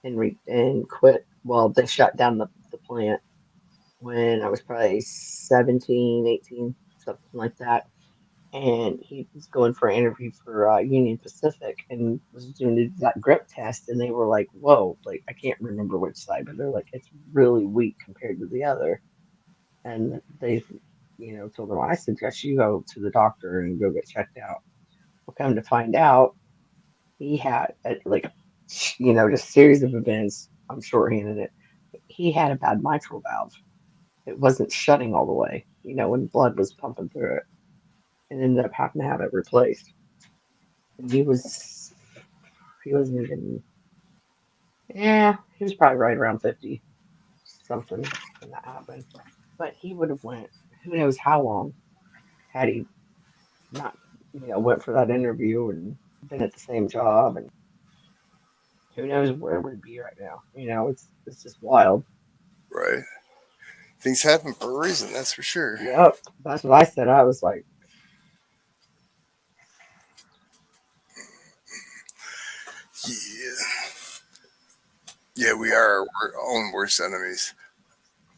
and quit. Well, they shut down the plant when I was probably 17, 18, something like that. And he was going for an interview for Union Pacific and was doing that grip test. And they were like, whoa, like, I can't remember which side, but they're like, it's really weak compared to the other. And they, told him, I suggest you go to the doctor and go get checked out. Well, come to find out, he had, just a series of events. I'm shorthanding it. He had a bad mitral valve. It wasn't shutting all the way, when blood was pumping through it, and ended up having to have it replaced. And he wasn't even, he was probably right around 50, something when that happened. But he would have went, who knows how long, had he not, went for that interview and been at the same job, and who knows where we'd be right now. It's just wild. right. Things happen for a reason, that's for sure. Yep, that's what I said. I was like, Yeah, we are our own worst enemies.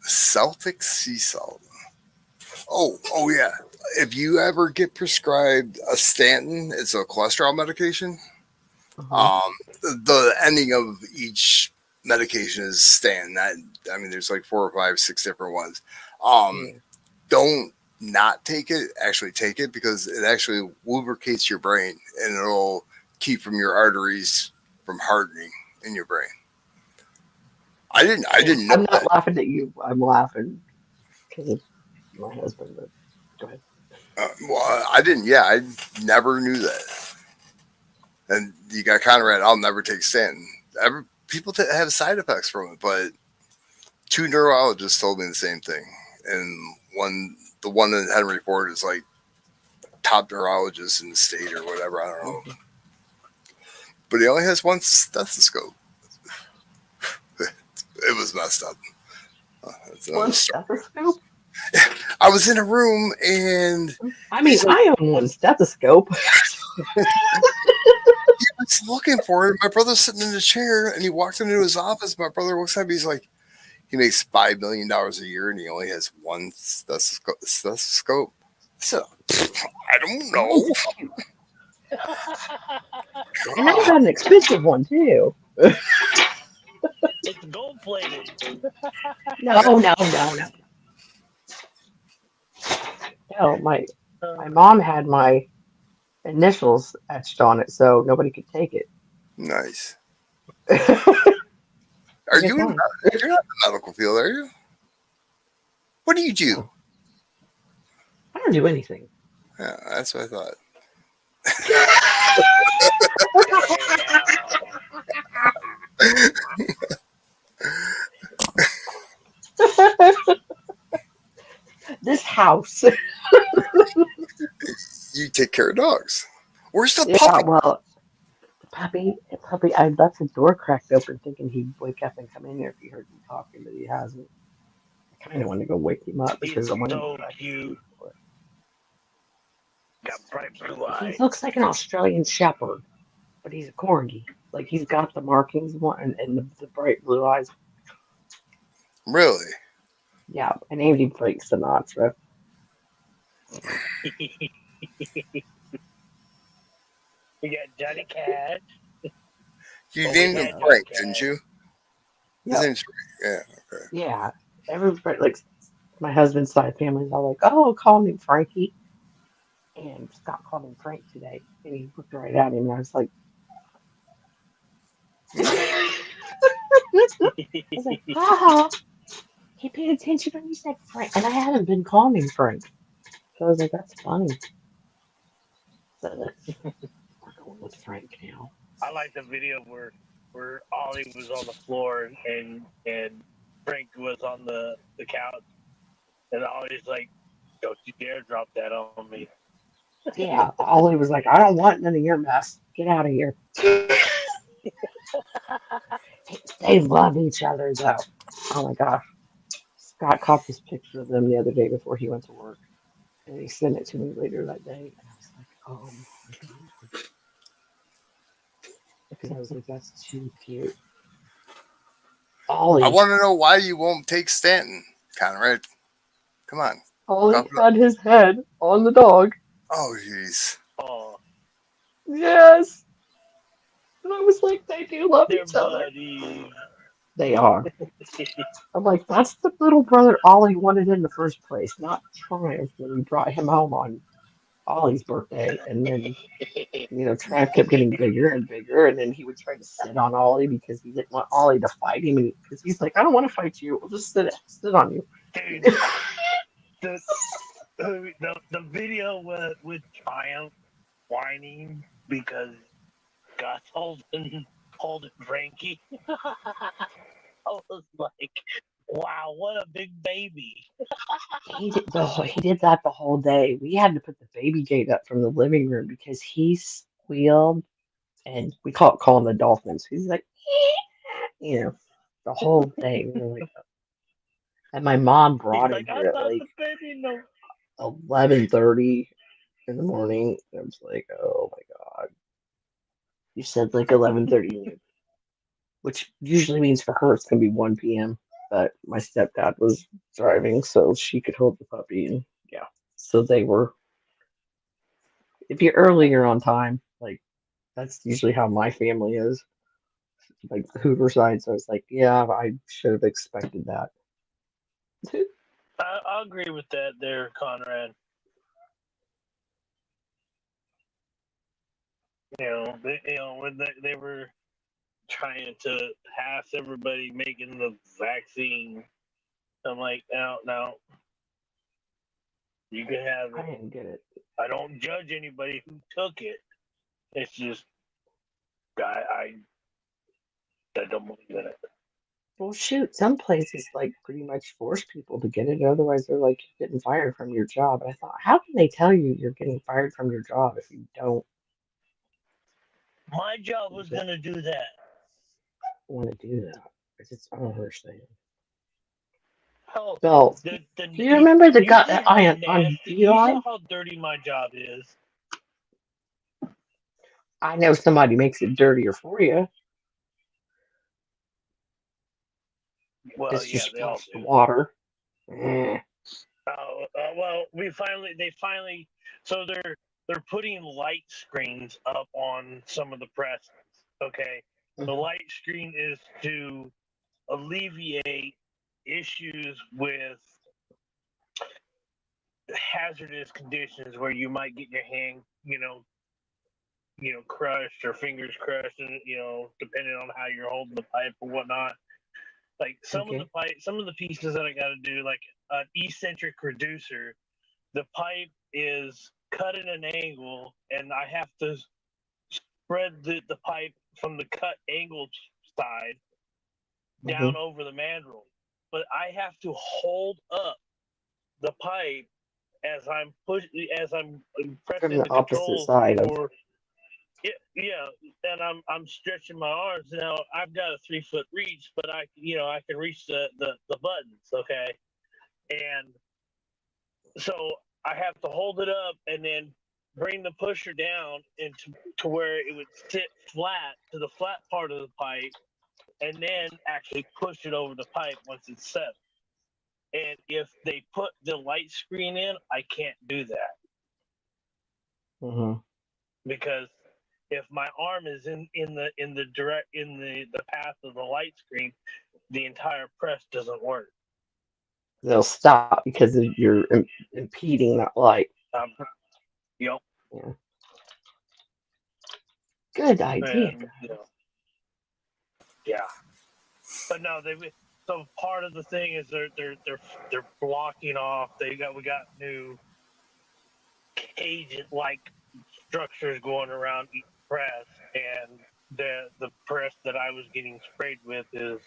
Celtic sea salt. Oh yeah. If you ever get prescribed a statin, it's a cholesterol medication. The ending of each medication is statin. There's like 4 or 5, 6 different ones. Don't not take it. Actually, take it because it actually lubricates your brain and it'll keep from your arteries from hardening in your brain. I didn't know I'm not that. laughing at you. I'm laughing because of my husband. But go ahead. Well, I didn't. Yeah, I never knew that. And you got Conrad. I'll never take statin. People have side effects from it, but 2 neurologists told me the same thing. And the one in Henry Ford is like top neurologist in the state or whatever. I don't know. But he only has one stethoscope. It was messed up. One stethoscope? I was in a room and I mean, he's like, I own one stethoscope. he was looking for it. My brother's sitting in the chair and he walked into his office. My brother looks at me. He's like, he makes $5 million a year and he only has one stethoscope. So I don't Mine's know. cute. And I got an expensive one too. It's gold plated. No, no, no, no. No, my mom had my initials etched on it, so nobody could take it. Nice. I Are guess you in? mine. You're not in the medical field, are you? What do you do? No, I don't do anything. Yeah, that's what I thought. This house. You take care of dogs. Where's the Yeah, puppy? well, puppy, I left the door cracked open thinking he'd wake up and come in here if he heard me talking, but he hasn't. I kind of want to go wake him up He's because I want him to so go back to cute. sleep. But Got bright blue he eyes. looks like an Australian Shepherd, but he's a corgi. Like he's got the markings one and the bright blue eyes. Really? Yeah, I named him Frank Sinatra. We got Johnny Cash. You Oh, we named him had Yeah. Johnny Frank, Cash. didn't you? His Yep. name's Frank. Yeah. Okay. Yeah. Everybody like my husband's side family's all like, oh, call him Frankie. And Scott called him Frank today. And he looked right at him and I was like I was like, haha. He paid attention when you said Frank. And I haven't been calling him Frank. So I was like, that's funny. So we're going with Frank now. I like the video where Ollie was on the floor and Frank was on the couch, and Ollie's like, "Don't you dare drop that on me." Yeah. Ollie was like, I don't want none of your mess. Get out of here. They love each other though. Oh my gosh. Scott caught this picture of them the other day before he went to work. And he sent it to me later that day. And I was like, oh my God. Because I was like, that's too cute. I Ollie. want to know why you won't take Stanton, Conrad. Come on. Ollie Cough it up. had his head on the dog. Oh, jeez. Oh, Yes. And I was like, they do love they're each other. buddies. They are. I'm like, that's the little brother Ollie wanted in the first place, not Triumph when we brought him home on Ollie's birthday. And then, Triumph kept getting bigger and bigger. And then he would try to sit on Ollie because he didn't want Ollie to fight him. Because he's like, I don't want to fight you. We'll just sit on you. Dude, the video with Triumph whining because God's holding Frankie. I was like, wow, what a big baby. He did that the whole day. We had to put the baby gate up from the living room because he squealed, and we call him the Dolphins. He's like, the whole day. We were like, and my mom He's brought him like, I'm here at not like the baby, no. 11:30 in the morning. I was like, oh my God. You said like 11:30, which usually means for her it's gonna be 1 p.m. But my stepdad was driving, so she could hold the puppy, and yeah. So they were. If you're early, you're on time. Like that's usually how my family is. Like the Hoover side. So it's like, yeah, I should have expected that. I'll agree with that there, Conrad. When they were trying to pass everybody making the vaccine, I'm like, now, you can have I it. didn't get it. I don't judge anybody who took it. It's just, I don't believe in it. Well, shoot, some places like pretty much force people to get it. Otherwise, they're like getting fired from your job. And I thought, how can they tell you you're getting fired from your job if you don't My job was going to do that. want to do that? I don't understand. Hell, So, the do you remember the you guy see how on nasty, you Beeline? saw how dirty my job is. I know somebody makes it dirtier for you. Well, It's yeah, just they all flush the do. water. Eh. Well, they finally, so they're putting light screens up on some of the presses. Okay, the light screen is to alleviate issues with hazardous conditions where you might get your hand, crushed or fingers crushed, and depending on how you're holding the pipe or whatnot. Like some of the Okay. pipe, some of the pieces that I got to do, like an eccentric reducer, the pipe is cut at an angle, and I have to spread the pipe from the cut angle side down over the mandrel. But I have to hold up the pipe as I'm From pressing the the opposite controls side of. for yeah, and I'm stretching my arms. Now I've got a 3 foot reach, but I can reach the buttons, okay, and so I have to hold it up and then bring the pusher down into to where it would sit flat to the flat part of the pipe, and then actually push it over the pipe once it's set. And if they put the light screen in, I can't do that Mm-hmm. because if my arm is in the path of the light screen, the entire press doesn't work. They'll stop because you're impeding that light. Yep. Yeah. Good idea, And guys. yeah, but no, they. So part of the thing is they're blocking off. We got new cage like structures going around each press, and the press that I was getting sprayed with is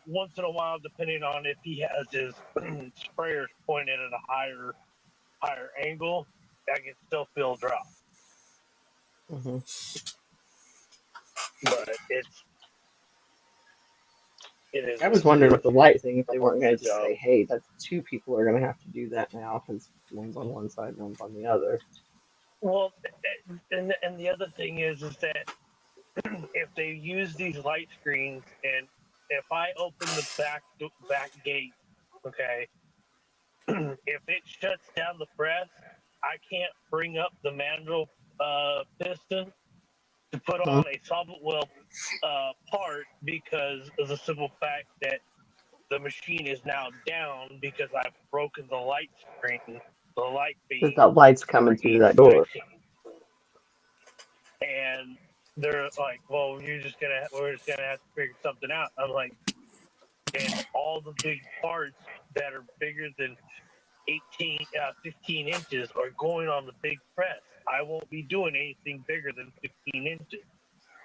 once in a while, depending on if he has his sprayers pointed at a higher angle, I can still feel drop. Mm-hmm. But it is I what was it wondering is. with the light thing if they Most weren't of going the to just job. say, "Hey, that's two people are going to have to do that now because one's on one side and one's on the other." Well, and the other thing is that if they use these light screens, and if I open the back gate, okay, if it shuts down the press, I can't bring up the mandrel piston to put Hmm. on a solvent well part because of the simple fact that the machine is now down because I've broken the light screen, the light Because beam that light's for coming through each that door. section. And they're like, "Well, we're just gonna have to figure something out." I'm like, and all the big parts that are bigger than 15 inches are going on the big press. I won't be doing anything bigger than 15 inches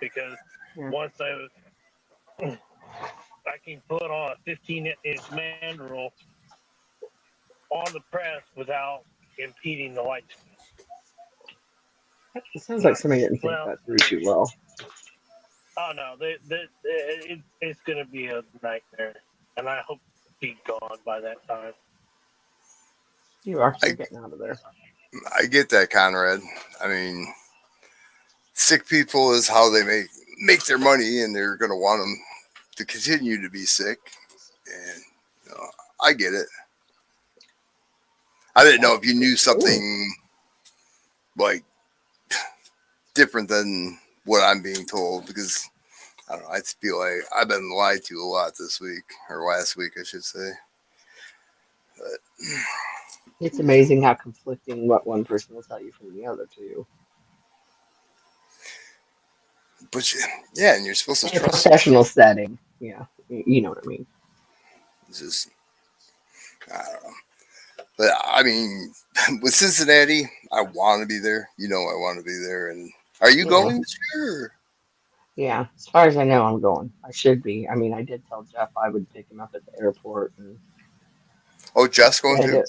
because Yeah. once I can put on a 15-inch mandrel on the press without impeding the light. It sounds like somebody didn't think Well, that through too well. oh no, it's going to be a nightmare, and I hope to be gone by that time. You are. I You're getting out of there. I get that, Conrad. I mean, sick people is how they make their money, and they're going to want them to continue to be sick. And I get it. I didn't know That's if you for knew sure. something like different than what I'm being told, because I don't know. I feel like I've been lied to a lot this week, or last week, I should say. But, It's amazing how conflicting what one person will tell you from the other too. yeah, and you're supposed to In a trust. professional setting, yeah, you know what I mean. It's just I don't know. But I mean, with Cincinnati, I want to be there. I want to be there. And are you Yeah, going this year? yeah. As far as I know, I'm going. I should be. I mean, I did tell Jeff I would pick him up at the airport, and Oh, Jeff's going gotta too. go.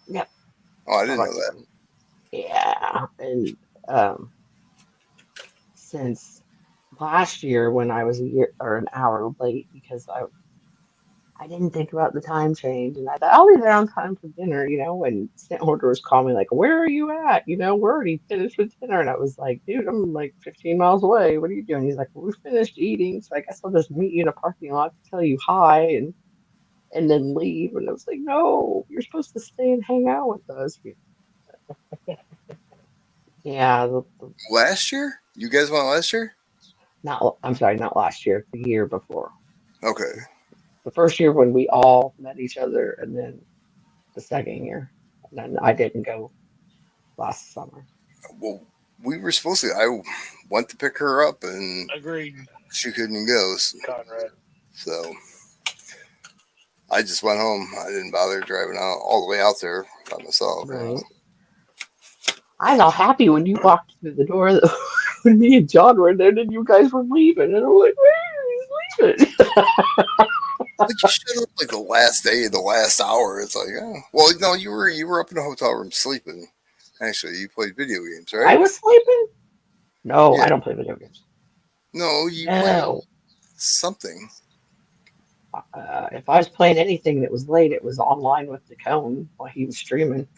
Yep, Oh, I my didn't know wife's that. going. Yeah, and um, since last year when I was a year or an hour late because I didn't think about the time change, and I thought I'll be there on time for dinner. When St. Order was calling me like, "Where are you at? We're already finished with dinner," and I was like, "Dude, I'm like 15 miles away. What are you doing?" He's like, "Well, we finished eating, so I guess I'll just meet you in a parking lot to tell you hi and then leave." And I was like, "No, you're supposed to stay and hang out with us." Yeah, Last year? You guys went last year? I'm sorry, not last year, the year before. Okay. The first year when we all met each other, and then the second year. And then I didn't go last summer. Well, we were supposed to. I went to pick her up, and Agreed, she couldn't go. Conrad. So I just went home. I didn't bother driving out all the way out there by myself. Right. I was all happy when you walked through the door when me and John were there, and you guys were leaving. And I'm like, where are you leaving? Like you showed up like the last day, the last hour. It's like, oh, well, no, you were up in the hotel room sleeping. Actually, you played video games, I right? was sleeping? No, Yeah. I don't play video games. No, you played No. something. If I was playing anything that was late, it was online with the cone while he was streaming.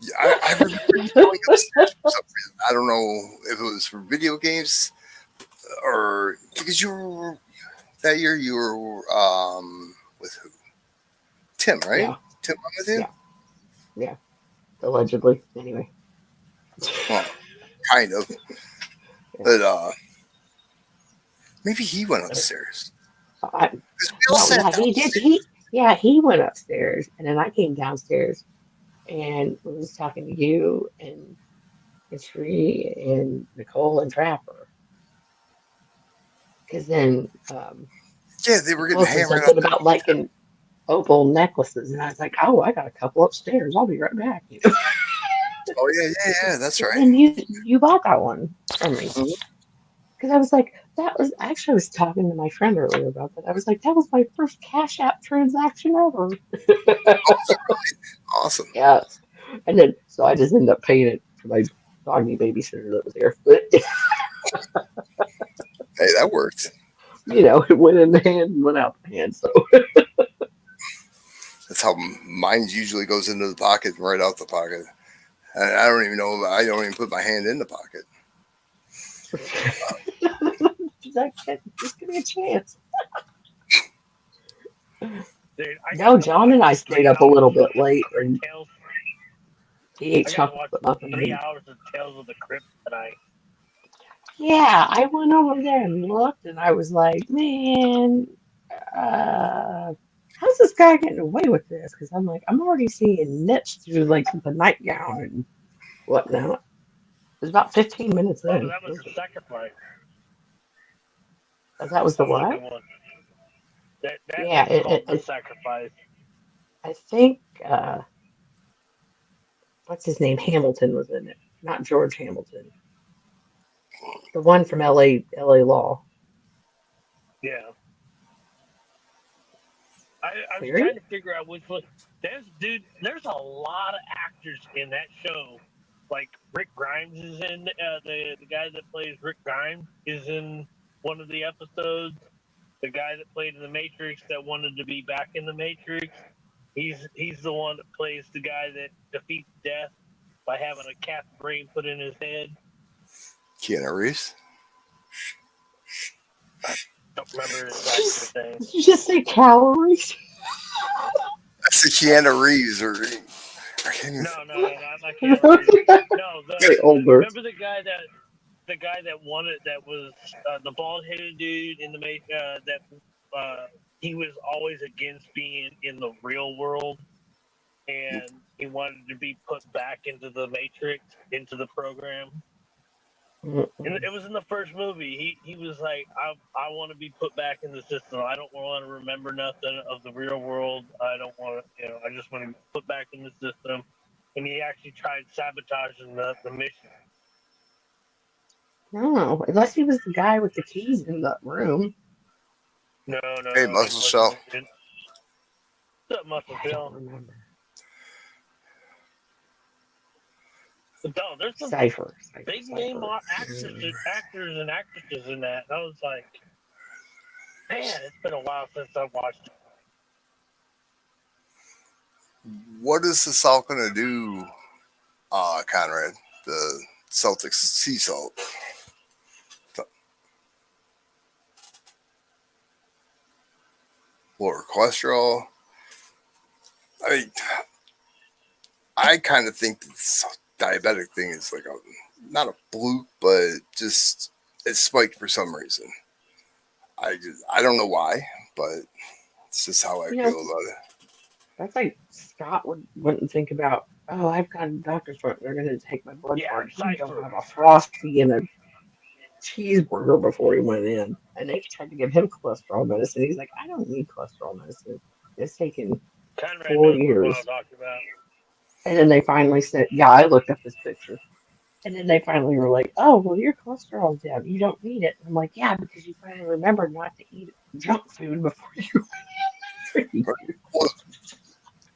Yeah, I remember you going upstairs for some reason. I don't know if it was for video games or because you were that year you were with who? Tim, right? Yeah, Tim went with you? yeah, yeah. Allegedly. Anyway. Well, kind of. Yeah. But maybe he went upstairs. I, Because we all no, sat yeah, he did. downstairs. He went upstairs, and then I came downstairs and was talking to you and Shree and Nicole and Trapper. Because then Yeah, they were getting Nicole said hammered something up. about liking opal necklaces, and I was like, "Oh, I got a couple upstairs. I'll be right back." Oh yeah, that's And right. then you bought that one for me. Mhm. Because I was like, that was actually I was talking to my friend earlier about that. I was like, that was my first Cash App transaction ever. Awesome. Yeah. And then so I just ended up paying it for my doggy babysitter that was there. But Hey, that worked. it went in the hand and went out the hand. So That's how mine usually goes into the pocket and right out the pocket. And I don't even know. I don't even put my hand in the pocket. she's like, just give me a chance. Dude, I No, got to John watch and I stayed up a little bit of late the and Tales. he ate I got to watch chocolate muffin. 3 hours of Tales of the Crypt tonight. Yeah, I went over there and looked and I was like, man, how's this guy getting away with this? Because I'm like, I'm already seeing nips through like the nightgown and whatnot. It was about 15 minutes Oh, in. that was the sacrifice. That was the That was a what? good one. That Yeah, was called the sacrifice. I think, what's his name? Hamilton was in it. Not George Hamilton. The one from LA Law. Yeah. I was Cleary? trying to figure out which one. There's a lot of actors in that show. Like Rick Grimes is in the guy that plays Rick Grimes is in one of the episodes. The guy that played in the Matrix that wanted to be back in the Matrix. He's the one that plays the guy that defeats death by having a cat's brain put in his head. Keanu Reeves. Don't remember his actor's name. Did you just say calories? That's the Keanu Reeves. Or I can't even. No, not Keanu Reeves. No, Very older. remember the guy that wanted that was the bald headed dude in the that he was always against being in the real world, and he wanted to be put back into the Matrix, into the program. And it was in the first movie. He was like, I want to be put back in the system. I don't want to remember nothing of the real world. I don't want to, I just want to be put back in the system. And he actually tried sabotaging the mission. No, unless he was the guy with the keys in the room. No. Hey, Muscle Shell. What's up, Muscle I don't Shell? remember. No, there's some Cypher. big name actors and actresses in that. And I was like, man, it's been a while since I watched it. What is the salt going to do, Conrad? The Celtics sea salt. Lower cholesterol. I mean, I kind of think this diabetic thing is like not a fluke, but just it spiked for some reason. I don't know why, but it's just how I You feel know, about it. that's like Scott wouldn't think about. Oh, I've got a doctor's appointment. They're going to take my blood Yeah, work. He'd go Cypher. have a frosty and a cheeseburger before he went in, and they tried to give him cholesterol medicine. He's like, I don't need cholesterol medicine. It's taken Conrad 4 knows what I'm years. talking about. And then they finally said, yeah, I looked up his picture. And then they finally were like, oh, well, your cholesterol's down. You don't need it. And I'm like, yeah, because you finally remembered not to eat junk food before you. Well,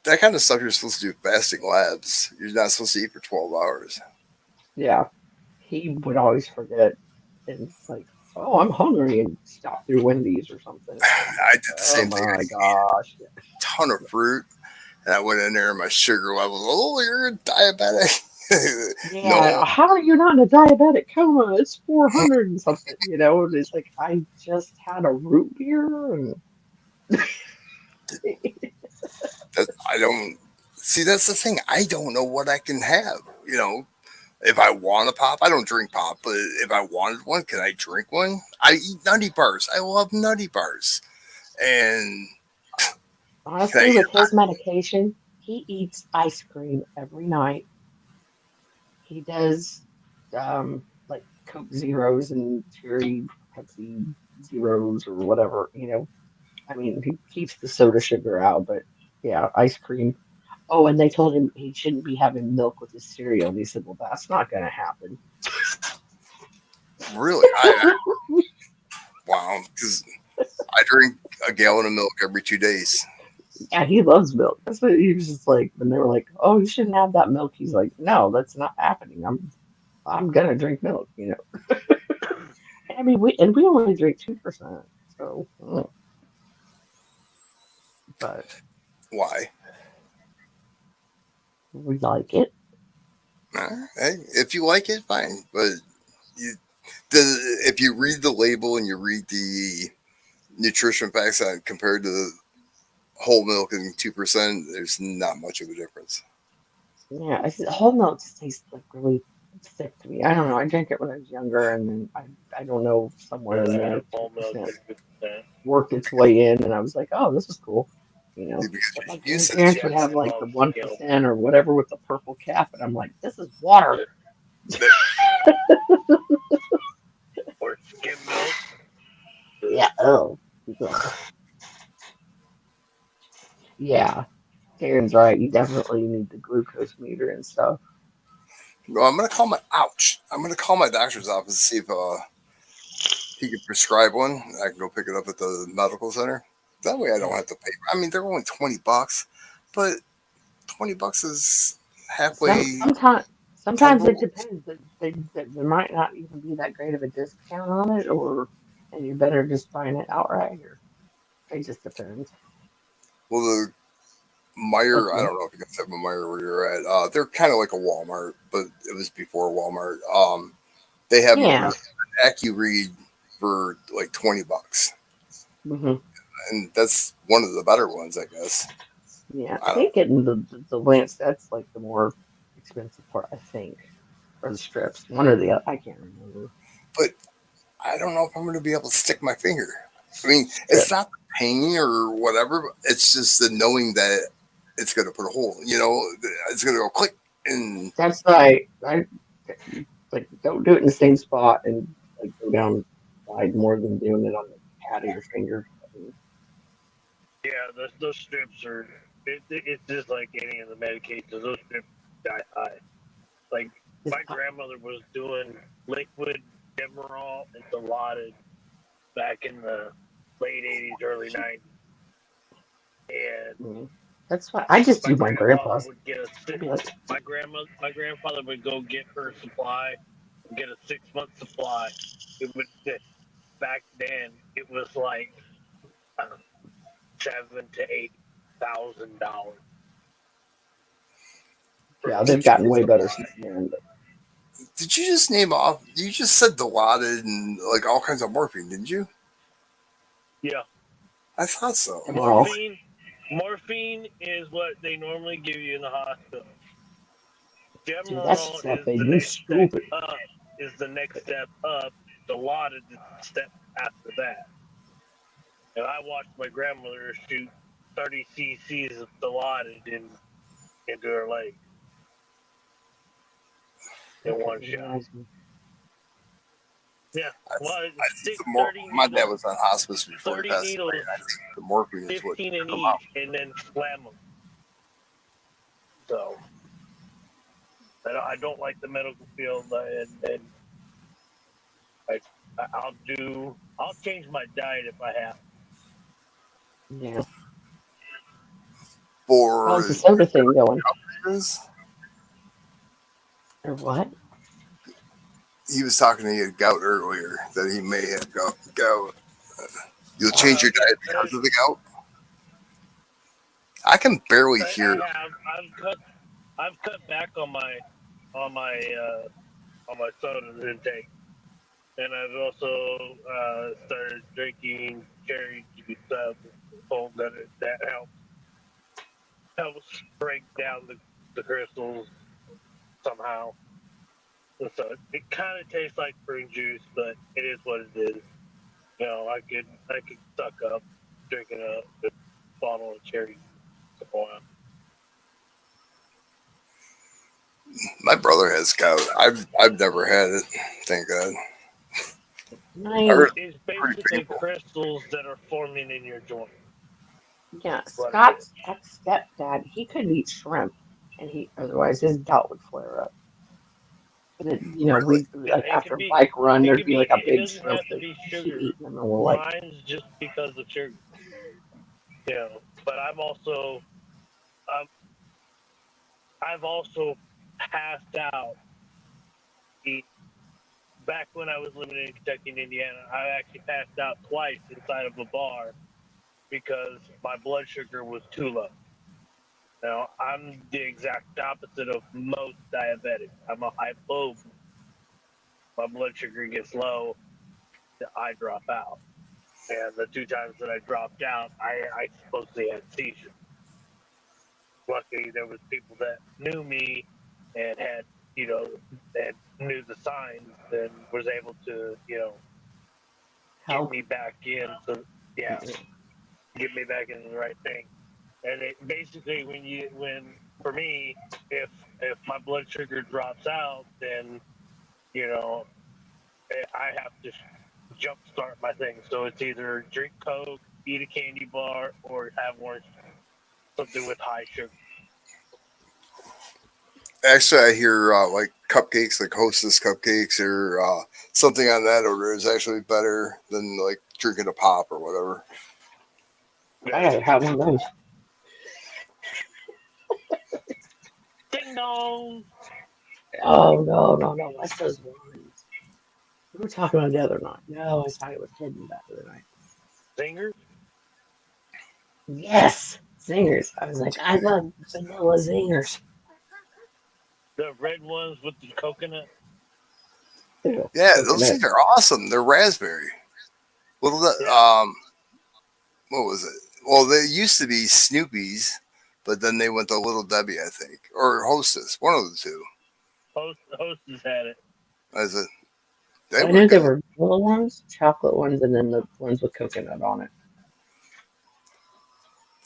that kind of stuff you're supposed to do fasting labs. You're not supposed to eat for 12 hours. Yeah, he would always forget and like, oh, I'm hungry and stop through Wendy's or something. I did the Oh same thing. I my ate gosh. a ton of fruit, and I went in there and my sugar level. Oh, you're diabetic. No, Yeah, how are you not in a diabetic coma? It's 400 and something, and it's like, I just had a root beer and I don't see. That's the thing. I don't know what I can have. If I want a pop, I don't drink pop, but if I wanted one, can I drink one? I eat nutty bars. I love nutty bars. And can I honestly, eat with his medication, he eats ice cream every night. He does like Coke Zeros and Cherry Pepsi Zeros or whatever. I mean, he keeps the soda sugar out, but yeah, ice cream. Oh, and they told him he shouldn't be having milk with his cereal. And he said, well, that's not going to happen. really? Wow, because I drink a gallon of milk every 2 days. Yeah, he loves milk. That's what he was just like, when they were like, oh, you shouldn't have that milk. He's like, no, that's not happening. I'm going to drink milk. I mean, we only drink 2%. So, but Why? we like it. Hey, if you like it, fine. But you, if you read the label and you read the nutrition facts on compared to the whole milk and 2%, there's not much of a difference. Yeah, whole milk just tastes like really thick to me. I don't know. I drank it when I was younger, and then I don't know, somewhere in I there, have whole milk 2% at 2%. worked its way in, and I was like, oh, this is cool. Because But my you said grandparents would Yeah, have I like the love one skim. percent or whatever with the purple cap, and I'm like, this is water. Or skim milk. Yeah. Oh. Ugh. Yeah. Karen's right. You definitely need the glucose meter and stuff. well, I'm gonna call my doctor's office to see if he could prescribe one. I can go pick it up at the medical center. That way I don't have to pay. I mean, they're only $20, but $20 is halfway Sometimes it tolerable. depends. There might not even be that great of a discount on it, and you better just buying it outright, or it just depends. Well, the Like Meyer, I me. don't know if you guys have a Meyer where you're at. They're kind of like a Walmart, but it was before Walmart. They have Yeah. an AccuRead for like $20, hmm and that's one of the better ones, I guess. Yeah. I I don't, think getting the Lance, that's like the more expensive part, I think, or the strips, one or the other. I can't remember. but I don't know if I'm going to be able to stick my finger. I mean, it's Strips. not the pain or whatever. It's just the knowing that it's going to put a hole. It's going to go click, and That's why I like don't do it in the same spot and like go down wide more than doing it on the pad of your finger. I mean, Yeah, those strips are. It's just like any of the medications. Those strips die high. Like just, my grandmother was doing liquid Demerol and Dilaudid back in the late '80s, early '90s, and mm, That's why I just My do my grandfather grandpa's. would get a I'd be like, my grandfather would go get her supply, get a 6 month supply. It would back then it was like $7,000 to $8,000. yeah, they've gotten way better since then. But Did you just name off? You just said Dilaudid and like all kinds of morphine, didn't you? Yeah, I thought so. tomorrow, morphine is what they normally give you in the hospital. dude, that's Demerol stuff is they the do next step stupid. up. Is the next step up. Dilaudid is the step after that. And I watched my grandmother shoot 30 cc's of Dilaudid into her leg in That one shot. reminds me. Yeah, well, I think stick the 30 my dad needles, was on hospice before he 30 passed away. needles, And I think the morphine is what 15 in took him out. each, and then slam them. So, I don't like the medical field, and I'll change my diet if I have. Yeah, how's For the soda thing going? Or what? he was talking to you gout earlier that he may have gout. You'll change your diet because of the gout. I can barely hear. I've cut back on my soda intake, and I've also started drinking cherry juice. Told that that helps break down the crystals somehow. And so it kind of tastes like fruit juice, but it is what it is. You know, I could suck up drinking a bottle of cherry juice. My brother has gout. I've never had it. Thank God. I heard It's it's pretty basically painful. crystals that are forming in your joint. Yeah, What it is. Scott's ex-stepdad, he couldn't eat shrimp, and otherwise his gout would flare up. And then, Really? we'd Yeah, like after a bike run, it there'd could be be. like a It big doesn't shrimp have to that be she'd sugar. eat, and we're like, Mine's just because of sugar. You know, but um, I've also passed out. Back when I was living in Kentucky and Indiana, I actually passed out twice inside of a bar because my blood sugar was too low. Now, I'm the exact opposite of most diabetics. I'm a hypo. My blood sugar gets low, I drop out. And the two times that I dropped out, I supposedly had seizures. Luckily, there was people that knew me and had, that knew the signs and was able to, get help. me back in. So, yeah, get me back into the right thing. And it basically, for me, if my blood sugar drops out, then you know I have to jumpstart my thing. So it's either drink Coke, eat a candy bar, or have orange, something with high sugar. Actually, I hear like cupcakes, like Hostess cupcakes, or something on that order is actually better than like drinking a pop or whatever. I gotta have one of those. Ding dong. Oh no! That's those ones. We were talking about the other night. No, I was talking with Hidden about the other night. Zingers. Yes, zingers. I was like, I love vanilla zingers. The red ones with the coconut. Ew, Yeah, those coconut. things are awesome. They're raspberry. Well, Yeah. what was it? Well, they used to be Snoopy's, but then they went to Little Debbie, I think, or Hostess, one of the two. Hostess had it. As a, they I were knew there good. were vanilla ones, chocolate ones, and then the ones with coconut on it.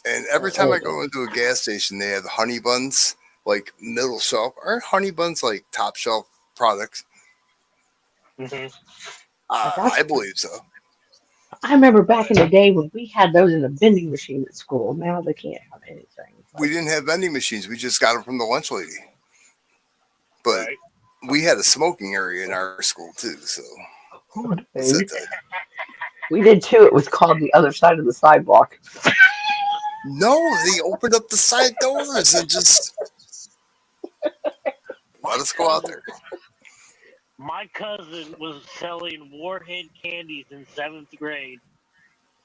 And every time I go into a gas station, they have honey buns, like middle shelf. Aren't honey buns like top shelf products? Mm-hmm. I believe so. I remember back in the day when we had those in a vending machine at school. Now they can't have anything. It's We like, didn't have vending machines. We just got them from the lunch lady. But Right. we had a smoking area in our school too. So what's that? we did too. It was called the other side of the sidewalk. No, they opened up the side doors and just let us go out there. My cousin was selling Warhead candies in 7th grade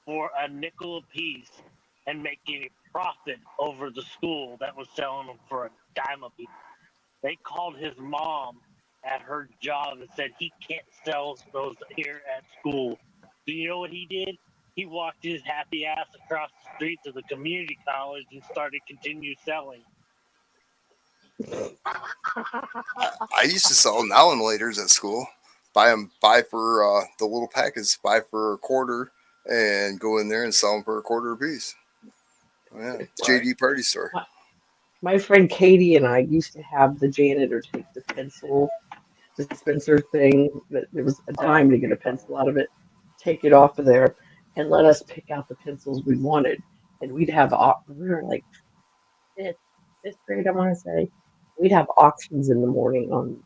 for a nickel a piece and making a profit over the school that was selling them for a dime a piece. They called his mom at her job and said he can't sell those here at school. Do you know what he did? He walked his happy ass across the street to the community college and started continue selling. I used to sell now and laters at school. Buy for the little packets, buy for a quarter, and go in there and sell them for a quarter a piece. Oh, yeah, JD Party Store. My friend Katie and I used to have the janitor take the pencil dispenser thing that there was a dime to get a pencil out of it, take it off of there, and let us pick out the pencils we wanted. And we'd have we were like fifth grade, I want to say. We'd have auctions in the morning on.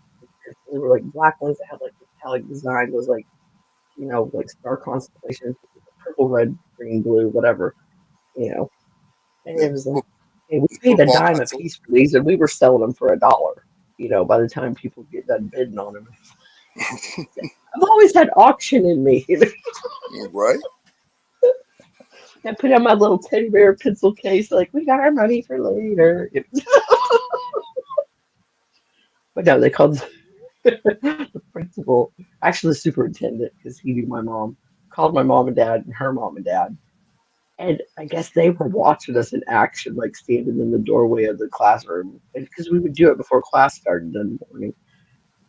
They were like black ones that had like metallic design. Was like like star constellations, purple, red, green, blue, whatever. And it was like hey, we paid a Football dime a pencil, piece for these, and we were selling them for $1. By the time people get done bidding on them. I've always had auction in me. right? I put on my little teddy bear pencil case, like we got our money for later. But no, they called the principal, actually the superintendent, because he knew my mom, called my mom and dad and her mom and dad. And I guess they were watching us in action, like standing in the doorway of the classroom, because we would do it before class started in the morning.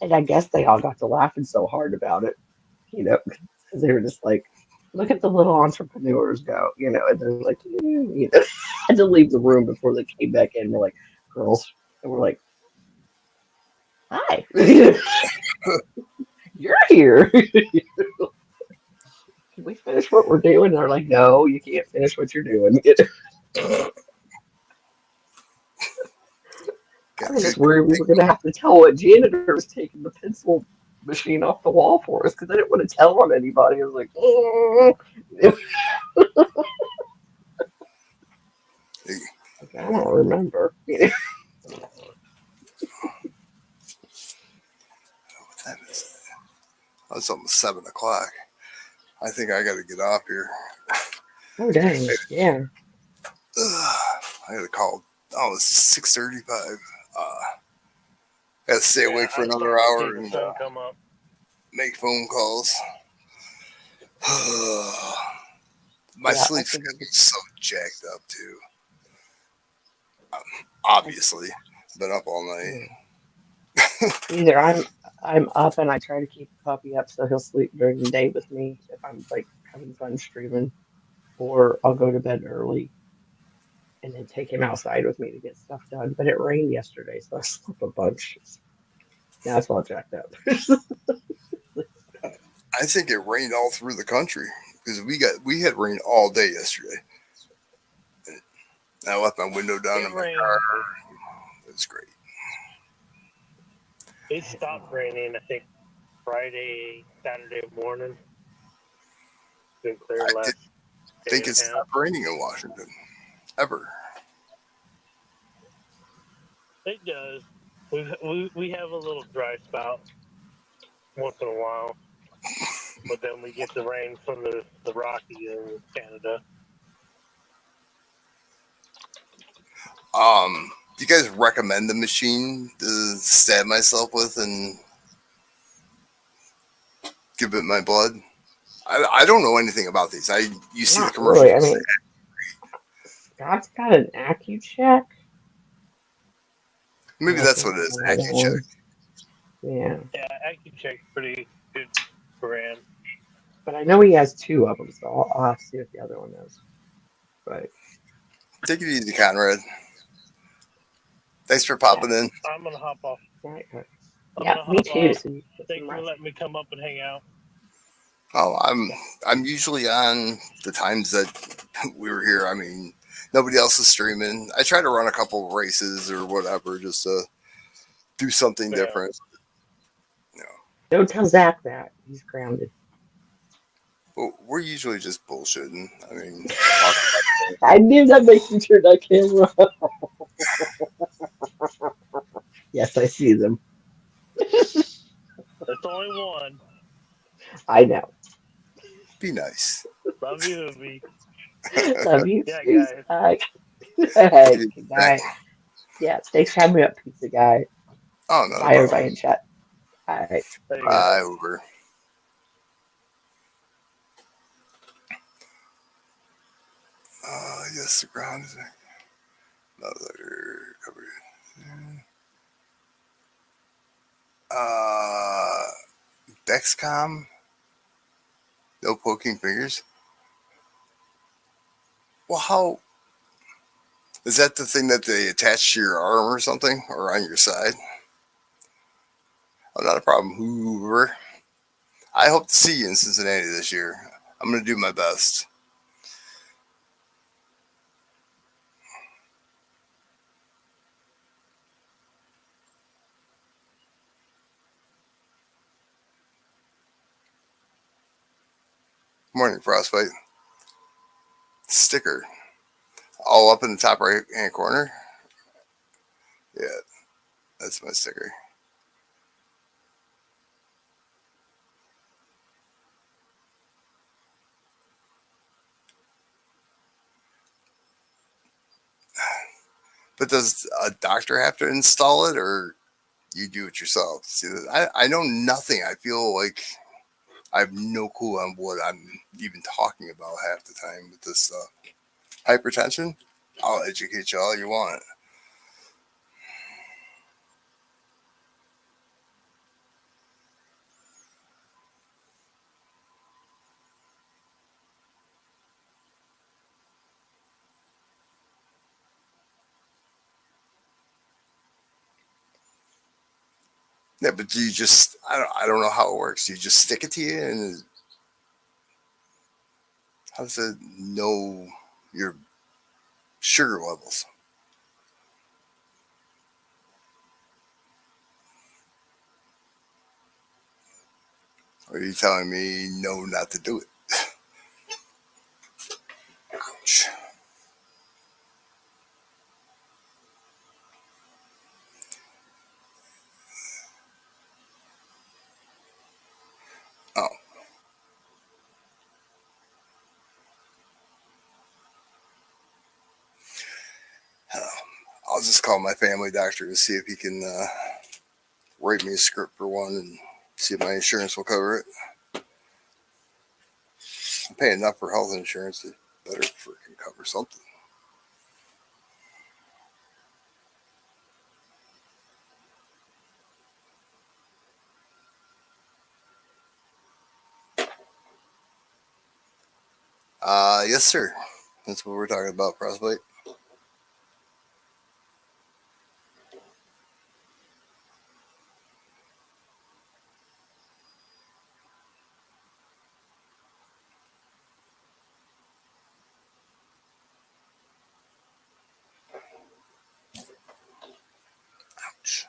And I guess they all got to laughing so hard about it, because they were just like, look at the little entrepreneurs go, and they're like, had to leave the room before they came back in. We're like, girls, and we're like, hi, you're here. Can we finish what we're doing? And they're like, no, you can't finish what you're doing. I was just worried we were going to have to tell what janitor was taking the pencil machine off the wall for us because I didn't want to tell on anybody. I was like, I don't remember. What time is it? Oh, it's almost 7 o'clock. I think I got to get off here. Oh, dang. Yeah. I got to call. Oh, it's 6:35. I got to stay awake for another hour and Come up. make phone calls. My sleep schedule's so jacked up too. Obviously, been up all night. Either I'm up and I try to keep the puppy up so he'll sleep during the day with me if I'm like having fun streaming, or I'll go to bed early and then take him outside with me to get stuff done. But it rained yesterday, so I slept a bunch. Now it's all jacked up. I think it rained all through the country because we had rain all day yesterday. And I left my window down in my car. It was great. It stopped raining, I think, Friday, Saturday morning. It's been clear I last didn't think it stopped raining in Washington ever. It does. We have a little dry spout once in a while, but then we get the rain from the Rockies in Canada. Do you guys recommend the machine to stab myself with and give it my blood? I don't know anything about these. You see the commercials. Really. I mean, Scott's got an AccuCheck. Maybe that's what it is. AccuCheck. Yeah. Yeah, AccuCheck's pretty good brand. But I know he has 2 of them, so I'll have to see what the other one is. But take it easy, Conrad. Thanks for popping in. I'm gonna hop off. Yeah, me too. So thanks for letting me come up and hang out. Oh, I'm usually on the times that we were here. I mean, nobody else is streaming. I try to run a couple of races or whatever just to do something different. Don't tell Zach that. He's grounded. Well, we're usually just bullshitting. I mean, talking about I knew that makes you turn that camera. Yes, I see them. That's only one. I know. Be nice. Love you, Ubi. Love you Yeah, too, guys. Zach. What do you Good think? night. Yeah, thanks for having me up, pizza guy. Oh, not a Bye, problem. everybody in chat. All right. There you Bye, go. Uber. Yes, the ground is another covered. Uh, Dexcom, no poking fingers. Well, how is that the thing that they attach to your arm or something, or on your side? Oh, not a problem, Hoover. I hope to see you in Cincinnati this year. I'm going to do my best. Morning, Frostbite. Sticker. All up in the top right hand corner. Yeah, that's my sticker. But does a doctor have to install it, or you do it yourself? See, I know nothing. I feel like I have no clue on what I'm even talking about half the time with this stuff. Hypertension? I'll educate you all you want. Yeah, but do you just, I don't know how it works. Do you just stick it to you, and how does it know your sugar levels? Or are you telling me no, not to do it? Ouch. Oh, I'll just call my family doctor to see if he can write me a script for one and see if my insurance will cover it. I'm paying enough for health insurance. It better freaking cover something. Yes, sir. That's what we're talking about, frostbite. Ouch.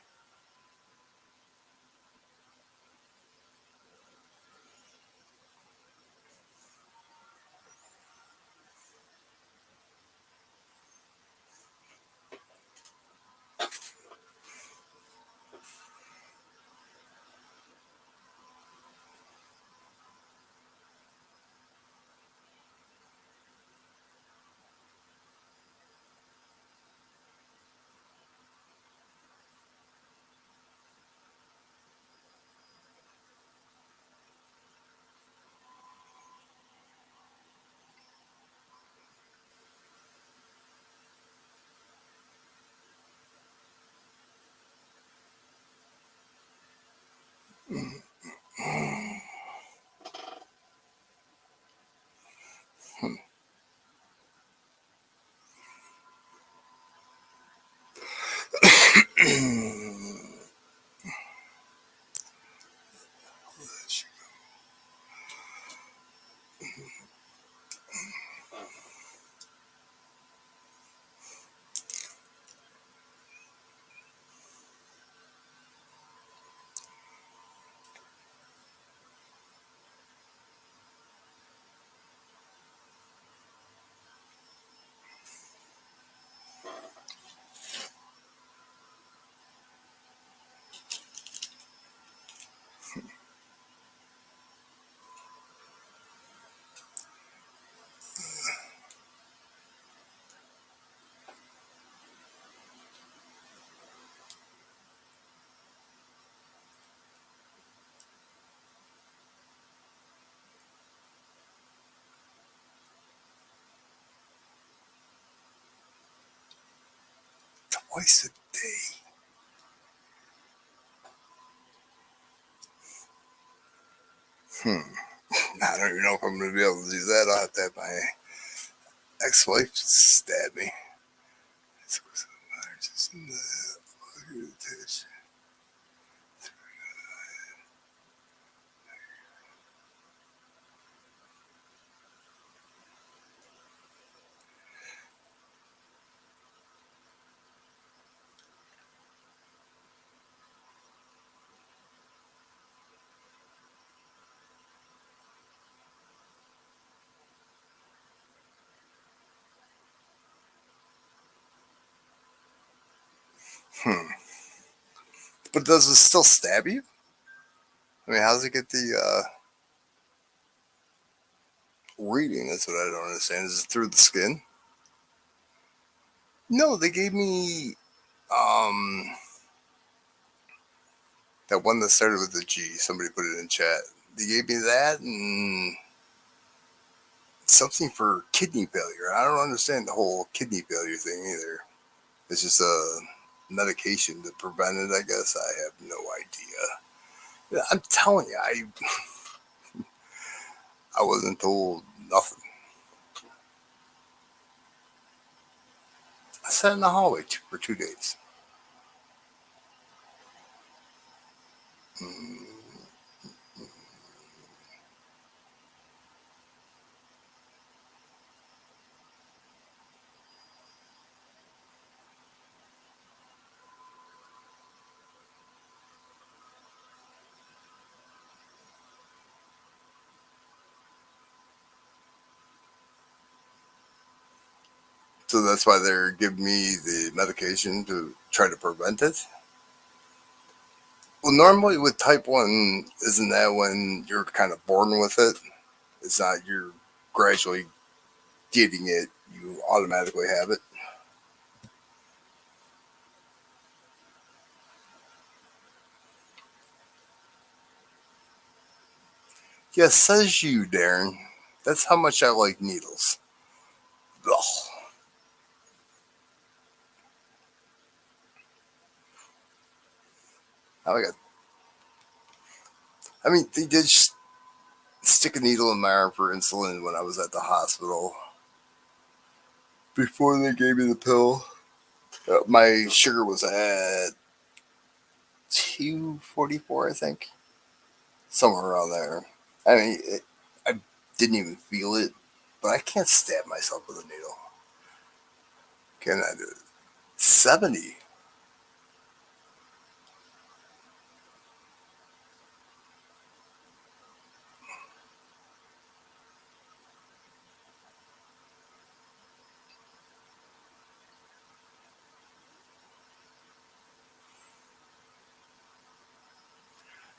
twice a day. I don't even know if I'm going to be able to do that. I'll have to have my ex-wife stab me. But does it still stab you? I mean, how does it get the reading? That's what I don't understand. Is it through the skin? No, they gave me um that one that started with a G. Somebody put it in chat. They gave me that and something for kidney failure. I don't understand the whole kidney failure thing either. It's just a medication to prevent it, I guess. I have no idea. I'm telling you, I wasn't told nothing. I sat in the hallway for 2 days. Mm. So that's why they're giving me the medication to try to prevent it. Well, normally with type 1, isn't that when you're kind of born with it? It's not you're gradually getting it, you automatically have it. Yes, says you, Darren. That's how much I like needles. Ugh. I got. I mean, they did stick a needle in my arm for insulin when I was at the hospital. Before they gave me the pill, my sugar was at 244, I think, somewhere around there. I mean, I didn't even feel it, but I can't stab myself with a needle. Can I do it? 70.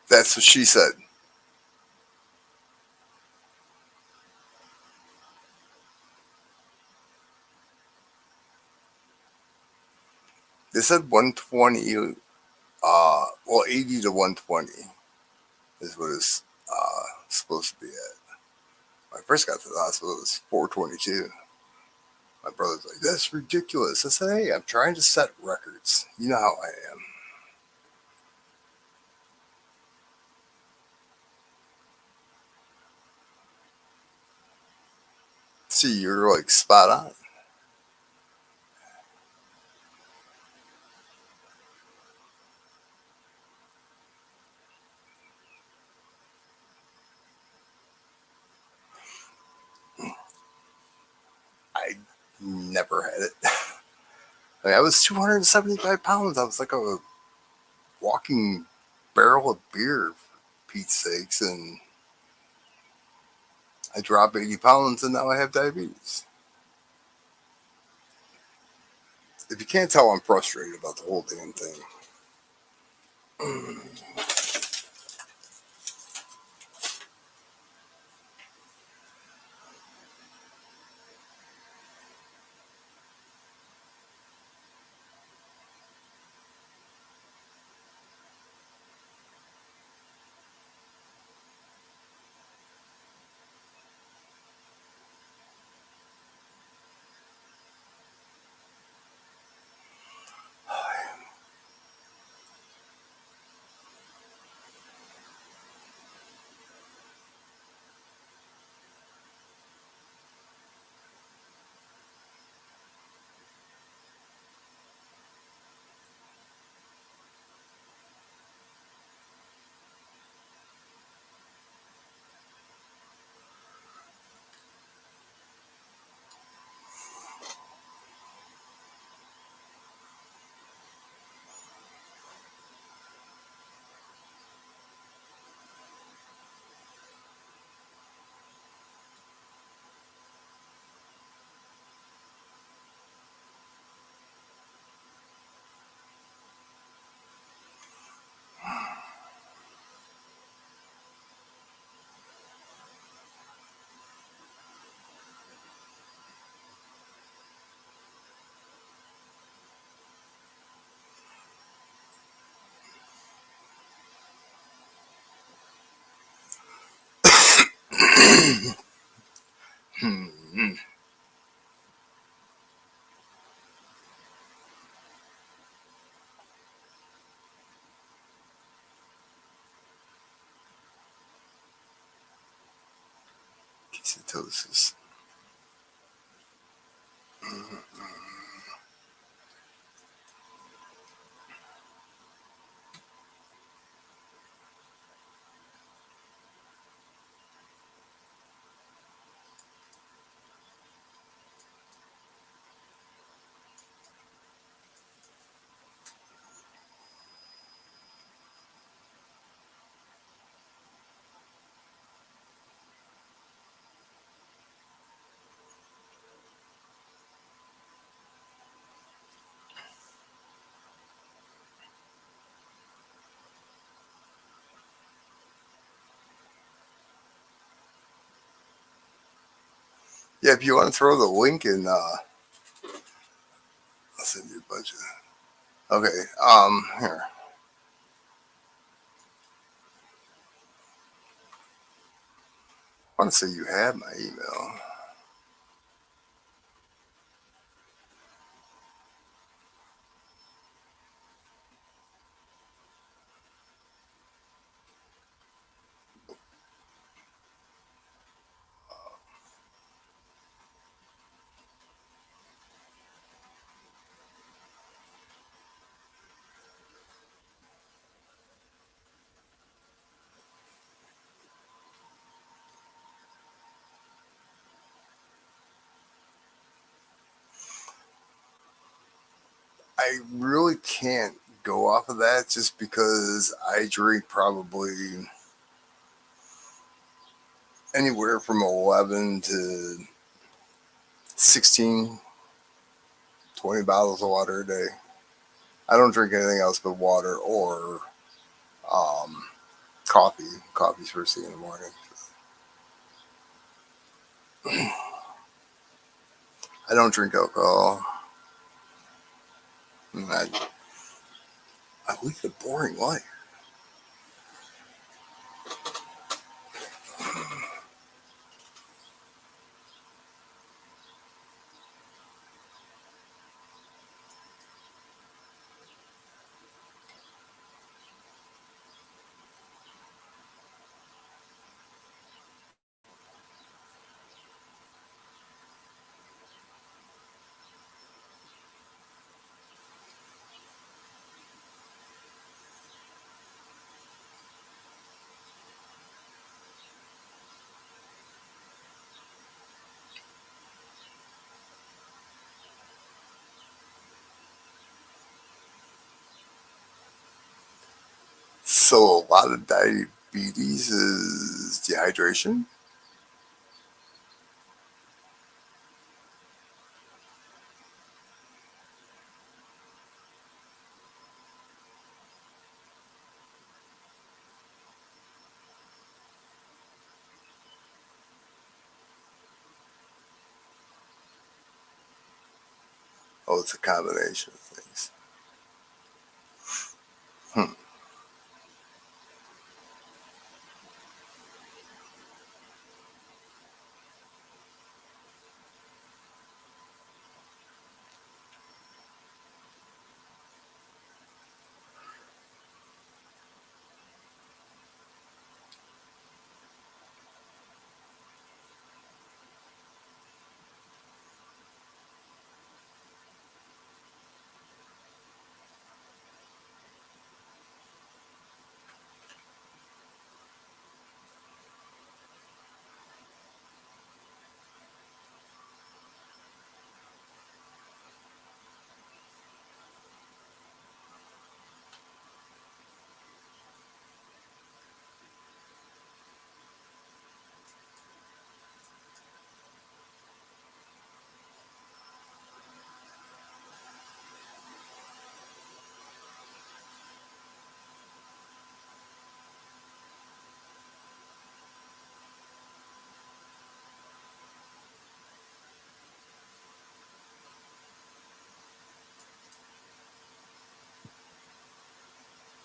That's what she said. They said 120, well, 80 to 120 is what it's supposed to be at. When I first got to the hospital, it was 422. My brother's like, that's ridiculous. I said, hey, I'm trying to set records. You know how I am. See, you're like spot on. I never had it. I mean, I was 275 pounds. I was like a walking barrel of beer, for Pete's sakes. And I dropped 80 pounds and now I have diabetes. If you can't tell, I'm frustrated about the whole damn thing. Hmm. Ketosis. Yeah, if you want to throw the link in, I'll send you a bunch of. Okay, here. I want to say you have my email. I really can't go off of that just because I drink probably anywhere from 11 to 16, 20 bottles of water a day. I don't drink anything else but water or um, coffee. Coffee's first thing in the morning. I don't drink alcohol. I lead a boring life. So a lot of diabetes is dehydration. Oh, it's a combination of things. Hmm.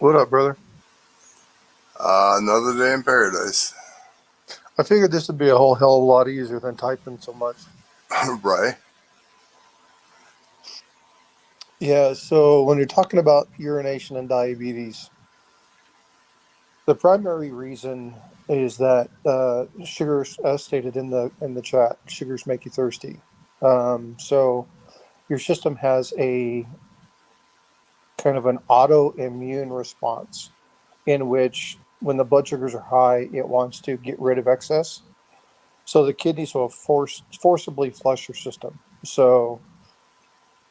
What up, brother? Another day in paradise. I figured this would be a whole hell of a lot easier than typing so much. Right. Yeah, so when you're talking about urination and diabetes, the primary reason is that sugars, as stated in the chat, sugars make you thirsty. So your system has a kind of an autoimmune response in which, when the blood sugars are high, it wants to get rid of excess. So the kidneys will forcibly flush your system. So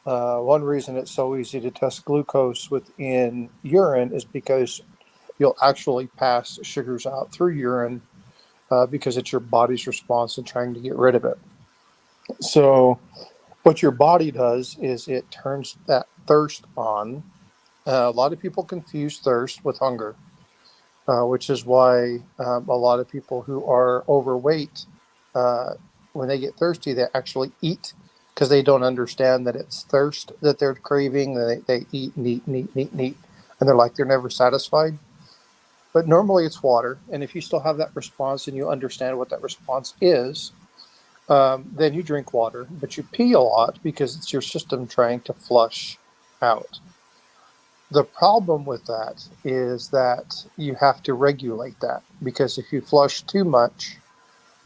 one reason it's so easy to test glucose within urine is because you'll actually pass sugars out through urine because it's your body's response in trying to get rid of it. So what your body does is it turns that thirst on. A lot of people confuse thirst with hunger, which is why a lot of people who are overweight, uh, when they get thirsty, they actually eat because they don't understand that it's thirst that they're craving. They eat and eat and eat and eat and eat, and they're like they're never satisfied. But normally it's water, and if you still have that response and you understand what that response is, then you drink water, but you pee a lot because it's your system trying to flush out. The problem with that is that you have to regulate that, because if you flush too much,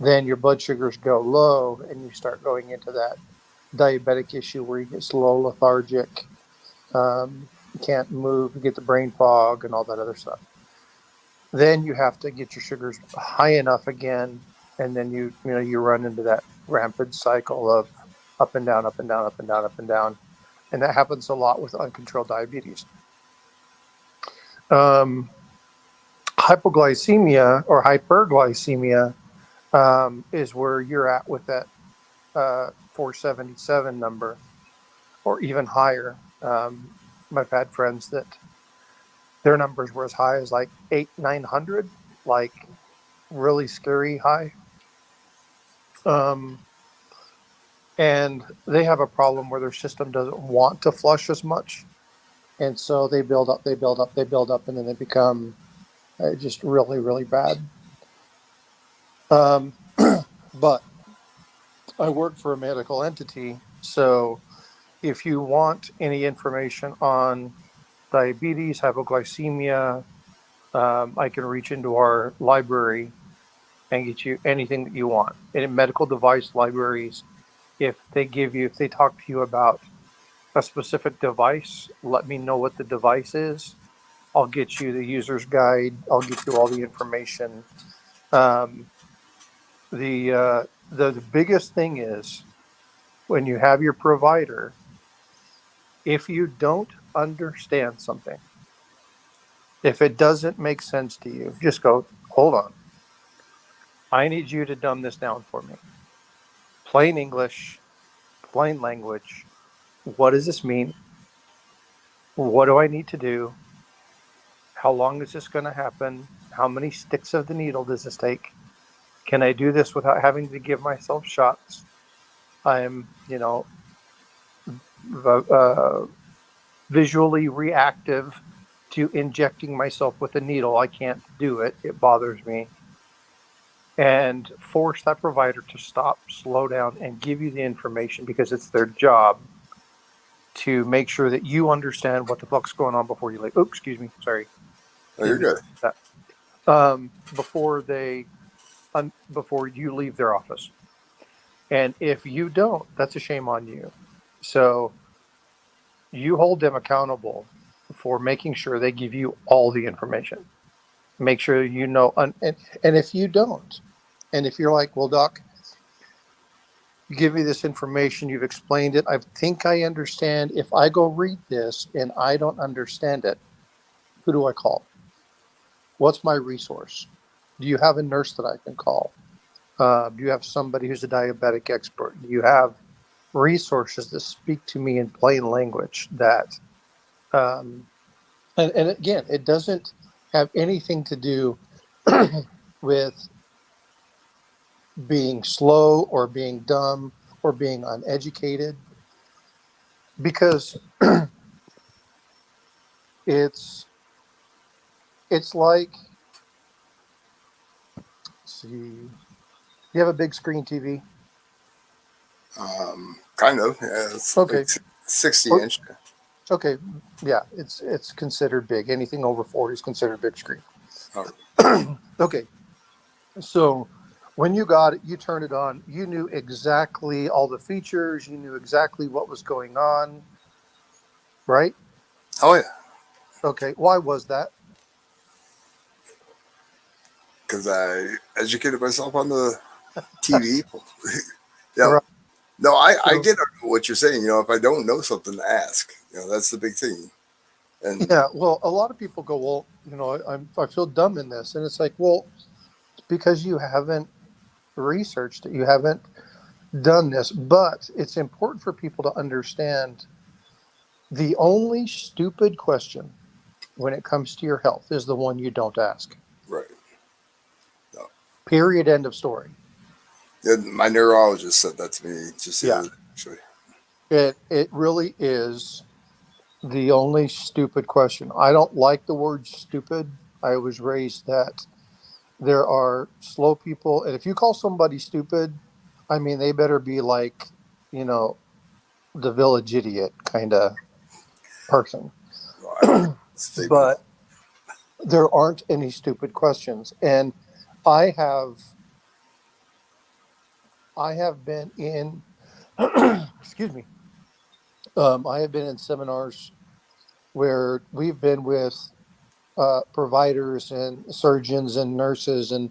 then your blood sugars go low and you start going into that diabetic issue where you get slow, lethargic, you can't move, you get the brain fog and all that other stuff. Then you have to get your sugars high enough again, and then you run into that rampant cycle of up and down, up and down, up and down, up and down, and that happens a lot with uncontrolled diabetes. Um, Hypoglycemia or hyperglycemia is where you're at with that 477 number or even higher. I've had friends that their numbers were as high as like 900, like really scary high. Um, and they have a problem where their system doesn't want to flush as much. And so they build up, they build up, they build up, and then they become just really, really bad. But I work for a medical entity, so if you want any information on diabetes, hypoglycemia, I can reach into our library and get you anything that you want. And in medical device libraries, if they talk to you about a specific device, let me know what the device is. I'll get you the user's guide. I'll get you all the information. Um, the biggest thing is, when you have your provider, if you don't understand something, if it doesn't make sense to you, just go, hold on. I need you to dumb this down for me. Plain English, plain language. What does this mean? What do I need to do? How long is this going to happen? How many sticks of the needle does this take? Can I do this without having to give myself shots? I'm, uh, visually reactive to injecting myself with a needle. I can't do it. It bothers me. And force that provider to stop, slow down, and give you the information, because it's their job to make sure that you understand what the fuck's going on before you leave. Oh, excuse me. Sorry. Oh, you're good. That. Before before you leave their office. And if you don't, that's a shame on you. So you hold them accountable for making sure they give you all the information. Make sure you know, and if you don't, and if you're like, well, doc, you give me this information, you've explained it, I think I understand. If I go read this and I don't understand it, who do I call? What's my resource? Do you have a nurse that I can call? Do you have somebody who's a diabetic expert? Do you have resources that speak to me in plain language that, um, and again, it doesn't have anything to do with being slow or being dumb or being uneducated, because it's it's like, let's see, You have a big screen TV? Kind of. Yeah, it's Okay. like 60 Or- inch. Okay. Yeah, it's considered big. Anything over 40 is considered big screen. Oh, Okay. So when you got it, you turned it on, you knew exactly all the features, you knew exactly what was going on, right? oh yeah, Okay. Why was that? because I educated myself on the TV. Yeah. Right. No, I So, get what you're saying. If I don't know something, ask. That's the big thing. And yeah. Well, a lot of people go, well, I feel dumb in this. And it's like, well, it's because you haven't researched it. You haven't done this. But it's important for people to understand the only stupid question when it comes to your health is the one you don't ask. right. No. Period. End of story. And my neurologist said that to me just the Yeah. other day, actually. It really is the only stupid question. I don't like the word stupid. I was raised that there are slow people, and if you call somebody stupid, I mean they better be like, you know, the village idiot kind of person. Well, I don't get the statement. But there aren't any stupid questions, and I have I have been in excuse me. I have been in seminars where we've been with providers and surgeons and nurses and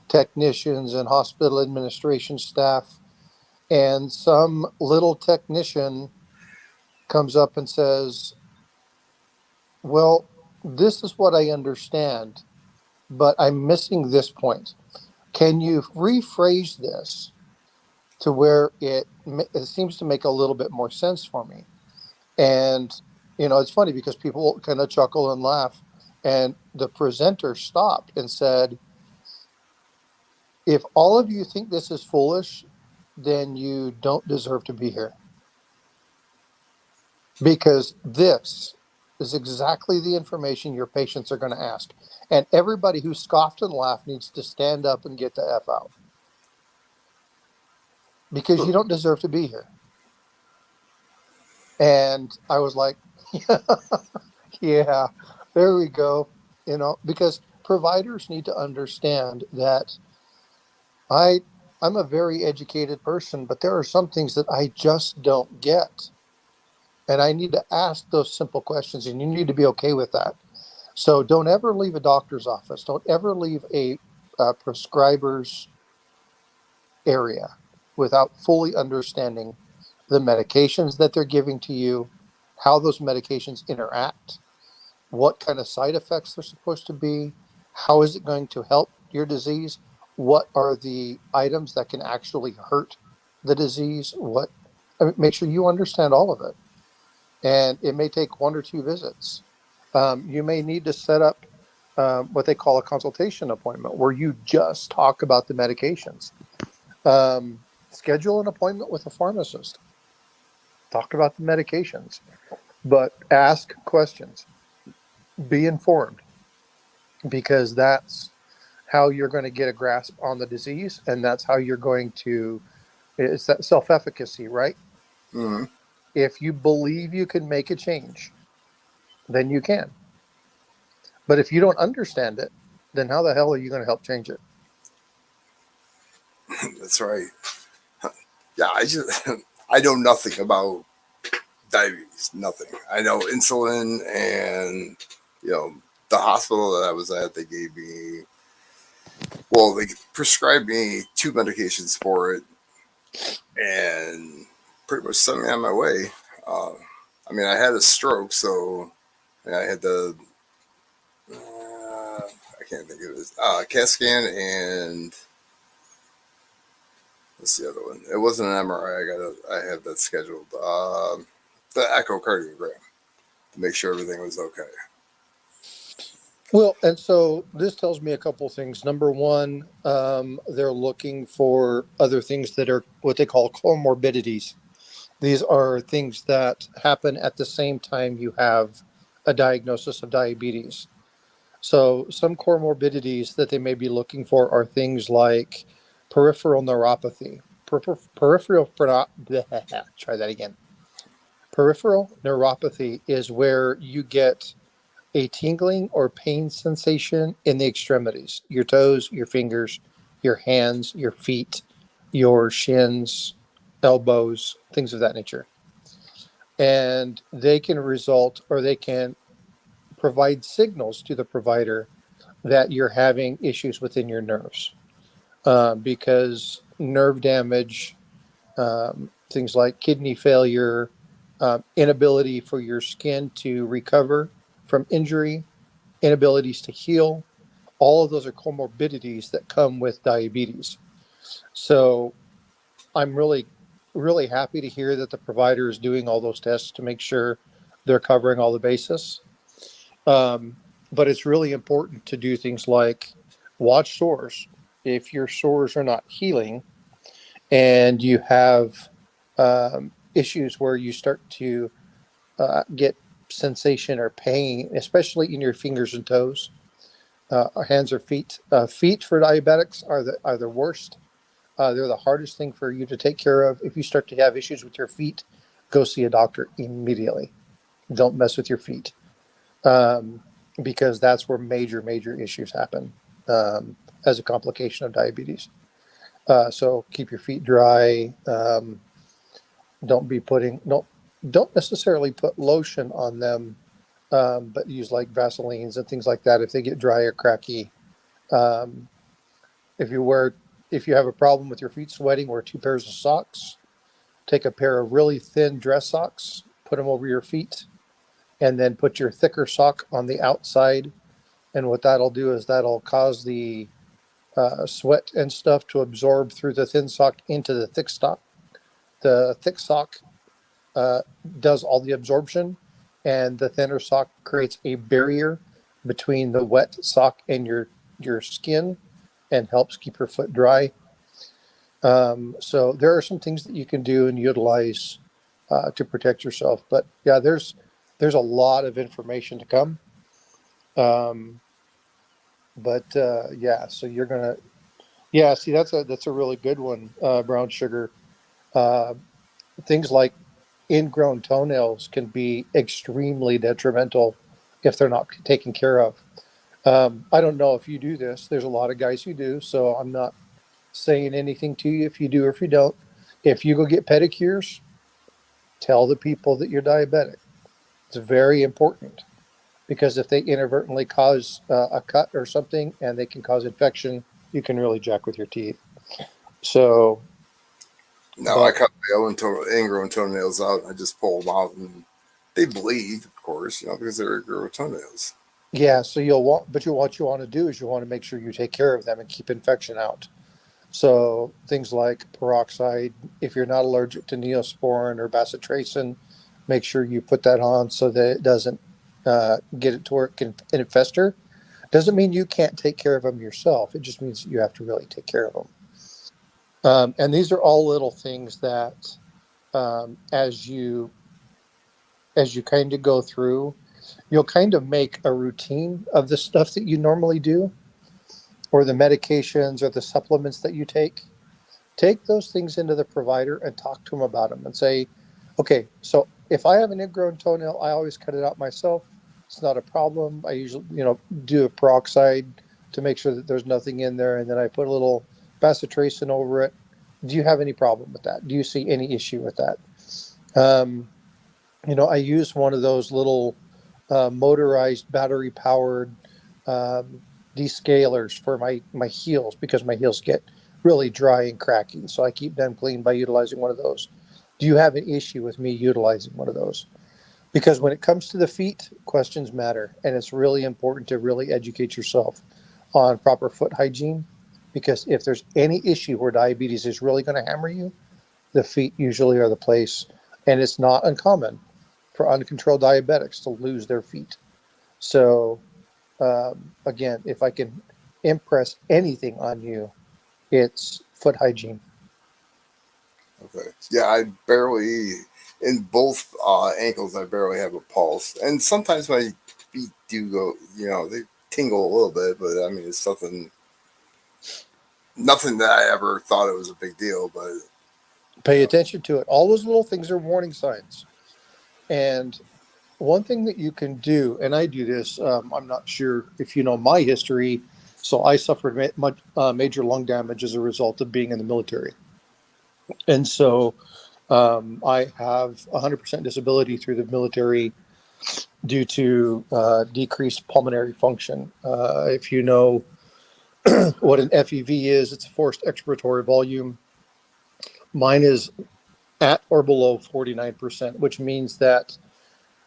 technicians and hospital administration staff. And some little technician comes up and says, well, this is what I understand, but I'm missing this point. Can you rephrase this to where it seems to make a little bit more sense for me? And, it's funny because people kind of chuckle and laugh. And the presenter stopped and said, if all of you think this is foolish, then you don't deserve to be here. Because this is exactly the information your patients are going to ask. And everybody who scoffed and laughed needs to stand up and get the F out. Because you don't deserve to be here. And I was like, yeah, there we go. Because providers need to understand that I I'm a very educated person, but there are some things that I just don't get. And I need to ask those simple questions, and you need to be okay with that. So don't ever leave a doctor's office. Don't ever leave a prescriber's area without fully understanding the medications that they're giving to you, how those medications interact, what kind of side effects they're supposed to be, how is it going to help your disease, what are the items that can actually hurt the disease, make sure you understand all of it. And it may take one or two visits. You may need to set up what they call a consultation appointment where you just talk about the medications. Schedule an appointment with a pharmacist. Talk about the medications, but ask questions. Be informed because that's how you're going to get a grasp on the disease, and that's how you're going to. It's that self-efficacy, right? Hmm. If you believe you can make a change, then you can. But if you don't understand it, then how the hell are you going to help change it? That's right. Yeah, I know nothing about diabetes. Nothing. I know insulin, and you know the hospital that I was at, they gave me. Well, they prescribed me two medications for it, and pretty much sent me on my way. Uh, I mean, I had a stroke, so I had the I can't think of it. CAT scan and what's the other one? It wasn't an MRI. I have that scheduled. The echocardiogram to make sure everything was okay. Well, and so this tells me a couple things. Number one, they're looking for other things that are what they call comorbidities. These are things that happen at the same time you have a diagnosis of diabetes. So some comorbidities that they may be looking for are things like peripheral neuropathy. Try that again. Peripheral neuropathy is where you get a tingling or pain sensation in the extremities, your toes, your fingers, your hands, your feet, your shins, elbows, things of that nature. And they can result, or they can provide signals to the provider that you're having issues within your nerves, because nerve damage, things like kidney failure, inability for your skin to recover from injury, inabilities to heal, all of those are comorbidities that come with diabetes. So I'm really happy to hear that the provider is doing all those tests to make sure they're covering all the bases. But it's really important to do things like watch sores. If your sores are not healing and you have issues where you start to get sensation or pain, especially in your fingers and toes, hands or feet. Feet for diabetics are the worst. They're the hardest thing for you to take care of. If you start to have issues with your feet, go see a doctor immediately. Don't mess with your feet, um, because that's where major issues happen, as a complication of diabetes. So keep your feet dry. Don't be putting don't necessarily put lotion on them, but use like Vaselines and things like that if they get dry or cracky. Um, if you wear if you have a problem with your feet sweating, wear two pairs of socks. Take a pair of really thin dress socks, put them over your feet, and then put your thicker sock on the outside. And what that'll do is that'll cause the sweat and stuff to absorb through the thin sock into the thick sock. The thick sock uh, does all the absorption, and the thinner sock creates a barrier between the wet sock and your skin, and helps keep your foot dry. So there are some things that you can do and utilize to protect yourself. But yeah, there's a lot of information to come. Um, but yeah, so you're gonna yeah. See, that's a really good one, brown sugar. Uh, Things like ingrown toenails can be extremely detrimental if they're not taken care of. I don't know if you do this. There's a lot of guys who do, so I'm not saying anything to you if you do or if you don't. If you go get pedicures, tell the people that you're diabetic. It's very important, because if they inadvertently cause a cut or something and they can cause infection, you can really jack with your teeth. So, No, I but cut my own ingrown toenails out. I just pull them out, and they bleed, of course, because they're ingrown toenails. yeah, so what you want to do is you want to make sure you take care of them and keep infection out. So things like peroxide, if you're not allergic to Neosporin or bacitracin, make sure you put that on so that it doesn't get it to where it can fester. Doesn't mean you can't take care of them yourself. It just means you have to really take care of them. And these are all little things that, as you kind of go through, you'll kind of make a routine of the stuff that you normally do, or the medications or the supplements that you take those things into the provider and talk to them about them and say, okay, so if I have an ingrown toenail, I always cut it out myself. It's not a problem. I usually, do a peroxide to make sure that there's nothing in there, and then I put a little bacitracin over it. Do you have any problem with that? Do you see any issue with that? Um, I use one of those little motorized battery powered um, descalers for my heels, because my heels get really dry and cracky. So I keep them clean by utilizing one of those. Do you have an issue with me utilizing one of those? Because when it comes to the feet, questions matter. And it's really important to really educate yourself on proper foot hygiene. Because if there's any issue where diabetes is really going to hammer you, the feet usually are the place. And it's not uncommon for uncontrolled diabetics to lose their feet. So, again, if I can impress anything on you, it's foot hygiene. Okay. Yeah, I barely, in both ankles, I barely have a pulse. And sometimes my feet do go, they tingle a little bit, but I mean, it's nothing that I ever thought it was a big deal, but Pay attention to it. All those little things are warning signs. And one thing that you can do, and I do this, I'm not sure if you know my history. So I suffered major lung damage as a result of being in the military. And so I have 100% disability through the military due to decreased pulmonary function. If you know what an FEV is, it's a forced expiratory volume. Mine is at or below 49%, which means that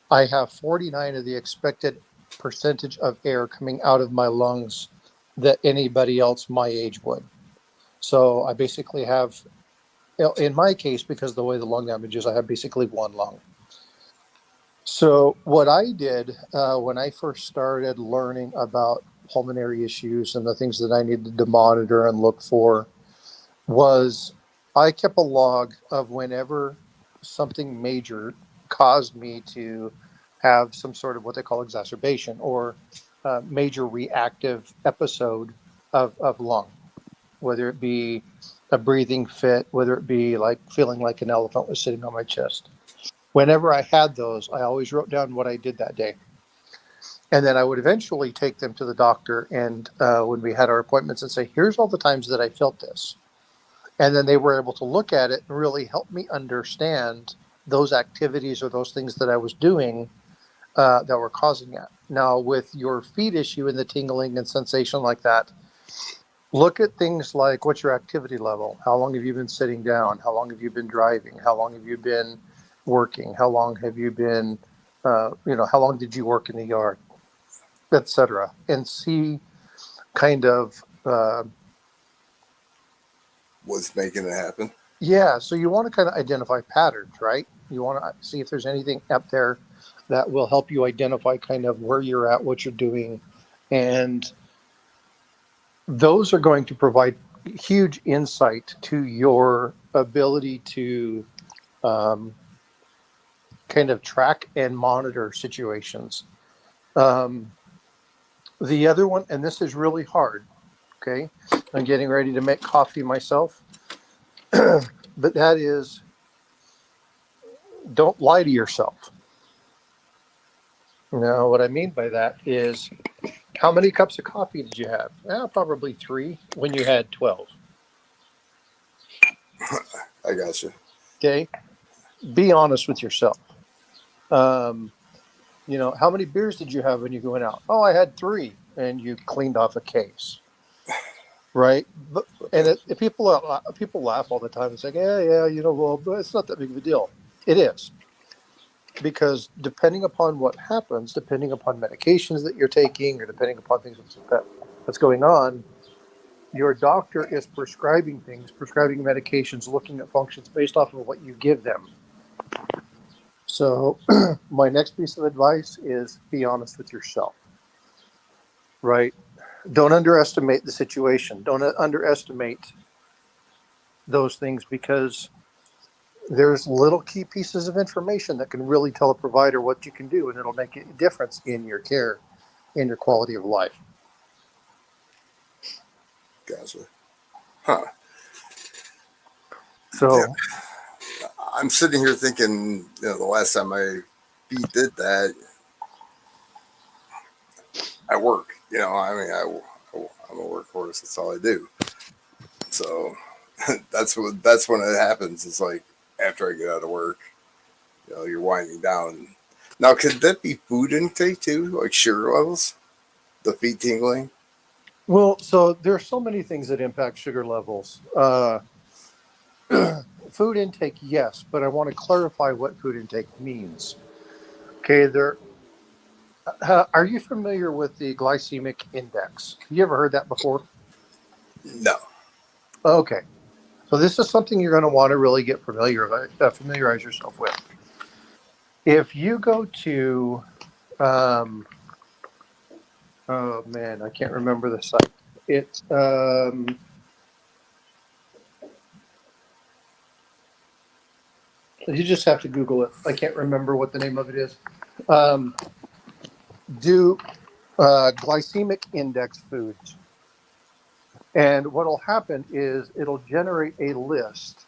I have 49 of the expected percentage of air coming out of my lungs that anybody else my age would. So I basically have, in my case, because of the way the lung damage is, I have basically one lung. So what I did when I first started learning about pulmonary issues and the things that I needed to monitor and look for was I kept a log of whenever something major caused me to have some sort of what they call exacerbation or major reactive episode of lung, whether it be a breathing fit, whether it be like feeling like an elephant was sitting on my chest. Whenever I had those, I always wrote down what I did that day. And then I would eventually take them to the doctor. And when we had our appointments and say, here's all the times that I felt this. And then they were able to look at it and really help me understand those activities or those things that I was doing that were causing it. Now, with your feet issue and the tingling and sensation like that, look at things like what's your activity level? How long have you been sitting down? How long have you been driving? How long have you been working? How long have you been, how long did you work in the yard, etc. And see kind of, what's making it happen? yeah. So you want to kind of identify patterns, right? You want to see if there's anything up there that will help you identify kind of where you're at, what you're doing. And those are going to provide huge insight to your ability to kind of track and monitor situations. The other one, and this is really hard, okay? I'm getting ready to make coffee myself, but that is don't lie to yourself. Now, what I mean by that is how many cups of coffee did you have? Probably 3 when you had 12. I got you. Okay. Be honest with yourself. How many beers did you have when you went out? Oh, I had 3, and you cleaned off a case, right? People laugh all the time and say, yeah, but it's not that big of a deal. It is, because depending upon what happens, depending upon medications that you're taking, or depending upon things that's going on, your doctor is prescribing medications, looking at functions based off of what you give them. So my next piece of advice is be honest with yourself, right? Don't underestimate the situation. Don't underestimate those things, because there's little key pieces of information that can really tell a provider what you can do, and it'll make a difference in your care, in your quality of life. Gotcha. Huh. So Yeah. I'm sitting here thinking, the last time my feet did that, I work. I'm a workhorse. That's all I do. So that's when it happens. It's like after I get out of work, you're winding down. Now, could that be food intake too, like sugar levels, the feet tingling? Well, so there are so many things that impact sugar levels. Food intake, yes, but I want to clarify what food intake means. Okay, are you familiar with the glycemic index? You ever heard that before? No. Okay, so this is something you're going to want to really get familiarize yourself with. If you go to, oh man, I can't remember the site. It's you just have to Google it. I can't remember what the name of it is. Do glycemic index foods. And what will happen is it'll generate a list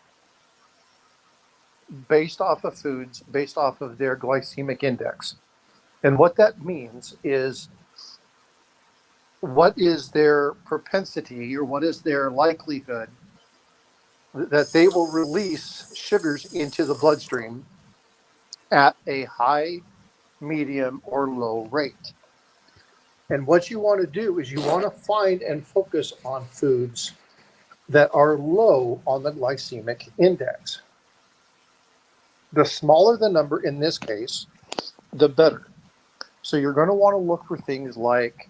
based off of foods, based off of their glycemic index. And what that means is what is their propensity or what is their likelihood that they will release sugars into the bloodstream at a high, medium, or low rate. And what you want to do is you want to find and focus on foods that are low on the glycemic index. The smaller the number in this case, the better. So you're going to want to look for things like,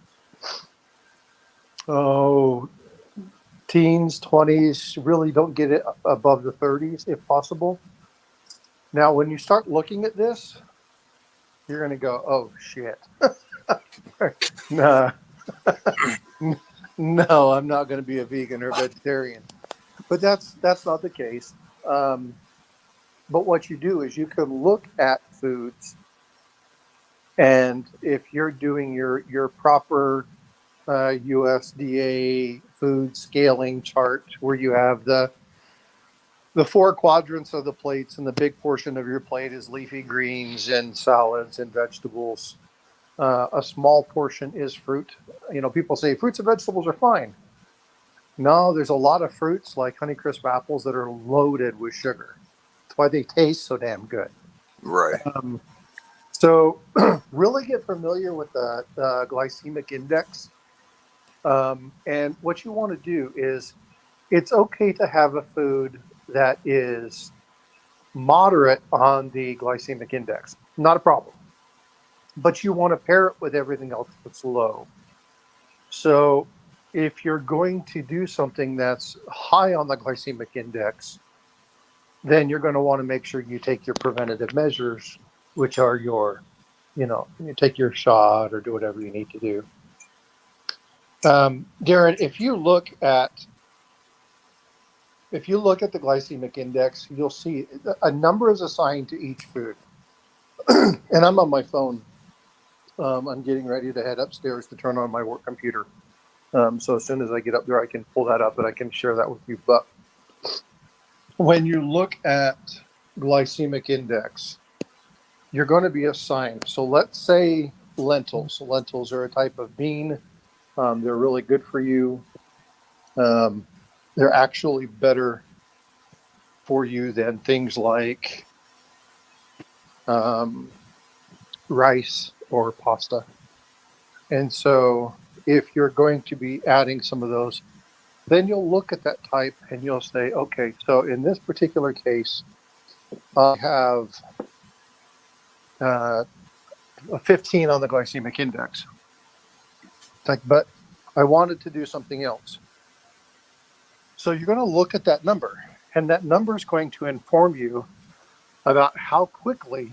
teens, 20s, really don't get it above the 30s if possible. Now, when you start looking at this, you're going to go, oh, shit. Nah. No, I'm not going to be a vegan or a vegetarian. But that's not the case. But what you do is you can look at foods, and if you're doing your proper USDA food scaling chart, where you have the 4 quadrants of the plates, and the big portion of your plate is leafy greens and salads and vegetables. A small portion is fruit. People say fruits and vegetables are fine. No, there's a lot of fruits like Honeycrisp apples that are loaded with sugar. That's why they taste so damn good. Right. So really get familiar with the glycemic index. And what you want to do is, it's okay to have a food that is moderate on the glycemic index. Not a problem. But you want to pair it with everything else that's low. So if you're going to do something that's high on the glycemic index, then you're going to want to make sure you take your preventative measures, which are you take your shot or do whatever you need to do. Darren, if you look at the glycemic index, you'll see a number is assigned to each food. And I'm on my phone. I'm getting ready to head upstairs to turn on my work computer. So as soon as I get up there, I can pull that up and I can share that with you. But when you look at glycemic index, you're going to be assigned. So let's say lentils. Lentils are a type of bean. They're really good for you. They're actually better for you than things like rice or pasta. And so if you're going to be adding some of those, then you'll look at that type and you'll say, okay, so in this particular case, I have a 15 on the glycemic index. It's like, but I wanted to do something else. So you're going to look at that number, and that number is going to inform you about how quickly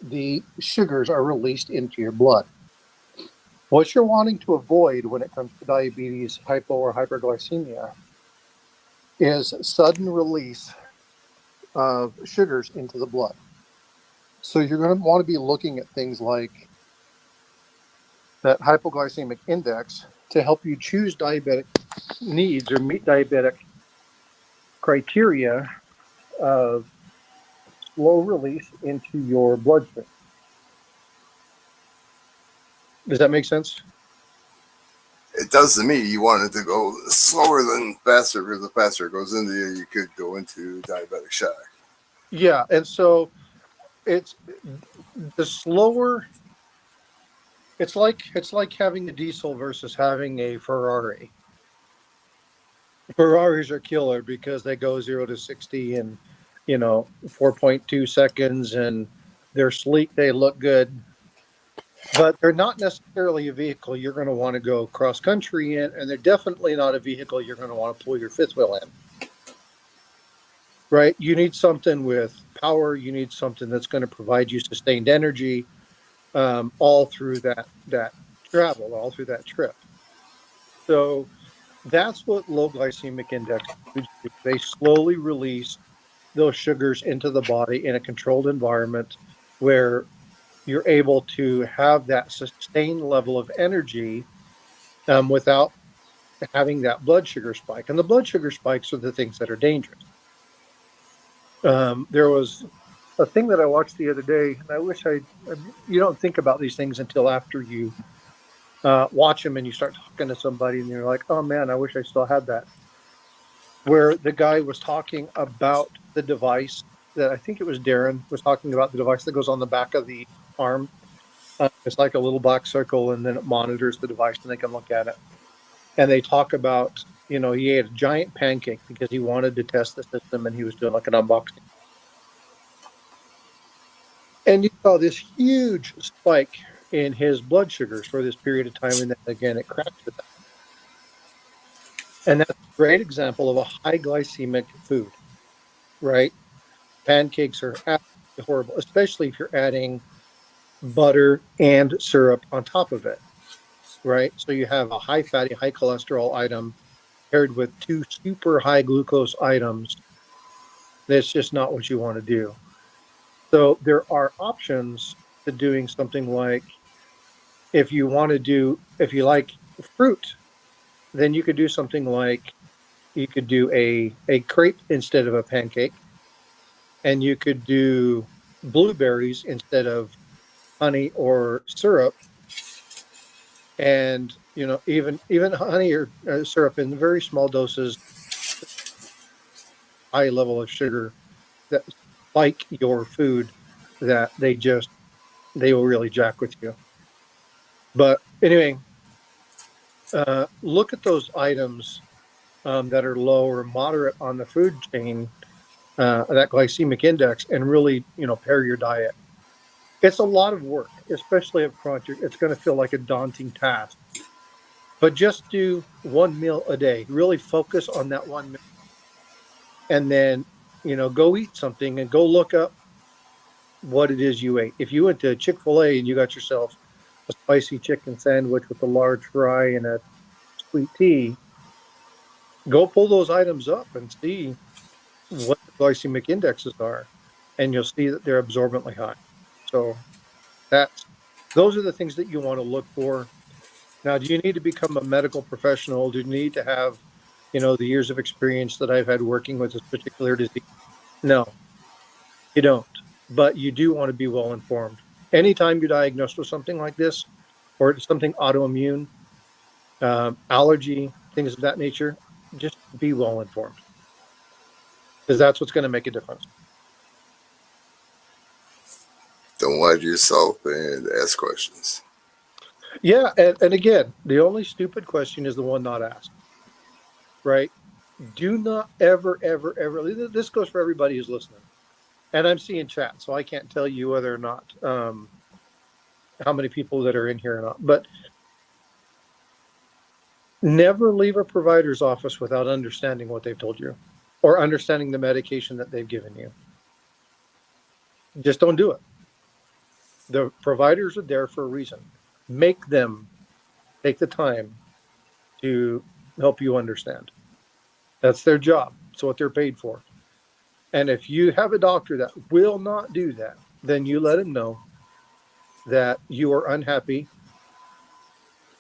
the sugars are released into your blood. What you're wanting to avoid when it comes to diabetes, hypo or hyperglycemia, is sudden release of sugars into the blood. So you're going to want to be looking at things like that hypoglycemic index to help you choose diabetic needs or meet diabetic criteria of slow release into your bloodstream. Does that make sense? It does to me. You want it to go slower than faster, because the faster it goes into you, you could go into diabetic shock. Yeah, and so it's the slower. It's like having a diesel versus having a Ferrari. Ferraris are killer because they go 0 to 60 in 4.2 seconds, and they're sleek. They look good. But they're not necessarily a vehicle you're going to want to go cross country in, and they're definitely not a vehicle you're going to want to pull your fifth wheel in. Right? You need something with power. You need something that's going to provide you sustained energy all through that travel, all through that trip. So that's what low glycemic index foods do. They slowly release those sugars into the body in a controlled environment where you're able to have that sustained level of energy without having that blood sugar spike. And the blood sugar spikes are the things that are dangerous. There was a thing that I watched the other day, and I wish you don't think about these things until after you watch them and you start talking to somebody and you're like, oh man, I wish I still had that. Where the guy was talking about the device that I think it was Darren was talking about the device that goes on the back of the arm. It's like a little black circle, and then it monitors the device and they can look at it. And they talk about, he ate a giant pancake because he wanted to test the system and he was doing like an unboxing. And you saw this huge spike in his blood sugars for this period of time. And then again, it crashed with that. And that's a great example of a high glycemic food, right? Pancakes are absolutely horrible, especially if you're adding butter and syrup on top of it, right? So you have a high fatty, high cholesterol item paired with two super high glucose items. That's just not what you want to do. So there are options to doing something like, if you like fruit, then you could do something like, you could do a crepe instead of a pancake, and you could do blueberries instead of honey or syrup. And even honey or syrup in very small doses, high level of sugar that spike your food, that they will really jack with you. But anyway, look at those items that are low or moderate on the food chain, that glycemic index, and really, pair your diet. It's a lot of work, especially up front. It's going to feel like a daunting task, but just do one meal a day. Really focus on that one meal, and then, go eat something and go look up what it is you ate. If you went to Chick-fil-A and you got yourself a spicy chicken sandwich with a large fry and a sweet tea, go pull those items up and see what the glycemic indexes are, and you'll see that they're absorbently high. So those are the things that you want to look for. Now, do you need to become a medical professional? Do you need to have, the years of experience that I've had working with this particular disease? No, you don't. But you do want to be well informed. Anytime you're diagnosed with something like this, or something autoimmune, allergy, things of that nature, just be well informed, because that's what's going to make a difference. Don't lie to yourself and ask questions. Yeah, and again, the only stupid question is the one not asked, right? Do not ever, ever, ever. This goes for everybody who's listening, and I'm seeing chat, so I can't tell you whether or not how many people that are in here or not. But never leave a provider's office without understanding what they've told you, or understanding the medication that they've given you. Just don't do it. The providers are there for a reason. Make them take the time to help you understand. That's their job. It's what they're paid for. And if you have a doctor that will not do that, then you let him know that you are unhappy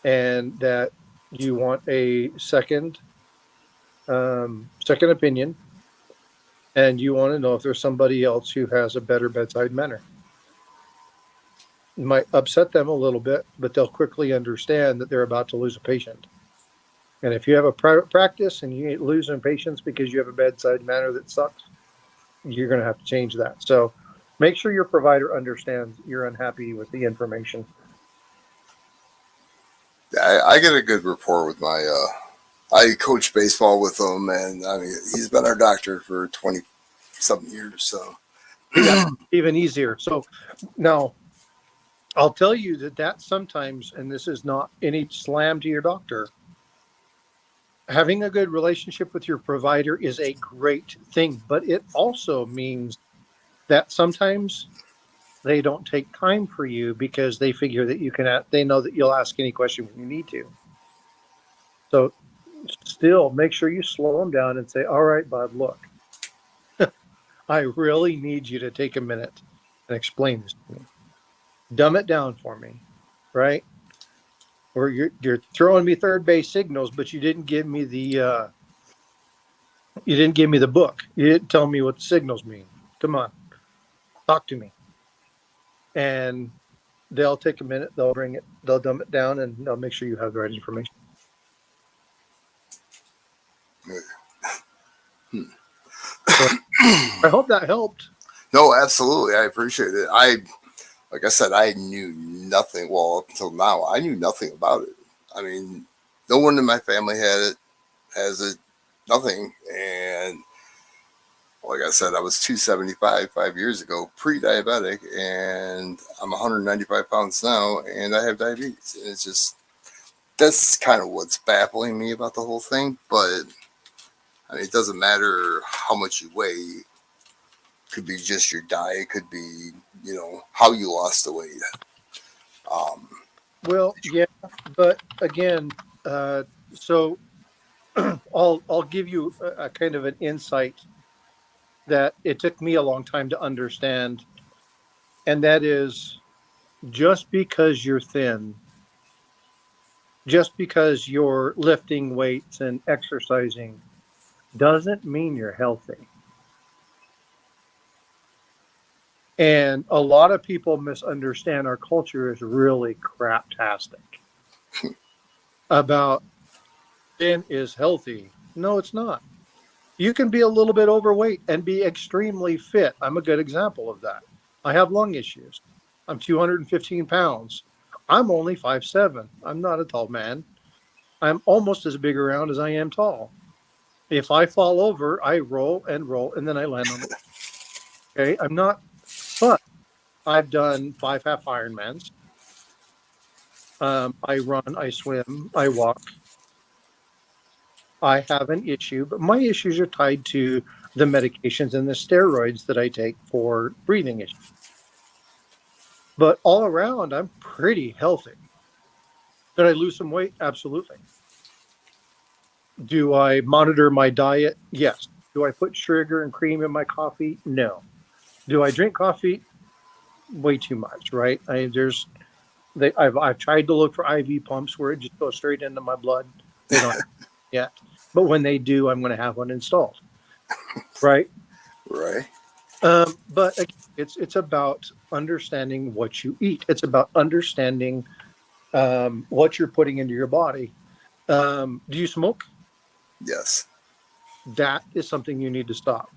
and that you want a second opinion, and you want to know if there's somebody else who has a better bedside manner. It might upset them a little bit, but they'll quickly understand that they're about to lose a patient. And if you have a private practice and you ain't losing patients because you have a bedside manner that sucks, you're going to have to change that. So make sure your provider understands you're unhappy with the information. I get a good rapport with my. I coach baseball with him, and I mean he's been our doctor for 20-something years. So Even easier. So now I'll tell you that sometimes, and this is not any slam to your doctor, having a good relationship with your provider is a great thing, but it also means that sometimes they don't take time for you because they figure that they know that you'll ask any question when you need to. So still make sure you slow them down and say, all right, bud, look, I really need you to take a minute and explain this to me. Dumb it down for me, right? or you're throwing me third base signals, but you didn't give me the book. You didn't tell me what the signals mean. Come on, talk to me. And they'll take a minute. They'll bring it. They'll dumb it down, and they'll make sure you have the right information. So I hope that helped. No, absolutely. I appreciate it. Like I said, I knew nothing. Well, up until now, I knew nothing about it. I mean, no one in my family has it, nothing. And like I said, I was 275 5 years ago, pre-diabetic, and I'm 195 pounds now, and I have diabetes. And it's just, that's kind of what's baffling me about the whole thing. But I mean, it doesn't matter how much you weigh. Could be just your diet, could be, how you lost the weight. Well, yeah, but again, so I'll give you a kind of an insight that it took me a long time to understand, and that is, just because you're thin, just because you're lifting weights and exercising, doesn't mean you're healthy. And a lot of people misunderstand our culture is really craptastic about thin is healthy. No, it's not. You can be a little bit overweight and be extremely fit. I'm a good example of that. I have lung issues. I'm 215 pounds. I'm only 5'7". I'm not a tall man. I'm almost as big around as I am tall. If I fall over, I roll, and then I land on it. Okay, I'm not, but I've done 5 half Ironmans. I run, I swim, I walk. I have an issue, but my issues are tied to the medications and the steroids that I take for breathing issues. But all around, I'm pretty healthy. Did I lose some weight? Absolutely. Do I monitor my diet? Yes. Do I put sugar and cream in my coffee? No. Do I drink coffee? Way too much, right? I've tried to look for IV pumps where it just goes straight into my blood. They don't yet. But when they do, I'm going to have one installed. Right? Right. But again, it's about understanding what you eat. It's about understanding what you're putting into your body. Do you smoke? Yes. That is something you need to stop.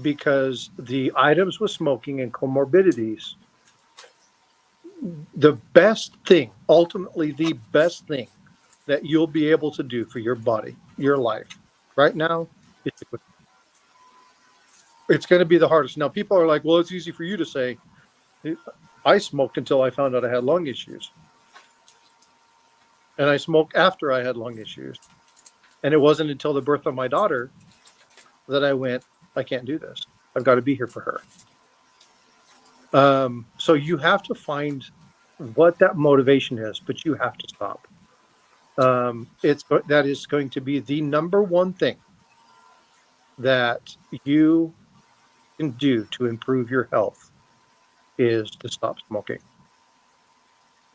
Because the items with smoking and comorbidities, the best thing, ultimately the best thing that you'll be able to do for your body, your life, right now, is to quit. It's going to be the hardest. Now, people are like, well, it's easy for you to say. I smoked until I found out I had lung issues. And I smoked after I had lung issues. And it wasn't until the birth of my daughter that I went, I can't do this. I've got to be here for her. So you have to find what that motivation is, but you have to stop. That is going to be the number one thing that you can do to improve your health is to stop smoking.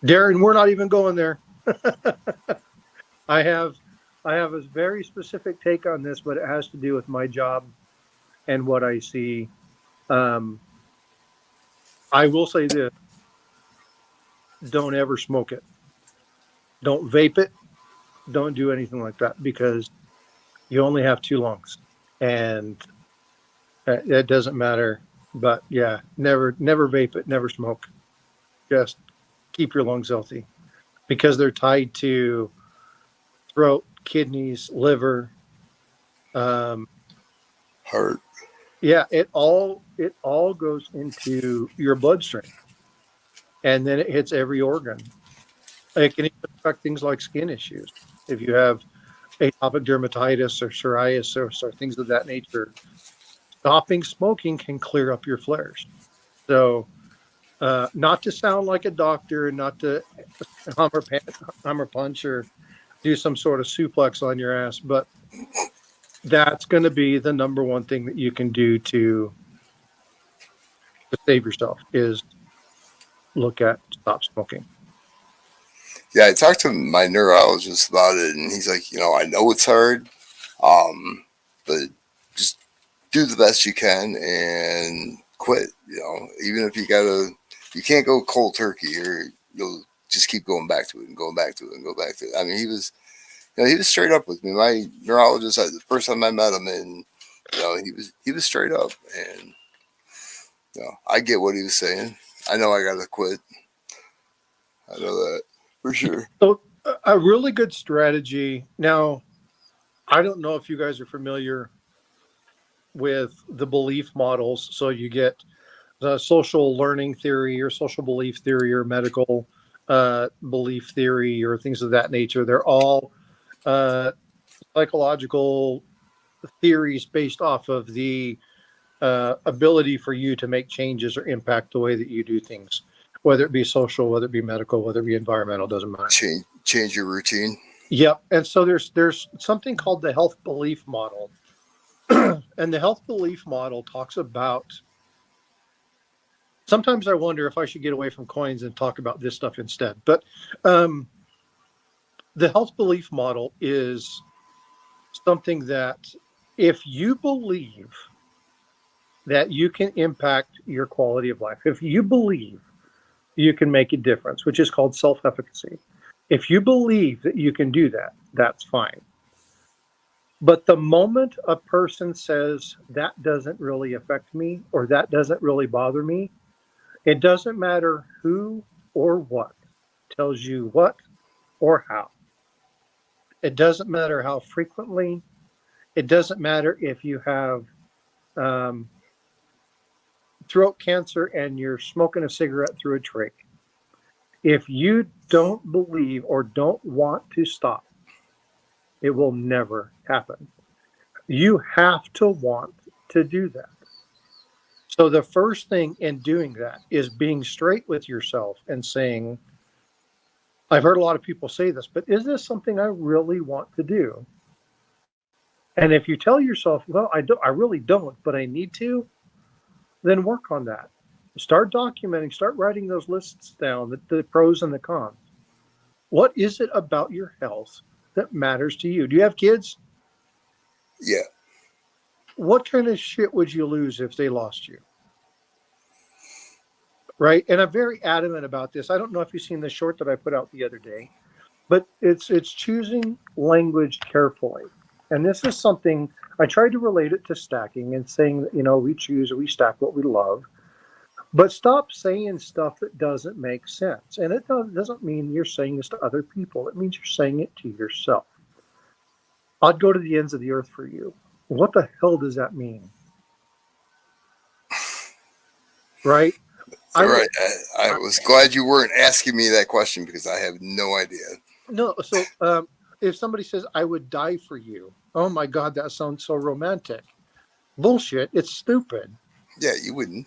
Darren, we're not even going there. I have a very specific take on this, but it has to do with my job and what I see. I will say this: don't ever smoke it. Don't vape it. Don't do anything like that, because you only have 2 lungs, and it doesn't matter. But yeah, never vape it. Never smoke. Just keep your lungs healthy, because they're tied to throat, kidneys, liver, Heart. Yeah, it all goes into your bloodstream, and then it hits every organ. It can even affect things like skin issues. If you have atopic dermatitis or psoriasis or things of that nature, stopping smoking can clear up your flares. So, not to sound like a doctor, not to hammer punch or do some sort of suplex on your ass, but that's going to be the number one thing that you can do to save yourself, is look at stop smoking. Yeah, I talked to my neurologist about it, and he's like, I know it's hard, but just do the best you can and quit. Even if you can't go cold turkey, or you'll just keep going back to it and going back to it and go back to it. I mean, he was straight up with me. My neurologist, the first time I met him, and he was straight up, and I get what he was saying. I know I gotta quit. I know that for sure. So a really good strategy. Now, I don't know if you guys are familiar with the belief models. So you get the social learning theory or social belief theory or medical belief theory or things of that nature. They're all psychological theories based off of the ability for you to make changes or impact the way that you do things, whether it be social, whether it be medical, whether it be environmental, doesn't matter. Change your routine. Yep. And so there's something called the health belief model. And the health belief model talks about, sometimes I wonder if I should get away from coins and talk about this stuff instead. But the health belief model is something that if you believe that you can impact your quality of life, if you believe you can make a difference, which is called self-efficacy, if you believe that you can do that, that's fine. But the moment a person says that doesn't really affect me or that doesn't really bother me, it doesn't matter who or what tells you what or how. It doesn't matter how frequently. It doesn't matter if you have throat cancer and you're smoking a cigarette through a trach. If you don't believe or don't want to stop, it will never happen. You have to want to do that. So the first thing in doing that is being straight with yourself and saying, I've heard a lot of people say this, but is this something I really want to do? And if you tell yourself, well, I really don't, but I need to, then work on that. Start documenting, start writing those lists down, the pros and the cons. What is it about your health that matters to you? Do you have kids? Yeah. What kind of shit would you lose if they lost you? Right? And I'm very adamant about this. I don't know if you've seen the short that I put out the other day, but it's choosing language carefully. And this is something I tried to relate it to stacking and saying that, we choose or we stack what we love. But stop saying stuff that doesn't make sense. And it doesn't mean you're saying this to other people. It means you're saying it to yourself. I'd go to the ends of the earth for you. What the hell does that mean? Right? All right. I was glad you weren't asking me that question because I have no idea. No. So if somebody says, I would die for you. Oh my God, that sounds so romantic. Bullshit. It's stupid. Yeah, you wouldn't.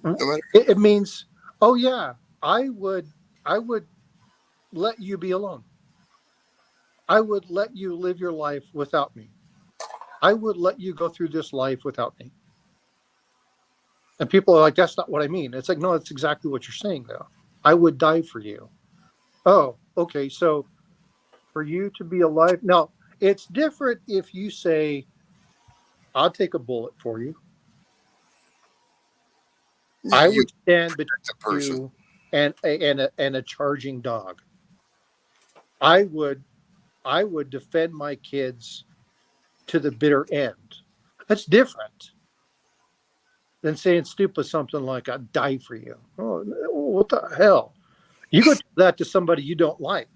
No matter. It means, oh yeah, I would let you be alone. I would let you live your life without me. I would let you go through this life without me. And people are like, that's not what I mean. It's like, no, that's exactly what you're saying though. I would die for you. Oh, okay. So for you to be alive. Now, it's different if you say, I'll take a bullet for you. I would stand between you and a charging dog. I would defend my kids to the bitter end. That's different than saying stupid something like "I'd die for you." Oh, what the hell? You go tell that to somebody you don't like.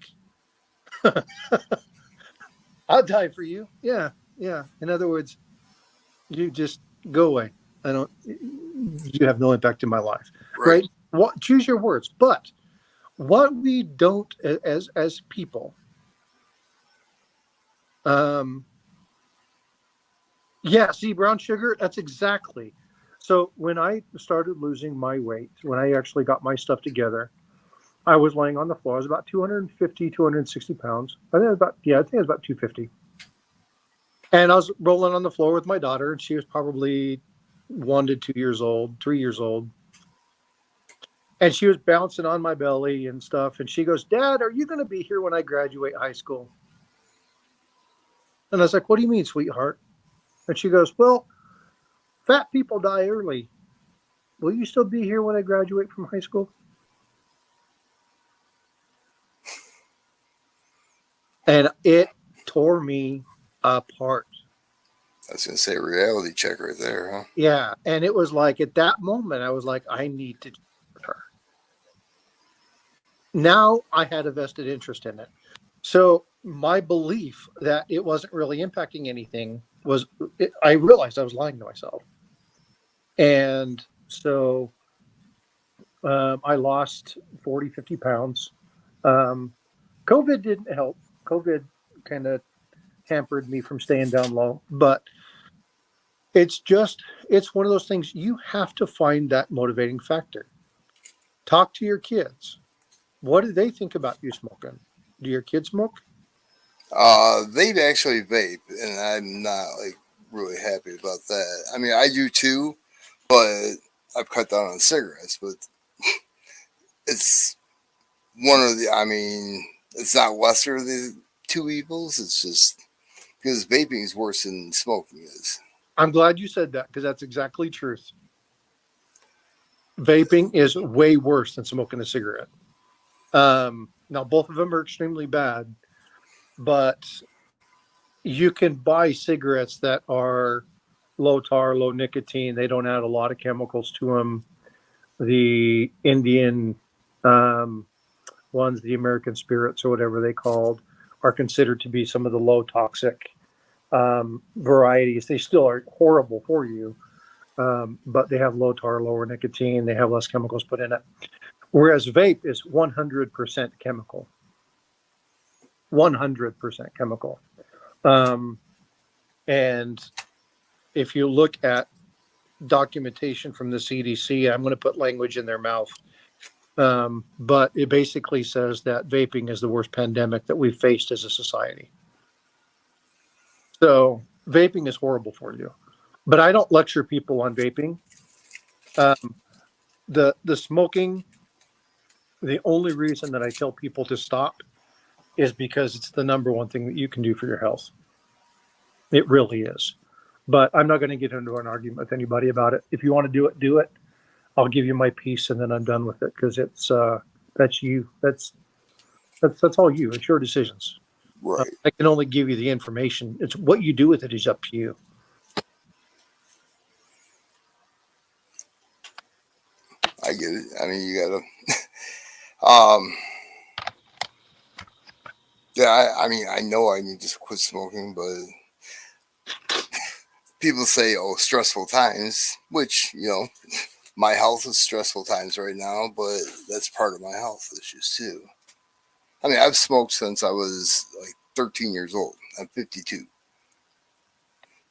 I'll die for you. Yeah. In other words, you just go away. You have no impact in my life. Right? Choose your words. But what we don't as people, see, brown sugar, that's exactly. So when I started losing my weight, when I actually got my stuff together, I was laying on the floor. I was about 250, 260 pounds. I think it was about 250. And I was rolling on the floor with my daughter, and she was probably 1 to 2 years old, 3 years old. And she was bouncing on my belly and stuff. And she goes, Dad, are you going to be here when I graduate high school? And I was like, what do you mean, sweetheart? And she goes, well, fat people die early. Will you still be here when I graduate from high school? And it tore me apart. I was going to say reality check right there, huh? Yeah. And it was like at that moment, I was like, I need to chat with her. Now I had a vested interest in it. So my belief that it wasn't really impacting anything was, I realized I was lying to myself. And so I lost 40, 50 pounds. COVID didn't help. COVID kind of hampered me from staying down low, but it's one of those things you have to find that motivating factor. Talk to your kids. What do they think about you smoking? Do your kids smoke? They actually vape, and I'm not like really happy about that. I mean, I do too, but I've cut down on cigarettes. But it's one of the. I mean, it's not lesser of the two evils. It's just because vaping is worse than smoking is. I'm glad you said that because that's exactly truth. Vaping is way worse than smoking a cigarette. Now, both of them are extremely bad, but you can buy cigarettes that are low tar, low nicotine. They don't add a lot of chemicals to them. The Indian ones, the American spirits or whatever they called, are considered to be some of the low toxic varieties. They still are horrible for you, but they have low tar, lower nicotine. They have less chemicals put in it. Whereas vape is 100% chemical. 100% chemical. And if you look at documentation from the CDC, I'm going to put language in their mouth. But it basically says that vaping is the worst pandemic that we've faced as a society. So vaping is horrible for you. But I don't lecture people on vaping. The smoking, the only reason that I tell people to stop is because it's the number one thing that you can do for your health. It really is. But I'm not going to get into an argument with anybody about it. If you want to do it, do it. I'll give you my piece and then I'm done with it because it's that's you. That's all you. It's your decisions. Right. I can only give you the information. It's what you do with it is up to you. I get it. I mean, you gotta. Yeah. I mean, I know I need to quit smoking, but people say, "Oh, stressful times," which my health is stressful times right now, but that's part of my health issues too. I mean, I've smoked since I was like 13 years old. I'm 52.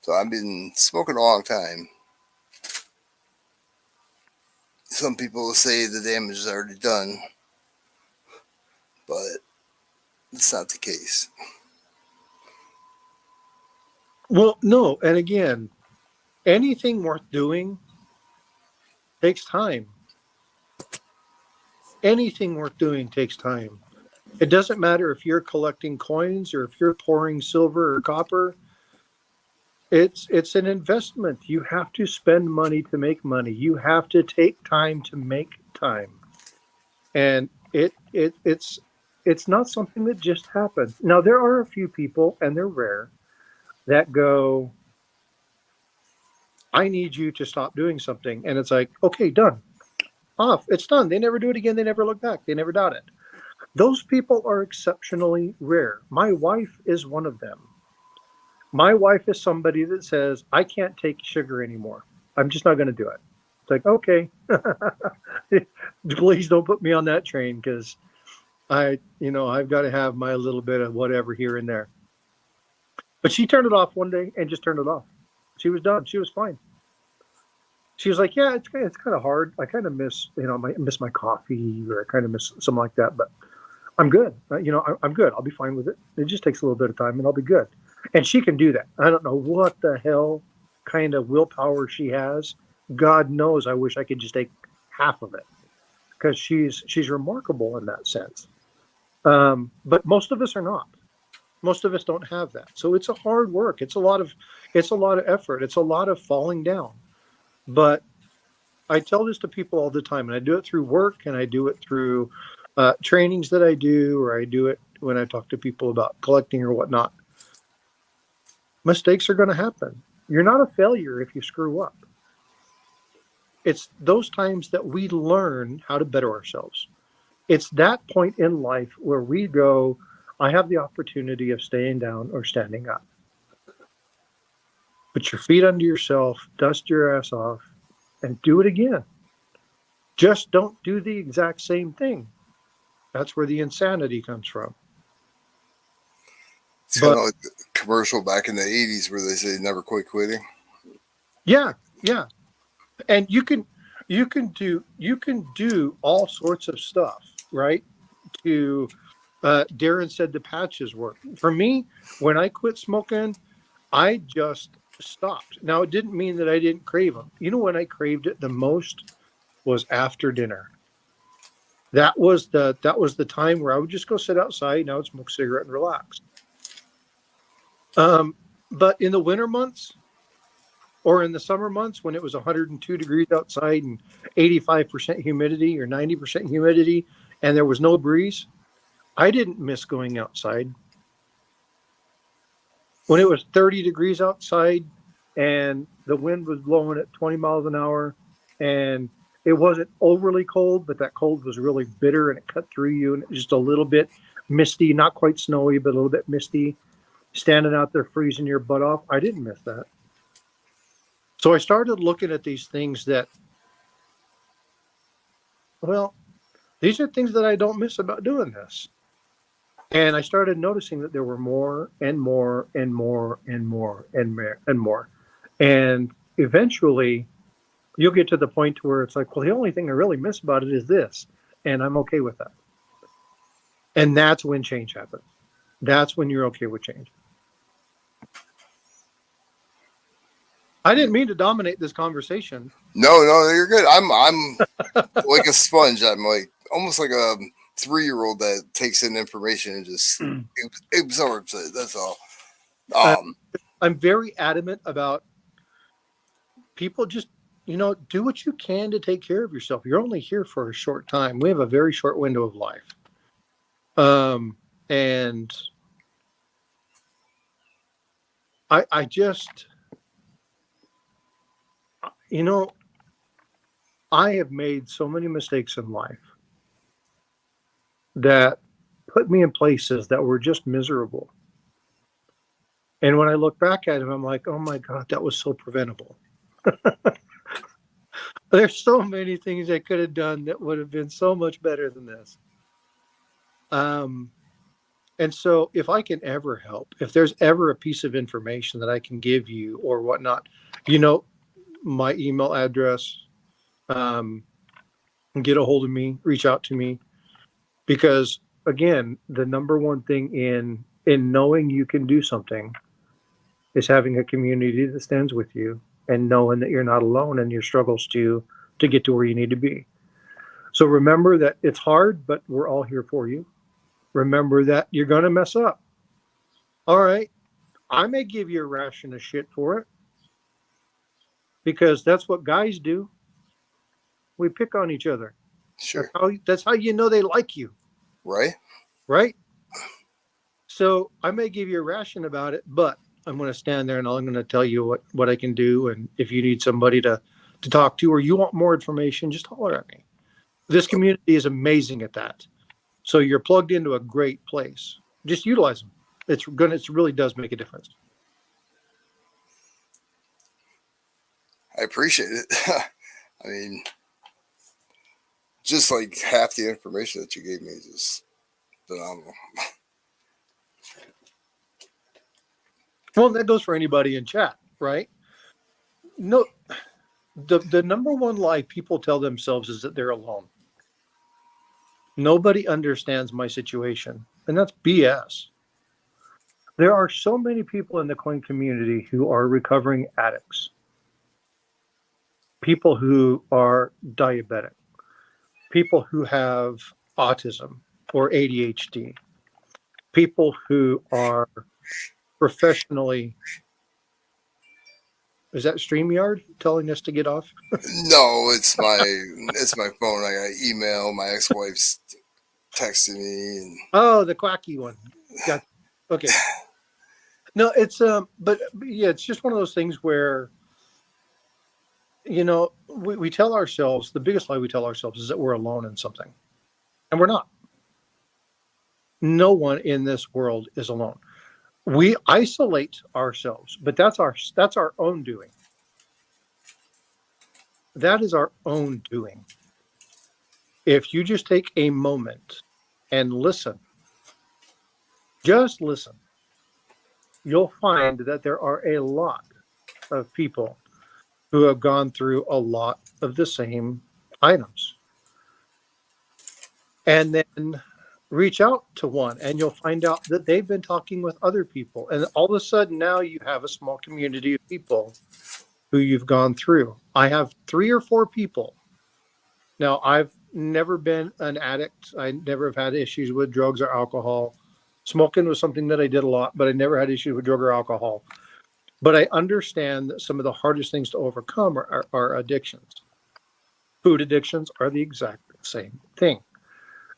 So I've been smoking a long time. Some people will say the damage is already done, but it's not the case. Well, no. And again, anything worth doing takes time. Anything worth doing takes time. It doesn't matter if you're collecting coins or if you're pouring silver or copper. It's an investment. You have to spend money to make money. You have to take time to make time. And it's not something that just happens. Now there are a few people, and they're rare, that go, I need you to stop doing something. And it's like, okay, done. Off. It's done. They never do it again. They never look back. They never doubt it. Those people are exceptionally rare. My wife is one of them. My wife is somebody that says, I can't take sugar anymore. I'm just not going to do it. It's like, okay, please don't put me on that train because I've got to have my little bit of whatever here and there. But she turned it off one day and just turned it off. She was done. She was fine. She was like, yeah, it's kind of hard. I kind of miss, I miss my coffee or I kind of miss something like that, but I'm good. I'm good. I'll be fine with it. It just takes a little bit of time and I'll be good. And she can do that. I don't know what the hell kind of willpower she has. God knows I wish I could just take half of it because she's remarkable in that sense. But most of us are not. Most of us don't have that. So it's a hard work. It's a lot of effort. It's a lot of falling down. But I tell this to people all the time, and I do it through work, and I do it through trainings that I do, or I do it when I talk to people about collecting or whatnot. Mistakes are going to happen. You're not a failure if you screw up. It's those times that we learn how to better ourselves. It's that point in life where we go, I have the opportunity of staying down or standing up. Put your feet under yourself, dust your ass off, and do it again. Just don't do the exact same thing. That's where the insanity comes from. It's kind of like the commercial back in the 80s where they say never quit quitting. Yeah. And you can do all sorts of stuff, right? To Darren said the patches work. For me, when I quit smoking, I just stopped. Now, it didn't mean that I didn't crave them. You know when I craved it the most was after dinner. That was the time where I would just go sit outside and I would smoke a cigarette and relax. But in the winter months or in the summer months when it was 102 degrees outside and 85% humidity or 90% humidity and there was no breeze, I didn't miss going outside. When it was 30 degrees outside and the wind was blowing at 20 miles an hour and it wasn't overly cold, but that cold was really bitter and it cut through you and it was just a little bit misty, not quite snowy, but a little bit misty, standing out there freezing your butt off. I didn't miss that. So I started looking at these things that, well, these are things that I don't miss about doing this. And I started noticing that there were more and more and more and more and more and more. And eventually you'll get to the point where it's like, well, the only thing I really miss about it is this. And I'm okay with that. And that's when change happens. That's when you're okay with change. I didn't mean to dominate this conversation. No, you're good. I'm like a sponge. I'm like almost like a 3-year-old that takes in information and just absorbs it. That's all. I'm very adamant about people just, do what you can to take care of yourself. You're only here for a short time. We have a very short window of life. And I just, I have made so many mistakes in life that put me in places that were just miserable. And when I look back at them, I'm like, oh my God, that was so preventable. There's so many things I could have done that would have been so much better than this. And so if I can ever help, if there's ever a piece of information that I can give you or whatnot, my email address, get a hold of me, reach out to me, because again, the number one thing in knowing you can do something is having a community that stands with you and knowing that you're not alone in your struggles to get to where you need to be. So remember that it's hard, but we're all here for you. Remember that you're going to mess up. All right. I may give you a ration of shit for it because that's what guys do. We pick on each other. Sure. That's how you know they like you. Right. So I may give you a ration about it, but I'm going to stand there and I'm going to tell you what I can do. And if you need somebody to talk to or you want more information, just holler at me. This community is amazing at that. So you're plugged into a great place. Just utilize them. It really does make a difference. I appreciate it. I mean, just like half the information that you gave me is just phenomenal. Well, that goes for anybody in chat, right? No, the number one lie people tell themselves is that they're alone. Nobody understands my situation, and that's BS. There are so many people in the coin community who are recovering addicts, people who are diabetic, people who have autism or ADHD, people who are professionally. Is that StreamYard telling us to get off? No, it's my phone. I got email. My ex-wife's texting me, and Oh, the quacky one. Got okay. No, it's but yeah, it's just one of those things where we tell ourselves the biggest lie we tell ourselves is that we're alone in something, and we're not. No one in this world is alone. We isolate ourselves, but that's our own doing. That is our own doing. If you just take a moment and listen, just listen, you'll find that there are a lot of people who have gone through a lot of the same items. And then reach out to one and you'll find out that they've been talking with other people. And all of a sudden now you have a small community of people who you've gone through. I have 3 or 4 people. Now, I've never been an addict. I never have had issues with drugs or alcohol. Smoking was something that I did a lot, but I never had issues with drug or alcohol. But I understand that some of the hardest things to overcome are addictions. Food addictions are the exact same thing.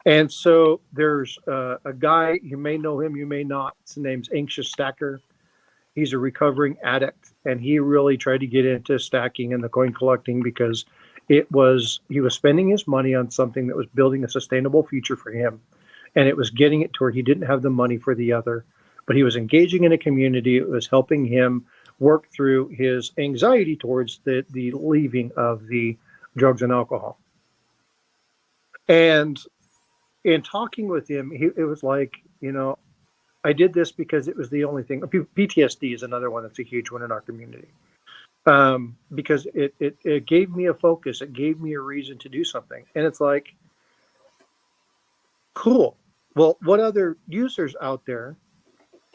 And so there's a guy, you may know him, you may not. His name's Anxious Stacker. He's a recovering addict, and he really tried to get into stacking and the coin collecting because he was spending his money on something that was building a sustainable future for him, and it was getting it to where he didn't have the money for the other, but he was engaging in a community. It was helping him work through his anxiety towards the leaving of the drugs and alcohol. And in talking with him, it was like, I did this because it was the only thing. PTSD is another one that's a huge one in our community, because it gave me a focus. It gave me a reason to do something. And it's like, cool. Well, what other users out there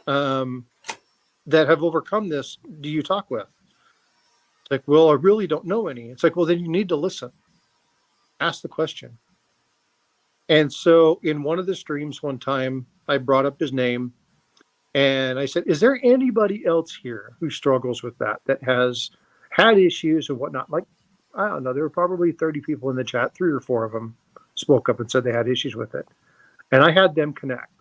that have overcome this do you talk with? It's like, well, I really don't know any. It's like, well, then you need to listen. Ask the question. And so in one of the streams one time, I brought up his name. And I said, is there anybody else here who struggles with that has had issues and whatnot? Like, I don't know, there were probably 30 people in the chat. 3 or 4 of them spoke up and said they had issues with it. And I had them connect.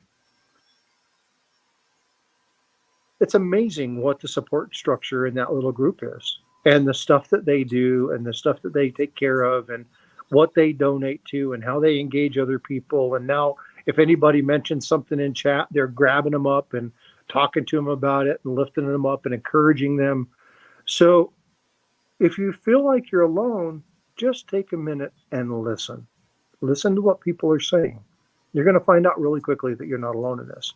It's amazing what the support structure in that little group is, and the stuff that they do and the stuff that they take care of and what they donate to and how they engage other people. And now if anybody mentions something in chat, they're grabbing them up and talking to them about it and lifting them up and encouraging them. So if you feel like you're alone, just take a minute and listen. Listen to what people are saying. You're going to find out really quickly that you're not alone in this.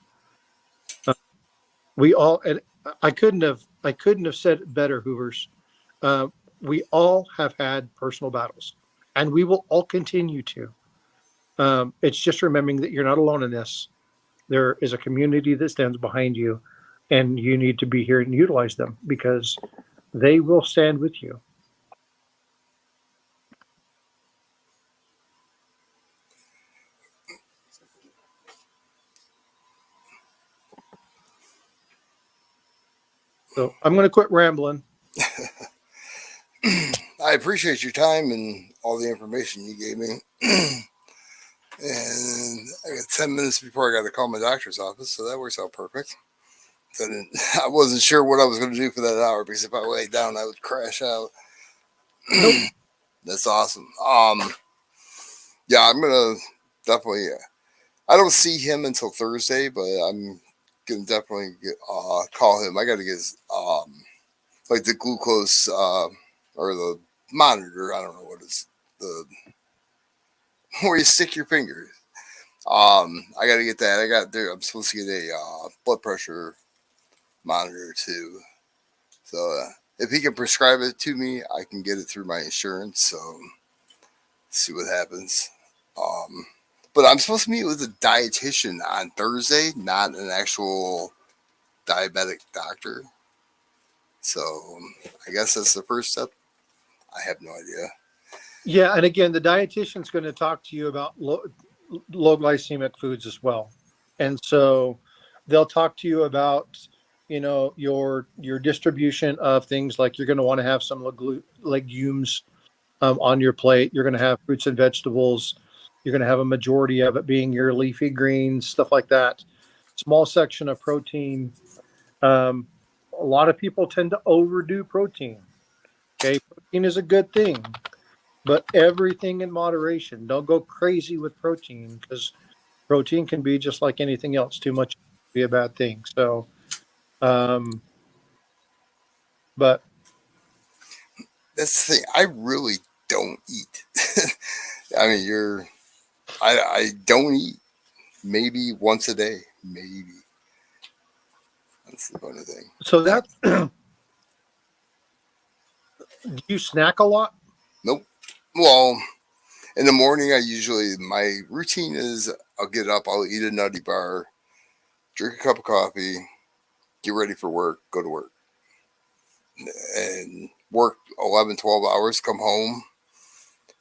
We all, and I couldn't have said it better, Hoovers. We all have had personal battles, and we will all continue to. It's just remembering that you're not alone in this. There is a community that stands behind you, and you need to be here and utilize them because they will stand with you. So I'm going to quit rambling. I appreciate your time and all the information you gave me. And I got 10 minutes before I got to call my doctor's office, so that works out perfect. So I wasn't sure what I was going to do for that hour because if I lay down, I would crash out. Nope. That's awesome. Yeah, I'm gonna definitely. I don't see him until Thursday, but I'm gonna definitely call him. I got to get his like the glucose or the monitor. I don't know what it's the where you stick your finger. I got to get that. I'm supposed to get a blood pressure monitor too. So if he can prescribe it to me, I can get it through my insurance. So see what happens. But I'm supposed to meet with a dietitian on Thursday, not an actual diabetic doctor. So I guess that's the first step. I have no idea. Yeah, and again, the dietitian's going to talk to you about low glycemic foods as well, and so they'll talk to you about your distribution of things like you're going to want to have some legumes on your plate. You're going to have fruits and vegetables. You're going to have a majority of it being your leafy greens, stuff like that. Small section of protein. Um, a lot of people tend to overdo protein. Okay, protein is a good thing, but everything in moderation. Don't go crazy with protein because protein can be just like anything else. Too much can be a bad thing. So, um, but That's the thing. I really don't eat. I mean, I don't eat maybe once a day. Maybe. That's the funny thing. so that do you snack a lot? Nope. Well, in the morning, my routine is I'll get up, I'll eat a nutty bar, drink a cup of coffee, get ready for work, go to work, and work 11, 12 hours, come home,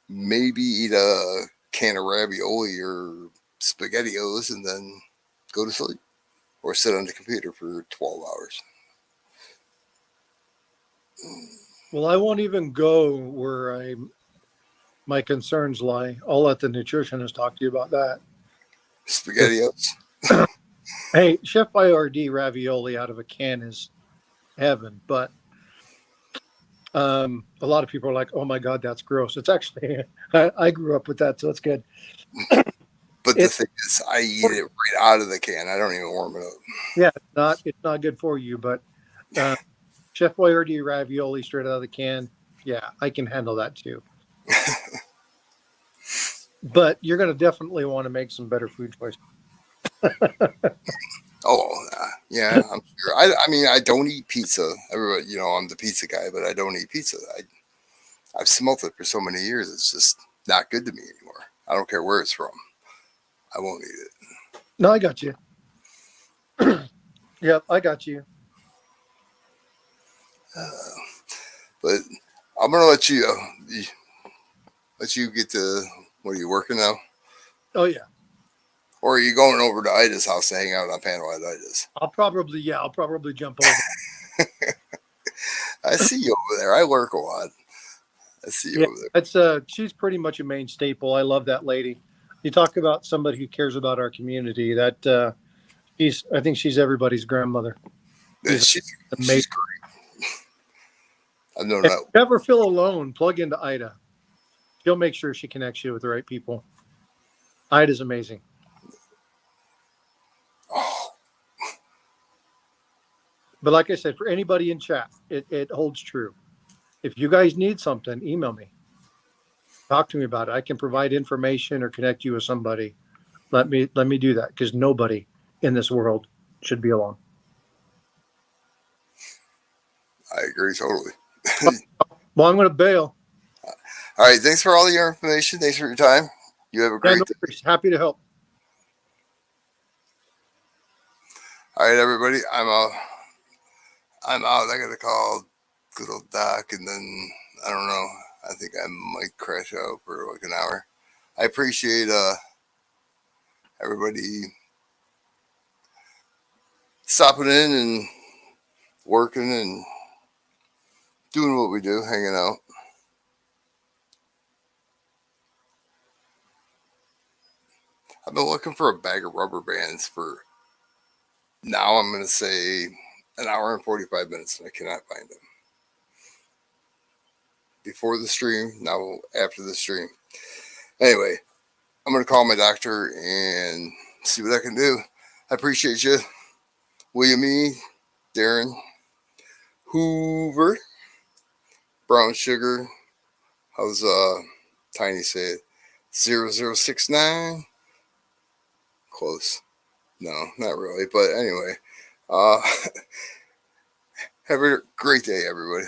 maybe eat a can of ravioli or spaghettios, and then go to sleep or sit on the computer for 12 hours. Well, I won't even go where my concerns lie. I'll let the nutritionist talk to you about that. SpaghettiOs. Hey, Chef Boyardee ravioli out of a can is heaven, but a lot of people are like, "Oh my God, that's gross." It's actually I grew up with that, so it's good. But the It's thing is, I eat it right out of the can. I don't even warm it up. yeah, it's not good for you, but uh, Chef Boyardee ravioli straight out of the can, yeah, I can handle that too. But you're going to definitely want to make some better food choices. Oh, yeah, I'm sure. I mean, I don't eat pizza. Everybody, I'm the pizza guy, but I don't eat pizza. I've smelt it for so many years. It's just not good to me anymore. I don't care where it's from. I won't eat it. No, I got you. Yep, I got you. But I'm gonna let you get to. What are you working now? Oh yeah, Or are you going over to Ida's house to hang out on panel at Ida's? I'll probably jump over. I see you over there. I lurk a lot. I see you Yeah, over there. that's she's pretty much a main staple. I love that lady. You talk about somebody who cares about our community. That I think she's everybody's grandmother. She's She's amazing. great. I've known If that. you ever feel alone, plug into Ida. She'll make sure she connects you with the right people. Ida's amazing. Oh, But like I said, for anybody in chat, it holds true. If you guys need something, email me. Talk to me about it. I can provide information or connect you with somebody. Let me do that because nobody in this world should be alone. I agree totally. Well, I'm going to bail. All right. Thanks for all your information. Thanks for your time. You have a Yeah, great no day. worries. Happy to help. All right, everybody. I'm out. I got to call good old Doc, and then I don't know. I think I might crash out for like an hour. I appreciate everybody stopping in and working and doing what we do, hanging out. I've been looking for a bag of rubber bands for now. I'm going to say an hour and 45 minutes, and I cannot find them. Before the stream, now after the stream. Anyway, I'm going to call my doctor and see what I can do. I appreciate you. William E., Darren, Hoover, Brown Sugar. How's Tiny say it? 0069? Close. No, not really. But anyway, uh, have a great day, everybody.